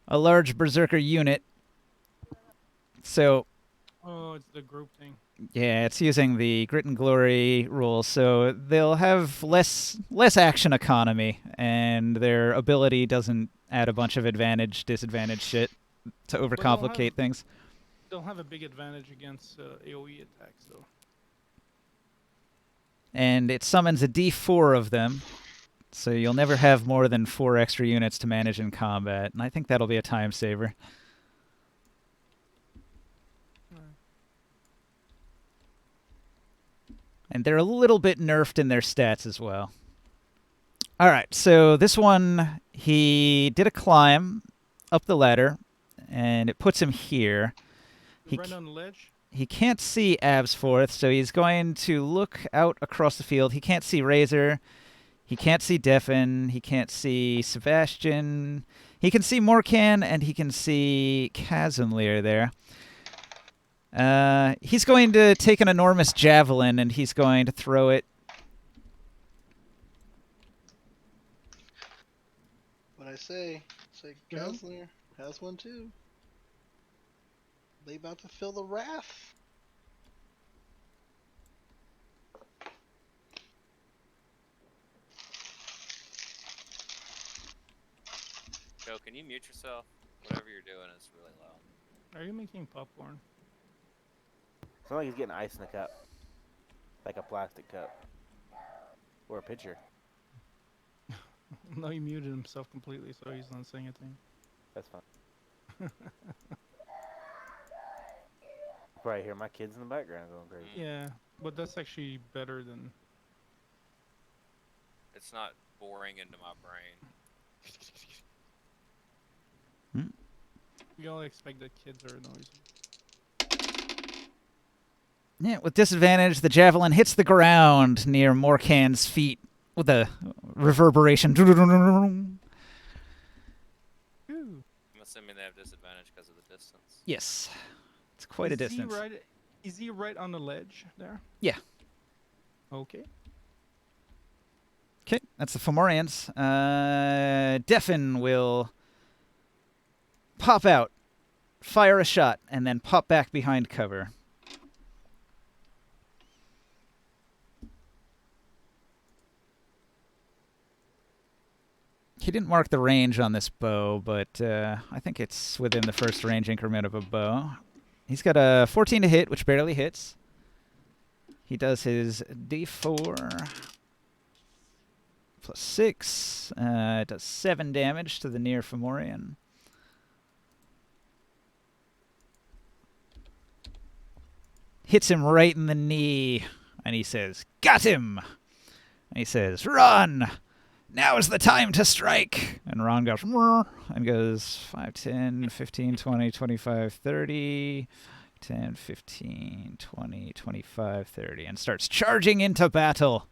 a large berserker unit. So Oh, it's the group thing. yeah, it's using the grit and glory rule, so they'll have less action economy, and their ability doesn't add a bunch of advantage, disadvantage shit to they'll overcomplicate have- things. They'll have a big advantage against AoE attacks, though. And it summons a D4 of them, so you'll never have more than 4 extra units to manage in combat, and I think that'll be a time saver. And they're a little bit nerfed in their stats as well. All right, so this one, he did a climb up the ladder, and it puts him here. He Right c- on the ledge. He can't see Absforth, so he's going to look out across the field. He can't see Razor. He can't see Defen. He can't see Sebastian. He can see Morkan, and he can see Kazanlir there. He's going to take an enormous javelin, and he's going to throw it. What I say Yeah. Kazler has one too. They about to feel the wrath. Joe, can you mute yourself? Whatever you're doing is really loud. Are you making popcorn? It's not like he's getting ice in a cup. Like a plastic cup. Or a pitcher. No, he muted himself completely, so he's not saying a thing. That's fine. Probably hear my kids in the background going crazy. Yeah, but that's actually better than. It's not boring into my brain. We all expect that kids are noisy. Yeah, with disadvantage, the javelin hits the ground near Morkan's feet with a reverberation. Ooh. I'm assuming they have disadvantage because of the distance. Yes, it's quite a Is he distance. Is he right on the ledge there? Yeah. Okay. Okay, that's the Fomorians. Defen will pop out, fire a shot, and then pop back behind cover. He didn't mark the range on this bow, but I think it's within the first range increment of a bow. He's got a 14 to hit, which barely hits. He does his D4 plus 6. It does 7 damage to the near Fomorian. Hits him right in the knee, and he says, "Got him!" And he says, "Run! Now is the time to strike!" And Ron goes, "Mrr," and goes 5, 10, 15, 20, 25, 30, 10, 15, 20, 25, 30, and starts charging into battle.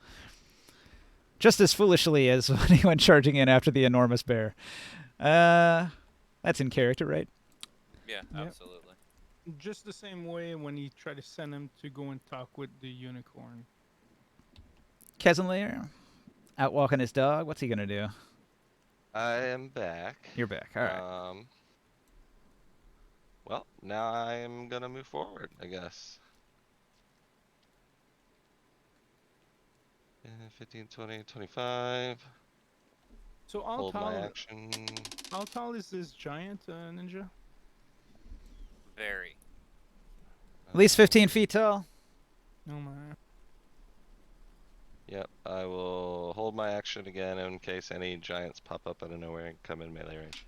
Just as foolishly as when he went charging in after the enormous bear. That's in character, right? Yeah, Yep. absolutely. Just the same way when he tried to send him to go and talk with the unicorn. Kezenlayer, out walking his dog. What's he going to do? I am back. You're back. All right. Well, now I'm gonna move forward, I guess. 15, 20, 25. So Hold my action. how tall is this giant ninja? Very. At least 15 feet tall. Oh my. Yep, I will hold my action again in case any giants pop up out of nowhere and come in melee range.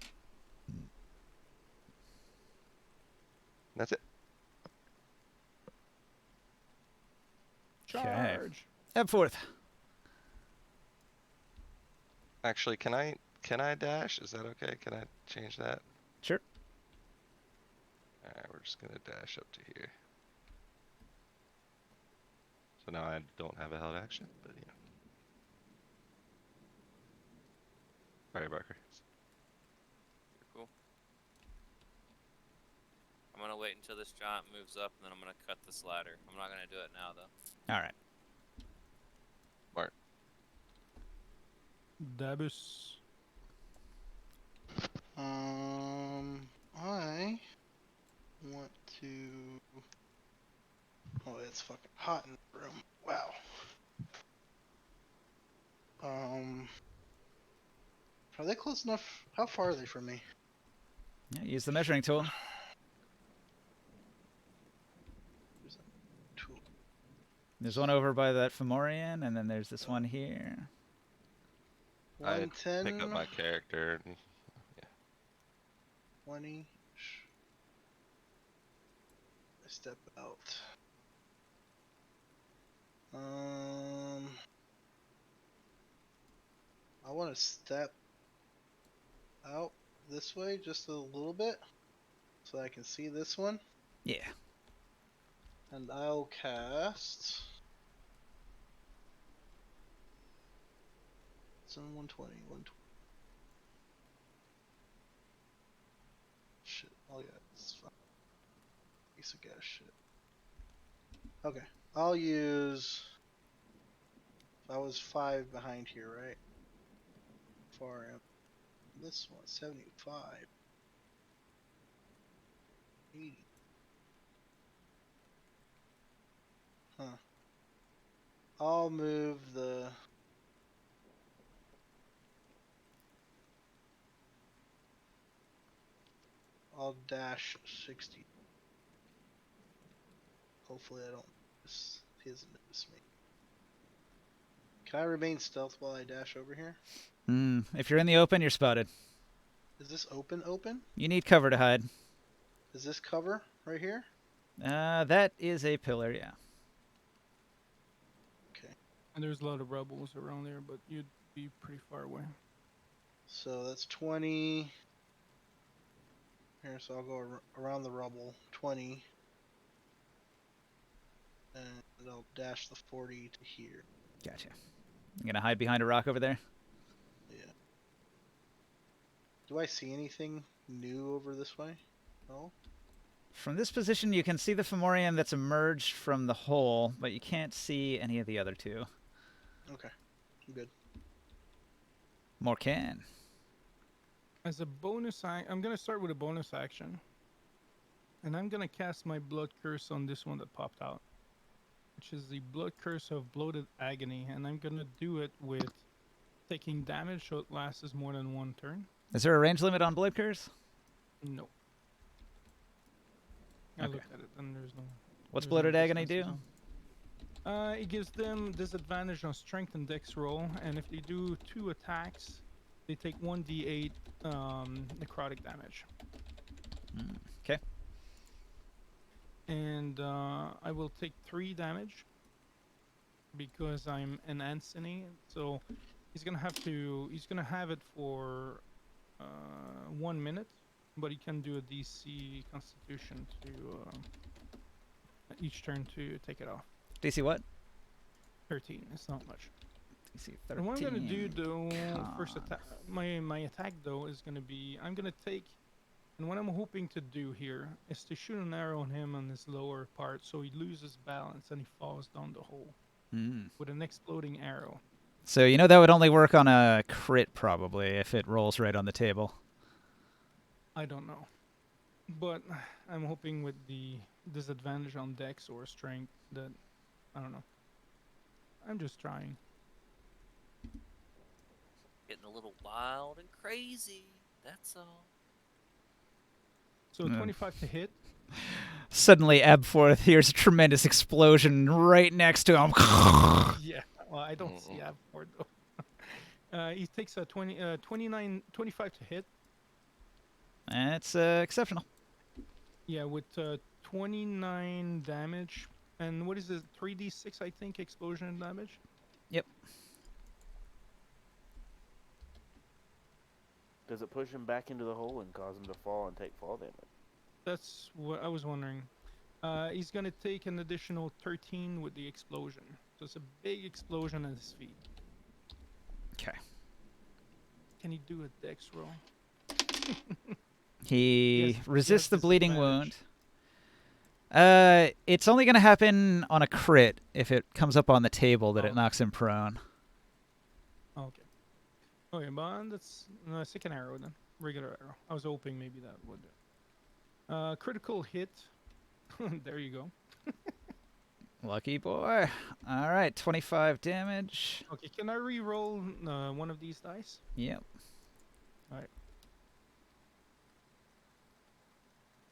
That's it. Charge. Epforth. Actually, can I dash? Is that okay? Can I change that? Sure. Alright, we're just gonna dash up to here. So now I don't have a held action, but you know. Sorry, Barker. You're cool. I'm gonna wait until this giant moves up, and then I'm gonna cut this ladder. I'm not gonna do it now, though. All right. Mark. Dabus. I want to. Oh, it's fucking hot in the room. Wow. Are they close enough? How far are they from me? Yeah, use the measuring tool. Tool. There's one over by that Fomorian, and then there's this one here. I 110. pick up my character. And, 20. I step out. I want to step out this way just a little bit so I can see this one. Yeah. And I'll cast. It's on 120. 120. Shit. Oh, yeah. It's fine. Piece of gas shit. Okay. I'll use. If I was 5 behind here, right? Far am. This one, 75. 80. Huh. I'll move the. I'll dash 60. Hopefully I don't notice. He doesn't notice me. Can I remain stealth while I dash over here? If you're in the open, you're spotted. Is this open? Open? You need cover to hide. Is this cover right here? That is a pillar, yeah. Okay. And there's a lot of rebels around there, but you'd be pretty far away. So that's 20. Here, so I'll go around the rubble. 20. And I'll dash the 40 to here. Gotcha. You gonna hide behind a rock over there? Yeah. Do I see anything new over this way? No? From this position, you can see the Fomorian that's emerged from the hole, but you can't see any of the other two. Okay. I'm good. Morcan. As a bonus, I'm gonna start with a bonus action, and I'm gonna cast my blood curse on this one that popped out, which is the blood curse of bloated agony, and I'm gonna do it with taking damage, so it lasts more than one turn. Is there a range limit on Blood Curse? No. I Okay. looked at it, and there's no. What's there's no Bloated Agony do? distances on- It gives them disadvantage on strength and dex roll, and if they do 2 attacks, they take 1d8 necrotic damage. Okay. And I will take 3 damage because I'm an Anthony. So he's gonna have it for 1 minute, but he can do a DC Constitution to each turn to take it off. DC what? 13. It's not much. DC 13. And what I'm gonna do though, first Con. attack, my attack though is gonna be I'm gonna take, and what I'm hoping to do here is to shoot an arrow on him on his lower part, so he loses balance and he falls down the hole with an exploding arrow. So you know that would only work on a crit probably if it rolls right on the table. I don't know, but I'm hoping with the disadvantage on dex or strength that I don't know. I'm just trying. Getting a little wild and crazy. That's all. So 25 to hit. Suddenly, Abforth hears a tremendous explosion right next to him. Yeah. Well, I don't see Avport though. He takes a 25 to hit. That's exceptional. Yeah, with 29 damage. And what is it? 3d6, I think, explosion damage? Yep. Does it push him back into the hole and cause him to fall and take fall damage? That's what I was wondering. He's going to take an additional 13 with the explosion. So it's a big explosion at his feet. Okay. Can he do a dex roll? He Yes, resists the yes, bleeding disadvantage. wound. It's only going to happen on a crit if it comes up on the table that Oh. it knocks him prone. Okay. Okay, but that's no, second arrow then. Regular arrow. I was hoping maybe that would. Critical hit. There you go. Lucky boy. All right, 25 damage. Okay, can I re-roll one of these dice? Yep. Alright.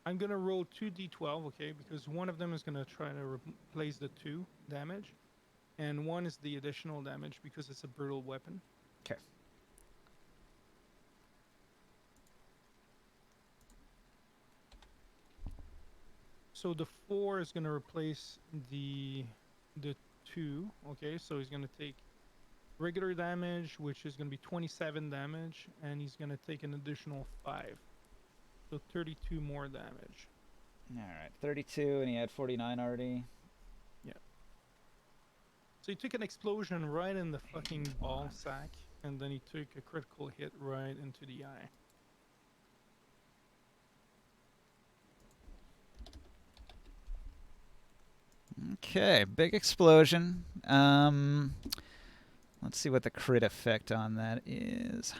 I'm gonna roll 2d12, okay, because one of them is gonna try to replace the 2 damage, and one is the additional damage because it's a brutal weapon. Okay. So the 4 is gonna replace the 2, okay, so he's gonna take regular damage, which is gonna be 27 damage, and he's gonna take an additional 5. So 32 more damage. All right, 32, and he had 49 already. So he took an explosion right in the fucking ball sack, and then he took a critical hit right into the eye. Okay, big explosion. Let's see what the crit effect on that is.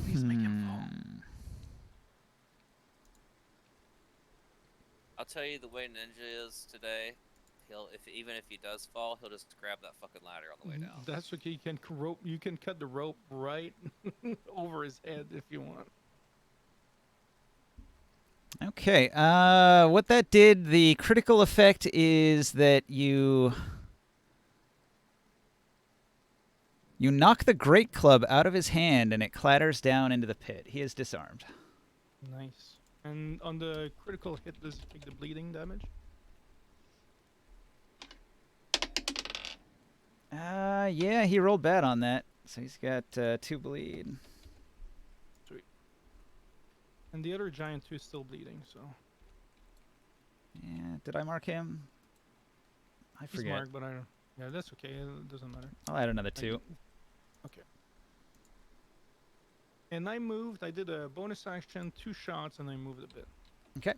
Please make him fall. I'll tell you the way Ninja is today. Even if he does fall, he'll just grab that fucking ladder on the way down. That's okay. You can cut the rope right over his head if you want. Okay, what that did, the critical effect is that you knock the great club out of his hand and it clatters down into the pit. He is disarmed. Nice. And on the critical hit, does he take the bleeding damage? Yeah, he rolled bad on that. So he's got 2 bleed. And the other giant too is still bleeding, so Yeah, did I mark him? I he's forget. marked, but I don't. Yeah, that's okay. It doesn't matter. I'll add another I 2. Okay. And I moved. I did a bonus action, 2 shots, and I moved a bit. Okay.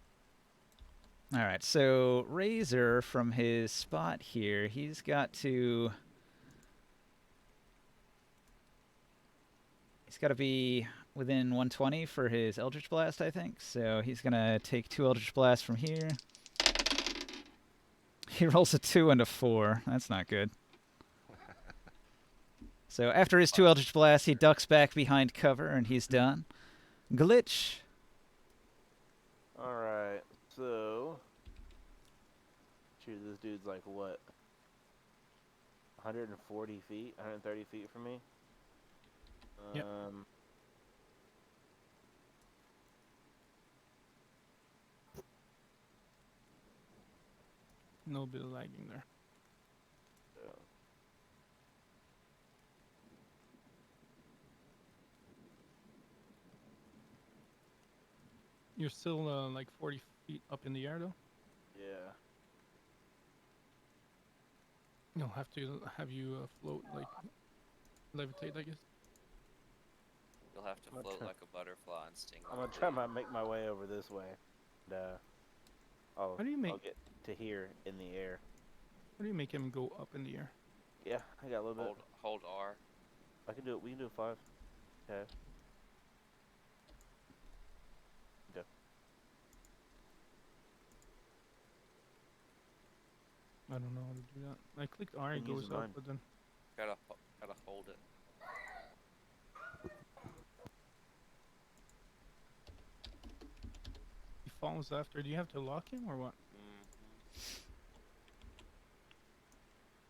All right, so Razor from his spot here, he's got to be within 120 for his Eldritch Blast, I think. So he's gonna take 2 Eldritch Blasts from here. He rolls a 2 and a 4. That's not good. So after his 2 Eldritch Blasts, he ducks back behind cover, and he's done. Glitch. Alright, so. Shoot, this dude's like what? 140 feet? 130 feet from me? Yep. No bit of lagging there. You're still like 40 feet up in the air, though. Yeah. You'll have to have you float, like levitate, I guess. You'll have to float like a butterfly and sting. I'm like gonna a try bee. to make my way over this way. And, I'll How do you make? I'll get to here in the air. How do you make him go up in the air? Yeah, I got a little bit. Hold R. I can do it. We can do 5. Okay. Okay. I don't know how to do that. I clicked R, it Can use goes up, mine. but then Gotta hold it. he falls after. Do you have to lock him or what?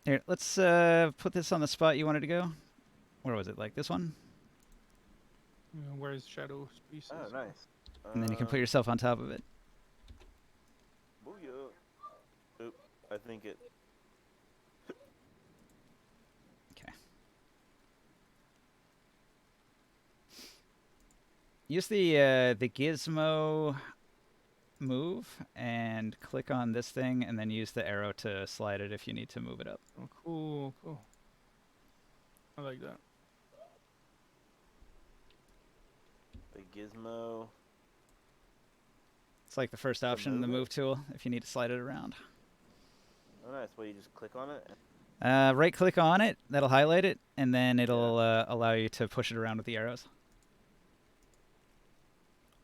Here, let's put this on the spot you wanted to go. Where was it? Like this one? Where his shadow species? Oh, nice. And then you can put yourself on top of it. Booyah. Oop, I think it. Okay. Use the gizmo move and click on this thing, and then use the arrow to slide it if you need to move it up. Oh, cool, cool. I like that. The gizmo. It's like the first option in the move it? move tool if you need to slide it around. Oh, nice. Well, you just click on it. Right click on it, that'll highlight it, and then it'll allow you to push it around with the arrows.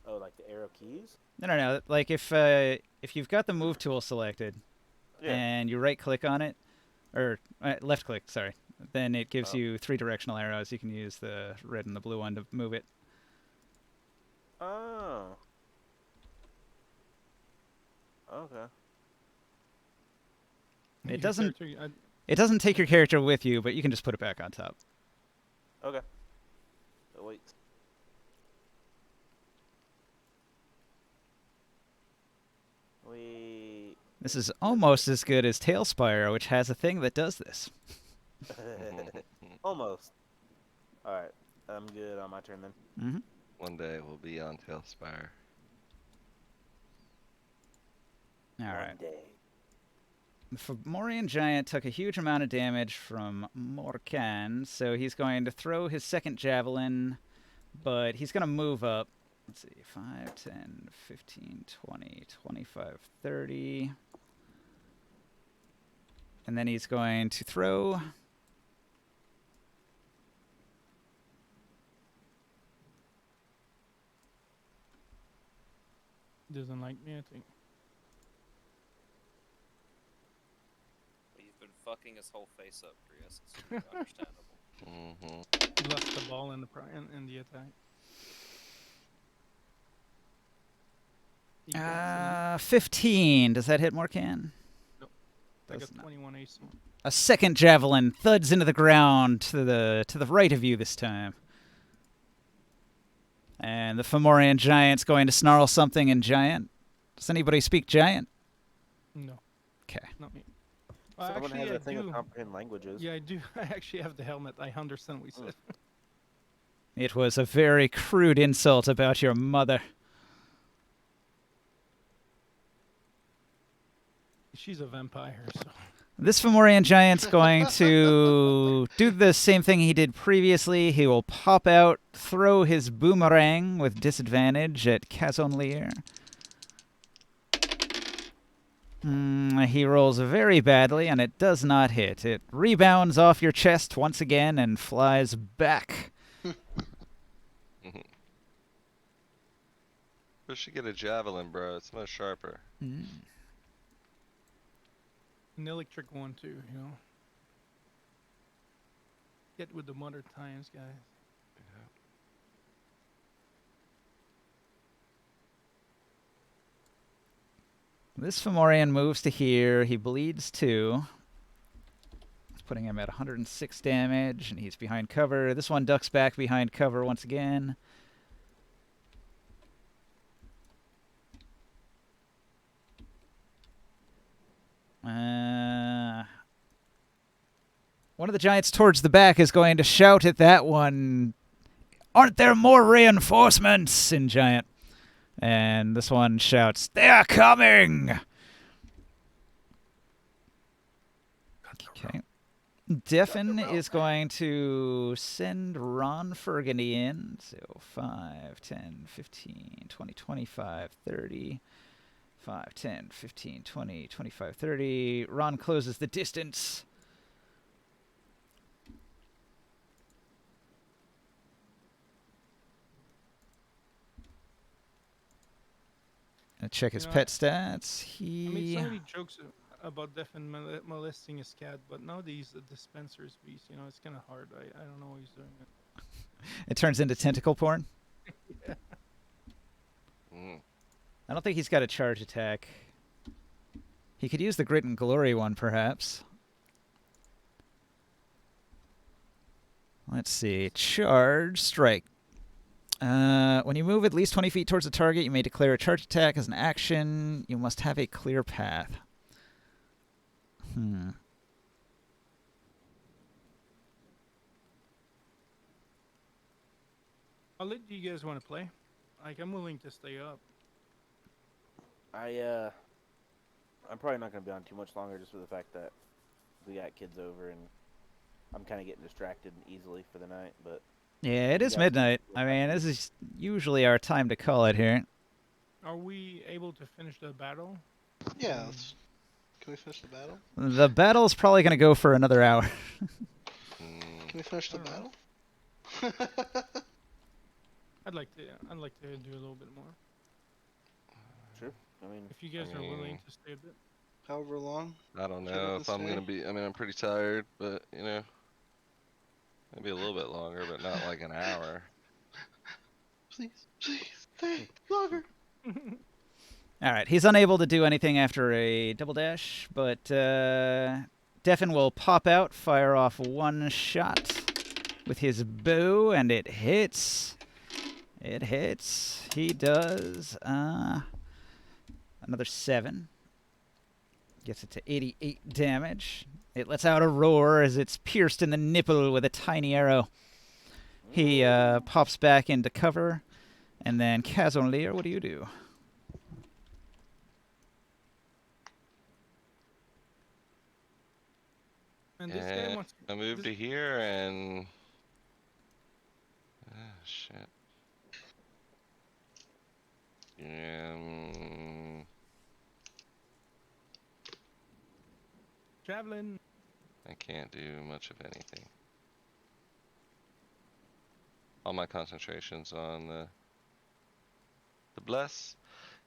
Oh, like the arrow keys? No. Like if you've got the move tool selected, Yeah. and you right click on it, or left click, sorry, then it gives you 3 directional arrows. You can use the red and the blue one to move it. Oh. Okay. It Your doesn't. character- It doesn't take your character with you, but you can just put it back on top. Okay. Oh, wait. Wait. This is almost as good as Tailspire, which has a thing that does this. Almost. Alright. I'm good on my turn then. Mm-hmm. One day we'll be on Tailspire. All One right. day. The Fomorian Giant took a huge amount of damage from Morkan, so he's going to throw his second javelin, but he's going to move up. Let's see, 5, 10, 15, 20, 25, 30. And then he's going to throw... Doesn't like me, I think. You've been fucking his whole face up, Prius. It's understandable. Mm-hmm. Left the ball in the attack. He gets 15. Does that hit Morkan? Nope. I Does got not. 21 AC. A second javelin thuds into the ground to the right of you this time. And the Fomorian Giant's going to snarl something in Giant. Does anybody speak Giant? No, Okay. not me. Someone Actually, has I a thing do. of comprehend languages. Yeah, I do. I actually have the helmet. I understand what he said. It was a very crude insult about your mother. She's a vampire, so. This Fomorian giant's going to do the same thing he did previously. He will pop out, throw his boomerang with disadvantage at Kazonlir. He rolls very badly, and it does not hit. It rebounds off your chest once again and flies back. We should get a javelin, bro. It's much sharper. An electric one too, you know. Get with the modern times, guys. This Fomorian moves to here. He bleeds 2. It's putting him at 106 damage, and he's behind cover. This one ducks back behind cover once again. One of the giants towards the back is going to shout at that one, "Aren't there more reinforcements?" in giant. And this one shouts, "They are coming!" Okay. Defen is going to send Ron Fergany in. So 5, 10, 15, 20, 25, 30. 5, 10, 15, 20, 25, 30. Ron closes the distance. Gonna check his pet stats. I made He so many jokes about Defen molesting his cat, but nowadays the dispenser's beast, you know, it's kind of hard. I don't know why he's doing it. it turns into tentacle porn. Yeah. I don't think he's got a charge attack. He could use the Grit and Glory one, perhaps. Let's see. Charge, strike. When you move at least 20 feet towards the target, you may declare a charge attack as an action. You must have a clear path. How late do you guys want to play? Like, I'm willing to stay up. I'm probably not going to be on too much longer just for the fact that we got kids over and I'm kind of getting distracted easily for the night, but... Yeah, it is midnight. I mean, this is usually our time to call it here. Are we able to finish the battle? Yeah, can we finish the battle? The battle's probably going to go for another hour. Can we finish the battle? I'd like to do a little bit more. Sure. I mean, If you guys are willing to stay a bit. However long. I don't Sure, know this if I'm day. gonna be. I mean, I'm pretty tired, but you know, maybe a little bit longer, but not like an hour. Please, stay longer. All right, he's unable to do anything after a double dash, but Defen will pop out, fire off one shot with his bow, and it hits. It hits. He does another 7. Gets it to 88 damage. It lets out a roar as it's pierced in the nipple with a tiny arrow. He pops back into cover, and then Kazonlir, what do you do? And this guy wants. I moved to here and. Ah, shit. Javelin. I can't do much of anything. All my concentration's on the bless.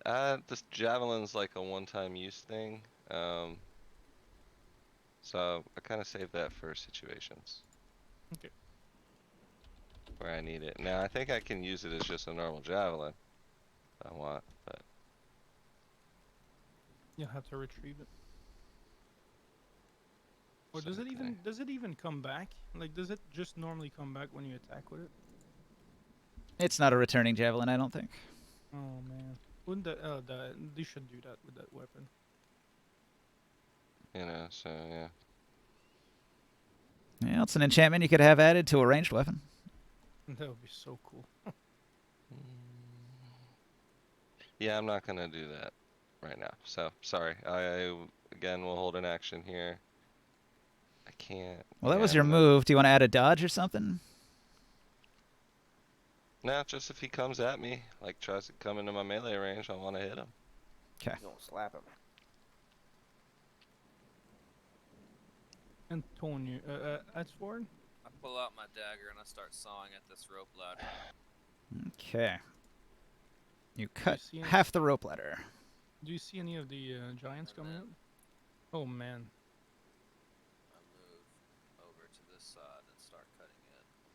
This javelin's like a one-time use thing. So I kind of save that for situations. Okay. Where I need it. Now I think I can use it as just a normal javelin if I want, but You'll have to retrieve it. Or So does it can even come back? Like, does it just normally come back when you attack with it? It's not a returning javelin, I don't think. Oh man, wouldn't they should do that with that weapon? you know, so yeah. Yeah, it's an enchantment you could have added to a ranged weapon. That would be so cool. Yeah, I'm not gonna do that right now. So sorry. I again, we'll hold an action here. I can't. Well, that yeah, was I your don't know. move. Do you want to add a dodge or something? No, just if he comes at me, like tries to come into my melee range, I want to hit him. Okay. You don't slap him. Antonio, Edgeworth? I pull out my dagger and I start sawing at this rope ladder. Okay. You cut see any- half the rope ladder. Do you see any of the giants coming up? Oh man. I move over to this side and start cutting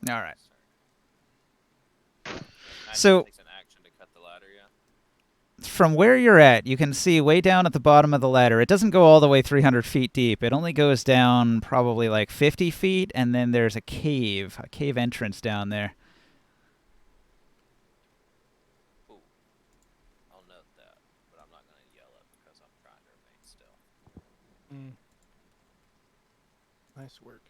it. All right. So So- takes an action to cut the ladder, yeah. From where you're at, you can see way down at the bottom of the ladder. It doesn't go all the way 300 feet deep. It only goes down probably like 50 feet, and then there's a cave entrance down there. Ooh. I'll note that, but I'm not gonna yell it because I'm trying to remain still. Nice work.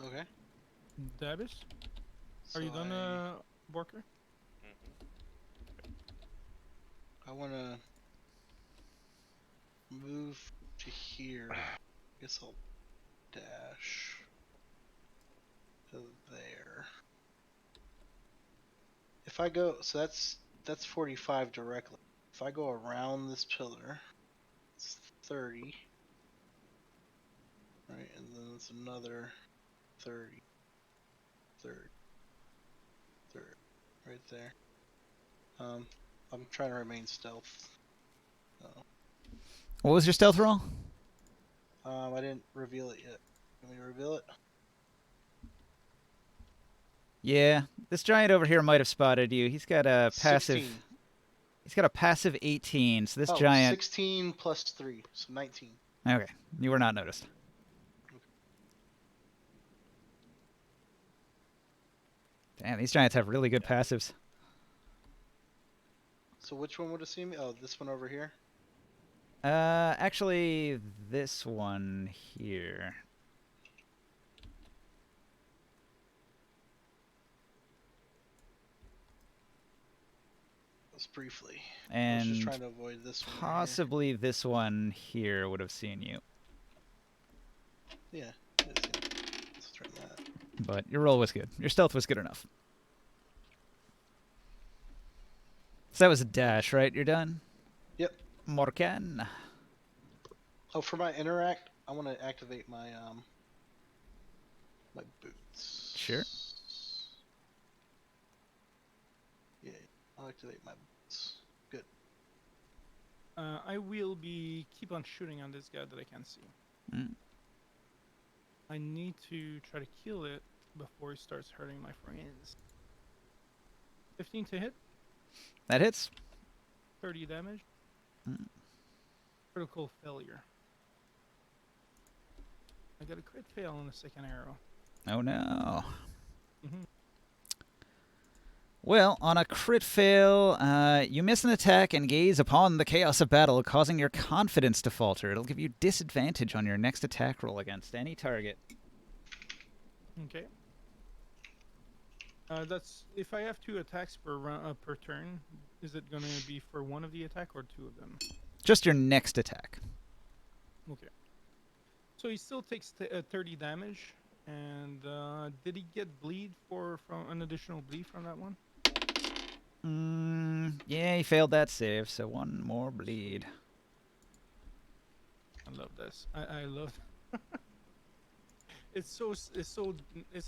Okay. Davis, are you So done, Borker? I want to move to here. Guess I'll dash to there. If I go, so that's 45 directly. If I go around this pillar, it's 30. Right, and then it's another 30. 30. Right there. I'm trying to remain stealth. What was your stealth roll? I didn't reveal it yet. Can we reveal it? Yeah, this giant over here might have spotted you. He's got a passive. 16. He's got a passive 18. So this Oh, giant. 16 plus 3, so 19. Okay, you were not noticed. Damn, these giants have really good passives. So which one would have seen me? Oh, this one over here. Actually, this one here. Just briefly. I was And just trying to avoid this one. right here. possibly this one here would have seen you. Yeah. Let's try that. But your roll was good. Your stealth was good enough. So that was a dash, right? You're done? Yep. Morkan. Oh, for my interact, I want to activate my my boots. Sure. Yeah, I'll activate my boots. Good. I will keep on shooting on this guy that I can't see. Mm. I need to try to kill it before it starts hurting my friends. 15 to hit, That hits. 30 damage. Critical failure. I got a crit fail on the second arrow. Oh no. Mm-hmm. Well, on a crit fail, you miss an attack and gaze upon the chaos of battle, causing your confidence to falter. It'll give you disadvantage on your next attack roll against any target. Okay. That's if I have 2 attacks per turn. Is it gonna be for one of the attack or 2 of them? Just your next attack. Okay. So he still takes 30 damage, and did he get bleed from an additional bleed from that one? Yeah, he failed that save, so one more bleed. I love this. I love. It's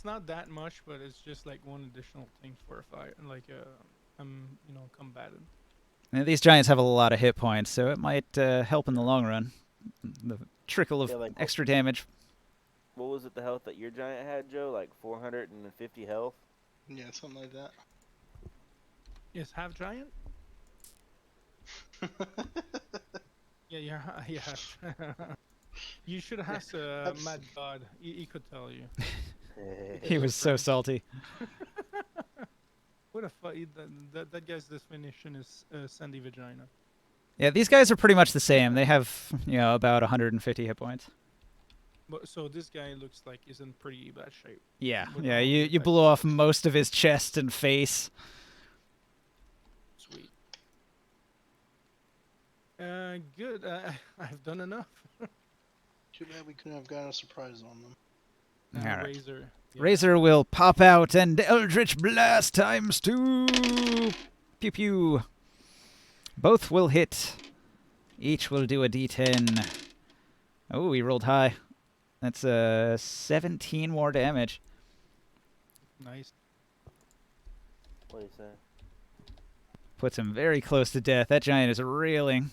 not that much, but it's just like one additional thing for a fight, like combatant. Now, these giants have a lot of hit points, so it might help in the long run. The trickle of Yeah, like- extra damage. What was it, the health that your giant had, Joe? Like 450 health? Yeah, something like that. Is half giant? Yeah. You should have asked Mad God. He could tell you. He was so salty. What a fight! That guy's definition is sandy vagina. Yeah, these guys are pretty much the same. They have, about 150 hit points. But so this guy looks like he's in pretty bad shape. Yeah, With yeah. all You the blew off most of his chest and face. Good. I've done enough. Too bad we couldn't have gotten a surprise on them. All right. Razor. Yeah. Razor will pop out and Eldritch Blast times 2. Pew pew. Both will hit. Each will do a d10. Oh, he rolled high. That's 17 more damage. Nice. What do you say? Puts him very close to death. That giant is reeling.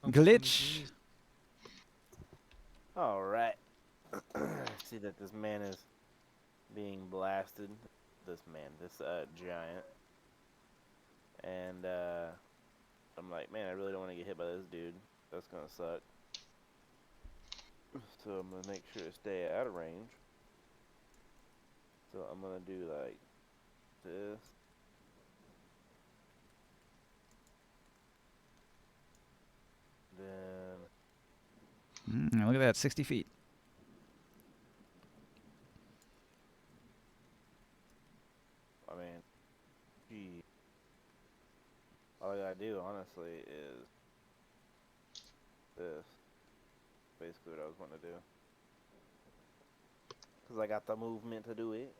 Almost on his Glitch. knees. All right. See that this man is being blasted. This giant. And I'm like, man, I really don't want to get hit by this dude. That's gonna suck. So I'm gonna make sure to stay out of range. So I'm gonna do like this. Then Look at that, 60 feet. I mean, gee. All I gotta do, honestly, is this. Basically what I was wanting to do. Because I got the movement to do it.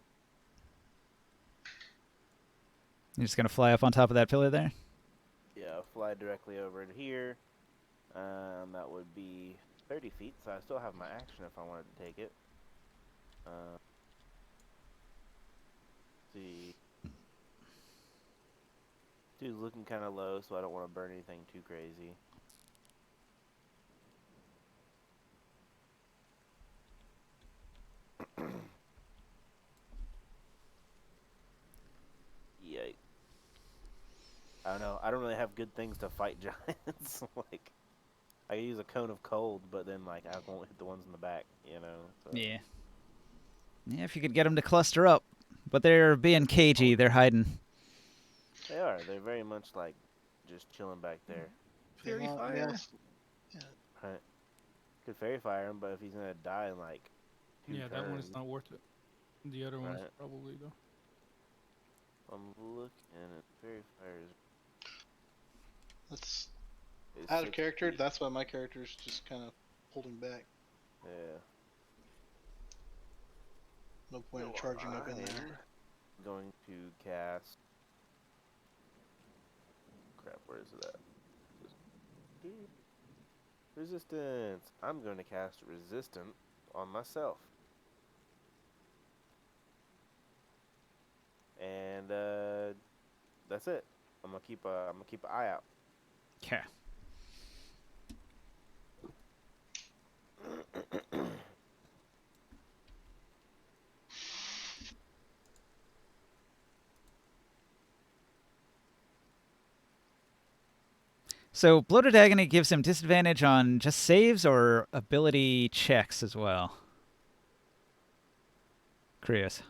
You're just going to fly up on top of that pillar there? Yeah, fly directly over to here. That would be 30 feet, so I still have my action if I wanted to take it. See. Dude's looking kind of low, so I don't want to burn anything too crazy. Yikes. I don't know. I don't really have good things to fight giants. Like, I can use a cone of cold, but then, like, I won't hit the ones in the back, you know? So. Yeah. Yeah, if you could get them to cluster up. But they're being cagey. They're hiding. They are. They're very much, like, just chilling back there. Fairy Well, fire. yes. Right. Could fairy fire him, but if he's gonna die in, like, 2 Yeah, that one is turns- not worth it. The other one's Right. probably though. I'm looking at fairy fires. That's Is out of 6 character. feet. That's why my character's just kind of holding back. Yeah. No point in So charging up in I there. am going to cast. Crap, where is it at? Resistance. I'm going to cast resistant on myself. And that's it. I'm gonna keep an eye out. Okay. So, Bloated Agony gives him disadvantage on just saves or ability checks as well. Curious.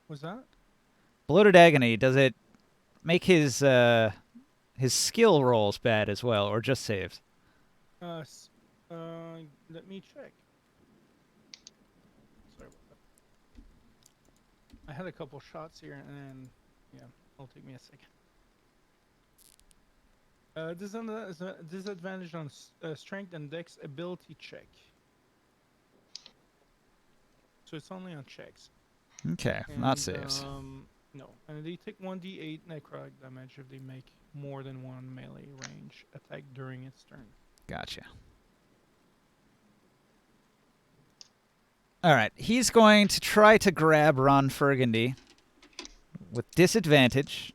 Was that? Bloated Agony, does it make his skill rolls bad as well, or just saves? Let me check. Sorry about that. I had a couple shots here, and yeah, it'll take me a second. Disadvantage on strength and dex ability check. So it's only on checks. Okay, not saves. No, and they take 1d8 necrotic damage if they make more than one melee range attack during its turn. Gotcha. All right, he's going to try to grab Ron Burgundy with disadvantage.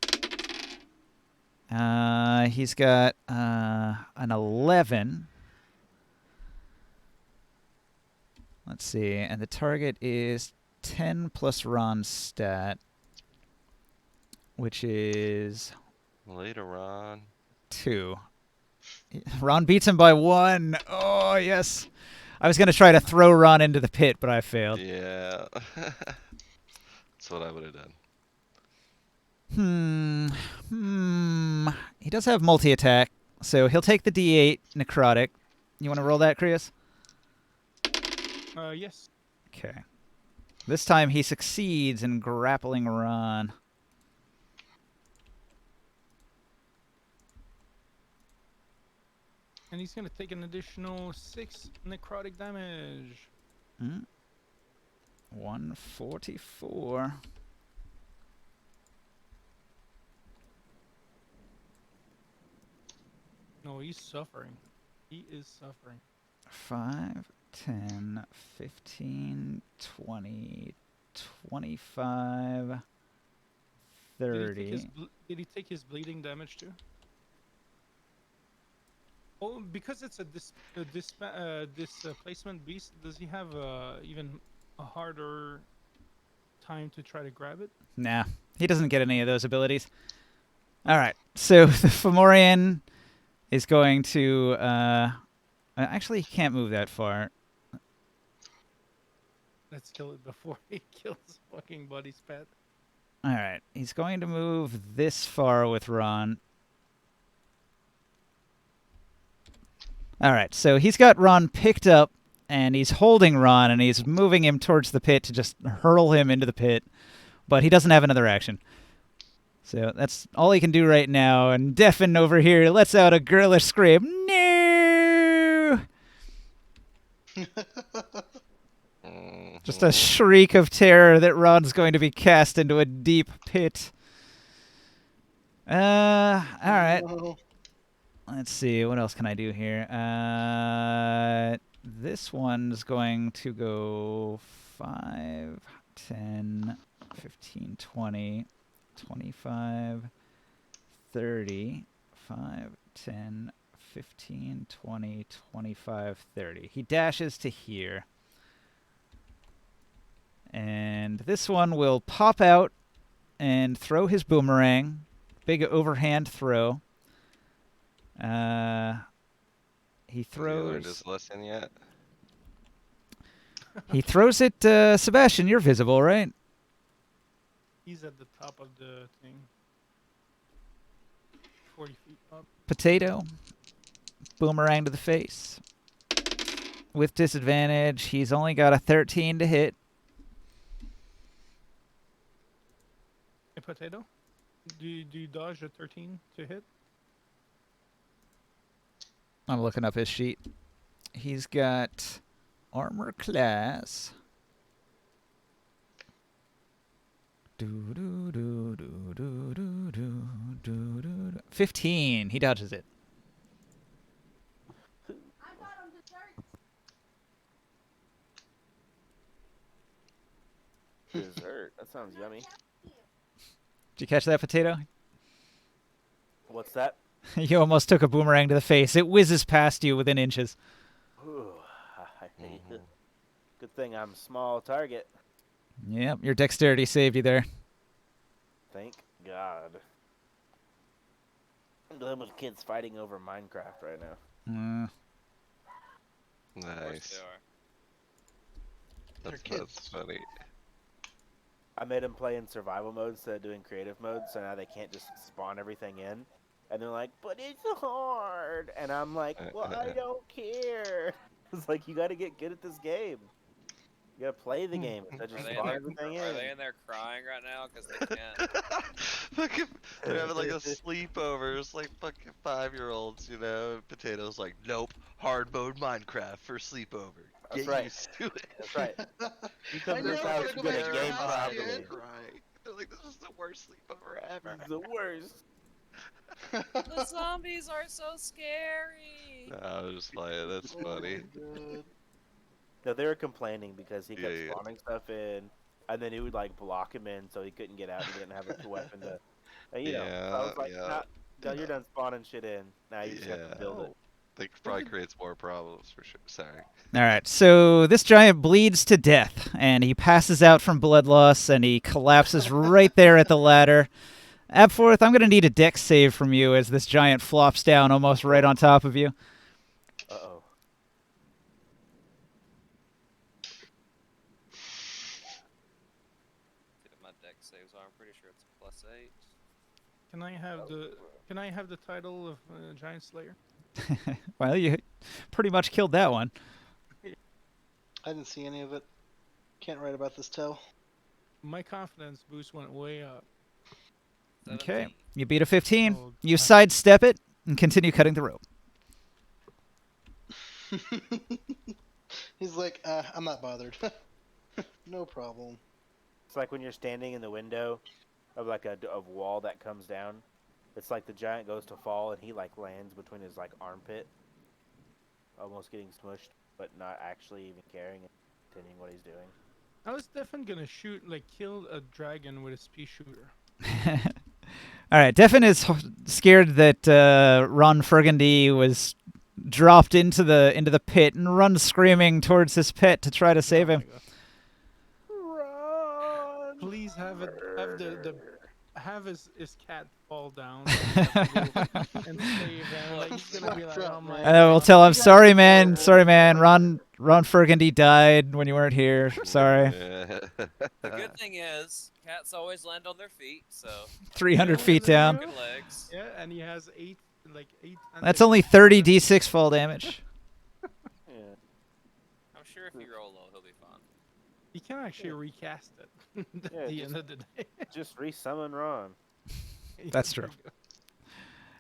He's got an 11. Let's see, and the target is 10 plus Ron's stat, which is Later on. 2. Ron beats him by 1. Oh, yes. I was going to try to throw Ron into the pit, but I failed. Yeah. That's what I would have done. He does have multi-attack, so he'll take the D8 necrotic. You want to roll that, Krios? Yes. Okay. This time he succeeds in grappling Ron. And he's gonna take an additional 6 necrotic damage. 144. No, he's suffering. He is suffering. 5, 10, 15, 20, 25, 30. Did he take his bleeding damage too? Oh, because it's a displacement beast, does he have even a harder time to try to grab it? Nah, he doesn't get any of those abilities. All right, so the Fomorian is going to... actually, he can't move that far. Let's kill it before he kills fucking Buddy's pet. All right, he's going to move this far with Ron. All right, so he's got Ron picked up, and he's holding Ron, and he's moving him towards the pit to just hurl him into the pit, but he doesn't have another action. So that's all he can do right now, and Deafin over here lets out a girlish scream. No! Just a shriek of terror that Ron's going to be cast into a deep pit. All right. No. Let's see, what else can I do here? This one's going to go 5, 10, 15, 20, 25, 30, 5, 10, 15, 20, 25, 30. He dashes to here. And this one will pop out and throw his boomerang. Big overhand throw. He Has he learned throws. his lesson yet? He throws it. Sebastian, you're visible, right? He's at the top of the thing. 40 feet up. Potato. Boomerang to the face. With disadvantage, he's only got a 13 to hit. A potato? Do you dodge a 13 to hit? I'm looking up his sheet. He's got armor class. 15. He dodges it. Dessert. That sounds yummy. Did you catch that, Potato? What's that? You almost took a boomerang to the face. It whizzes past you within inches. Ooh, I hate it. Good thing I'm a small target. Yep, your dexterity saved you there. Thank God. I'm dealing with kids fighting over Minecraft right now. Of course Nice. they are. They're That's kids. funny. I made them play in survival mode instead of doing creative mode, so now they can't just spawn everything in. And they're like, but it's hard. And I'm like, well, I don't care. It's like, you got to get good at this game. You got to play the game instead of Are just they, in spawn there, everything are in. they in there crying right now because they can't? Fucking, they're having like a sleepover. It's like fucking 5-year-olds, you know. And Potato's like, nope, hard mode Minecraft for sleepover. That's Get right. used to it. That's right. You come I to this know, house, I you're go going back to to your game house, properly. dude. Crying. They're like, this is the worst sleepover ever. This is the worst. The zombies are so scary. I was just like, that's funny. No, they were complaining because he kept Yeah, yeah. spawning stuff in, and then he would like block him in so he couldn't get out. He didn't have a weapon to, and, you know. So I was like, Yeah, nah, no, you're done spawning shit in. Now you just have to build it. That probably creates more problems for sure. Sorry. All right, so this giant bleeds to death, and he passes out from blood loss, and he collapses right there at the ladder. Abforth, I'm going to need a dex save from you as this giant flops down almost right on top of you. Uh-oh. My deck saves are. I'm pretty sure it's a +8. Can I have the title of Giant Slayer? Well, you pretty much killed that one. I didn't see any of it. Can't write about this tale. My confidence boost went way up. Okay, 17. you beat a 15. Oh, You I- sidestep it and continue cutting the rope. He's like, I'm not bothered. No problem. It's like when you're standing in the window of like a wall that comes down. It's like the giant goes to fall and he like lands between his like armpit, almost getting smushed, but not actually even caring and continuing what he's doing. I was definitely gonna kill a dragon with a speed shooter. All right, Devin is scared that Ron Burgundy was dropped into the pit and runs screaming towards his pet to try to save Oh him. my God. Run! Please have his cat fall down so we have to go and save him. Like he's gonna be like, oh my And then we'll God. tell him, sorry, man. Sorry, man. Ron Burgundy died when you weren't here. Sorry. Yeah. The good thing is, cats always land on their feet, so 300 Yeah, feet there you down. go. good legs. Yeah, and he has eight. That's only 30 d6 fall damage. Yeah. I'm sure if you roll low, he'll be fine. You can actually recast it at Yeah, the just- end of the day. Just resummon Ron. That's true.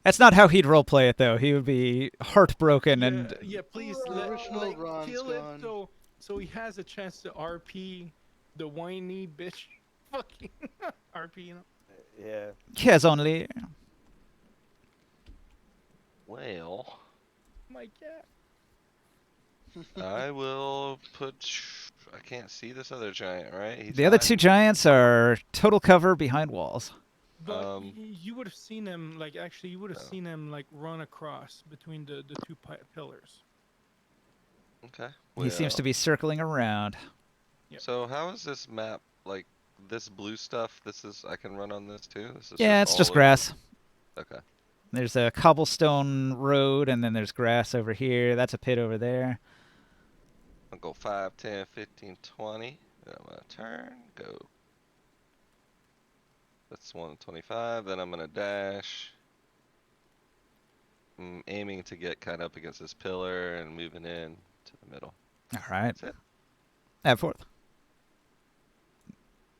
That's not how he'd roleplay it, though. He would be heartbroken and Yeah, please Original Ron's kill gone. it so he has a chance to RP the whiny bitch. Fucking RP, you know. Yeah. yes, only. Well, My cat. I will put. I can't see this other giant, right? He's The other two hiding. giants are total cover behind walls. But you would have seen him you would have No. seen him run across between the two pillars. Okay. He seems to be circling around. Yep. So how is this map like? This blue stuff. This is. I can run on this too. This is Yeah, it's all just over- grass. Okay. There's a cobblestone road, and then there's grass over here. That's a pit over there. I'll go 5, 10, 15, 20. Then I'm gonna turn. Go. That's 125. Then I'm gonna dash. I'm aiming to get kind of up against this pillar and moving in to the middle. All right. That's it. At fourth.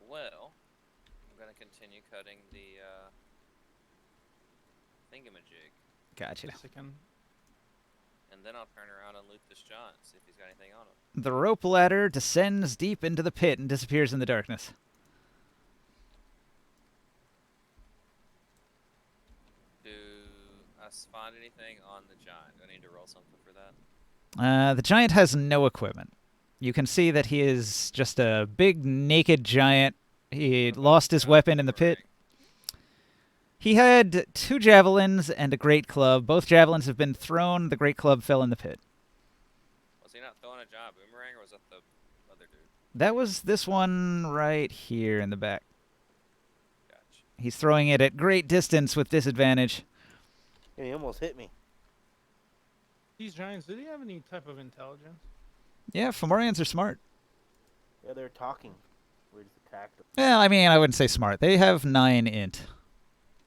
Well, I'm gonna continue cutting the thingamajig, Gotcha. The second. and then I'll turn around and loot this giant, see if he's got anything on him. The rope ladder descends deep into the pit and disappears in the darkness. Do I find anything on the giant? Do I need to roll something for that? The giant has no equipment. You can see that he is just a big naked giant. He lost his weapon in the pit. He had 2 javelins and a great club. Both javelins have been thrown. The great club fell in the pit. Was he not throwing a giant boomerang, or was that the other dude? That was this one right here in the back. Gotcha. He's throwing it at great distance with disadvantage. And he almost hit me. These giants, do they have any type of intelligence? Yeah, Fomorians are smart. Yeah, they're talking. We just attacked them. Well, I mean, I wouldn't say smart. They have 9 int.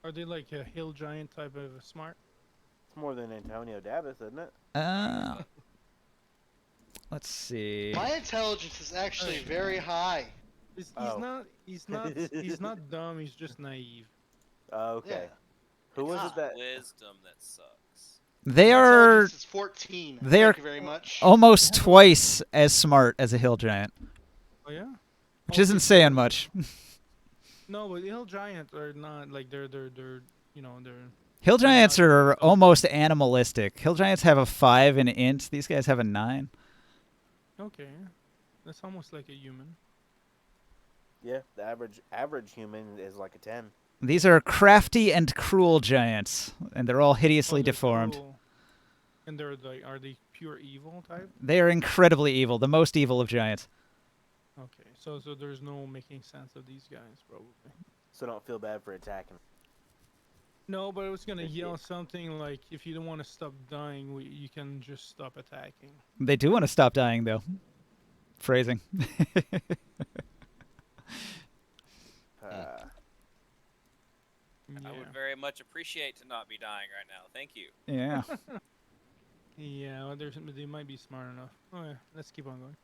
Are they like a hill giant type of smart? It's more than Antonio Davis, isn't it? Let's see. My intelligence is actually very high. He's Oh. not. He's not dumb. He's just naive. Okay. Yeah. Who was It's it that? wisdom that sucks. They My are intelligence is 14. they are- Thank you very much. almost twice as smart as a hill giant, Oh yeah. which isn't saying much. No, but hill giants are not like they're you know they're. Hill They're giants not- are almost animalistic. Hill giants have a 5 in int. These guys have a 9. Okay. That's almost like a human. Yeah, the average human is like a 10. These are crafty and cruel giants, and they're all hideously Oh, they're deformed. cruel. And they're like, are they pure evil type? They are incredibly evil, the most evil of giants. Okay, so there's no making sense of these guys probably. So don't feel bad for attacking. No, but I was gonna yell something like, if you don't want to stop dying, you can just stop attacking. They do want to stop dying, though. Phrasing. I Yeah. would very much appreciate to not be dying right now. Thank you. Yeah. Yeah, well, they might be smart enough. Oh yeah, let's keep on going.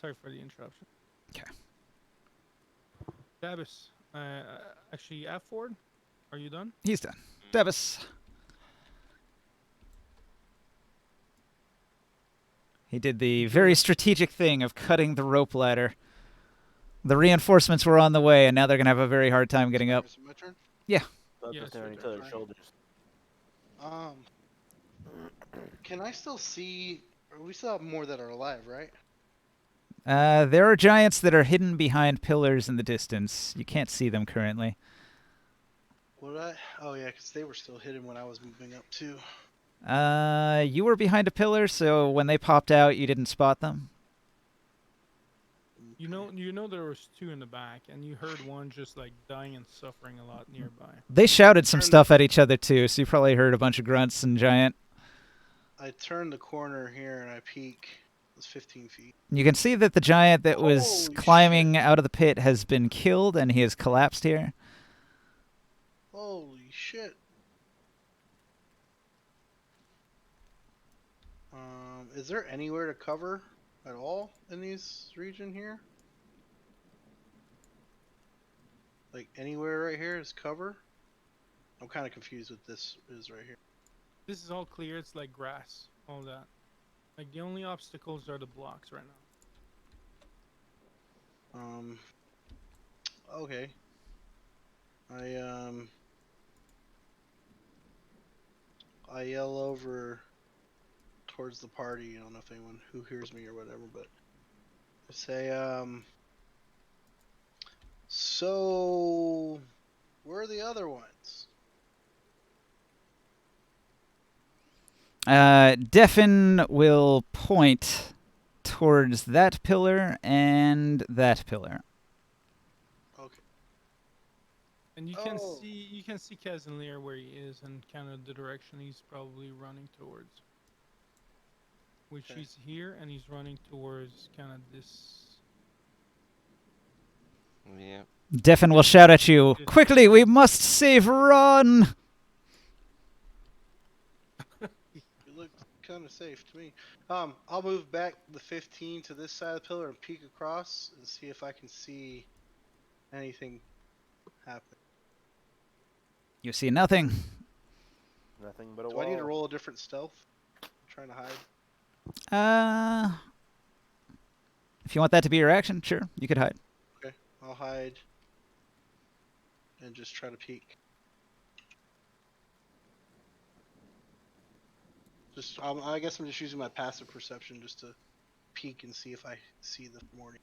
Sorry for the interruption. 'Kay. Davis, actually, Ford, are you done? He's done. Davis. He did the very strategic thing of cutting the rope ladder. The reinforcements were on the way, and now they're going to have a very hard time getting up. Is it my turn? Focus Yeah, it's on your each turn. other's Alright. shoulders. Can I still see? We still have more that are alive, right? There are giants that are hidden behind pillars in the distance. You can't see them currently. Would I? Oh yeah, because they were still hidden when I was moving up too. You were behind a pillar, so when they popped out, you didn't spot them. You know there was 2 in the back, and you heard one just like dying and suffering a lot nearby. They shouted some Turn- stuff at each other too, so you probably heard a bunch of grunts and giant. I turned the corner here and I peek. It's 15 feet. You can see that the giant that was Holy climbing out of the pit has been killed, and he has collapsed here. Holy shit. Is there anywhere to cover at all in this region here? Like anywhere right here is cover? I'm kind of confused what this is right here. This is all clear. It's like grass, all that. Like the only obstacles are the blocks right now. Okay. I yell over towards the party. I don't know if anyone who hears me or whatever, but I say, so where are the other ones? Defen will point towards that pillar and that pillar. Okay. And you Oh. can see Kazanlir where he is and kind of the direction he's probably running towards. Which Okay. he's here and he's running towards kind of this. Yeah. Defen will shout at you, "Quickly, we must save Ron!" You look kind of safe to me. I'll move back the 15 to this side of the pillar and peek across and see if I can see anything happen. You see nothing. Nothing but a Do wall. I need to roll a different stealth? I'm trying to hide. If you want that to be your action, sure, you could hide. Okay, I'll hide and just try to peek. I guess I'm just using my passive perception just to peek and see if I see the morning.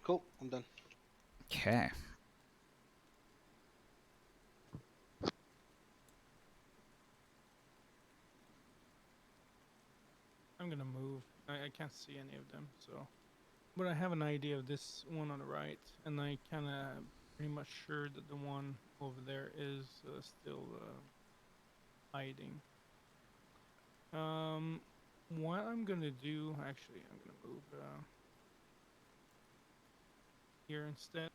Cool, I'm done. Okay. I'm gonna move. I can't see any of them, so. But I have an idea of this one on the right, and I kind of pretty much sure that the one over there is still hiding. What I'm gonna do, actually, I'm gonna move here instead.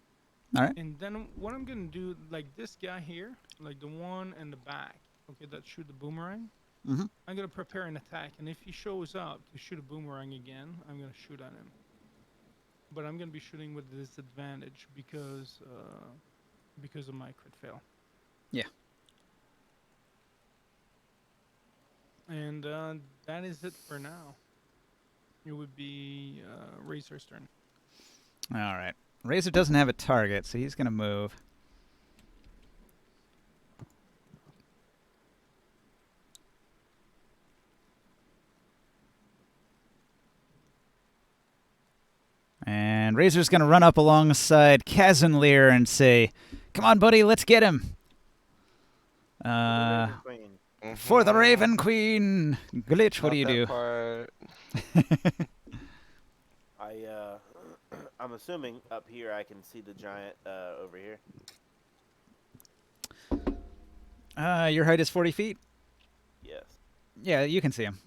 All right. And then what I'm gonna do, like this guy here, like the one in the back, okay, that shoot the boomerang. Mhm. I'm gonna prepare an attack, and if he shows up to shoot a boomerang again, I'm gonna shoot at him. But I'm gonna be shooting with disadvantage because of my crit fail. Yeah. And that is it for now. It would be Razor's turn. All right. Razor doesn't have a target, so he's going to move. And Razor's going to run up alongside Kazanlir and say, "Come on, buddy, let's get him." For the Raven Queen. Glitch, what do you do? Part. I'm assuming up here I can see the giant over here. Your height is 40 feet? Yes. Yeah, you can see him.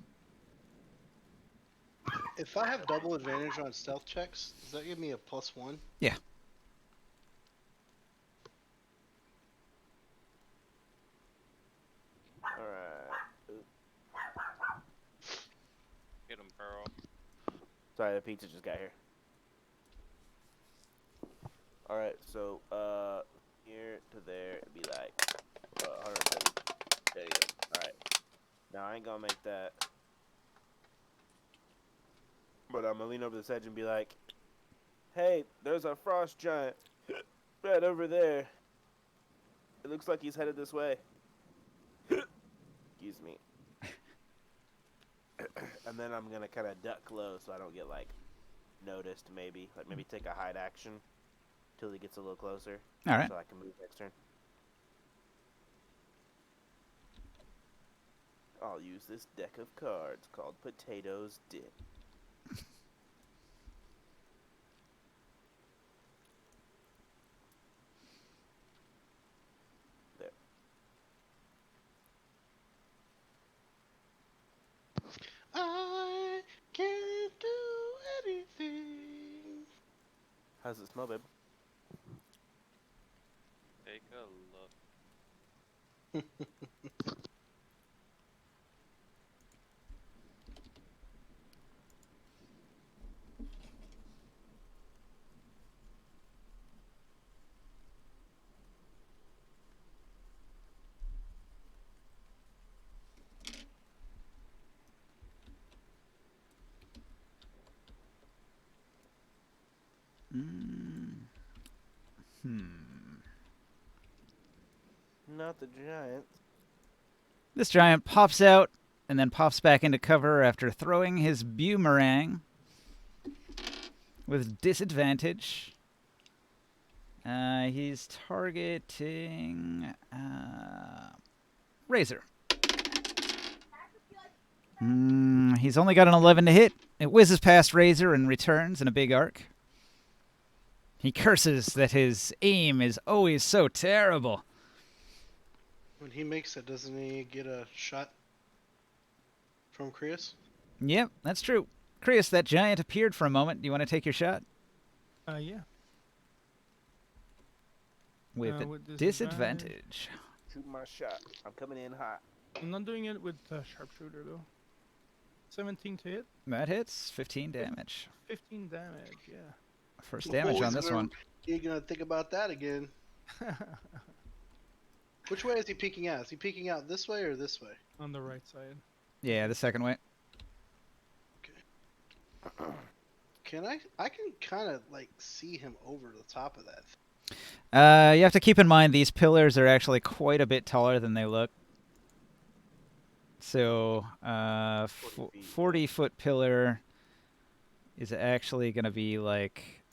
If I have double advantage on stealth checks, does that give me a +1? Yeah. Alright. Get him, Pearl. Sorry, the pizza just got here. Alright, so, here to there, it'd be like, 170. There you go. Alright. No, I ain't gonna make that. But I'm gonna lean over this edge and be like, "Hey, there's a frost giant right over there. It looks like he's headed this way." Excuse me. And then I'm gonna kind of duck low so I don't get like noticed. Maybe take a hide action till he gets a little closer. All right. So I can move next turn. I'll use this deck of cards called Potatoes Dip. There. I can't do anything. How's it smell, babe? Take a look. Not the giant. This giant pops out and then pops back into cover after throwing his boomerang with disadvantage. He's targeting Razor. He's only got an 11 to hit. It whizzes past Razor and returns in a big arc. He curses that his aim is always so terrible. When he makes it, doesn't he get a shot from Chris? Yep, that's true. Chris, that giant appeared for a moment. Do you want to take your shot? Yeah. With with disadvantage. Shoot my shot. I'm coming in hot. I'm not doing it with sharpshooter though. 17 to hit. That hits. 15 damage. 15 damage. Yeah. First damage on this one. You're gonna think about that again. Which way is he peeking out? Is he peeking out this way or this way? On the right side. Yeah, the second way. Can I can kind of like see him over the top of that. You have to keep in mind these pillars are actually quite a bit taller than they look. So, 40-foot pillar is actually going to be like...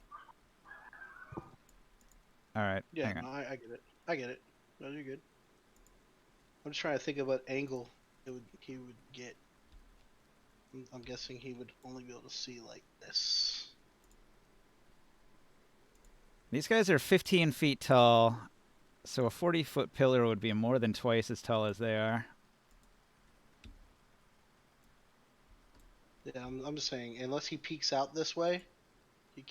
All right, Yeah, hang on. no, I get it. I get it. No, you're good. I'm just trying to think of what angle he would get. I'm guessing he would only be able to see like this. These guys are 15 feet tall, so a 40-foot pillar would be more than twice as tall as they are. Yeah, I'm just saying, unless he peeks out this way, he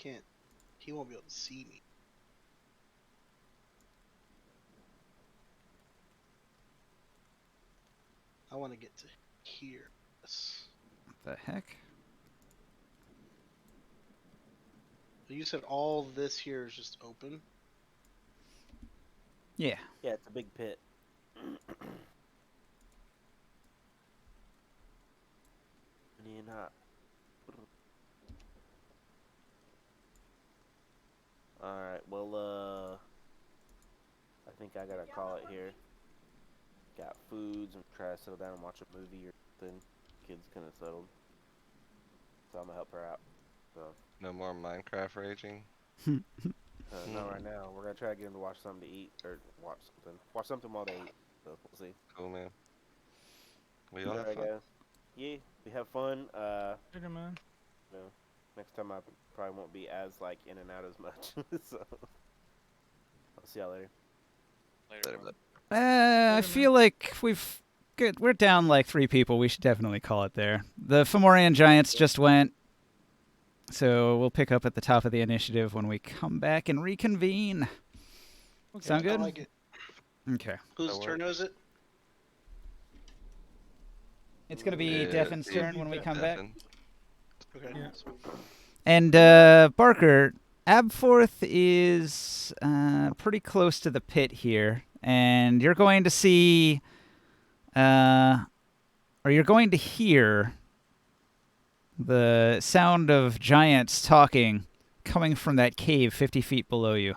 won't be able to see me. I want to get to here. What the heck? You said all this here is just open? Yeah. Yeah, it's a big pit. You're not. Alright, well, I think I gotta call it here. Got foods and try to settle down and watch a movie or something. Kid's kind of settled. So I'm gonna help her out. So. No more Minecraft raging. Not right now. We're gonna try to get him to watch something to eat, or watch something. Watch something while they eat. So we'll see. Cool, man. We all have Alright, fun. guys. Yeah, we have fun. Later, man. You know, next time I probably won't be as like in and out as much. So I'll see y'all later. Later. Later, I feel like we're down like 3 people. We should definitely call it there. The Fomorian Giants just went, so we'll pick up at the top of the initiative when we come back and reconvene. Okay. Sound good? I like it. Okay. Whose turn is it? It's going to be Yeah, Defin's yeah, turn when we come back. Devin. Okay. Yeah. So And Barker, Abforth is pretty close to the pit here, and you're going to see or you're going to hear the sound of giants talking coming from that cave 50 feet below you.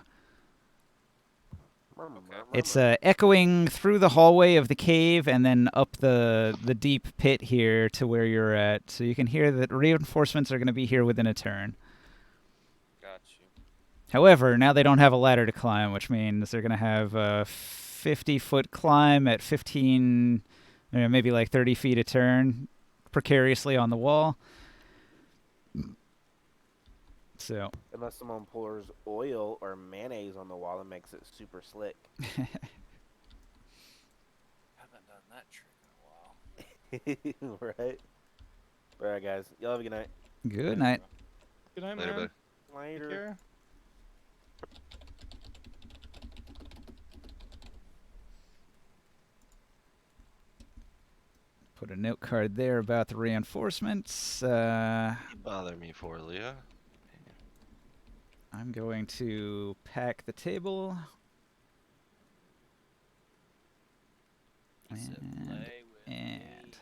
It's echoing through the hallway of the cave and then up the deep pit here to where you're at. So you can hear that reinforcements are going to be here within a turn. Got you. However, now they don't have a ladder to climb, which means they're going to have a 50-foot climb at 15, maybe like 30 feet a turn, precariously on the wall. So, Unless someone pours oil or mayonnaise on the wall and makes it super slick. Haven't done that trick in a while. Right? Alright, guys. Y'all have a good night. Good night. Good night, Later, man. buddy. Take Later. care. Put a note card there about the reinforcements. You bother me for, Leah. I'm going to pack the table. Said And, play with and.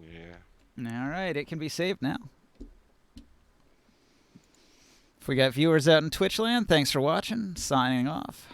Yeah. All right, it can be saved now. If we got viewers out in Twitch land, thanks for watching. Signing off.